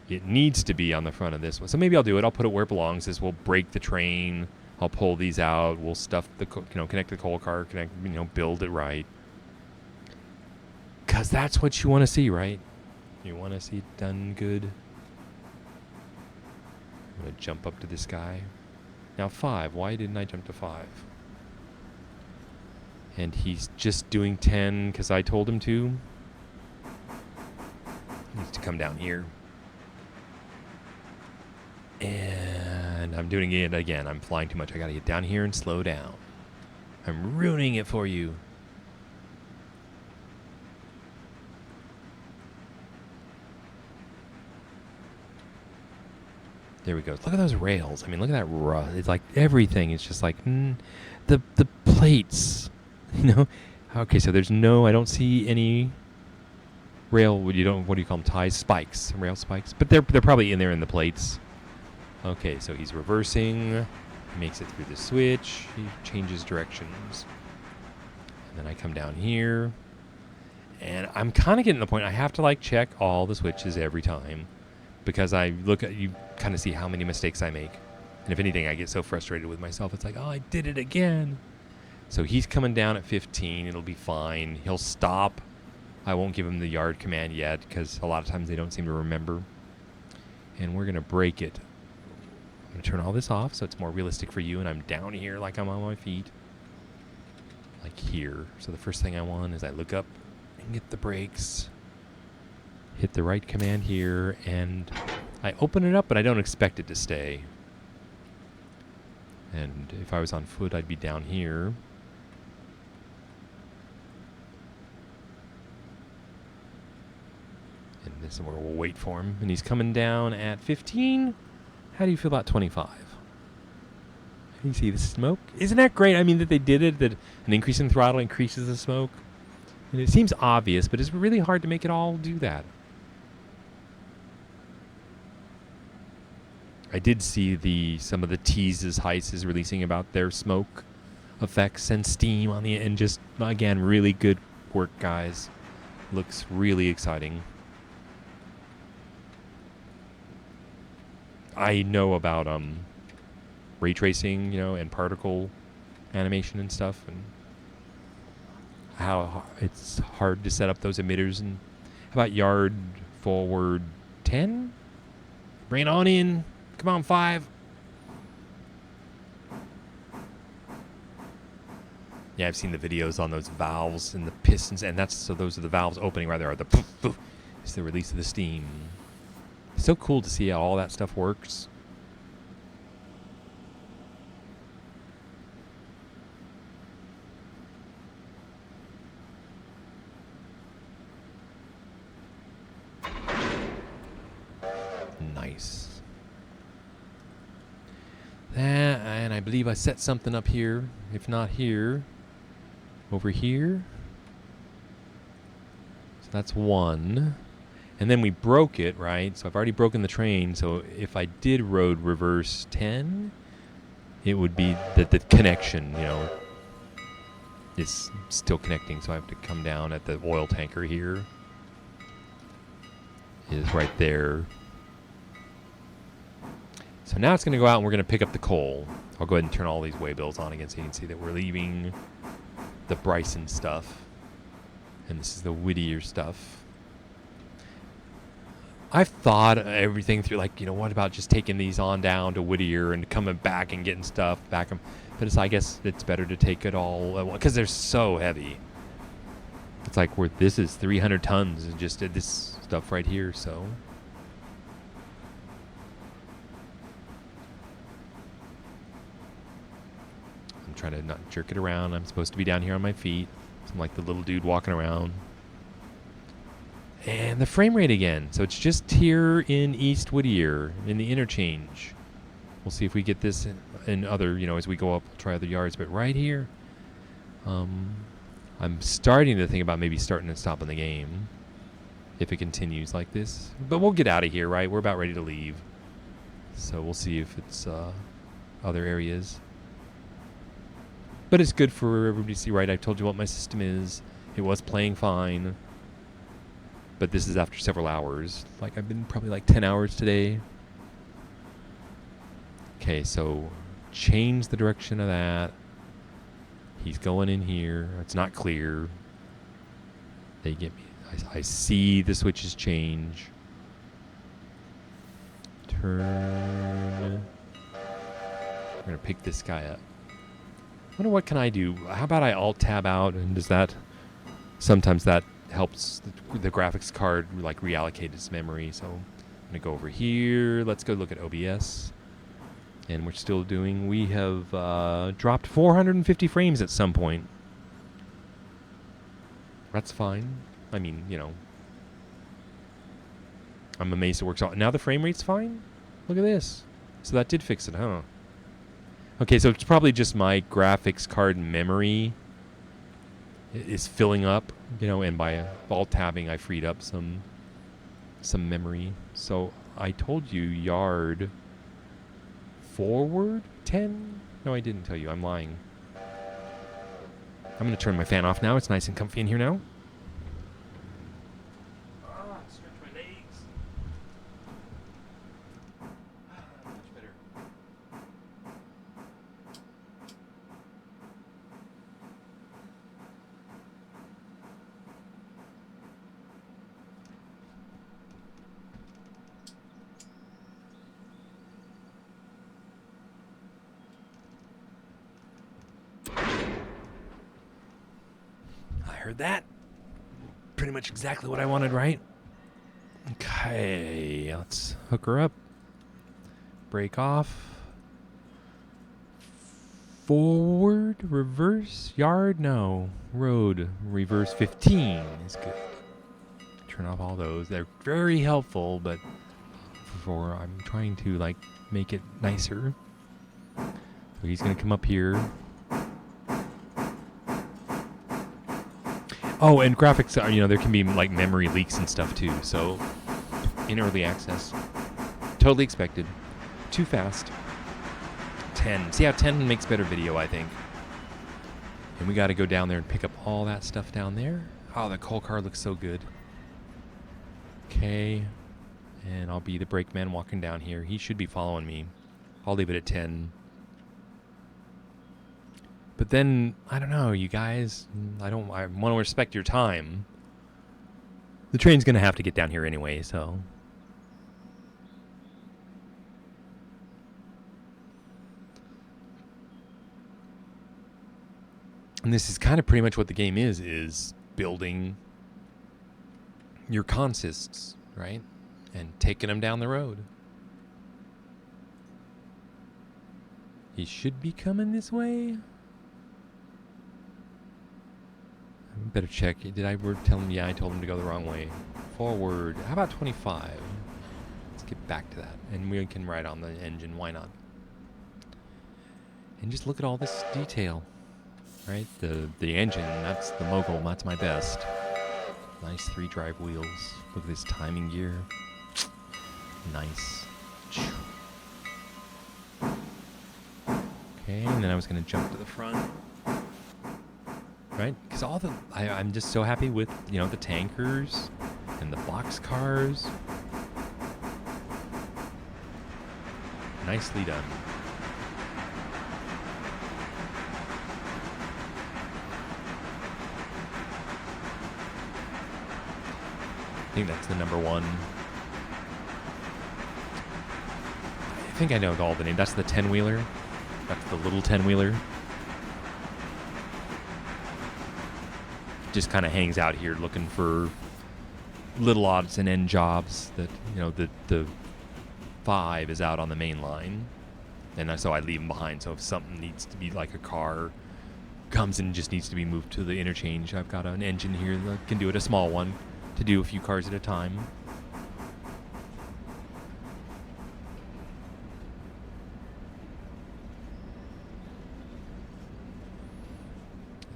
It needs to be on the front of this one. So maybe I'll do it. I'll put it where it belongs. We'll break the train. I'll pull these out. We'll stuff the, connect the coal car, build it right. Because that's what you want to see, right? You want to see it done good. I'm going to jump up to this guy. Now 5. Why didn't I jump to 5? And he's just doing 10 because I told him to. He needs to come down here. And I'm doing it again. I'm flying too much. I got to get down here and slow down. I'm ruining it for you. There we go. Look at those rails. I mean, look at that rust. It's like everything is just like the plates. Okay, so there's no. I don't see any rail. What do you call them? Ties, spikes, rail spikes. But they're probably in there in the plates. Okay, so he's reversing. He makes it through the switch. He changes directions. And then I come down here. And I'm kind of getting to the point I have to like check all the switches every time. Because I look at, you kind of see how many mistakes I make. And if anything, I get so frustrated with myself. It's like, oh, I did it again. So he's coming down at 15. It'll be fine. He'll stop. I won't give him the yard command yet because a lot of times they don't seem to remember. And we're going to break it. I'm going to turn all this off so it's more realistic for you. And I'm down here like I'm on my feet. Like here. So the first thing I want is I look up and get the brakes. Hit the right command here. And I open it up, but I don't expect it to stay. And if I was on foot, I'd be down here. And this is where we'll wait for him. And he's coming down at 15. How do you feel about 25? You see the smoke? Isn't that great? I mean, that they did it, that an increase in throttle increases the smoke. And it seems obvious, but it's really hard to make it all do that. I did see some of the teases Heiss is releasing about their smoke effects and steam on the end. Just, again, really good work, guys. Looks really exciting. I know about ray tracing, you know, and particle animation and stuff, and how it's hard to set up those emitters. And how about yard forward 10? Bring it on in. Come on, 5. Yeah, I've seen the videos on those valves and the pistons, and those are the valves opening right there. Are the poof, poof. It's the release of the steam. It's so cool to see how all that stuff works. Nice. And I believe I set something up here. If not here, over here. So that's 1. And then we broke it, right? So I've already broken the train. So if I did road reverse 10, it would be that the connection, you know, is still connecting. So I have to come down at the oil tanker here. It is right there. So now it's going to go out and we're going to pick up the coal. I'll go ahead and turn all these waybills on again so you can see that we're leaving the Bryson stuff. And this is the Whittier stuff. I've thought everything through, like, you know, what about just taking these on down to Whittier and coming back and getting stuff back? But I guess it's better to take it all because they're so heavy. It's like this is 300 tons and just did this stuff right here, so... Trying to not jerk it around. I'm supposed to be down here on my feet. I'm like the little dude walking around. And the frame rate again. So it's just here in East Whittier in the interchange. We'll see if we get this in other, you know, as we go up, we'll try other yards. But right here, I'm starting to think about maybe starting and stopping the game if it continues like this. But we'll get out of here, right? We're about ready to leave. So we'll see if it's other areas. But it's good for everybody to see, right? I told you what my system is. It was playing fine. But this is after several hours. Like, I've been probably like 10 hours today. Okay, so change the direction of that. He's going in here. It's not clear. They get me. I see the switches change. Turn. We're going to pick this guy up. I wonder what can I do. How about I Alt-Tab out, and does that... Sometimes that helps the graphics card like reallocate its memory. So I'm going to go over here. Let's go look at OBS. And we're still doing... We have dropped 450 frames at some point. That's fine. I mean, you know... I'm amazed it works out. Now the frame rate's fine? Look at this. So that did fix it, huh? Okay, so it's probably just my graphics card memory is filling up, you know, and by Alt-tabbing I freed up some memory. So I told you yard forward 10? No, I didn't tell you. I'm lying. I'm going to turn my fan off now. It's nice and comfy in here now. Stretch my legs. Much better. Heard that. Pretty much exactly what I wanted, right? Okay, let's hook her up. Break off. Forward, reverse, yard, no. Road, reverse 15 is good. Turn off all those. They're very helpful, but I'm trying to like make it nicer. So he's gonna come up here. Oh, and graphics are, there can be like memory leaks and stuff too. So in early access, totally expected. Too fast. 10. See how 10 makes better video, I think. And we got to go down there and pick up all that stuff down there. Oh, the coal car looks so good. Okay. And I'll be the brakeman walking down here. He should be following me. I'll leave it at 10. But then, I don't know, you guys, I want to respect your time. The train's going to have to get down here anyway, so. And this is kind of pretty much what the game is building your consists, right? And taking them down the road. He should be coming this way. Better check. Did I tell him? Yeah, I told him to go the wrong way. Forward. How about 25? Let's get back to that. And we can ride on the engine. Why not? And just look at all this detail. Right? The engine, that's the mogul. That's my best. Nice 3 drive wheels. Look at this timing gear. Nice. Okay, and then I was going to jump to the front. Right? Because I'm just so happy with, the tankers and the box cars. Nicely done. I think that's the number 1. I think I know all the names. That's the 10-wheeler. That's the little 10-wheeler. Just kind of hangs out here looking for little odds and end jobs that, the 5 is out on the main line. And so I leave him behind. So if something needs to be like a car comes and just needs to be moved to the interchange, I've got an engine here that can do it, a small one, to do a few cars at a time.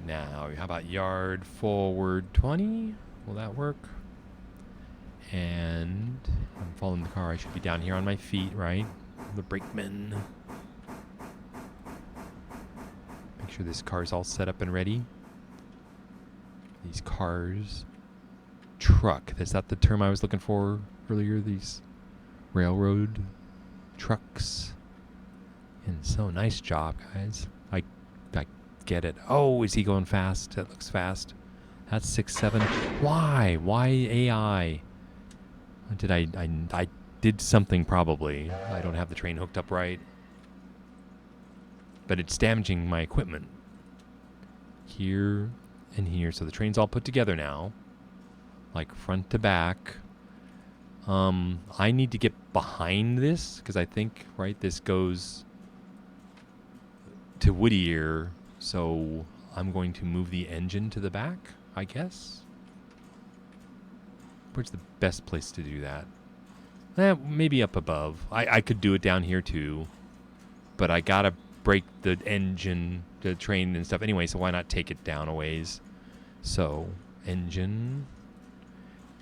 Now, how about yard forward 20? Will that work? And I'm following the car. I should be down here on my feet, right? The brakeman. Make sure this car's all set up and ready. These cars. Truck. Is that the term I was looking for earlier? These railroad trucks. And so nice job, guys. I get it. Oh, is he going fast? That looks fast. That's 6, 7. Why? Why AI? Did I did something probably. I don't have the train hooked up right. But it's damaging my equipment. Here and here. So the train's all put together now. Like front to back. I need to get behind this because I think, right, this goes to Whittier. So I'm going to move the engine to the back, I guess. Where's the best place to do that? Maybe up above. I could do it down here too. But I gotta break the engine, the train and stuff anyway, so why not take it down a ways? So, engine.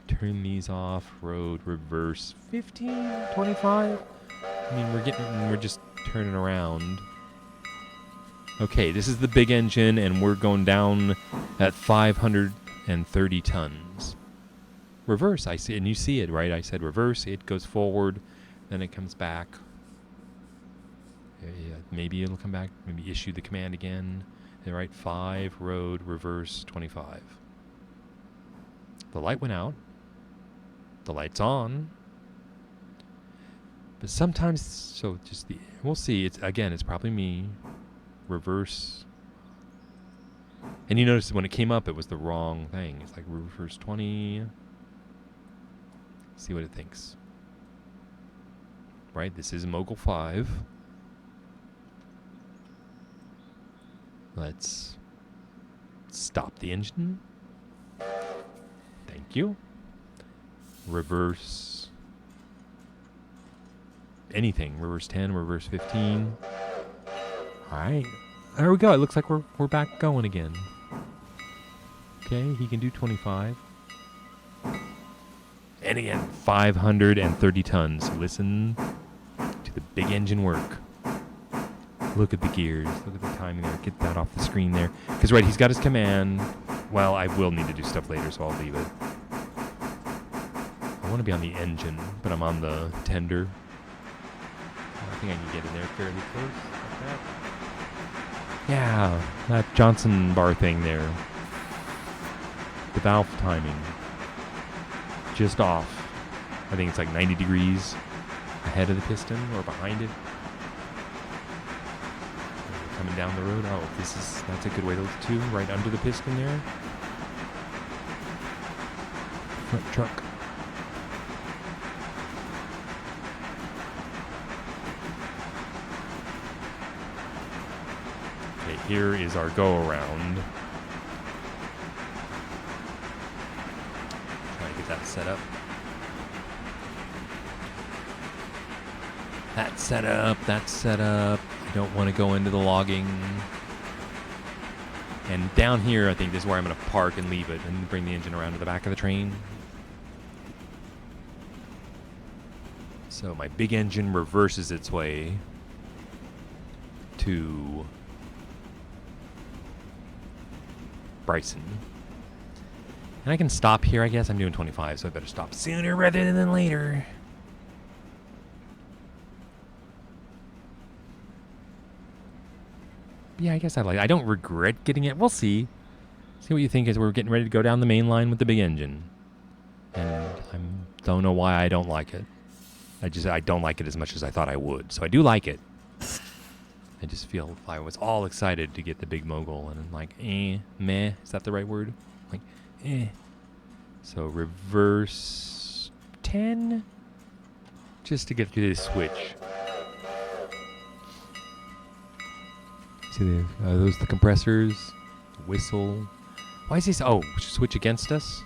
Turn these off. Road, reverse. 15, 25. I mean, we're just turning around. Okay, this is the big engine, and we're going down at 530 tons. Reverse, I see, and you see it, right? I said reverse, it goes forward, then it comes back. Yeah, maybe it'll come back, maybe issue the command again. And right, 5, road, reverse, 25. The light went out. The light's on. But sometimes, so just the, we'll see, it's probably me. Reverse. And you notice when it came up, it was the wrong thing. It's like reverse 20. See what it thinks. Right, this is Mogul 5. Let's stop the engine. Thank you. Reverse anything. Reverse 10, reverse 15. Alright. There we go. It looks like we're back going again. Okay, he can do 25. And again, 530 tons. Listen to the big engine work. Look at the gears. Look at the timing there. Get that off the screen there. Because, right, he's got his command. Well, I will need to do stuff later, so I'll leave it. I want to be on the engine, but I'm on the tender. I think I can get in there fairly close. Like that. Yeah, that Johnson bar thing there. The valve timing. Just off. I think it's like 90 degrees ahead of the piston or behind it. Coming down the road. Oh, that's a good way to look too. Right under the piston there. Front truck. Okay, here is our go around. Trying to get that set up. That's set up. That's set up. I don't want to go into the logging. And down here, I think this is where I'm going to park and leave it and bring the engine around to the back of the train. So my big engine reverses its way to Bryson. And I can stop here, I guess. I'm doing 25, so I better stop sooner rather than later. Yeah, I guess I don't regret getting it. We'll see. See what you think as we're getting ready to go down the main line with the big engine. And I don't know why I don't like it. I don't like it as much as I thought I would. So I do like it. I just feel I was all excited to get the big mogul. And I'm like, meh. Is that the right word? Like, So reverse 10. Just to get through this switch. See, those the compressors, whistle. Why is this? Oh, switch against us.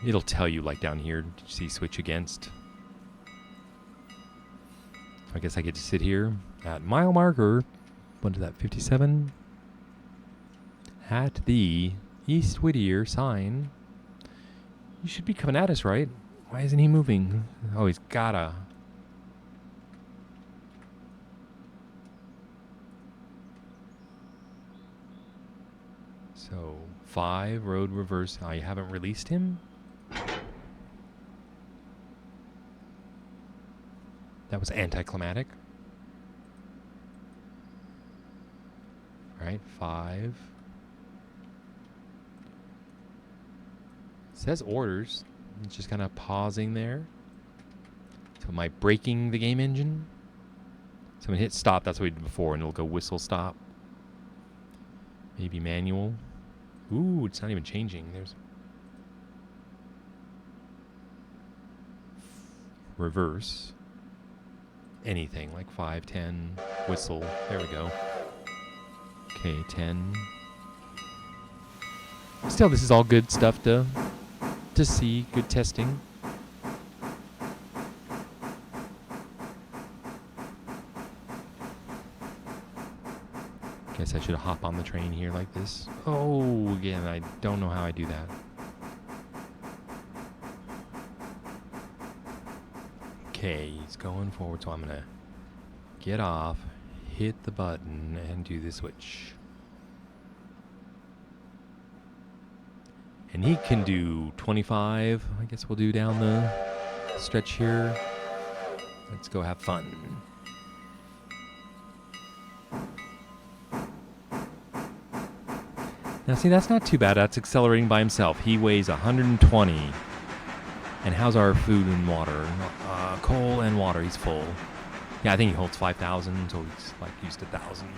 It'll tell you like down here. Did you see switch against? I guess I get to sit here at mile marker. What is that? 57. At the East Whittier sign. You should be coming at us, right? Why isn't he moving? Oh, he's gotta. So, 5, road reverse. I haven't released him. That was anticlimactic. All right, 5. It says orders. It's just kind of pausing there. So am I braking the game engine? So I'm going to hit stop. That's what we did before, and it'll go whistle stop. Maybe manual. Ooh, it's not even changing. There's reverse. Anything like 5, 10, whistle. There we go. Okay, 10. Still, this is all good stuff to see. Good testing. Guess I should hop on the train here like this. Oh, again, I don't know how I do that. Okay, he's going forward, so I'm going to get off, hit the button, and do the switch. And he can do 25. I guess we'll do down the stretch here. Let's go have fun. Now see, that's not too bad. That's accelerating by himself. He weighs 120. And how's our food and water? Coal and water, he's full. Yeah, I think he holds 5,000, so he's like used 1,000.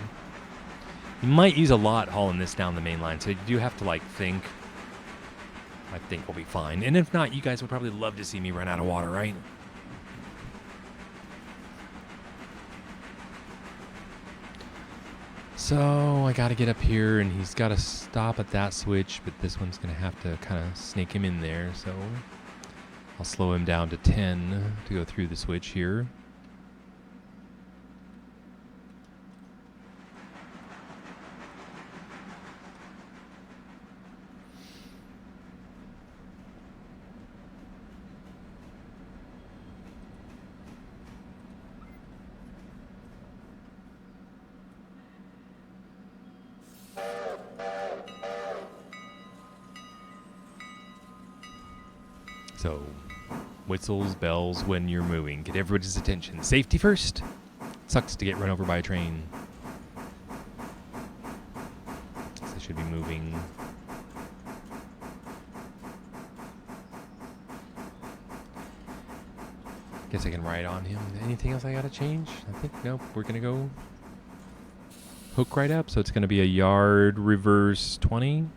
You might use a lot hauling this down the main line, so you do have to like think. I think we'll be fine. And if not, you guys would probably love to see me run out of water, right? So I got to get up here, and he's got to stop at that switch, but this one's going to have to kind of snake him in there. So I'll slow him down to 10 to go through the switch here. So, whistles, bells when you're moving. Get everybody's attention. Safety first. Sucks to get run over by a train. So they should be moving. Guess I can ride on him. Anything else I gotta change? I think, nope. We're gonna go hook right up. So it's gonna be a yard reverse 20.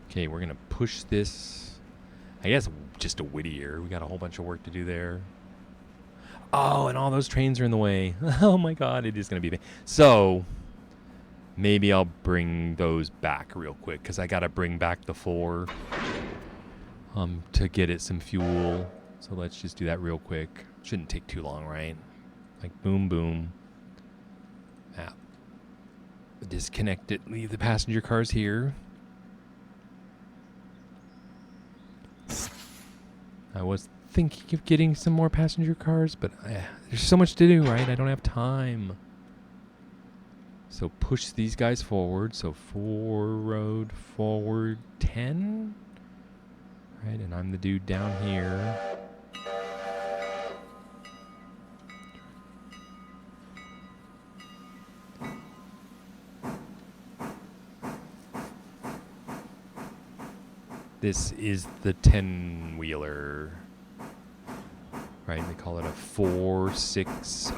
Okay, we're going to push this, I guess, just a Whittier. We got a whole bunch of work to do there. Oh, and all those trains are in the way. Oh my God, it is going to be. So, maybe I'll bring those back real quick, because I got to bring back the 4 to get it some fuel. So let's just do that real quick. Shouldn't take too long, right? Like boom, boom. Ah. Disconnect it, leave the passenger cars here. I was thinking of getting some more passenger cars, but there's so much to do, right? I don't have time. So push these guys forward. So 4 road forward 10. Right, and I'm the dude down here. This is the 10-wheeler, right? They call it a 460.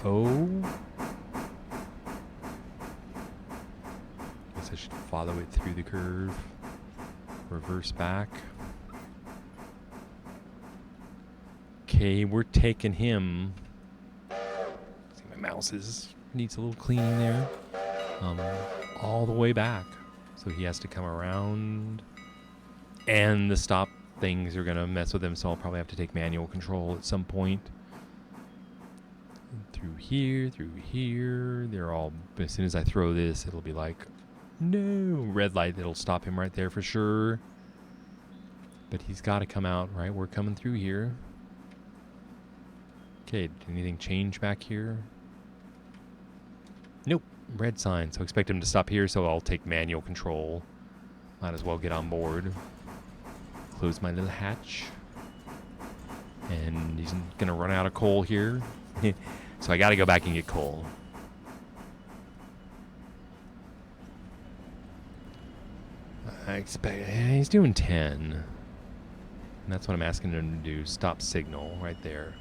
Guess I should follow it through the curve. Reverse back. Okay, we're taking him. See, my mouse needs a little cleaning there. All the way back, so he has to come around. And the stop things are going to mess with him, so I'll probably have to take manual control at some point. Through here. They're all, as soon as I throw this, it'll be like, no. Red light, it'll stop him right there for sure. But he's got to come out, right? We're coming through here. Okay, did anything change back here? Nope, red sign. So expect him to stop here, so I'll take manual control. Might as well get on board. Close my little hatch. And he's gonna run out of coal here. So I gotta go back and get coal. I expect he's doing 10. And that's what I'm asking him to do. Stop signal right there.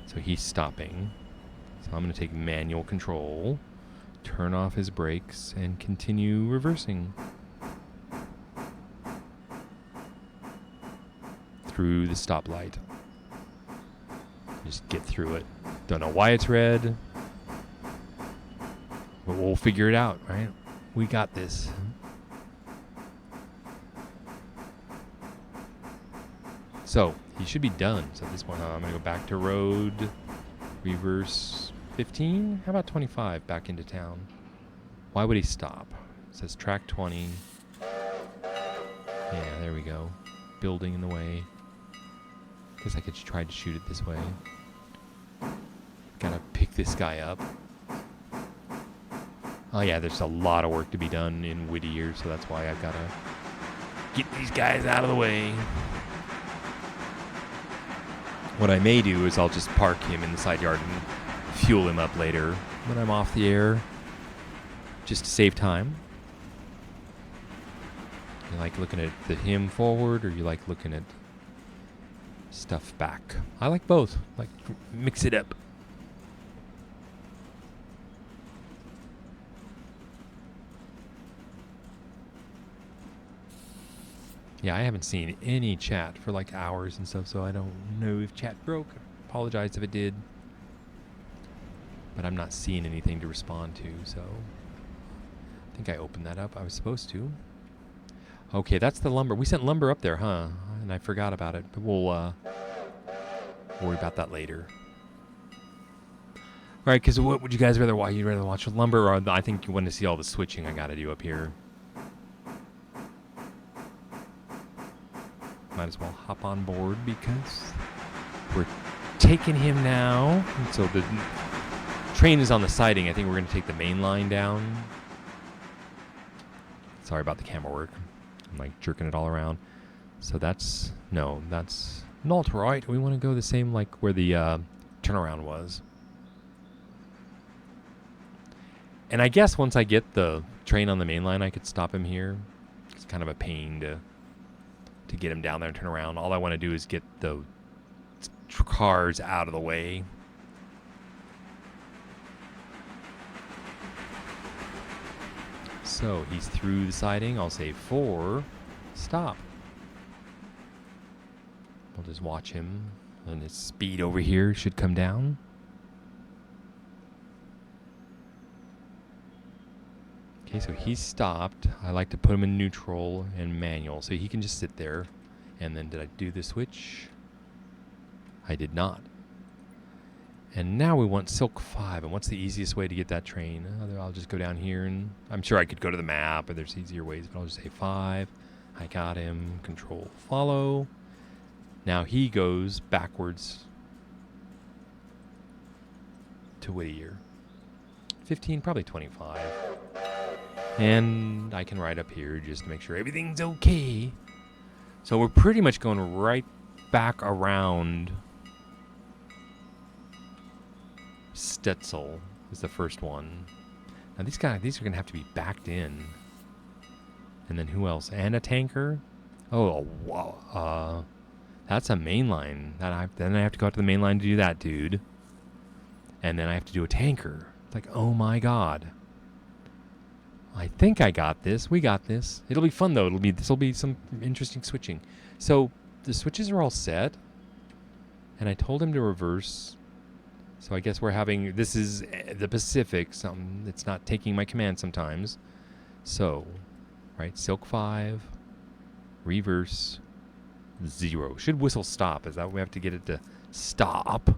So he's stopping. So I'm gonna take manual control, turn off his brakes, and continue reversing. Through the stoplight. Just get through it. Don't know why it's red, but we'll figure it out, right? We got this. So he should be done. So at this point, I'm gonna go back to road Reverse 15? How about 25 back into town? Why would he stop? It says track 20. Yeah, there we go. Building in the way. Guess I could try to shoot it this way. Gotta pick this guy up. Oh yeah, there's a lot of work to be done in Whittier, so that's why I've gotta get these guys out of the way. What I may do is I'll just park him in the side yard and fuel him up later when I'm off the air, just to save time. You like looking at him forward, or you like looking at stuff back? I like both. Like, mix it up. Yeah, I haven't seen any chat for like hours and stuff, so I don't know if chat broke. Apologize if it did. But I'm not seeing anything to respond to, so I think I opened that up. I was supposed to. Okay, that's the lumber. We sent lumber up there, huh? And I forgot about it, but we'll worry about that later. All right, because what would you guys rather watch? You'd rather watch lumber, or I think you want to see all the switching I got to do up here. Might as well hop on board because we're taking him now. And so the train is on the siding. I think we're going to take the main line down. Sorry about the camera work. I'm like jerking it all around. So that's not right. We want to go the same like where the turnaround was. And I guess once I get the train on the main line, I could stop him here. It's kind of a pain to get him down there and turn around. All I want to do is get the cars out of the way. So he's through the siding. I'll say 4, stop. We'll just watch him, and his speed over here should come down. Okay, so he's stopped. I like to put him in neutral and manual, so he can just sit there. And then did I do the switch? I did not. And now we want Silk 5. And what's the easiest way to get that train? I'll just go down here, and I'm sure I could go to the map, or there's easier ways, but I'll just say 5. I got him. Control follow. Now he goes backwards to Whittier. 15, probably 25. And I can ride up here just to make sure everything's okay. So we're pretty much going right back around Stetzel is the first one. Now these are going to have to be backed in. And then who else? And a tanker? Oh, wow. That's a main line. Then I have to go out to the main line to do that, dude. And then I have to do a tanker. It's like, oh my god. I think I got this. We got this. It'll be fun though. This will be some interesting switching. So the switches are all set, and I told him to reverse. So I guess we're having, this is the Pacific. It's not taking my command sometimes. So, right, Silk 5, reverse 0. Should whistle stop. Is that we have to get it to stop?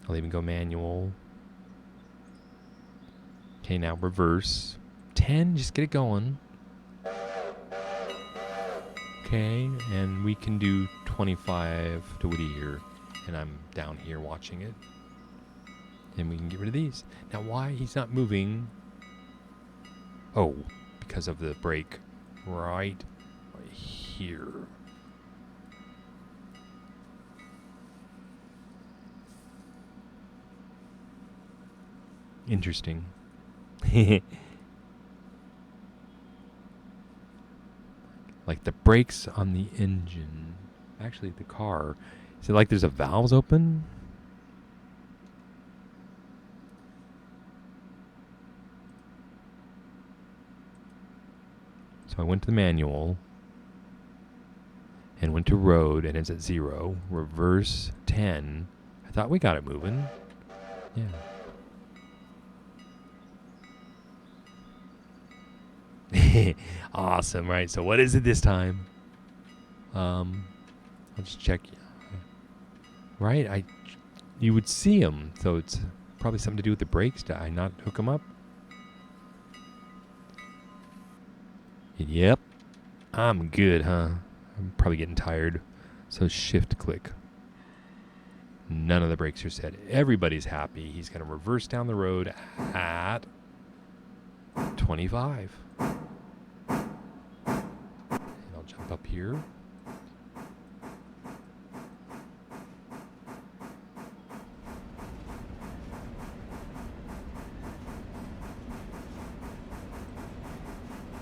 I'll even go manual. Okay, now reverse 10, just get it going. Okay, and we can do 25 to Whittier, and I'm down here watching it. And we can get rid of these. Now, why he's not moving? Oh, because of the brake right here. Interesting. Like the brakes on the engine. Actually, the car. Is it like there's a valves open? So I went to the manual and went to road, and it's at 0. Reverse 10. I thought we got it moving. Yeah. Awesome, right? So what is it this time? I'll just check. Right, you would see them. So it's probably something to do with the brakes. Did I not hook them up? Yep. I'm good, huh? I'm probably getting tired. So shift click. None of the brakes are set. Everybody's happy. He's going to reverse down the road at 25. And I'll jump up here.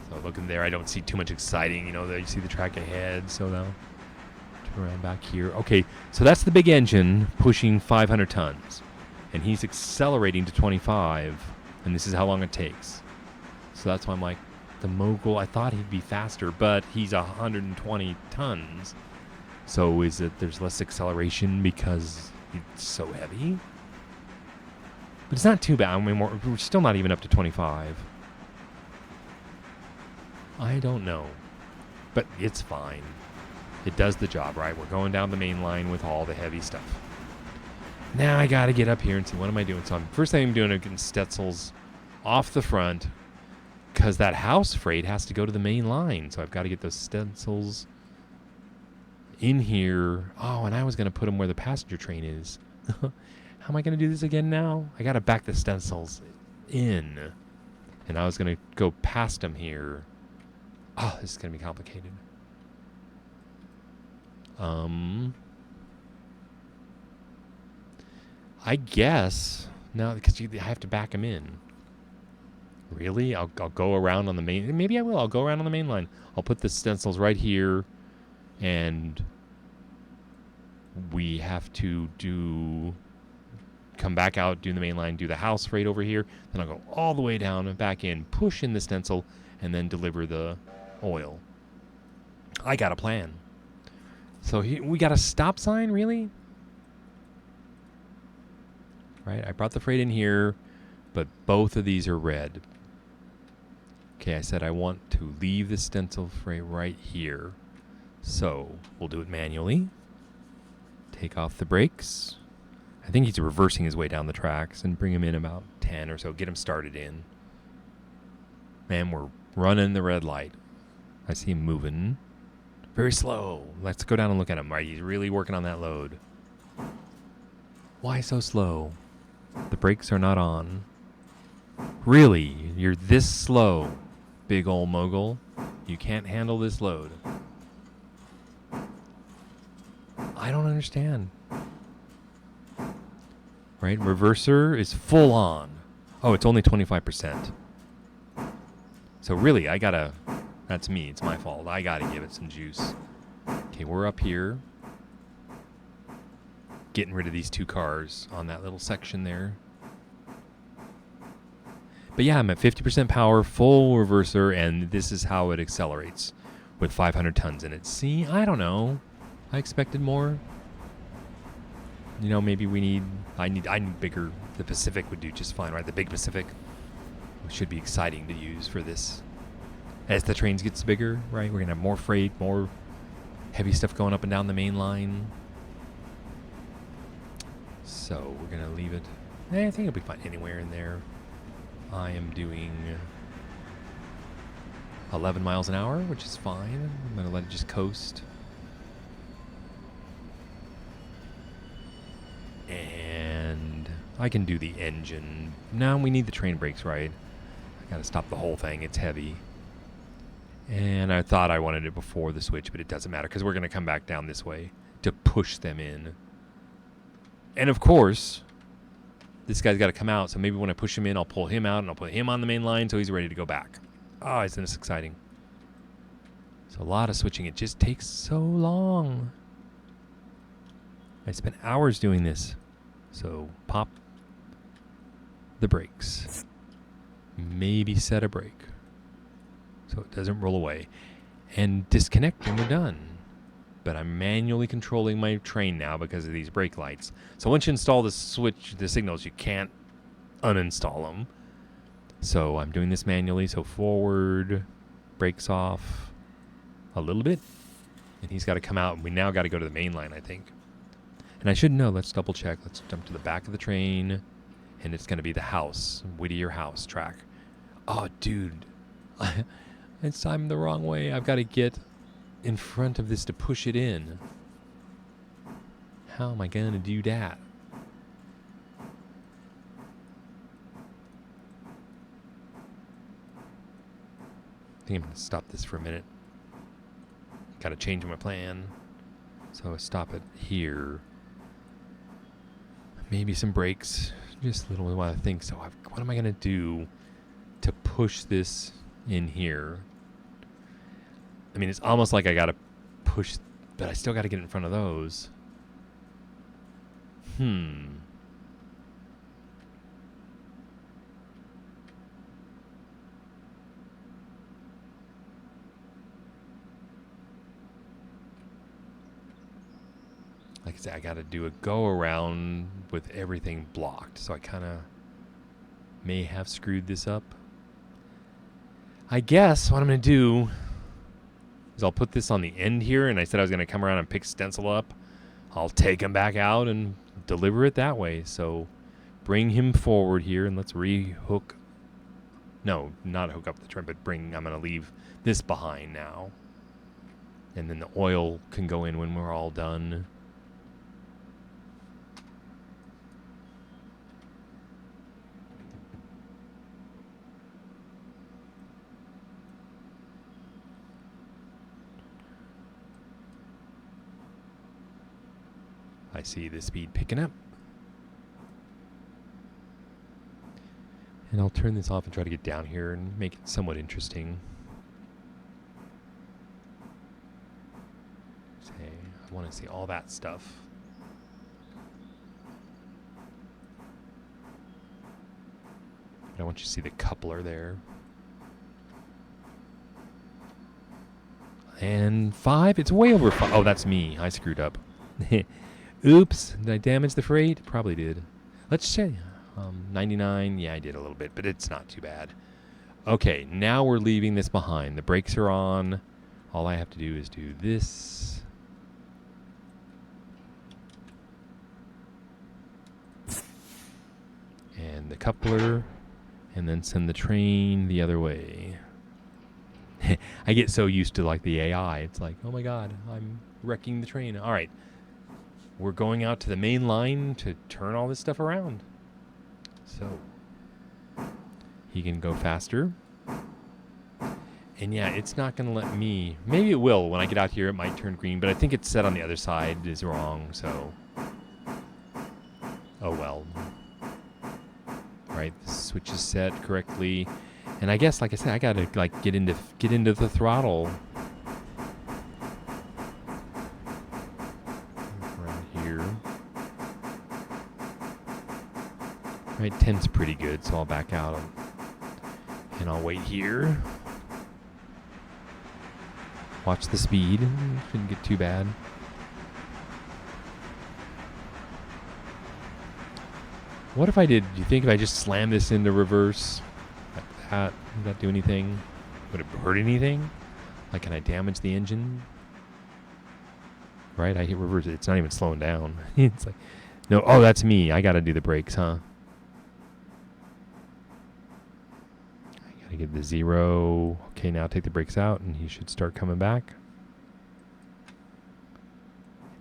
So looking there, I don't see too much exciting. You know, there you see the track ahead. So now turn around back here. Okay, so that's the big engine pushing 500 tons. And he's accelerating to 25. And this is how long it takes. So that's why I'm like, the mogul, I thought he'd be faster, but he's 120 tons. So is it there's less acceleration because it's so heavy? But it's not too bad. I mean, we're still not even up to 25. I don't know. But it's fine. It does the job, right? We're going down the main line with all the heavy stuff. Now I got to get up here and see what am I doing. So first thing I'm doing is getting stencils off the front because that house freight has to go to the main line. So I've got to get those stencils in here. Oh, and I was going to put them where the passenger train is. How am I going to do this again now? I got to back the stencils in. And I was going to go past them here. Oh, this is going to be complicated. I guess no, because I have to back them in. Really? I'll go around on the main. Maybe I will. I'll go around on the main line. I'll put the stencils right here, and we have to come back out, do the main line, do the house freight over here. Then I'll go all the way down and back in, push in the stencil, and then deliver the oil. I got a plan. So we got a stop sign, really? Right, I brought the freight in here, but both of these are red. Okay, I said I want to leave the stencil freight right here. So we'll do it manually. Take off the brakes. I think he's reversing his way down the tracks and bring him in about 10 or so. Get him started in. Man, we're running the red light. I see him moving. Very slow. Let's go down and look at him. Right, he's really working on that load. Why so slow? The brakes are not on. Really? You're this slow, big ol' mogul? You can't handle this load. I don't understand. Right? Reverser is full on. Oh, it's only 25%. So really, I gotta... That's me. It's my fault. I gotta give it some juice. Okay, we're up here. Getting rid of these two cars on that little section there. But yeah, I'm at 50% power, full reverser, and this is how it accelerates with 500 tons in it. See, I don't know. I expected more. You know, maybe I need bigger. The Pacific would do just fine, right? The big Pacific should be exciting to use for this. As the trains gets bigger, right? We're going to have more freight, more heavy stuff going up and down the main line. So we're going to leave it. I think it'll be fine anywhere in there. I am doing 11 miles an hour, which is fine. I'm going to let it just coast. And I can do the engine. Now we need the train brakes, right? I got to stop the whole thing. It's heavy. And I thought I wanted it before the switch, but it doesn't matter because we're going to come back down this way to push them in. And of course, this guy's got to come out. So maybe when I push him in, I'll pull him out and I'll put him on the main line so he's ready to go back. Oh, isn't this exciting? So a lot of switching. It just takes so long. I spent hours doing this. So pop the brakes. Maybe set a brake so it doesn't roll away. And disconnect and we're done. But I'm manually controlling my train now because of these brake lights. So once you install the switch, the signals, you can't uninstall them. So I'm doing this manually. So forward, brakes off a little bit. And he's got to come out. And we now got to go to the main line, I think. And I should know. Let's double check. Let's jump to the back of the train. And it's going to be the house. Whittier House track. Oh, dude. It's timed the wrong way. I've got to get in front of this to push it in. How am I going to do that? I think I'm going to stop this for a minute. Got to change my plan. So I stop it here. Maybe some brakes. Just a little while I think. So what am I going to do to push this in here? I mean, it's almost like I got to push, but I still got to get in front of those. Like I said, I got to do a go around with everything blocked. So I kind of may have screwed this up. I guess what I'm going to do is I'll put this on the end here. And I said I was going to come around and pick stencil up. I'll take him back out and deliver it that way. So bring him forward here and let's rehook. No, not hook up the trim, but I'm going to leave this behind now. And then the oil can go in when we're all done. I see the speed picking up. And I'll turn this off and try to get down here and make it somewhat interesting. Say, I want to see all that stuff. But I want you to see the coupler there. And 5, it's way over 5. Oh, that's me. I screwed up. Oops, did I damage the freight? Probably did. Let's say 99. Yeah, I did a little bit, but it's not too bad. Okay, now we're leaving this behind. The brakes are on. All I have to do is do this. And the coupler. And then send the train the other way. I get so used to like the AI. It's like, oh my God, I'm wrecking the train. All right. We're going out to the main line to turn all this stuff around. So he can go faster. And yeah, it's not going to let me. Maybe it will. When I get out here, it might turn green. But I think it's set on the other side is wrong. So, oh well. Right, the switch is set correctly. And I guess, like I said, I got to like get into the throttle. Right, 10's pretty good, so I'll back out and I'll wait here. Watch the speed. Shouldn't get too bad. What if I did? Do you think if I just slammed this into reverse like that, would that do anything? Would it hurt anything? Like, can I damage the engine? Right, I hit reverse. It's not even slowing down. It's like, no, oh, that's me. I got to do the brakes, huh? Get the 0. Okay, now take the brakes out and he should start coming back.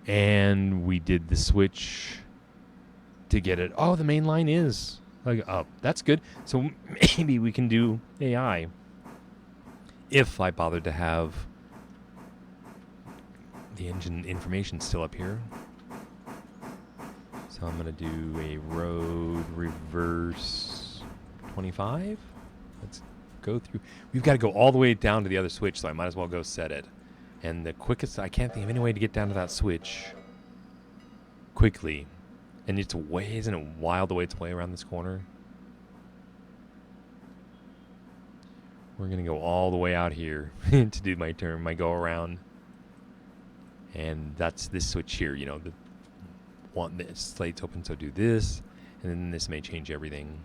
And we did the switch to get it. Oh, the main line is like up. That's good. So maybe we can do AI if I bother to have the engine information still up here. So I'm going to do a road reverse 25. Let's go through. We've got to go all the way down to the other switch, so I might as well go set it. And the quickest, I can't think of any way to get down to that switch quickly. And it's way, isn't it wild the way it's way around this corner? We're going to go all the way out here to do my turn, my go around. And that's this switch here, you know, the one, the slate's open, so do this. And then this may change everything.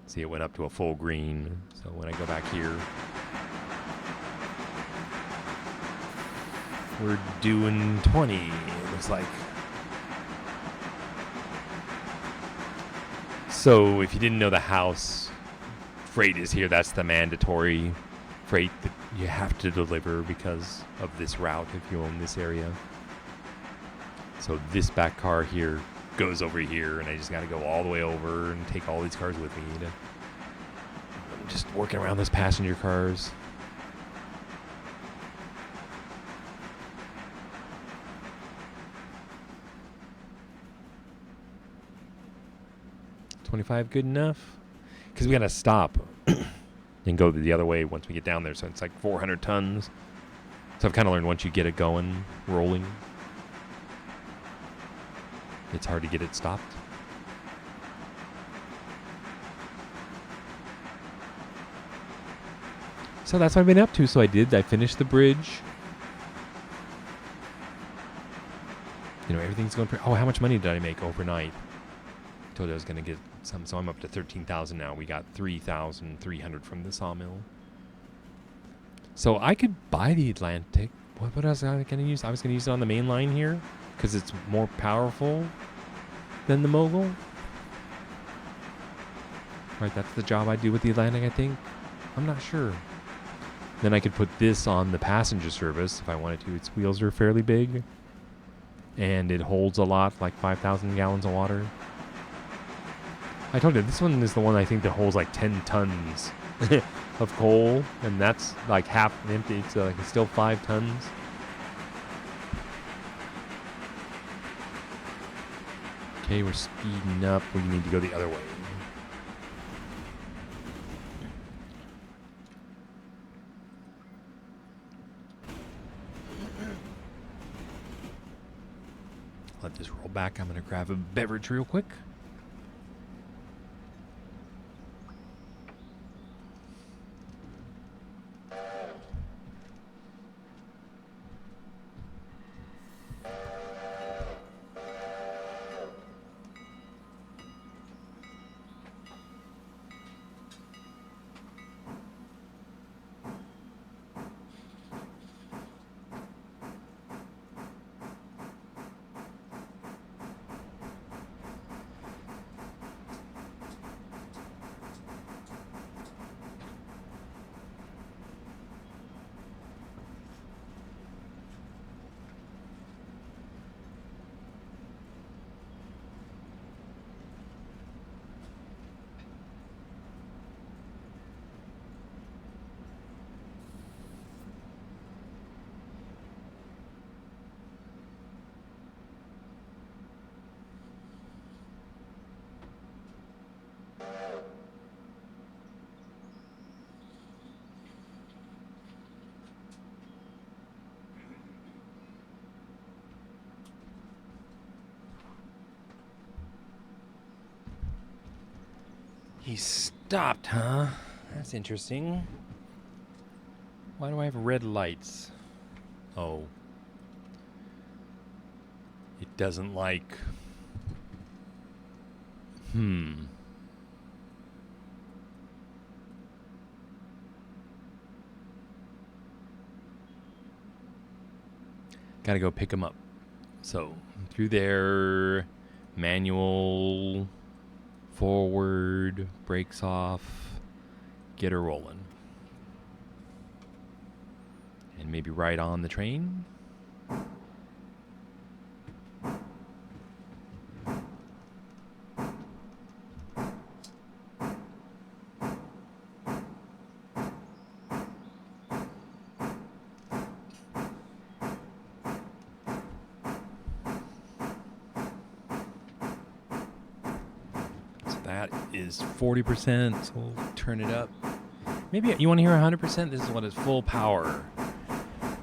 See, it went up to a full green. So when I go back here, we're doing 20. looks like. So if you didn't know, the house freight is here. That's the mandatory freight that you have to deliver because of this route if you own this area. So this back car here goes over here, and I just got to go all the way over and take all these cars with me. I'm just working around those passenger cars. $25 good enough? Because we got to stop and go the other way once we get down there. So it's like 400 tons. So I've kind of learned once you get it going, rolling, it's hard to get it stopped. So that's what I've been up to. So I finished the bridge. You know, everything's going pretty... Oh, how much money did I make overnight? I told you I was going to get some, so I'm up to 13,000 now. We got 3,300 from the sawmill. So I could buy the Atlantic. What else was I going to use? I was going to use it on the main line here because it's more powerful than the Mogul. Right, that's the job I do with the Atlantic, I think. I'm not sure. Then I could put this on the passenger service if I wanted to. Its wheels are fairly big. And it holds a lot, like 5,000 gallons of water. I told you, this one is the one I think that holds like 10 tons of coal. And that's like half empty, so like it's still 5 tons. Okay, we're speeding up. We need to go the other way. Let this roll back. I'm going to grab a beverage real quick. He stopped, huh? That's interesting. Why do I have red lights? Oh. It doesn't like... Gotta go pick him up. So, through there, manual... forward, brakes off, get her rolling. And maybe right on the train. That is 40%, so we'll turn it up. Maybe you want to hear 100%? This is what is full power.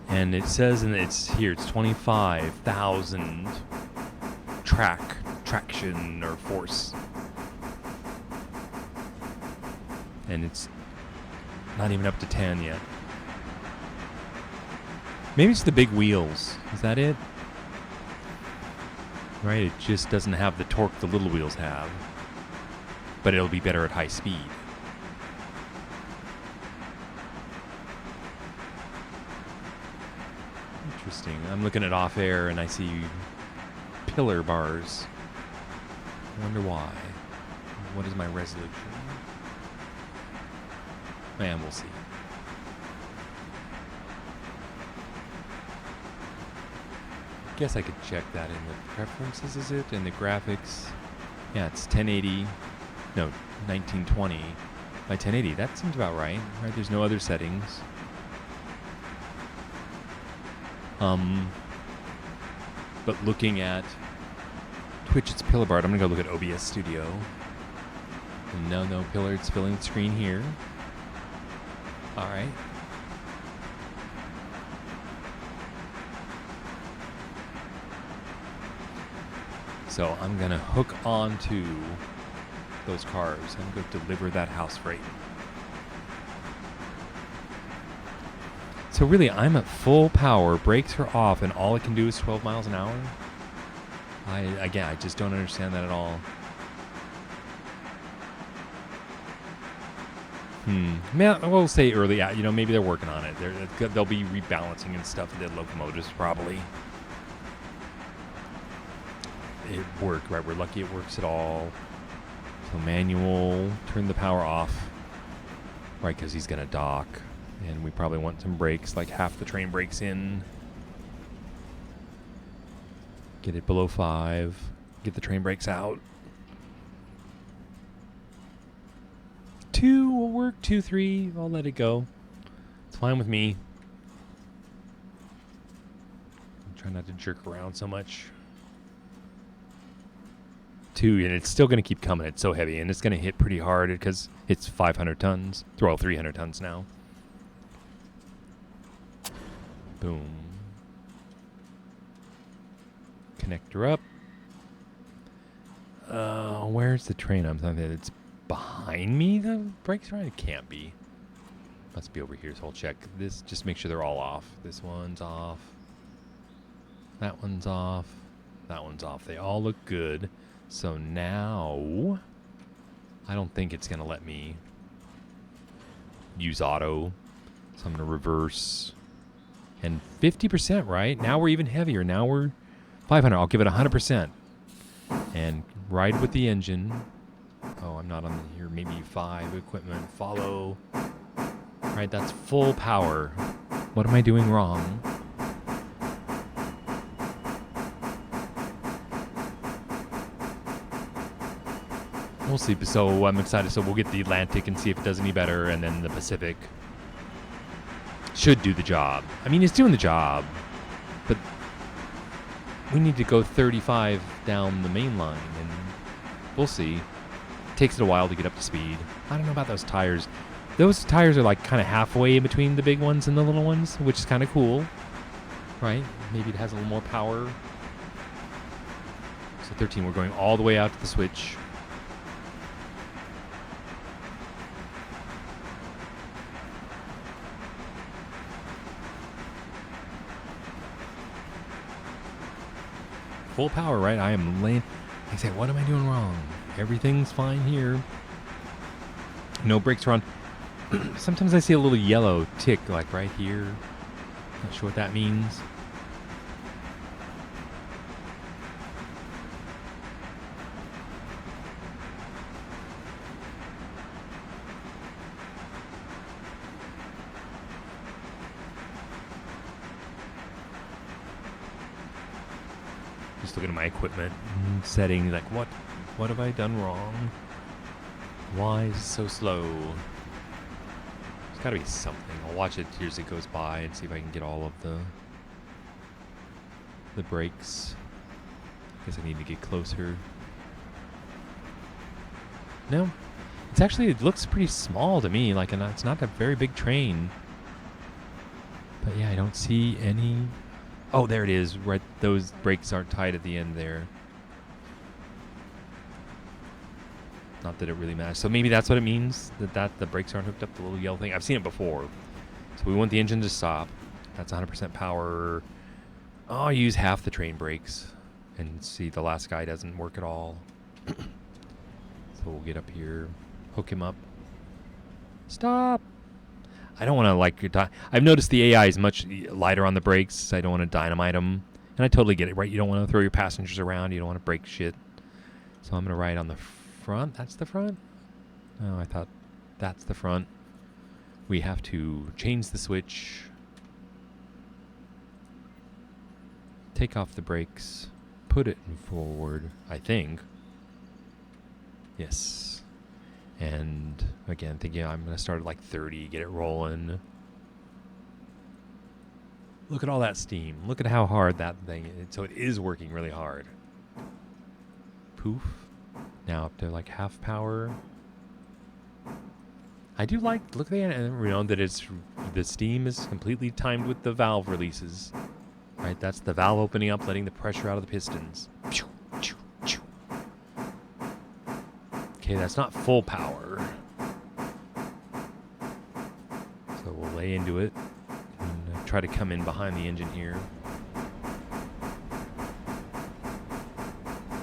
And it says, and it's here, it's 25,000 traction or force. And it's not even up to 10 yet. Maybe it's the big wheels. Is that it? Right, it just doesn't have the torque the little wheels have. But it'll be better at high speed. Interesting. I'm looking at off air and I see pillar bars. I wonder why. What is my resolution? Man, we'll see. Guess I could check that in the preferences, is it? And the graphics. Yeah, it's 1080. No, 1920 by 1080. That seems about right. Right? There's no other settings. But looking at Twitch, it's pillar bar. I'm gonna go look at OBS Studio. And no pillar. It's filling the screen here. All right. So I'm gonna hook onto those cars and go deliver that house freight. So really, I'm at full power, brakes are off, and all it can do is 12 miles an hour? I just don't understand that at all. We'll say early, maybe they're working on it. They'll be rebalancing and stuff, the locomotives probably. It worked, right? We're lucky it works at all. So manual, turn the power off, right? Because he's gonna dock. And we probably want some brakes, like half the train brakes in. Get it below 5. Get the train brakes out. 2 will work. 2, 3. I'll let it go. It's fine with me. Try not to jerk around so much. 2, and it's still going to keep coming. It's so heavy, and it's going to hit pretty hard because it's 500 tons. Well, 300 tons now. Boom. Connector up. Where's the train? I'm thinking it's behind me. The brakes right? It can't be. Must be over here. So I'll check this. Just make sure they're all off. This one's off. That one's off. That one's off. They all look good. So now, I don't think it's gonna let me use auto. So I'm gonna reverse. And 50%, right? Now we're even heavier. Now we're 500. I'll give it 100%. And ride with the engine. Oh, I'm not on here. Maybe 5 equipment. Follow. Right, that's full power. What am I doing wrong? We'll see. So I'm excited. So we'll get the Atlantic and see if it does any better. And then the Pacific should do the job. I mean, it's doing the job, but we need to go 35 down the main line, and we'll see. It takes it a while to get up to speed. I don't know about those tires. Those tires are like kind of halfway in between the big ones and the little ones, which is kind of cool, right? Maybe it has a little more power. So 13, we're going all the way out to the switch. Full power, right? I am laying. I say, what am I doing wrong? Everything's fine here. No brakes are on. Sometimes I see a little yellow tick, like right here. Not sure what that means. Just looking at my equipment setting, like what have I done wrong? Why is it so slow? There's got to be something. I'll watch it as it goes by and see if I can get all of the brakes. Guess I need to get closer. No, it's actually, it looks pretty small to me. Like, it's not a very big train. But yeah, I don't see any. Oh, there it is. Right, those brakes aren't tied at the end there. Not that it really matters. So maybe that's what it means, that the brakes aren't hooked up to the little yellow thing. I've seen it before. So we want the engine to stop. That's 100% power. I'll use half the train brakes and see the last guy doesn't work at all. So we'll get up here, hook him up. Stop. I don't want to I've noticed the AI is much lighter on the brakes. I don't want to dynamite them And I totally get it, right? You don't want to throw your passengers around. You don't want to break shit. So I'm going to ride on the front. That's the front? Oh, I thought that's the front. We have to change the switch. Take off the brakes. Put it forward, I think. Yes. And again, thinking I'm going to start at like 30, get it rolling. Look at all that steam. Look at how hard that thing is. So it is working really hard. Poof. Now up to like half power. I do like, look at that, and you know that it's, the steam is completely timed with the valve releases. Right, that's the valve opening up, letting the pressure out of the pistons. Okay, that's not full power. So we'll lay into it and try to come in behind the engine here.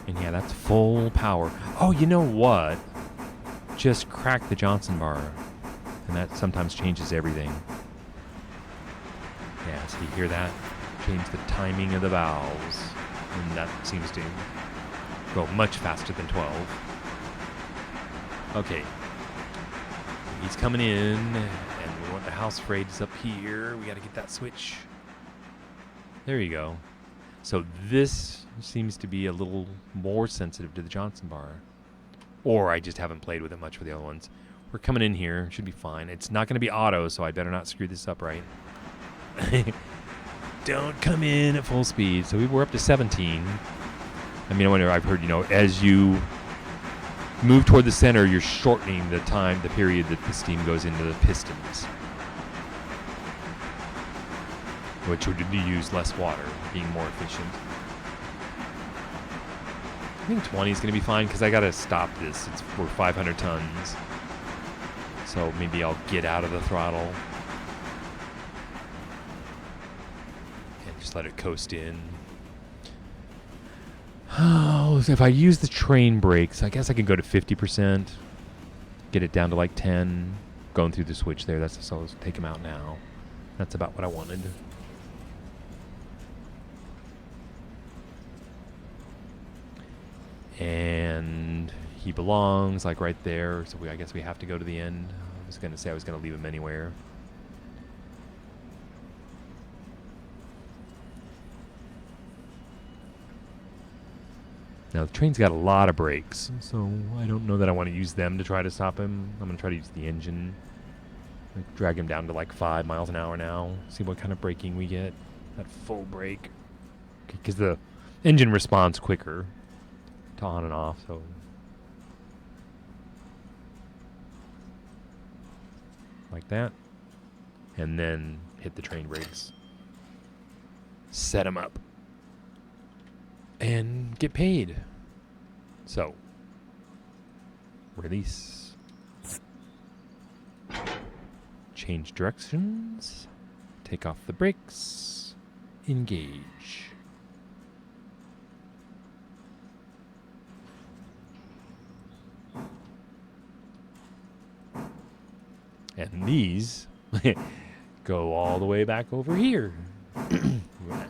And yeah, that's full power. Oh, you know what? Just crack the Johnson bar. And that sometimes changes everything. Yeah, so you hear that? Change the timing of the valves. And that seems to go much faster than 12. Okay. He's coming in, and we want the house freights up here. We got to get that switch. There you go. So this seems to be a little more sensitive to the Johnson bar. Or I just haven't played with it much with the other ones. We're coming in here. Should be fine. It's not going to be auto, so I better not screw this up right. Don't come in at full speed. So we're up to 17. I mean, I've heard, you know, as you move toward the center, you're shortening the time, the period that the steam goes into the pistons, which would use less water, being more efficient. I think 20 is going to be fine because I got to stop this. We're 500 tons. So maybe I'll get out of the throttle and just let it coast in. Oh, if I use the train brakes, I guess I can go to 50%, get it down to like 10, going through the switch there. So I'll take them out now. That's about what I wanted. And he belongs like right there. So I guess we have to go to the end. I was going to say I was going to leave him anywhere. Now, the train's got a lot of brakes, so I don't know that I want to use them to try to stop him. I'm going to try to use the engine. Like, drag him down to like 5 miles an hour now. See what kind of braking we get. That full brake. Because the engine responds quicker to on and off, so. Like that. And then hit the train brakes. Set them up. And get paid. So, release. Change directions. Take off the brakes. Engage. And these go all the way back over here.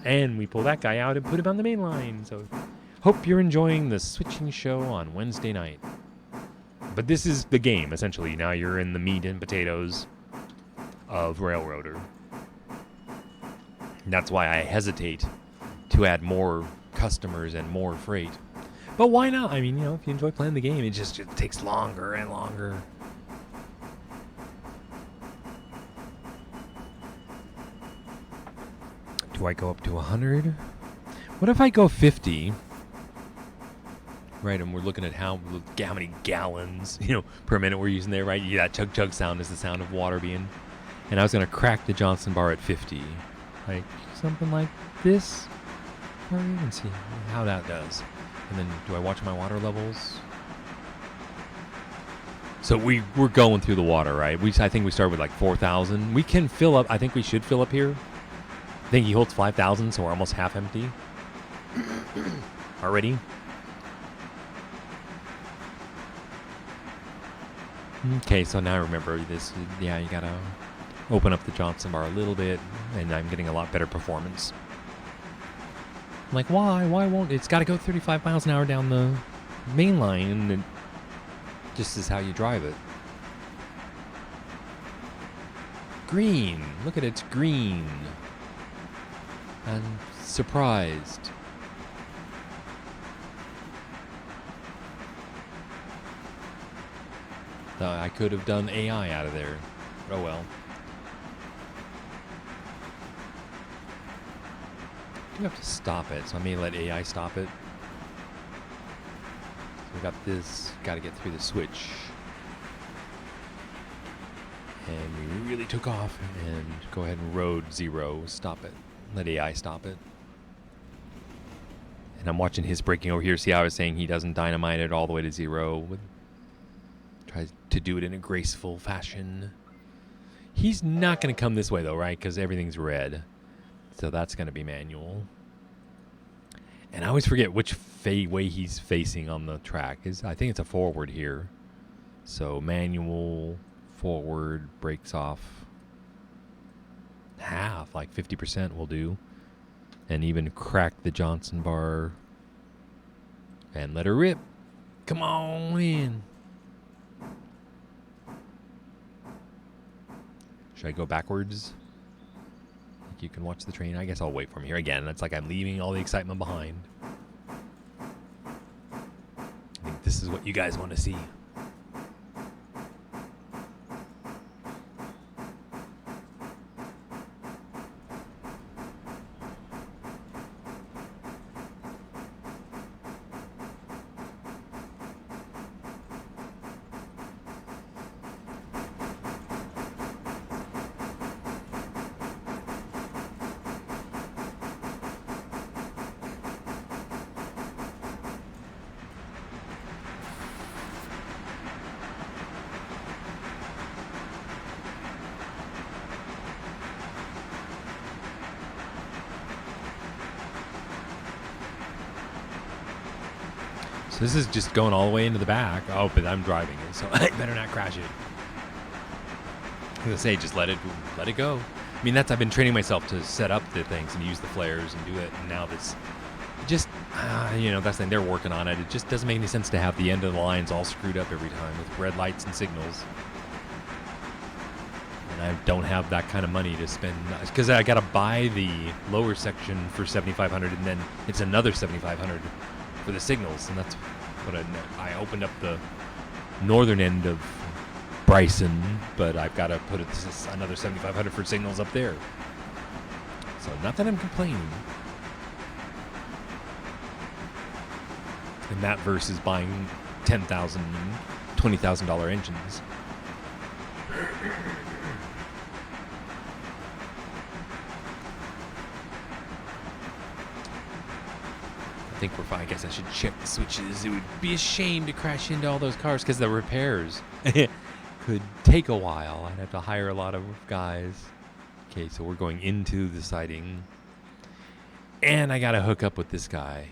And we pull that guy out and put him on the main line. So hope you're enjoying the switching show on Wednesday night. But this is the game, essentially. Now you're in the meat and potatoes of RailRoader. And that's why I hesitate to add more customers and more freight. But why not? I mean, you know, if you enjoy playing the game, it just takes longer and longer. Do I go up to 100? What if I go 50? Right, and we're looking at how many gallons, per minute we're using there, right? Yeah, that chug chug sound is the sound of water being. And I was going to crack the Johnson bar at 50. Like something like this. Or you can see how that does. And then do I watch my water levels? So we're going through the water, right? I think we start with like 4,000. We can fill up. I think we should fill up here. I think he holds 5,000, so we're almost half empty. Already. Okay, so now I remember this. Yeah, you gotta open up the Johnson bar a little bit, and I'm getting a lot better performance. I'm like, why? Why won't it's got to go 35 miles an hour down the main line, and it just is how you drive it. Green. Look at it, it's green. I'm surprised. I could have done AI out of there. Oh well. I do have to stop it, so I may let AI stop it. So we got this, got to get through the switch. And we really took off, and go ahead and road 0, stop it. Let AI stop it. And I'm watching his braking over here. See how I was saying he doesn't dynamite it all the way to 0. Tries to do it in a graceful fashion. He's not going to come this way, though, right? Because everything's red. So that's going to be manual. And I always forget which way he's facing on the track. I think it's a forward here. So manual, forward, brakes off. Half, like 50% will do. And even crack the Johnson bar. And let her rip. Come on in. Should I go backwards? You can watch the train. I guess I'll wait for him here again. It's like I'm leaving all the excitement behind. I think this is what you guys want to see. So this is just going all the way into the back. Oh, but I'm driving it, so I better not crash it. I was gonna say, just let it go. I mean, I've been training myself to set up the things and use the flares and do it. And now this, just that's the thing. They're working on it. It just doesn't make any sense to have the end of the lines all screwed up every time with red lights and signals. And I don't have that kind of money to spend, because I got to buy the lower section for $7,500, and then it's another $7,500 for the signals, and that's what I opened up the northern end of Bryson, but I've got to put another $7,500 for signals up there. So not that I'm complaining. And that versus buying $10,000, $20,000 engines. I think we're fine. I guess I should check the switches. It would be a shame to crash into all those cars because the repairs could take a while. I'd have to hire a lot of guys. Okay, so we're going into the siding. And I got to hook up with this guy.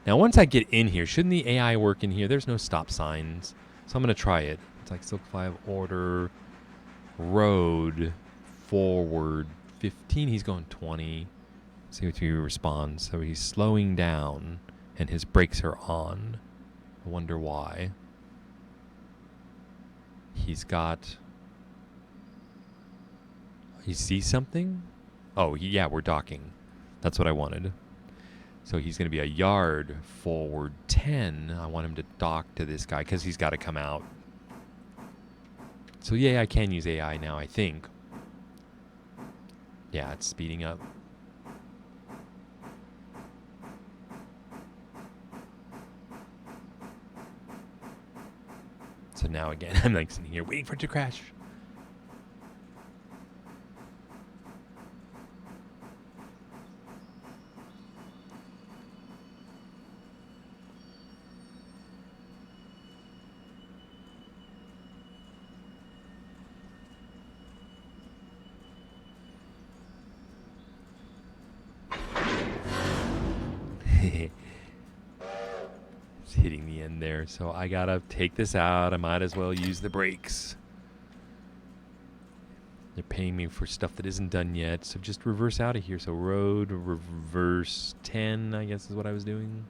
Now, once I get in here, shouldn't the AI work in here? There's no stop signs. So I'm going to try it. It's like Silk 5 order, road, forward, 15. He's going 20. See what he responds. So he's slowing down, and his brakes are on. I wonder why. He's got... You see something? Oh, yeah, we're docking. That's what I wanted. So he's going to be a yard forward 10. I want him to dock to this guy because he's got to come out. So yeah, I can use AI now, I think. Yeah, it's speeding up. So now again, I'm like sitting here waiting for it to crash. It's hitting the end there, so I gotta take this out. I might as well use the brakes. They're paying me for stuff that isn't done yet, so just reverse out of here. So road, reverse 10, I guess is what I was doing.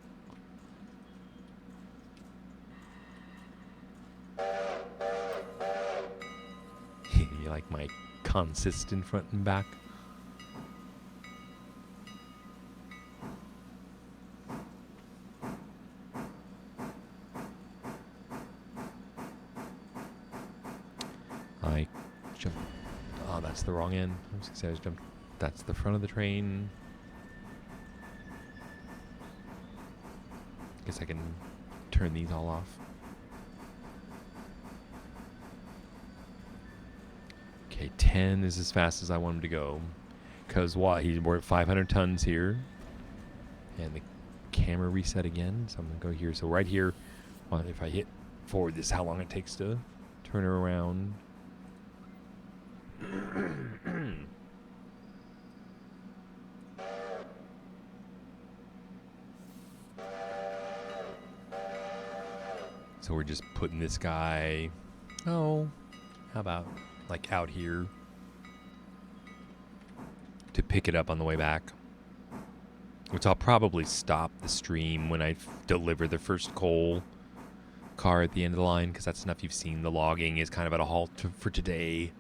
You like my consistent front and back? I jumped. Oh, that's the wrong end. I was gonna say I was jumped. That's the front of the train. Guess I can turn these all off. Okay, 10 is as fast as I want him to go. Because we're at 500 tons here. And the camera reset again. So I'm going to go here. So right here, if I hit forward, this is how long it takes to turn her around. So we're just putting this guy, how about like out here to pick it up on the way back. Which I'll probably stop the stream when I deliver the first coal car at the end of the line, because that's enough. You've seen the logging is kind of at a halt for today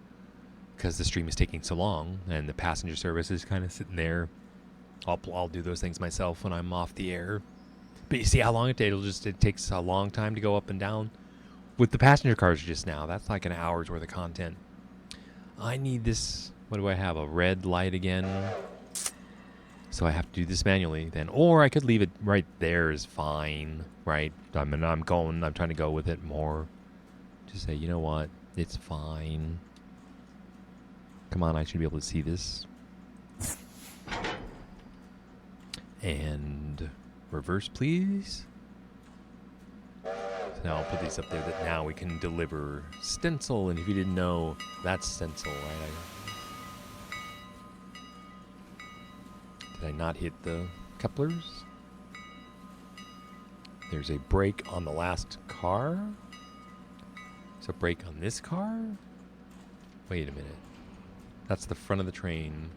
because the stream is taking so long and the passenger service is kind of sitting there. I'll do those things myself when I'm off the air. But you see how long it takes? It takes a long time to go up and down. With the passenger cars just now, that's like an hour's worth of content. I need this. What do I have? A red light again. So I have to do this manually then. Or I could leave it right there is fine, right? I'm trying to go with it more. Just say, you know what? It's fine. Come on, I should be able to see this. And reverse, please. So now I'll put these up there that now we can deliver stencil. And if you didn't know, that's stencil, right? Did I not hit the couplers? There's a brake on the last car. So brake on this car? Wait a minute. That's the front of the train.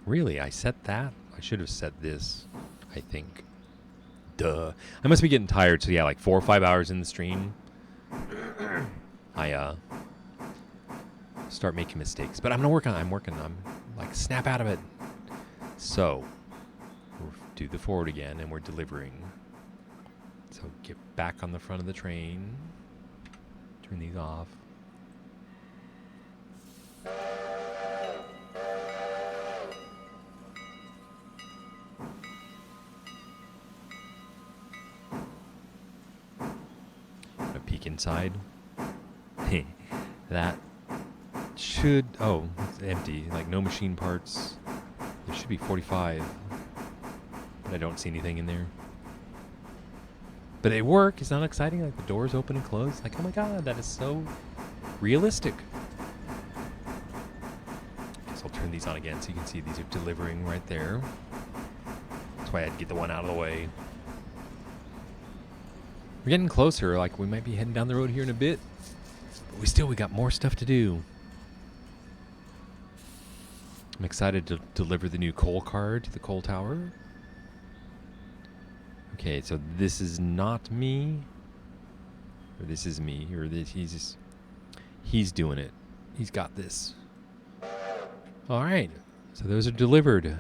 Really? I set that? I should have set this, I think. Duh. I must be getting tired. So yeah, like 4 or 5 hours in the stream. I start making mistakes. But I'm working. I'm like snap out of it. So we'll do the forward again and we're delivering. So get back on the front of the train. Turn these off. Gonna peek inside. That should, it's empty, like no machine parts. There should be 45, but I don't see anything in there. But they work. It's not exciting, like the doors open and close. Like, oh my god, that is so realistic. Guess I'll turn these on again so you can see these are delivering right there. That's why I had to get the one out of the way. We're getting closer, like we might be heading down the road here in a bit. But we got more stuff to do. I'm excited to deliver the new coal car to the coal tower. Okay, so this is not me. Or this is me. Or this, he's doing it. He's got this. Alright. So those are delivered.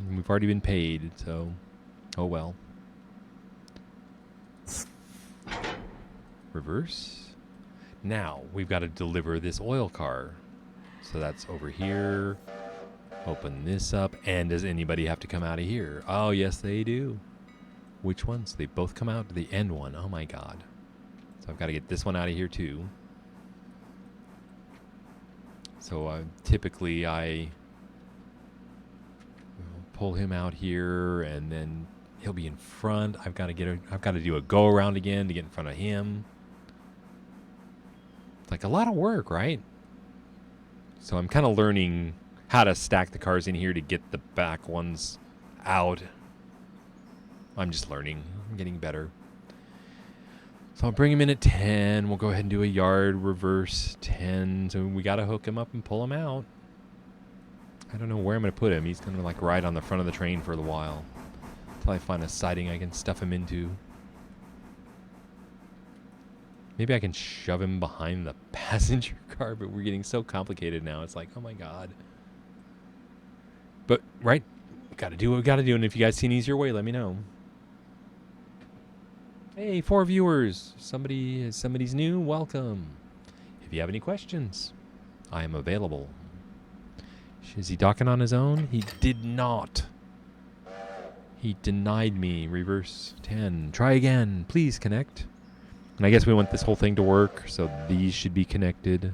We've already been paid, so oh well. Reverse. Now, we've got to deliver this oil car. So that's over here. Open this up. And does anybody have to come out of here? Oh, yes, they do. Which ones? They both come out to the end one. Oh, my God. So I've got to get this one out of here, too. So typically, I pull him out here, and then he'll be in front. I've got to do a go around again to get in front of him. Like a lot of work, right? So I'm kind of learning how to stack the cars in here to get the back ones out. I'm just learning. I'm getting better. So I'll bring him in at 10. We'll go ahead and do a yard reverse 10. So we got to hook him up and pull him out. I don't know where I'm going to put him. He's going to like ride on the front of the train for a while until I find a siding I can stuff him into. Maybe I can shove him behind the passenger car, but we're getting so complicated now. It's like, oh my God. But, right, got to do what we got to do. And if you guys see an easier way, let me know. Hey, 4 viewers. Somebody's new. Welcome. If you have any questions, I am available. Is he docking on his own? He did not. He denied me. Reverse 10. Try again. Please connect. And I guess we want this whole thing to work, so these should be connected.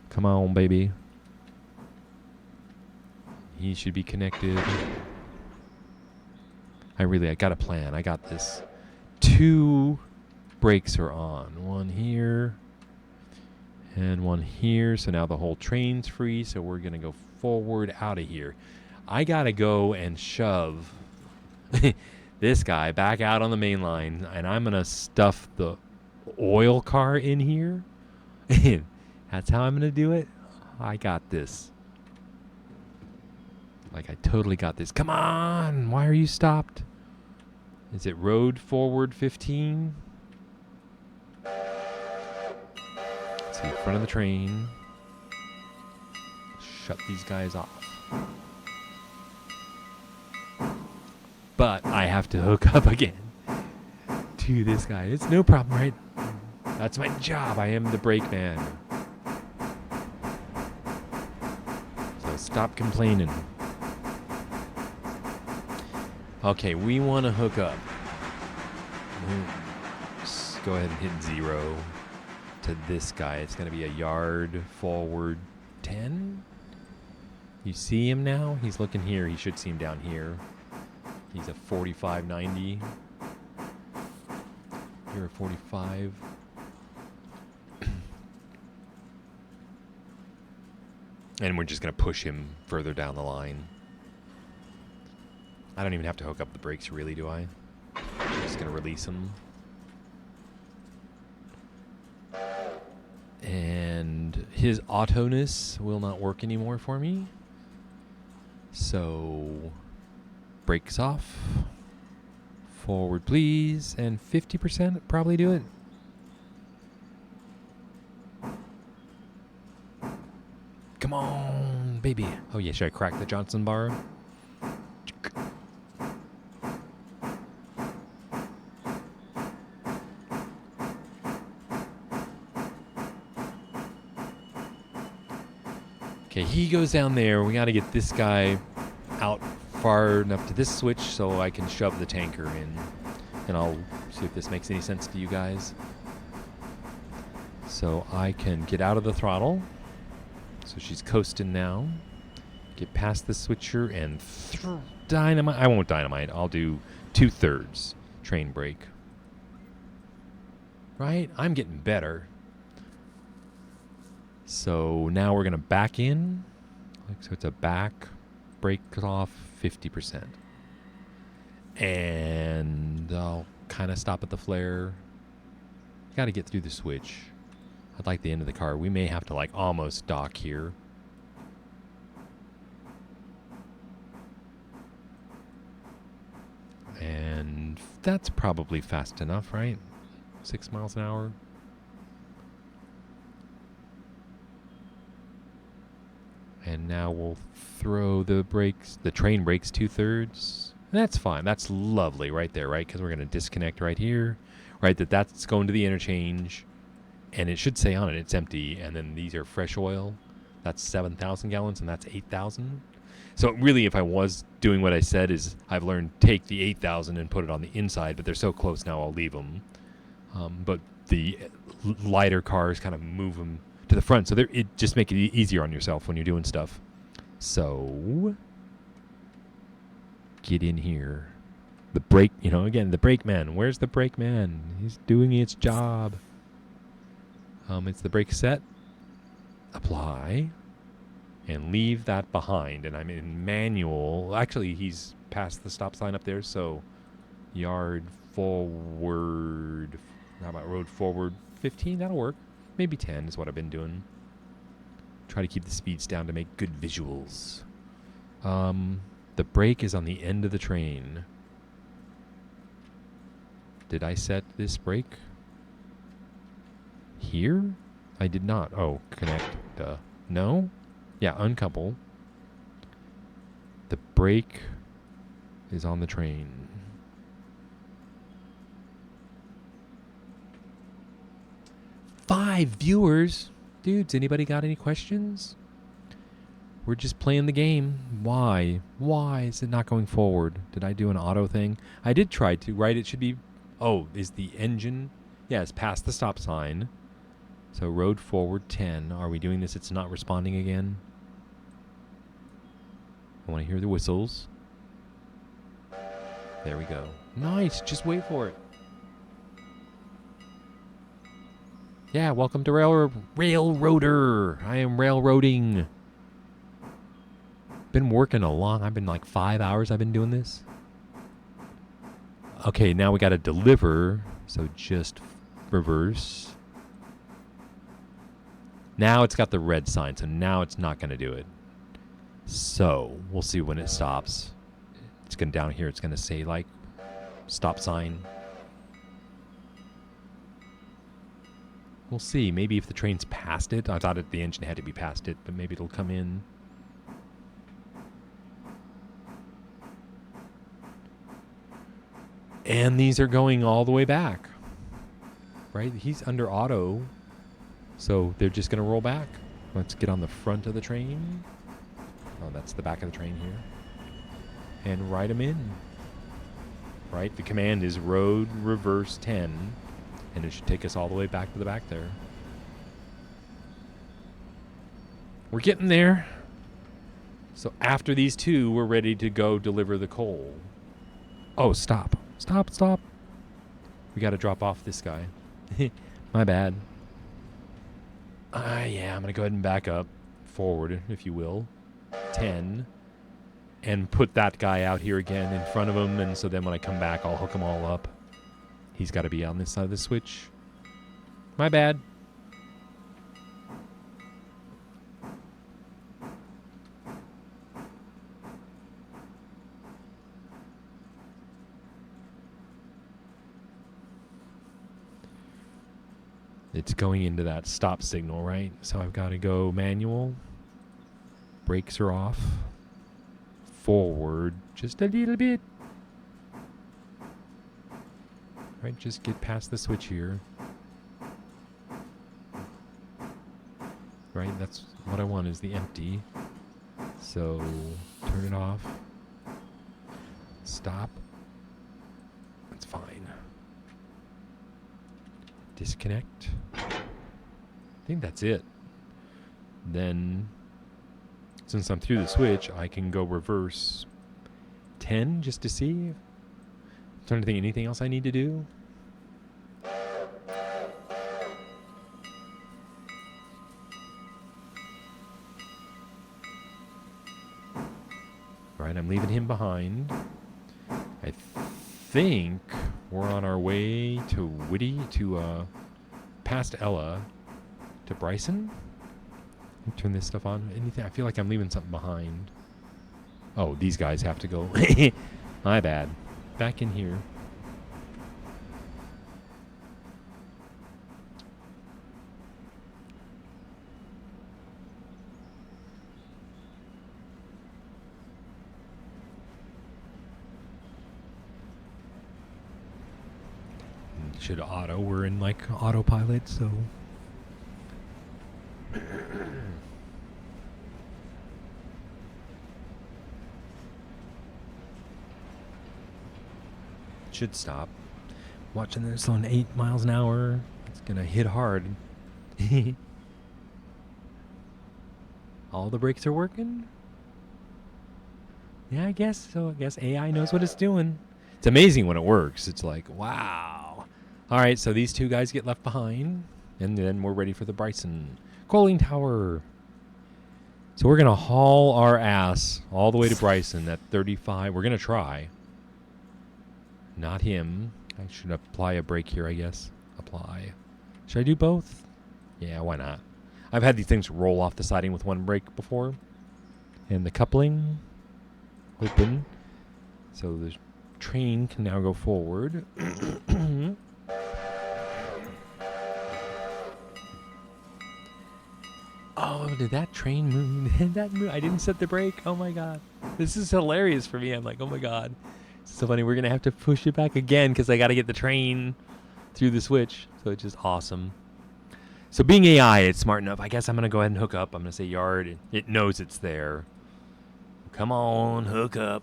Come on, baby. He should be connected. I got a plan. I got this. 2 brakes are on. One here and one here. So now the whole train's free. So we're going to go forward out of here. I got to go and shove this guy back out on the main line. And I'm going to stuff the oil car in here. That's how I'm going to do it. I got this. Like, I totally got this. Come on! Why are you stopped? Is it road forward 15? Let's see, front of the train. Shut these guys off. But I have to hook up again to this guy. It's no problem, right? That's my job. I am the brake man. So stop complaining. Okay, we want to hook up. Let's go ahead and hit 0 to this guy. It's going to be a yard forward 10. You see him now? He's looking here. He should see him down here. He's a 45.90. You're a 45. And we're just going to push him further down the line. I don't even have to hook up the brakes, really, do I? I'm just going to release them. And his auto-ness will not work anymore for me. So, brakes off. Forward, please. And 50% probably do it. Come on, baby. Oh, yeah, should I crack the Johnson bar? Okay, he goes down there. We got to get this guy out far enough to this switch so I can shove the tanker in. And I'll see if this makes any sense to you guys. So I can get out of the throttle. So she's coasting now. Get past the switcher and dynamite. I won't dynamite. I'll do 2/3 train brake. Right? I'm getting better. So now we're going to back in. So it's a back, brake off 50%. And I'll kind of stop at the flare. Got to get through the switch. I'd like the end of the car. We may have to like almost dock here. And that's probably fast enough, right? 6 miles an hour. And now we'll throw the brakes, the train brakes 2/3. That's fine. That's lovely right there, right? Because we're going to disconnect right here, right? That's going to the interchange. And it should say on it, it's empty. And then these are fresh oil. That's 7,000 gallons, and that's 8,000. So really, if I was doing what I said, is I've learned take the 8,000 and put it on the inside, but they're so close now, I'll leave them. But the lighter cars kind of move them to the front, so it just make it easier on yourself when you're doing stuff. So get in here. The brake, again, the brake man. Where's the brake man? He's doing its job. It's the brake set. Apply. And leave that behind. And I'm in manual. Actually, he's past the stop sign up there, so Yard forward. How about road forward 15? That'll work. Maybe 10 is what I've been doing. Try to keep the speeds down to make good visuals. The brake is on the end of the train. Did I set this brake? Here? I did not. Oh, connect. No? Yeah, uncouple. The brake is on the train. Five viewers? Dudes, anybody got any questions? We're just playing the game. Why? Why is it not going forward? Did I do an auto thing? I did try to, right? It should be... Oh, is the engine... Yeah, it's past the stop sign. So road forward 10. Are we doing this? It's not responding again. I want to hear the whistles. There we go. Nice. Just wait for it. Yeah, welcome to RailRoader. I am railroading. Been working I've been like 5 hours I've been doing this. Okay, now we got to deliver. So just reverse. Now it's got the red sign, so now it's not going to do it. So we'll see when it stops. It's going down here. It's going to say like stop sign. We'll see. Maybe if the train's past it. I thought the engine had to be past it, but maybe it'll come in. And these are going all the way back. Right? He's under auto. So they're just going to roll back. Let's get on the front of the train. Oh, that's the back of the train here. And ride them in. Right? The command is road reverse 10. And it should take us all the way back to the back there. We're getting there. So after these two, we're ready to go deliver the coal. Oh, stop. Stop, stop. We got to drop off this guy. My bad. Yeah, I'm going to go ahead and back up. Forward, if you will. 10. And put that guy out here again in front of him. And so then when I come back, I'll hook them all up. He's got to be on this side of the switch. My bad. It's going into that stop signal, right? So I've got to go manual. Brakes are off. Forward just a little bit. Right, just get past the switch here. Right, that's what I want is the empty. So turn it off. Stop. That's fine. Disconnect. I think that's it. Then, since I'm through the switch, I can go reverse 10 just to see. I'm trying to think anything else I need to do. Right, I'm leaving him behind. I think we're on our way to Whitty, to past Ella, to Bryson. Let me turn this stuff on. Anything? I feel like I'm leaving something behind. Oh, these guys have to go. My bad. Back in here. Should auto. We're in like autopilot, so. Should stop. Watching this on 8 miles an hour. It's gonna hit hard. All the brakes are working? Yeah, I guess so. I guess AI knows what it's doing. It's amazing when it works. It's like, wow. All right, so these two guys get left behind, and then we're ready for the Bryson coaling tower. So we're going to haul our ass all the way to Bryson at 35. We're going to try. Not him. I should apply a brake here, I guess. Apply. Should I do both? Yeah, why not? I've had these things roll off the siding with one brake before. And the coupling open. So the train can now go forward. Oh, did that train move? Did that move? I didn't set the brake. Oh my god. This is hilarious for me. I'm like, oh my god. It's so funny. We're going to have to push it back again because I got to get the train through the switch. So it's just awesome. So being AI, it's smart enough. I guess I'm going to go ahead and hook up. I'm going to say yard. It knows it's there. Come on, hook up.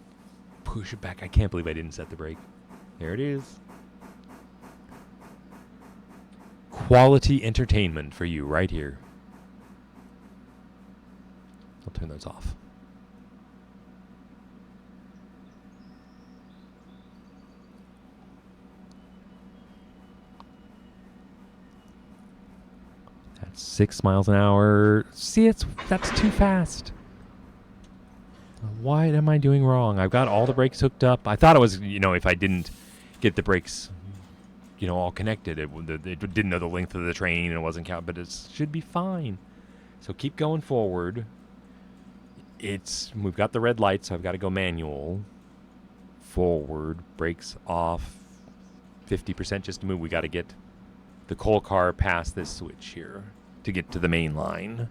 Push it back. I can't believe I didn't set the brake. There it is. Quality entertainment for you right here. I'll turn those off. That's 6 miles an hour. See, that's too fast. What am I doing wrong? I've got all the brakes hooked up. I thought it was, if I didn't get the brakes, all connected, it didn't know the length of the train and it wasn't count, but it should be fine. So keep going forward. We've got the red light, so I've got to go manual. Forward, brakes off, 50% just to move. We got to get the coal car past this switch here to get to the main line.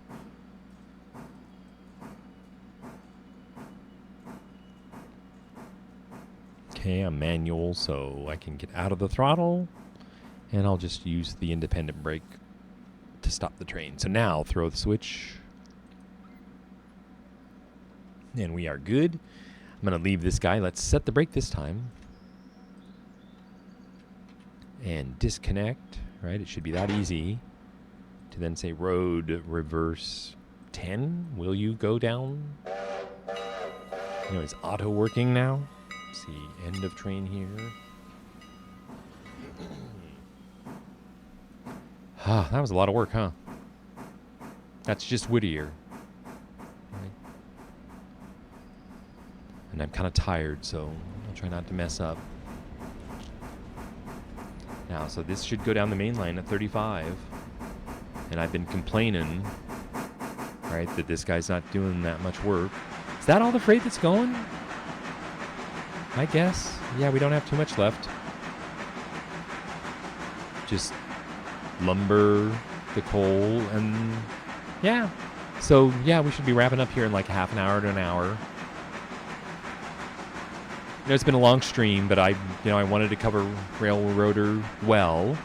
Okay, I'm manual, so I can get out of the throttle, and I'll just use the independent brake to stop the train. So now, throw the switch, and we are good. I'm going to leave this guy. Let's set the brake this time. And disconnect, right? It should be that easy to then say road reverse 10. Will you go down? Is auto working now? Let's see, end of train here. That was a lot of work, huh? That's just Whittier. Right. And I'm kind of tired, so I'll try not to mess up. Now, so this should go down the main line at 35. And I've been complaining, right, that this guy's not doing that much work. Is that all the freight that's going? I guess. Yeah, we don't have too much left. Just lumber, the coal, and yeah. So, yeah, we should be wrapping up here in like half an hour to an hour. It's been a long stream, but I wanted to cover RailRoader well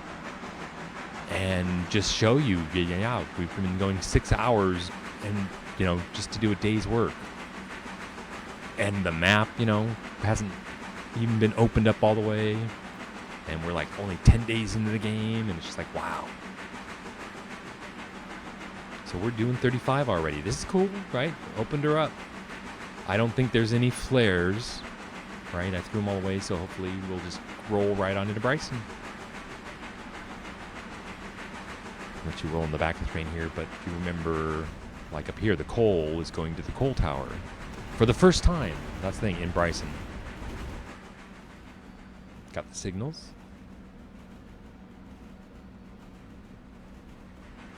and just show you, we've been going 6 hours and, just to do a day's work. And the map, hasn't even been opened up all the way. And we're like only 10 days into the game, and it's just like, wow. So we're doing 35 already. This is cool, right? Opened her up. I don't think there's any flares, right? I threw them all away, so hopefully we'll just roll right on into Bryson. I'll let you roll in the back of the train here, but if you remember, like up here, the coal is going to the coal tower. For the first time, that's the thing, in Bryson. Got the signals.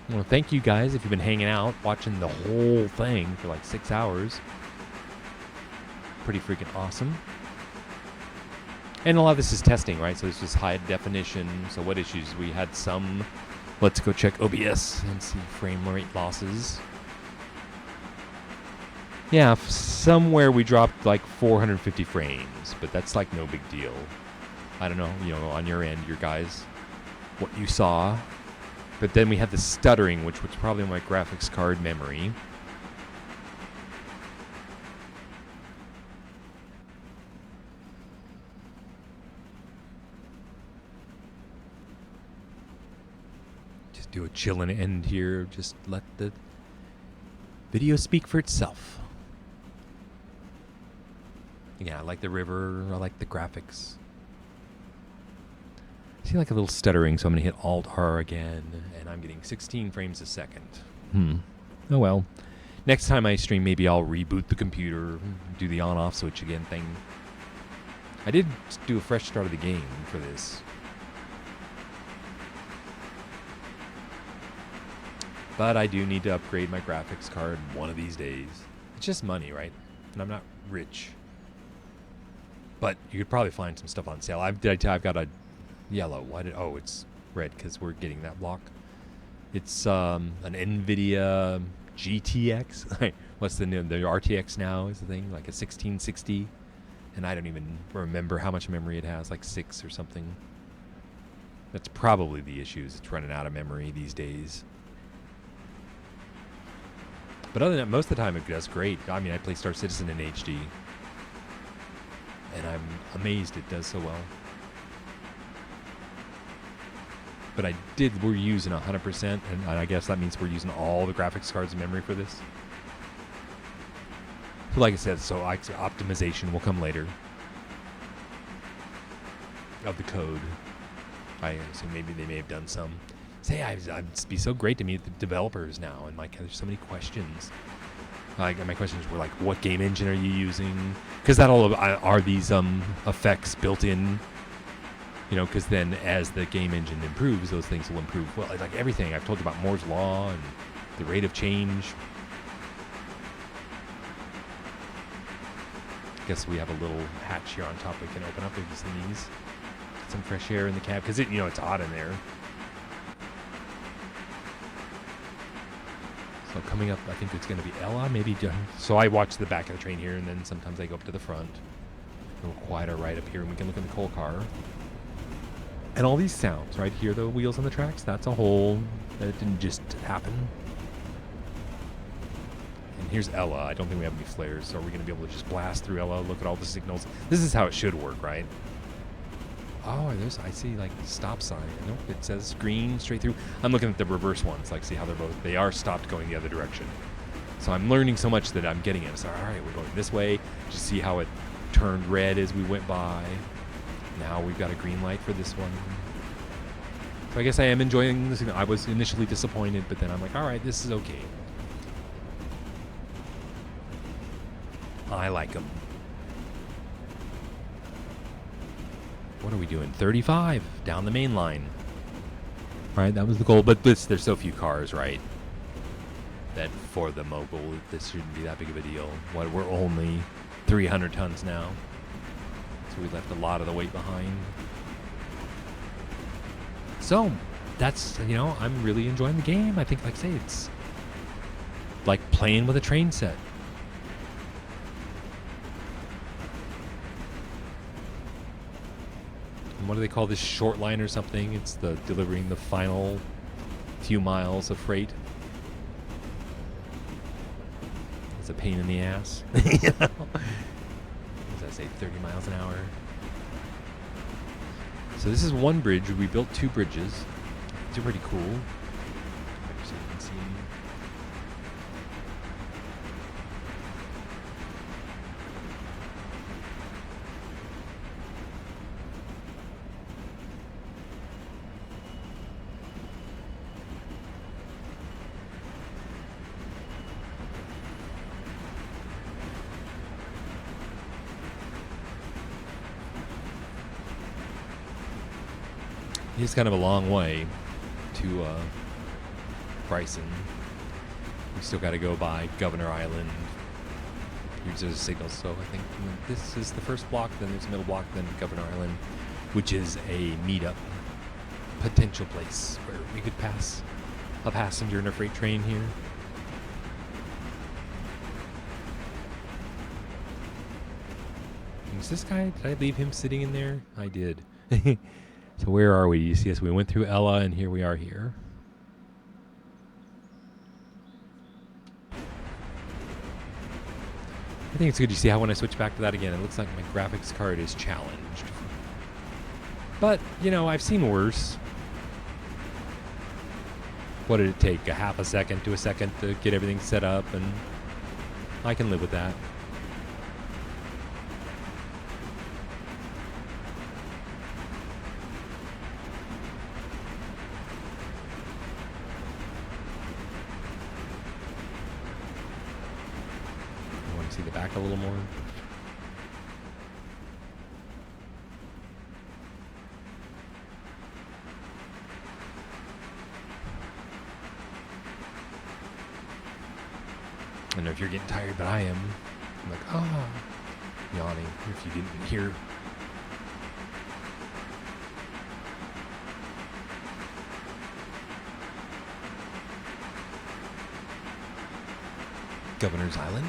I want to thank you guys if you've been hanging out, watching the whole thing for like 6 hours. Pretty freaking awesome. And a lot of this is testing, right? So this is high definition. So what issues? We had some. Let's go check OBS and see frame rate losses. Yeah, somewhere we dropped like 450 frames, but that's like no big deal. I don't know, on your end, your guys, what you saw. But then we had the stuttering, which was probably my graphics card memory. Just do a chill and end here. Just let the video speak for itself. Yeah, I like the river. I like the graphics. I see like a little stuttering, so I'm going to hit Alt-R again, and I'm getting 16 frames a second. Oh well. Next time I stream, maybe I'll reboot the computer, do the on-off switch again thing. I did do a fresh start of the game for this. But I do need to upgrade my graphics card one of these days. It's just money, right? And I'm not rich. But you could probably find some stuff on sale. I've got a yellow. Oh, it's red because we're getting that block. It's an NVIDIA GTX. What's the name? The RTX now is the thing, like a 1660. And I don't even remember how much memory it has, like 6 or something. That's probably the issue. It's running out of memory these days. But other than that, most of the time it does great. I mean, I play Star Citizen in HD. And I'm amazed it does so well. But we're using 100%, and I guess that means we're using all the graphics cards and memory for this. So like I said, optimization will come later. Of the code. I assume maybe they may have done some. It'd be so great to meet the developers now, and there's so many questions. My questions were like, what game engine are you using? Because are these effects built in? You know, because then as the game engine improves, those things will improve. Well, like everything I've told you about Moore's law and the rate of change. I guess we have a little hatch here on top we can open up. Maybe some of these. Get some fresh air in the cab because it's hot in there. So coming up, I think it's going to be Ella, maybe. So I watch the back of the train here, and then sometimes I go up to the front. A little quieter right up here, and we can look in the coal car. And all these sounds, right? Hear the wheels on the tracks? That's a hole. That didn't just happen. And here's Ella. I don't think we have any flares, so are we going to be able to just blast through Ella, look at all the signals? This is how it should work, right? Oh, I see like stop sign. Nope, it says green straight through. I'm looking at the reverse ones, like see how they are stopped going the other direction. So I'm learning so much that I'm getting it. So all right, we're going this way. Just see how it turned red as we went by. Now we've got a green light for this one. So I guess I am enjoying this. I was initially disappointed, but then I'm like, all right, this is okay. I like them. What are we doing? 35 down the main line. Right, that was the goal. But there's so few cars, right? That for the mogul, this shouldn't be that big of a deal. We're only 300 tons now. So we left a lot of the weight behind. So, that's, I'm really enjoying the game. I think, like I say, it's like playing with a train set. What do they call this, short line or something? It's the delivering the final few miles of freight. It's a pain in the ass. What does that say, 30 miles an hour? So this is one bridge. We built 2 bridges. They're pretty cool. So you can see. It's kind of a long way to Bryson. We still got to go by Governor Island. Here's the signals. So I think this is the first block, then there's a middle block, then Governor Island, which is a meetup potential place where we could pass a passenger in a freight train here. Is this guy, did I leave him sitting in there? I did. So where are we? You see us, we went through Ella, and here we are here. I think it's good. You see how when I switch back to that again, it looks like my graphics card is challenged. But, I've seen worse. What did it take? A half a second to a second to get everything set up, and I can live with that. See the back a little more. don't know if you're getting tired, but I am. I'm like, oh, yawning. If you didn't hear. Governor's Island.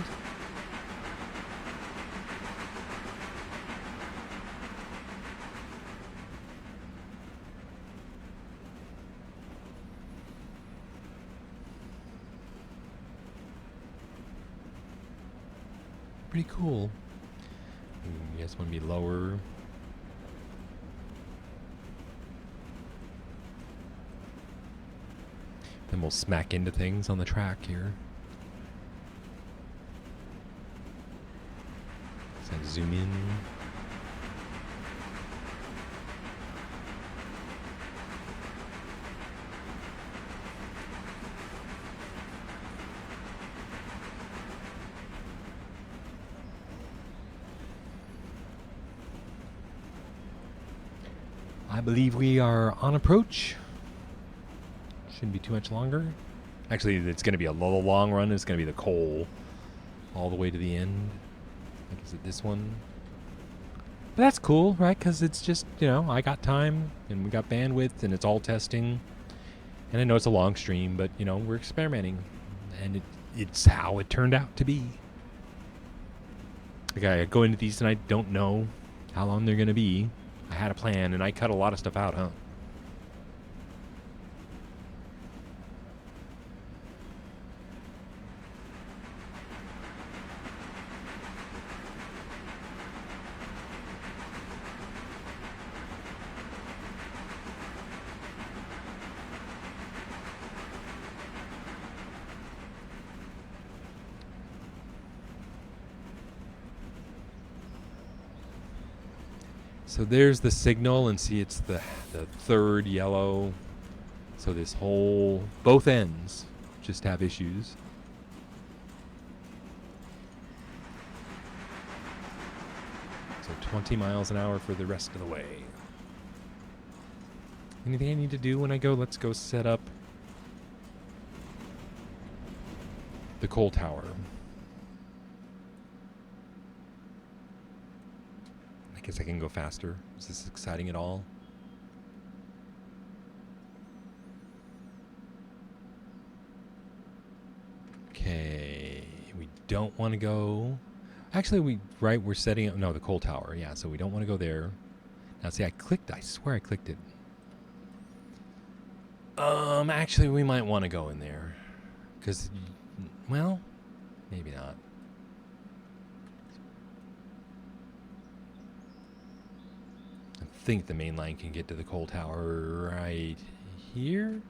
Pretty cool. You guys want to be lower. Then we'll smack into things on the track here. So zoom in. I believe we are on approach. Shouldn't be too much longer. Actually, it's going to be a little long run. It's going to be the coal all the way to the end. Like, is it this one? But that's cool, right? Because it's just, I got time and we got bandwidth and it's all testing. And I know it's a long stream, but, we're experimenting. And it's how it turned out to be. Like, I go into these and I don't know how long they're going to be. I had a plan, and I cut a lot of stuff out, huh? So there's the signal, and see it's the third yellow. So this whole, both ends just have issues. So 20 miles an hour for the rest of the way. Anything I need to do when I go? Let's go set up the coal tower. I guess I can go faster. Is this exciting at all? Okay, we don't want to go. Actually, we're setting up. No, the coal tower. Yeah, so we don't want to go there. Now, see, I swear I clicked it. Actually, we might want to go in there, because, well, maybe not. I think the main line can get to the coal tower right here.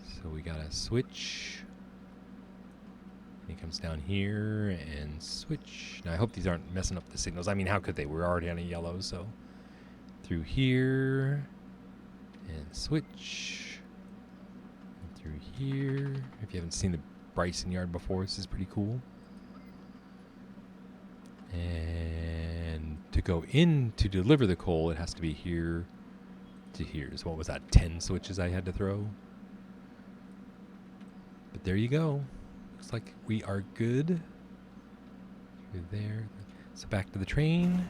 So we gotta switch. And he comes down here and switch. Now I hope these aren't messing up the signals. I mean, how could they? We're already on a yellow, so through here and switch. And through here. If you haven't seen the Bryson yard before, this is pretty cool. And to go in to deliver the coal, it has to be here to here. So what was that, 10 switches I had to throw? But there you go. Looks like we are good. Through there. So back to the train.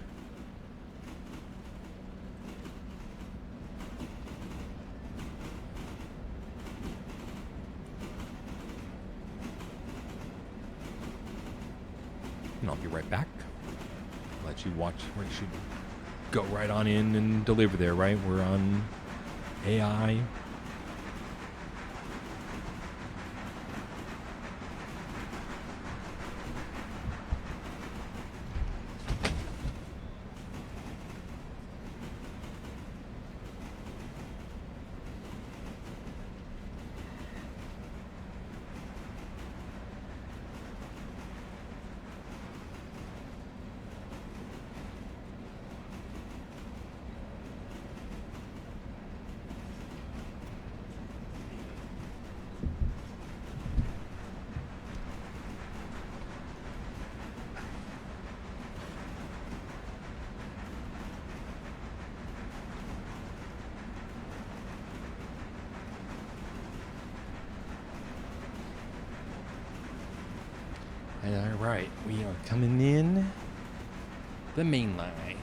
And I'll be right back. Let you watch where you should go right on in and deliver there, right? We're on AI. All right, we are coming in the main line.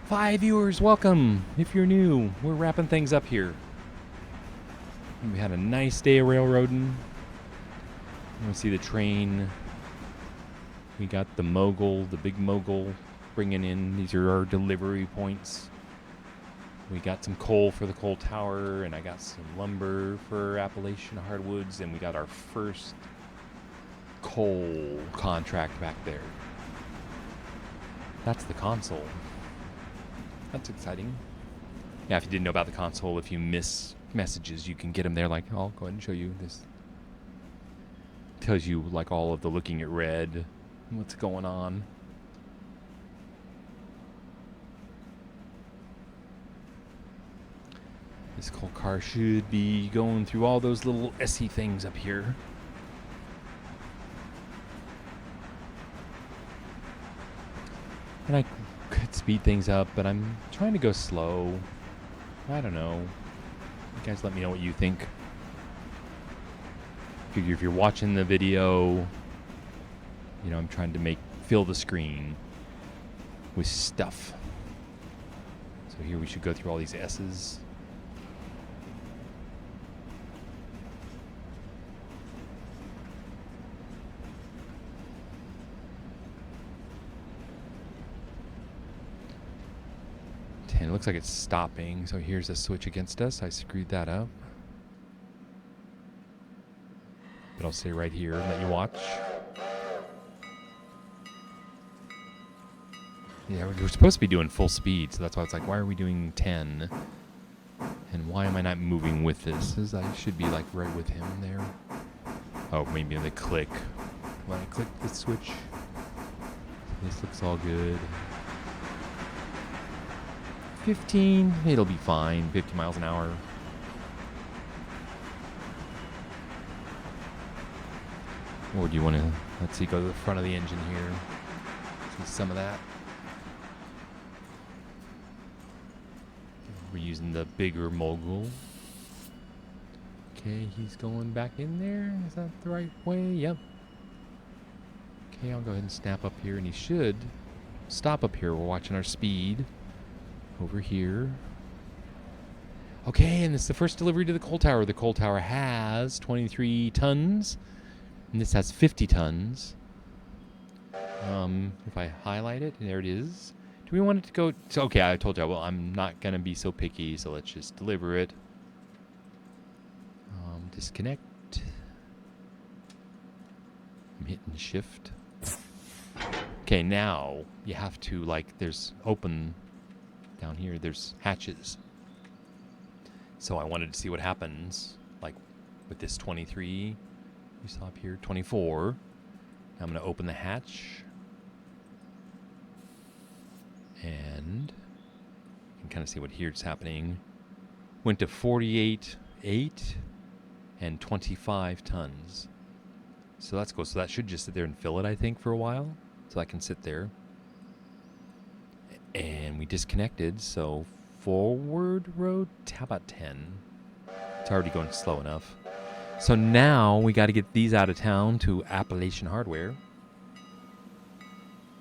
5 viewers, welcome. If you're new, we're wrapping things up here. We had a nice day of railroading. You want to see the train. We got the mogul, the big mogul, bringing in. These are our delivery points. We got some coal for the coal tower, and I got some lumber for Appalachian hardwoods, and we got our first coal contract back there. That's the console. That's exciting. Yeah, if you didn't know about the console, if you miss messages, you can get them there. Like, I'll go ahead and show you this. Tells you like all of the looking at red, what's going on. This coal car should be going through all those little SE things up here. And I could speed things up, but I'm trying to go slow. I don't know. You guys let me know what you think. Figure if you're watching the video, you know, I'm trying to fill the screen with stuff. So here we should go through all these S's. And it looks like it's stopping, so here's a switch against us. I screwed that up. But I'll stay right here and let you watch. Yeah, we're supposed to be doing full speed, so that's why it's like, why are we doing 10? And why am I not moving with this? I should be like right with him there. Oh, maybe the click. When I click the switch, this looks all good. 15, it'll be fine. 50 miles an hour. Or do you want to, let's see, go to the front of the engine here. See some of that. We're using the bigger mogul. Okay, he's going back in there. Is that the right way? Yep. Okay, I'll go ahead and snap up here, and he should stop up here. We're watching our speed. Over here. Okay, and this is the first delivery to the coal tower. The coal tower has 23 tons, and this has 50 tons. If I highlight it, there it is. Do we want it to go? So, okay, I told you, well, I'm not going to be so picky, so let's just deliver it. Disconnect. I'm hitting shift. Okay, now you have to, like, there's open... Down here, there's hatches. So I wanted to see what happens, like with this 23. You saw up here, 24. Now I'm going to open the hatch. And you can kind of see what here's happening. Went to 48.8 and 25 tons. So that's cool. So that should just sit there and fill it, I think, for a while. So I can sit there. And we disconnected, so forward road, how about 10? It's already going slow enough. So now we got to get these out of town to Appalachian Hardware.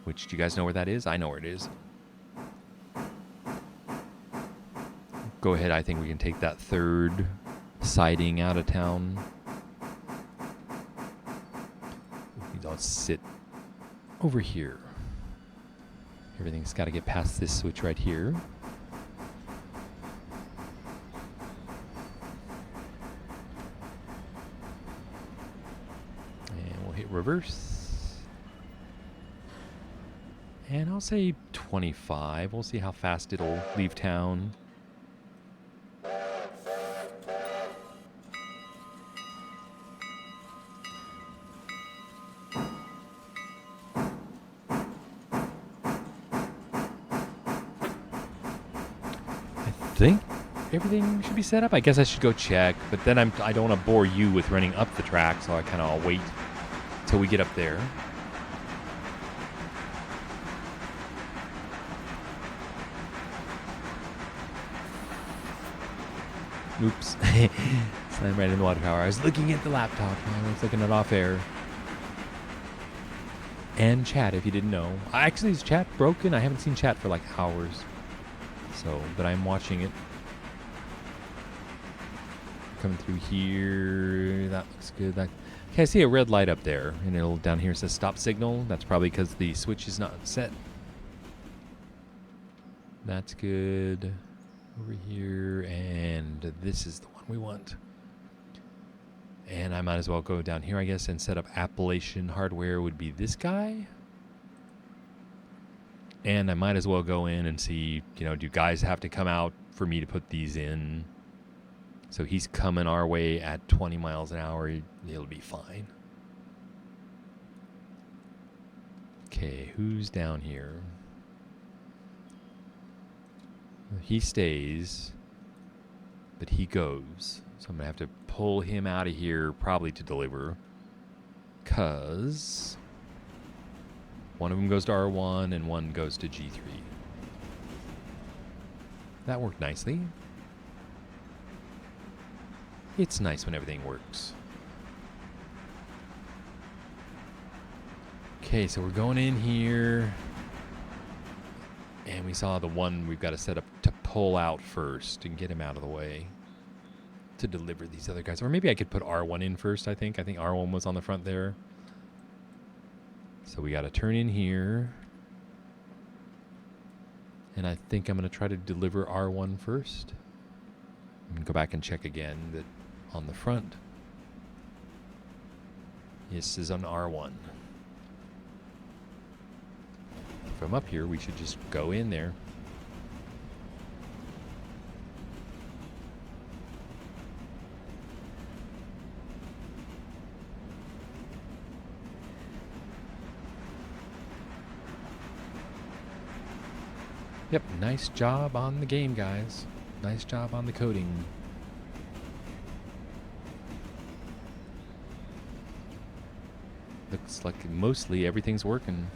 Which, do you guys know where that is? I know where it is. Go ahead, I think we can take that third siding out of town. We don't sit over here. Everything's got to get past this switch right here. And we'll hit reverse. And I'll say 25. We'll see how fast it'll leave town. I think everything should be set up. I guess I should go check, but then I don't want to bore you with running up the track, so I kind of wait till we get up there. Oops. Slam right in the water tower. I was looking at the laptop. I was looking at off air. And chat, if you didn't know. Actually, is chat broken? I haven't seen chat for like hours. So, but I'm watching it. Coming through here. That looks good. Okay, I see a red light up there. And it'll down here says stop signal. That's probably because the switch is not set. That's good. Over here. And this is the one we want. And I might as well go down here, I guess, and set up Appalachian hardware would be this guy. And I might as well go in and see, you know, do guys have to come out for me to put these in? So he's coming our way at 20 miles an hour. It'll be fine. Okay, who's down here? He stays, but he goes. So I'm going to have to pull him out of here probably to deliver. Because one of them goes to R1 and one goes to G3. That worked nicely. It's nice when everything works. Okay, so we're going in here. And we saw the one we've got to set up to pull out first and get him out of the way to deliver these other guys. Or maybe I could put R1 in first, I think. I think R1 was on the front there. So we got to turn in here. And I think I'm going to try to deliver R1 first. And go back and check again that on the front. This is on R1. From up here, we should just go in there. Yep, nice job on the game, guys. Nice job on the coding. Looks like mostly everything's working.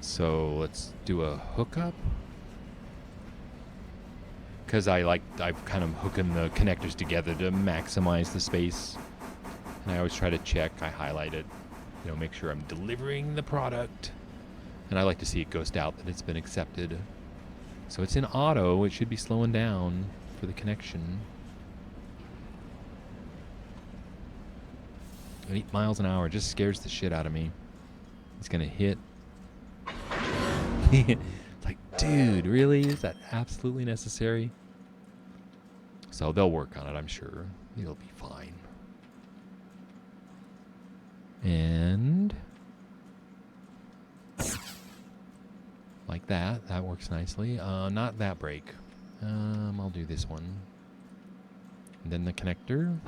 So let's do a hookup. Because I'm kind of hooking the connectors together to maximize the space. And I always try to check, I highlight it, you know, make sure I'm delivering the product. And I like to see it ghost out that it's been accepted. So it's in auto, it should be slowing down for the connection. 8 miles an hour just scares the shit out of me. It's gonna hit. It's like, dude, really? Is that absolutely necessary? So they'll work on it, I'm sure. It'll be fine. And like that. That works nicely. Not that brake. I'll do this one. And then the connector.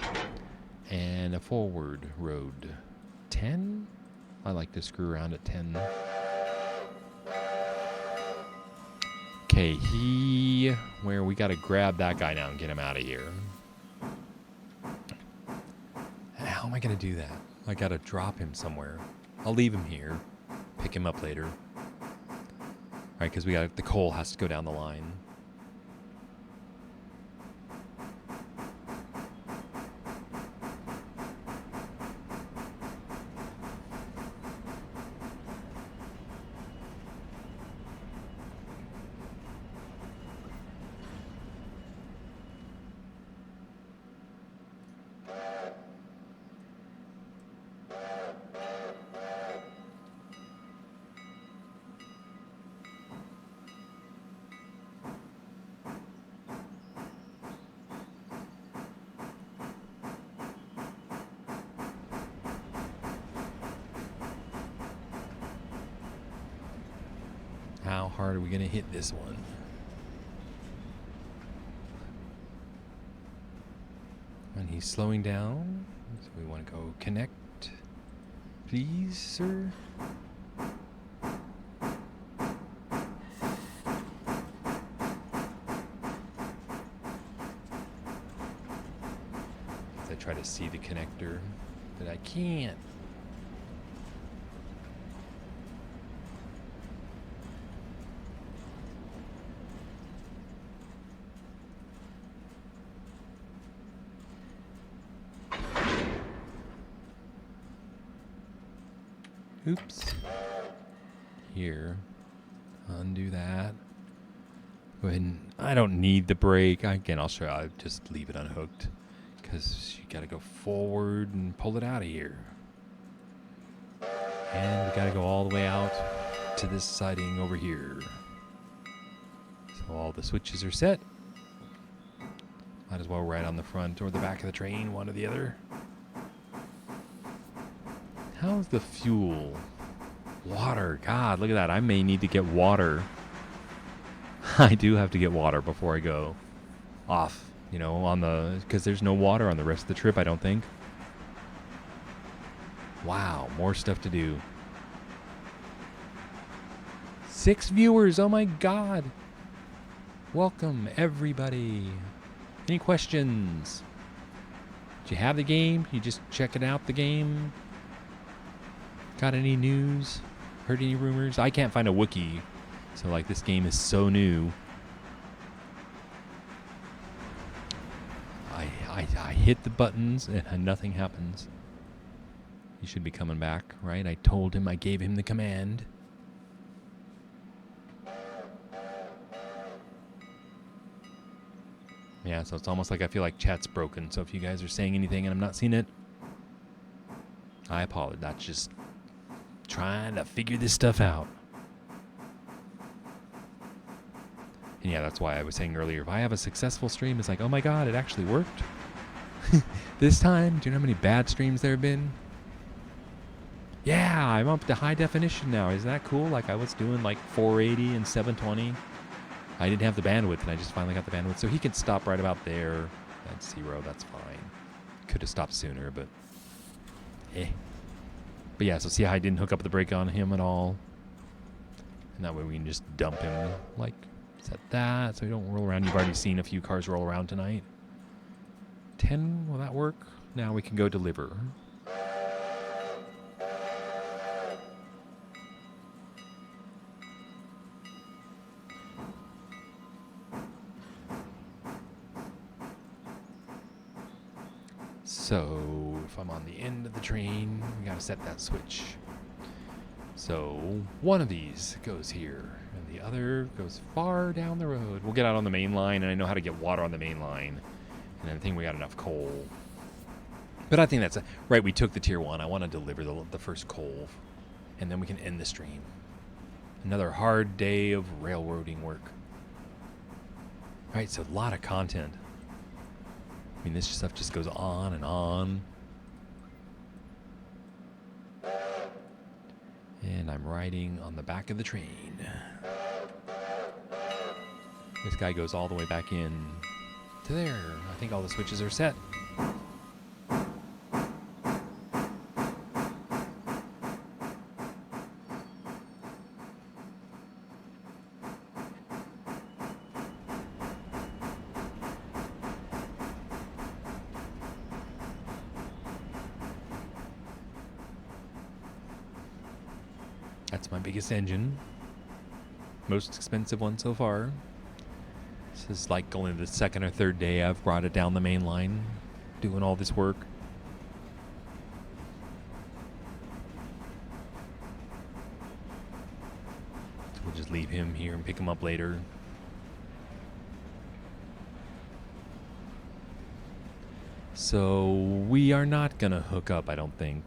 And a forward road. 10? I like to screw around at 10. Okay, where we got to grab that guy now and get him out of here. How am I going to do that? I got to drop him somewhere. I'll leave him here. Pick him up later. All right, because the coal has to go down the line. How hard are we going to hit this one? And he's slowing down. So we want to go connect. Please, sir. As I try to see the connector, but I can't. Oops. Here. Undo that. Go ahead and... I don't need the brake. Again, I'll show you. I'll just leave it unhooked. Because you got to go forward and pull it out of here. And we got to go all the way out to this siding over here. So all the switches are set. Might as well ride on the front or the back of the train, one or the other. How's the fuel? Water. God, look at that. I may need to get water. I do have to get water before I go off, you know, on the... because there's no water on the rest of the trip, I don't think. Wow, more stuff to do. 6 viewers, oh my God. Welcome, everybody. Any questions? Do you have the game? You just checking out the game? Got any news? Heard any rumors? I can't find a wiki. So, like, this game is so new. I hit the buttons and nothing happens. He should be coming back, right? I told him, I gave him the command. Yeah, so it's almost like I feel like chat's broken. So if you guys are saying anything and I'm not seeing it, I apologize. That's just trying to figure this stuff out. And yeah, that's why I was saying earlier, if I have a successful stream, it's like, oh my God, it actually worked. This time, do you know how many bad streams there have been? Yeah, I'm up to high definition now. Isn't that cool? Like I was doing like 480 and 720. I didn't have the bandwidth, and I just finally got the bandwidth. So he can stop right about there. That's 0. That's fine. Could have stopped sooner, but But yeah, so see how I didn't hook up the brake on him at all? And that way we can just dump him. Like, set that so we don't roll around. You've already seen a few cars roll around tonight. 10, will that work? Now we can go deliver. So, if I'm on the end of the train, we gotta set that switch. So, one of these goes here, and the other goes far down the road. We'll get out on the main line, and I know how to get water on the main line. And I think we got enough coal. But I think that's right, we took the tier 1. I want to deliver the first coal, and then we can end the stream. Another hard day of railroading work. All right, so a lot of content. I mean, this stuff just goes on and on. And I'm riding on the back of the train. This guy goes all the way back in to there. I think all the switches are set. That's my biggest engine. Most expensive one so far. This is like only the second or third day I've brought it down the main line, doing all this work. So we'll just leave him here and pick him up later. So we are not gonna hook up, I don't think.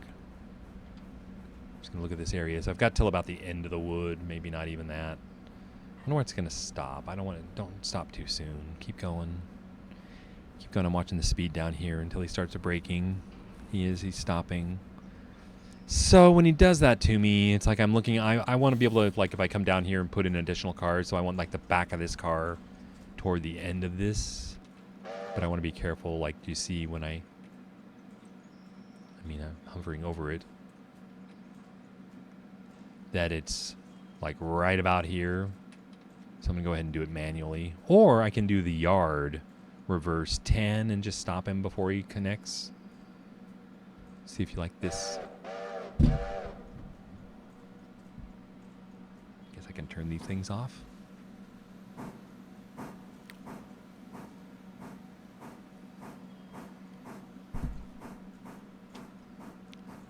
Gonna look at this area. So I've got till about the end of the wood, maybe not even that. I wonder where it's gonna stop. I don't want to. Don't stop too soon. Keep going. Keep going. I'm watching the speed down here until he starts braking. He's stopping. So when he does that to me, it's like I'm looking. I want to be able to, like, if I come down here and put in additional cars. So I want like the back of this car toward the end of this. But I want to be careful. Like, do you see when I'm hovering over it, that it's like right about here. So I'm gonna go ahead and do it manually. Or I can do the yard reverse 10 and just stop him before he connects. See if you like this. Guess I can turn these things off.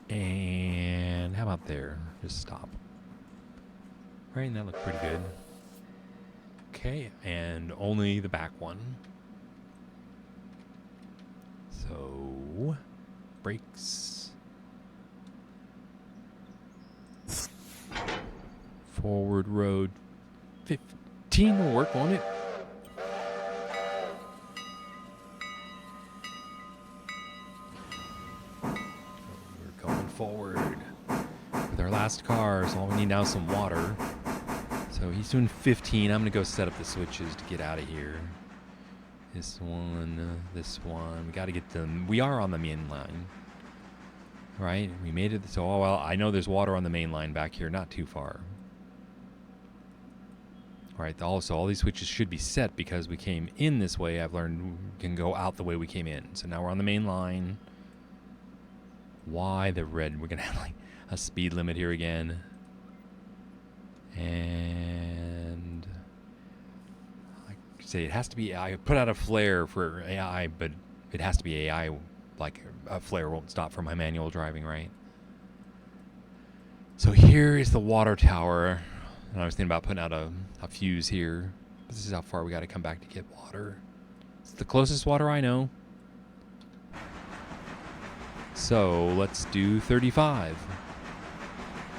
And how about there? Just stop. Right, and that looked pretty good. Okay, and only the back one. So, brakes. Forward road 15 will work, won't it? We're going forward with our last car, so all we need now is some water. So he's doing 15. I'm going to go set up the switches to get out of here. This one, this one. We got to get them. We are on the main line. Right? We made it. So, oh, well, I know there's water on the main line back here, not too far. All right, also, all these switches should be set because we came in this way. I've learned we can go out the way we came in. So now we're on the main line. Why the red? We're going to have like a speed limit here again. And like I say, it has to be. I put out a flare for AI, but it has to be AI. Like a flare won't stop for my manual driving, right? So here is the water tower. And I was thinking about putting out a fuse here. This is how far we got to come back to get water. It's the closest water I know. So let's do 35.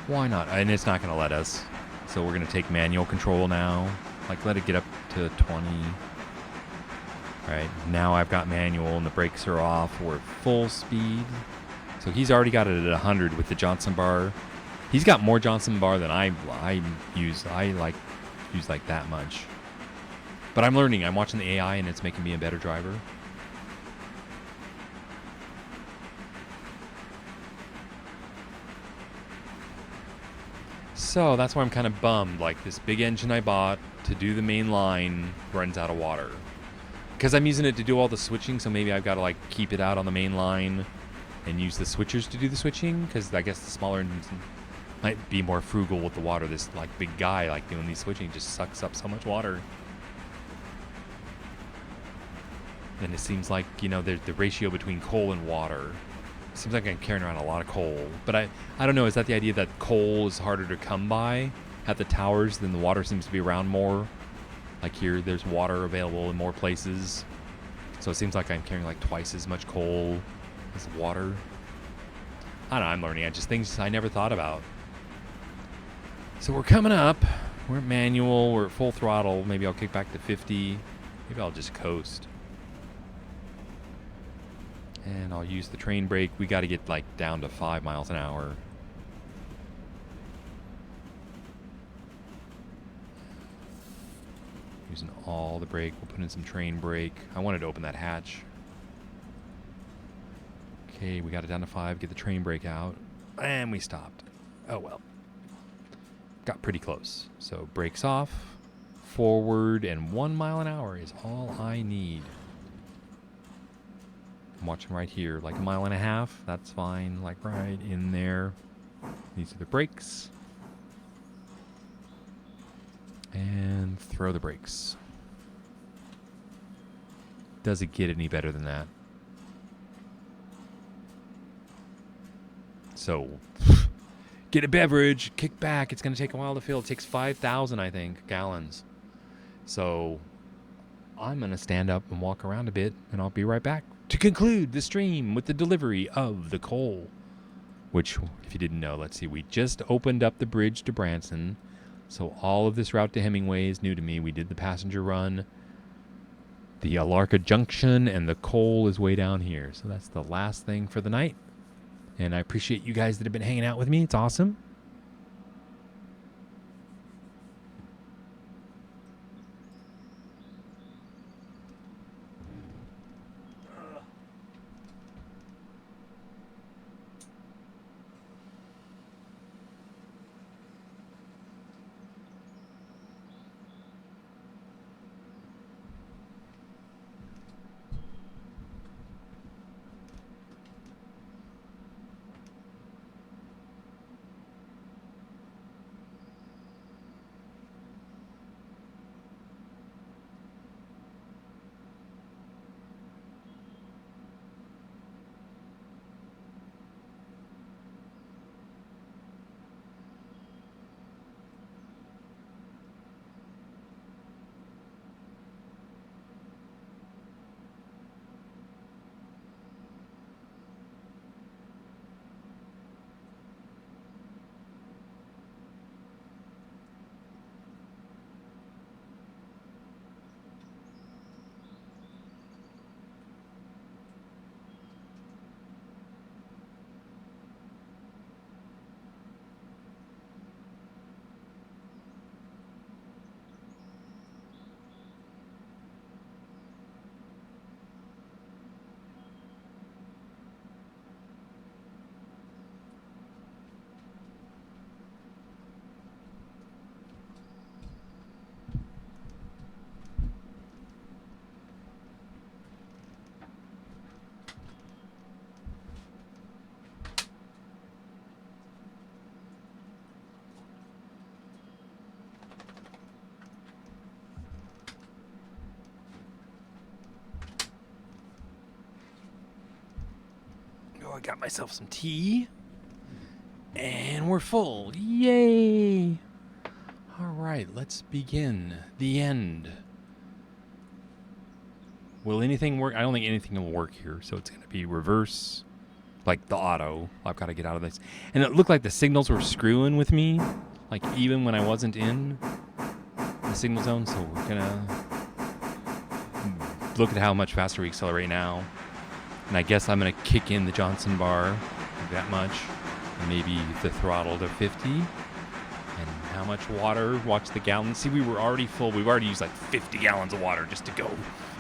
Why not? And it's not going to let us. So we're going to take manual control now. Like let it get up to 20. All right, now I've got manual and the brakes are off. We're at full speed. So he's already got it at 100 with the Johnson bar. He's got more Johnson bar than I use. I use like that much. But I'm learning. I'm watching the AI and it's making me a better driver. So that's why I'm kind of bummed. Like this big engine I bought to do the main line runs out of water. Because I'm using it to do all the switching, so maybe I've got to like keep it out on the main line and use the switchers to do the switching. Because I guess the smaller engines might be more frugal with the water. This like big guy like doing these switching just sucks up so much water. And it seems like, you know, the ratio between coal and water. It seems like I'm carrying around a lot of coal. But I don't know, is that the idea that coal is harder to come by at the towers than the water seems to be around more? Like here, there's water available in more places. So it seems like I'm carrying like twice as much coal as water. I don't know, I'm learning. Things I never thought about. So we're coming up. We're at manual. We're at full throttle. Maybe I'll kick back to 50. Maybe I'll just coast. And I'll use the train brake. We got to get like down to 5 miles an hour. Using all the brake. We'll put in some train brake. I wanted to open that hatch. Okay, we got it down to 5. Get the train brake out. And we stopped. Oh well. Got pretty close. So brakes off. Forward and 1 mile an hour is all I need. I'm watching right here. Like 1.5 miles. That's fine. Like right in there. These are the brakes. And throw the brakes. Does it get any better than that? So, get a beverage, kick back. It's going to take a while to fill. It takes 5,000, I think, gallons. So, I'm going to stand up and walk around a bit, and I'll be right back to conclude the stream with the delivery of the coal. Which, if you didn't know, let's see, we just opened up the bridge to Branson. So all of this route to Hemingway is new to me. We did the passenger run, the Alarka Junction, and the coal is way down here. So that's the last thing for the night. And I appreciate you guys that have been hanging out with me. It's awesome. I got myself some tea. And we're full. Yay! All right, let's begin. The end. Will anything work? I don't think anything will work here, so it's going to be reverse, like the auto. I've got to get out of this. And it looked like the signals were screwing with me, like even when I wasn't in the signal zone, so we're going to look at how much faster we accelerate now. And I guess I'm going to kick in the Johnson bar like that much, and maybe the throttle to 50. And how much water? Watch the gallons. See, we were already full. We've already used like 50 gallons of water just to go,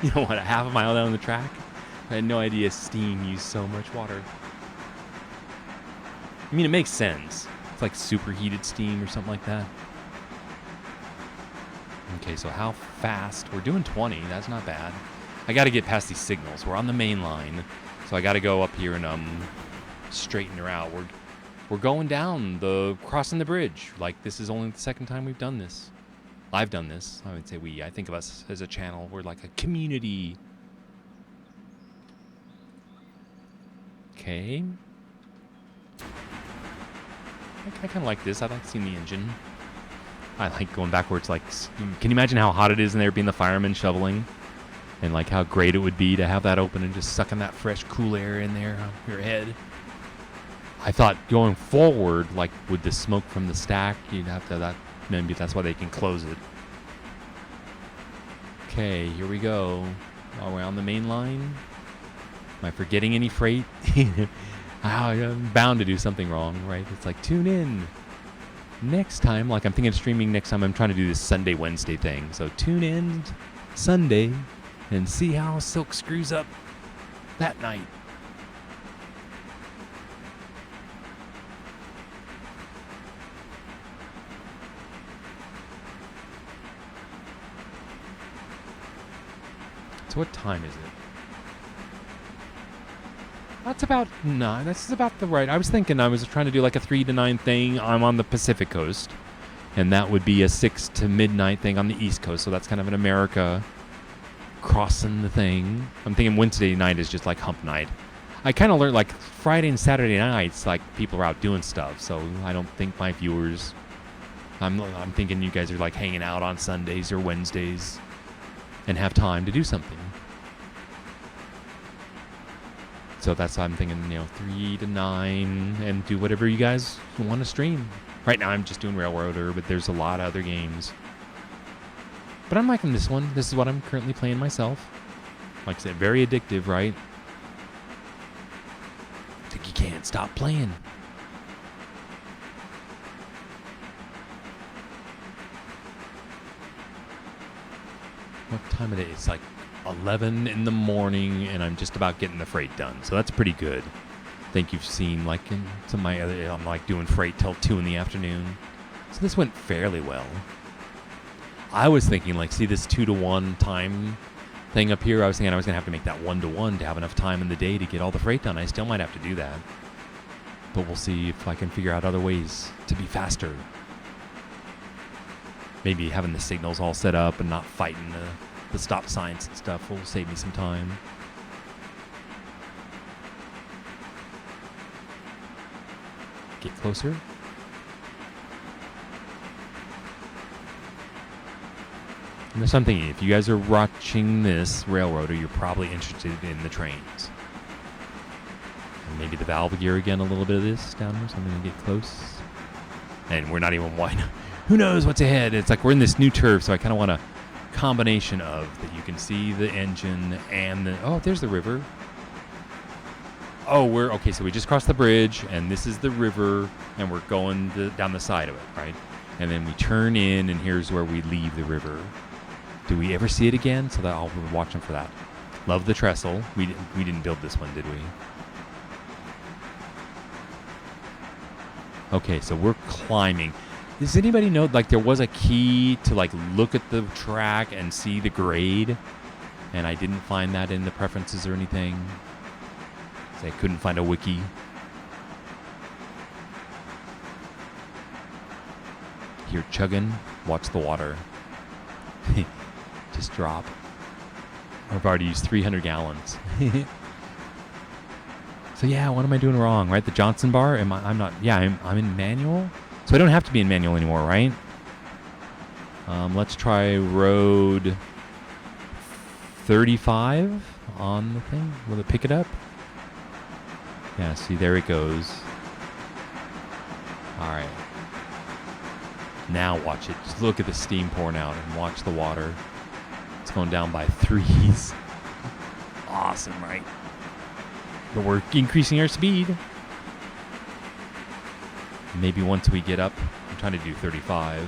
you know what, a half a mile down the track. I had no idea steam used so much water. I mean, it makes sense. It's like superheated steam or something like that. Okay, so how fast? We're doing 20. That's not bad. I got to get past these signals. We're on the main line, so I got to go up here and straighten her out. We're going down crossing the bridge. Like, this is only the second time we've done this. I've done this. I would say we. I think of us as a channel. We're like a community. Okay. I kind of like this. I like seeing the engine. I like going backwards. Like, can you imagine how hot it is in there being the fireman shoveling? And like how great it would be to have that open and just sucking that fresh, cool air in there on your head. I thought going forward, like with the smoke from the stack, you'd have to maybe that's why they can close it. Okay, here we go. Are we on the main line? Am I forgetting any freight? I'm bound to do something wrong, right? It's like, tune in. Next time, like I'm thinking of streaming next time, I'm trying to do this Sunday, Wednesday thing. So tune in Sunday and see how Silk screws up that night. So what time is it? That's about 9. This is about the right. I was thinking I was trying to do like a 3 to 9 thing. I'm on the Pacific Coast. And that would be a 6 to midnight thing on the East Coast. So that's kind of an America crossing the thing. I'm thinking Wednesday night is just like hump night. I kind of learned like Friday and Saturday nights, like people are out doing stuff. So I don't think my viewers, I'm thinking you guys are like hanging out on Sundays or Wednesdays and have time to do something. So that's why I'm thinking, 3 to 9 and do whatever you guys want to stream. Right now I'm just doing RailRoader, but there's a lot of other games. But I'm liking this one. This is what I'm currently playing myself. Like I said, very addictive, right? I think you can't stop playing. What time it is? It's like 11 in the morning, and I'm just about getting the freight done. So that's pretty good. I think you've seen, like, in some of my other, I'm like doing freight till 2 in the afternoon. So this went fairly well. I was thinking, like, see this 2 to 1 time thing up here? I was thinking I was going to have to make that 1 to 1 to have enough time in the day to get all the freight done. I still might have to do that. But we'll see if I can figure out other ways to be faster. Maybe having the signals all set up and not fighting the stop signs and stuff will save me some time. Get closer. And there's something, if you guys are watching this RailRoader, you're probably interested in the trains. And maybe the valve gear again, a little bit of this down here, so I'm going to get close. And we're not even wide. Who knows what's ahead? It's like we're in this new turf, so I kind of want a combination of that you can see the engine and the... Oh, there's the river. Oh, okay, so we just crossed the bridge, and this is the river, and we're going down the side of it, right? And then we turn in, and here's where we leave the river. Do we ever see it again? So that I'll be watching for that. Love the trestle. We didn't build this one, did we? Okay, so we're climbing. Does anybody know, like, there was a key to, like, look at the track and see the grade? And I didn't find that in the preferences or anything. So I couldn't find a wiki. Here, chugging. Watch the water. Just drop. I've already used 300 gallons. So yeah, what am I doing wrong, right? The Johnson bar, I'm not, yeah, I'm in manual. So I don't have to be in manual anymore, right? Let's try road 35 on the thing. Will it pick it up? Yeah, see, there it goes. All right. Now watch it. Just look at the steam pouring out and watch the water. It's going down by 3s. Awesome, right? But we're increasing our speed. Maybe once we get up, I'm trying to do 35.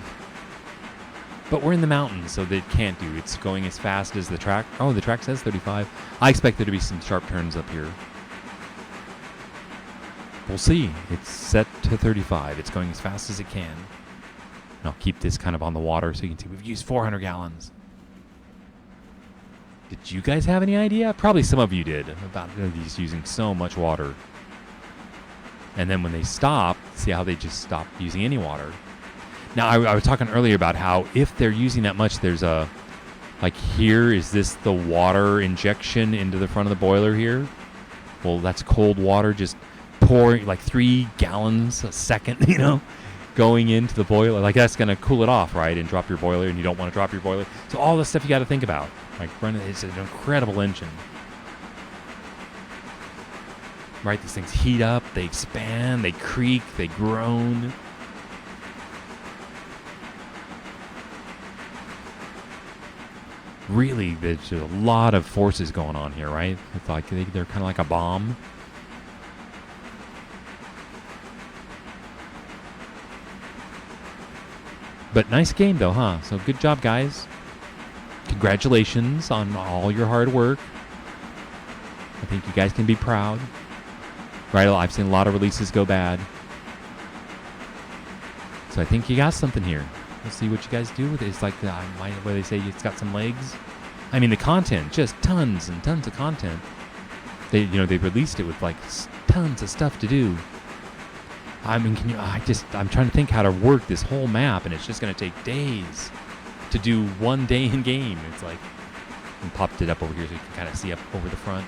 But we're in the mountains, so they can't do. It's going as fast as the track. Oh, the track says 35. I expect there to be some sharp turns up here. We'll see. It's set to 35. It's going as fast as it can. And I'll keep this kind of on the water so you can see we've used 400 gallons. Did you guys have any idea? Probably some of you did about these using so much water. And then when they stop, see how they just stop using any water. Now, I was talking earlier about how if they're using that much, there's a, like here, is this the water injection into the front of the boiler here? Well, that's cold water just pouring like 3 gallons a second, you know, going into the boiler. Like that's going to cool it off, right? And drop your boiler, and you don't want to drop your boiler. So all this stuff you got to think about. Like, it's an incredible engine. Right, these things heat up, they expand, they creak, they groan. Really, there's a lot of forces going on here, right? It's like they're kind of like a bomb. But nice game, though, huh? So good job, guys. Congratulations on all your hard work. I think you guys can be proud. Right, I've seen a lot of releases go bad. So I think you got something here. Let's see what you guys do with it. It's like, where they say it's got some legs. I mean, the content, just tons and tons of content. They released it with like tons of stuff to do. I mean, I'm trying to think how to work this whole map, and it's just going to take days to do one day in game. It's like, and popped it up over here so you can kind of see up over the front.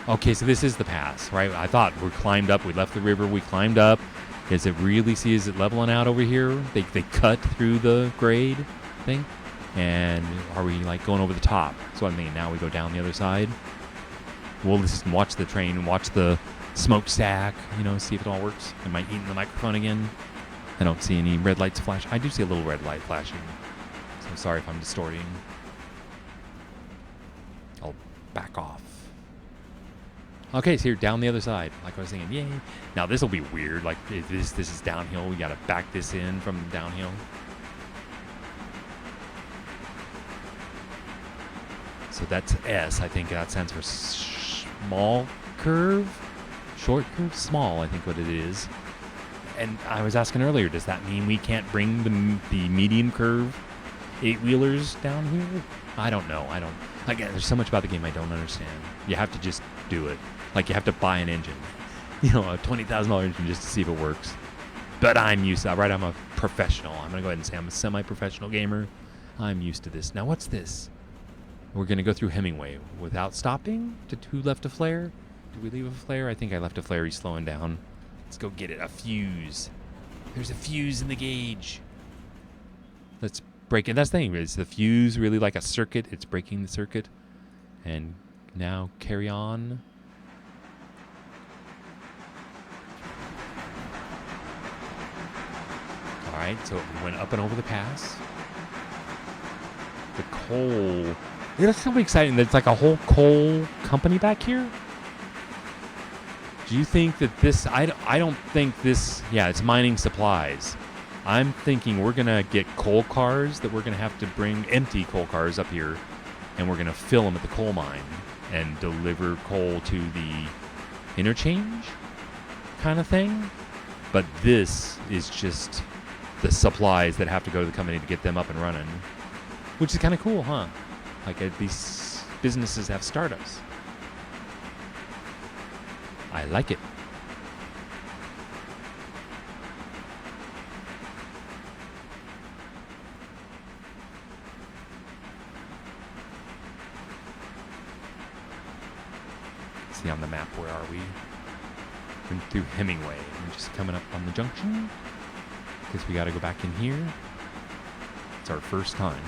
Okay, so this is the pass, right? I thought we climbed up, we left the river, we climbed up. Does it really see, is it leveling out over here? They cut through the grade thing? And are we like going over the top? So I'm thinking now we go down the other side. We'll just watch the train, watch the smokestack, see if it all works. Am I eating the microphone again? I don't see any red lights flash. I do see a little red light flashing. So sorry if I'm distorting. I'll back off. Okay, so here, down the other side. Like I was thinking, yay. Now, this will be weird. Like, this is downhill. We got to back this in from downhill. So that's S. I think that stands for small curve. Short curve? Small, I think what it is. And I was asking earlier, does that mean we can't bring the medium curve 8-wheelers down here? I don't know. Again, there's so much about the game I don't understand. You have to just do it. Like, you have to buy an engine. A $20,000 engine just to see if it works. But I'm used to it, right? I'm a professional. I'm going to go ahead and say I'm a semi-professional gamer. I'm used to this. Now, what's this? We're going to go through Hemingway without stopping? Who left a flare? Did we leave a flare? I think I left a flare. He's slowing down. Let's go get it. A fuse. There's a fuse in the gauge. Let's break it. That's the thing. Is the fuse really like a circuit? It's breaking the circuit. And now carry on. All right, so we went up and over the pass. The coal. That's so exciting. There's like a whole coal company back here. Do you think that this... I don't think this... Yeah, it's mining supplies. I'm thinking we're going to get coal cars that we're going to have to bring, empty coal cars up here, and we're going to fill them at the coal mine and deliver coal to the interchange kind of thing. But this is just the supplies that have to go to the company to get them up and running, which is kind of cool, huh? Like these businesses have startups. I like it. see on the map. Where are we? We're through Hemingway. We're just coming up on the junction. Guess we got to go back in here. It's our first time.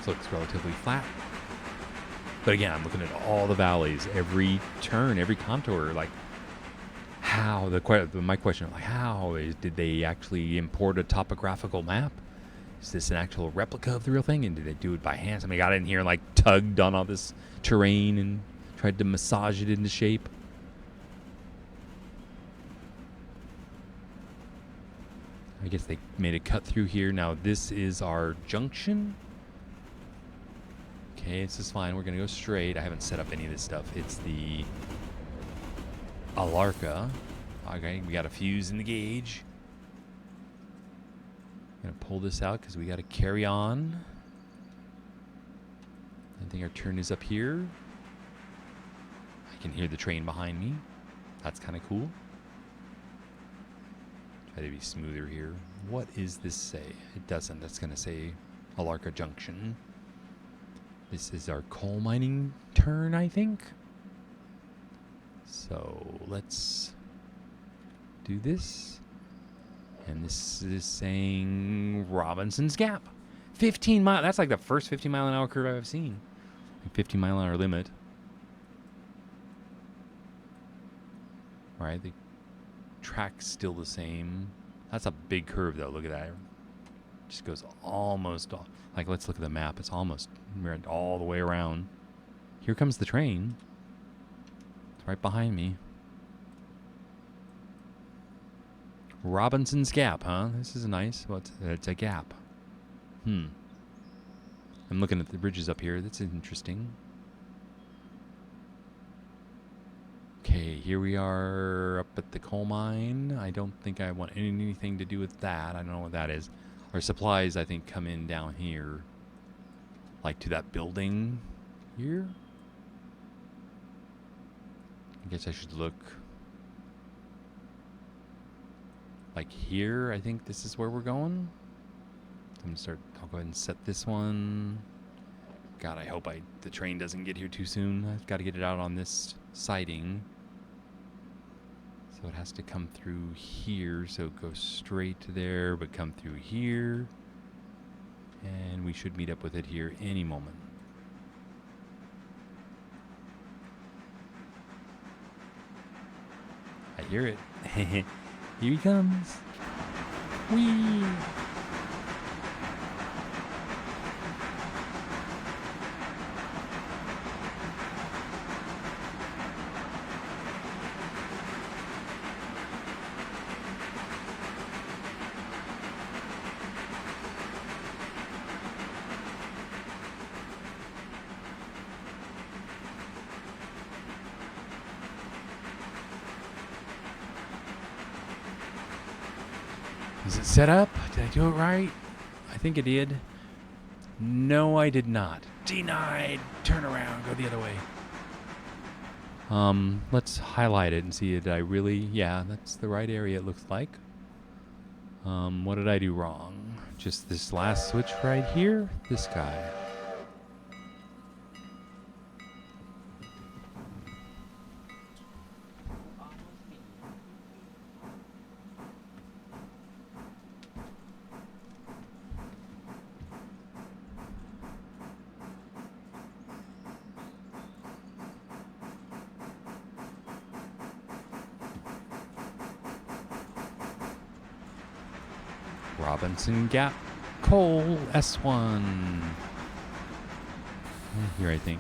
Looks relatively flat, but again, I'm looking at all the valleys, every turn, every contour. Like, how my question, like, did they actually import a topographical map? Is this an actual replica of the real thing, and did they do it by hand? Somebody got in here and like tugged on all this terrain and tried to massage it into shape. I guess they made a cut through here. Now this is our junction. Okay, this is fine. We're going to go straight. I haven't set up any of this stuff. It's the Alarka. Okay, we got a fuse in the gauge. I'm going to pull this out because we got to carry on. I think our turn is up here. I can hear the train behind me. That's kind of cool. Try to be smoother here. What is this say? It doesn't. That's going to say Alarka Junction. This is our coal mining turn, I think. So let's do this. And this is saying Robinson's Gap. 15 mile. That's like the first 15 mile an hour curve I've seen. Like 15 mile an hour limit. All right, the track's still the same. That's a big curve though. Look at that. Just goes almost off. Like, let's look at the map. It's almost all the way around. Here comes the train. It's right behind me. Robinson's Gap, huh? This is nice. It's a gap. I'm looking at the bridges up here. That's interesting. Okay, here we are up at the coal mine. I don't think I want anything to do with that. I don't know what that is. Our supplies, I think, come in down here. Like to that building here. I guess I should look. Like here, I think this is where we're going. I'll go ahead and set this one. God, I hope the train doesn't get here too soon. I've got to get it out on this siding. So it has to come through here, so it goes straight to there, but come through here. And we should meet up with it here any moment. I hear it. Here he comes. Whee! Is it set up? Did I do it right? I think I did. No, I did not. Denied. Turn around. Go the other way. Let's highlight it and see did I really... Yeah, that's the right area it looks like. What did I do wrong? Just this last switch right here? This guy. Robinson Gap, Coal, S1. Here, I think.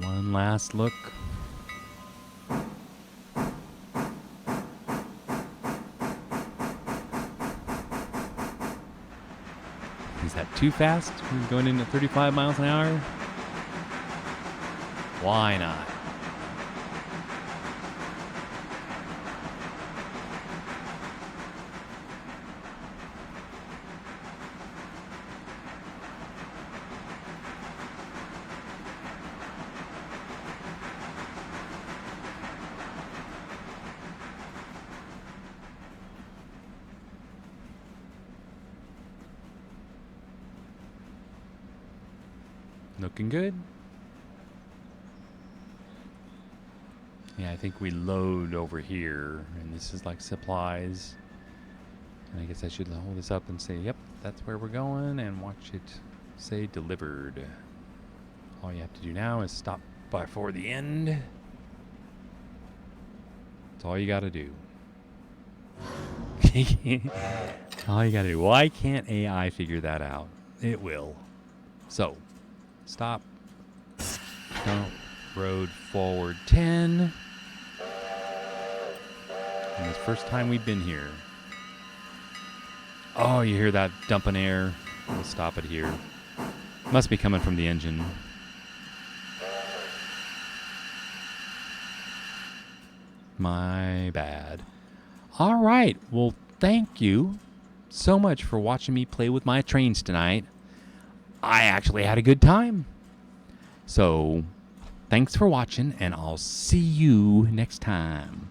One last look. Is that too fast? We're going in at 35 miles an hour? Why not? Looking good. Yeah, I think we load over here, and this is like supplies. And I guess I should hold this up and say, yep, that's where we're going, and watch it say delivered. All you have to do now is stop before the end. That's all you got to do. All you got to do. Why can't AI figure that out? It will. So, stop. No. Road forward 10. And it's the first time we've been here. Oh, you hear that dumping air? We'll stop it here. Must be coming from the engine. My bad. All right. Well, thank you so much for watching me play with my trains tonight. I actually had a good time. So, thanks for watching, and I'll see you next time.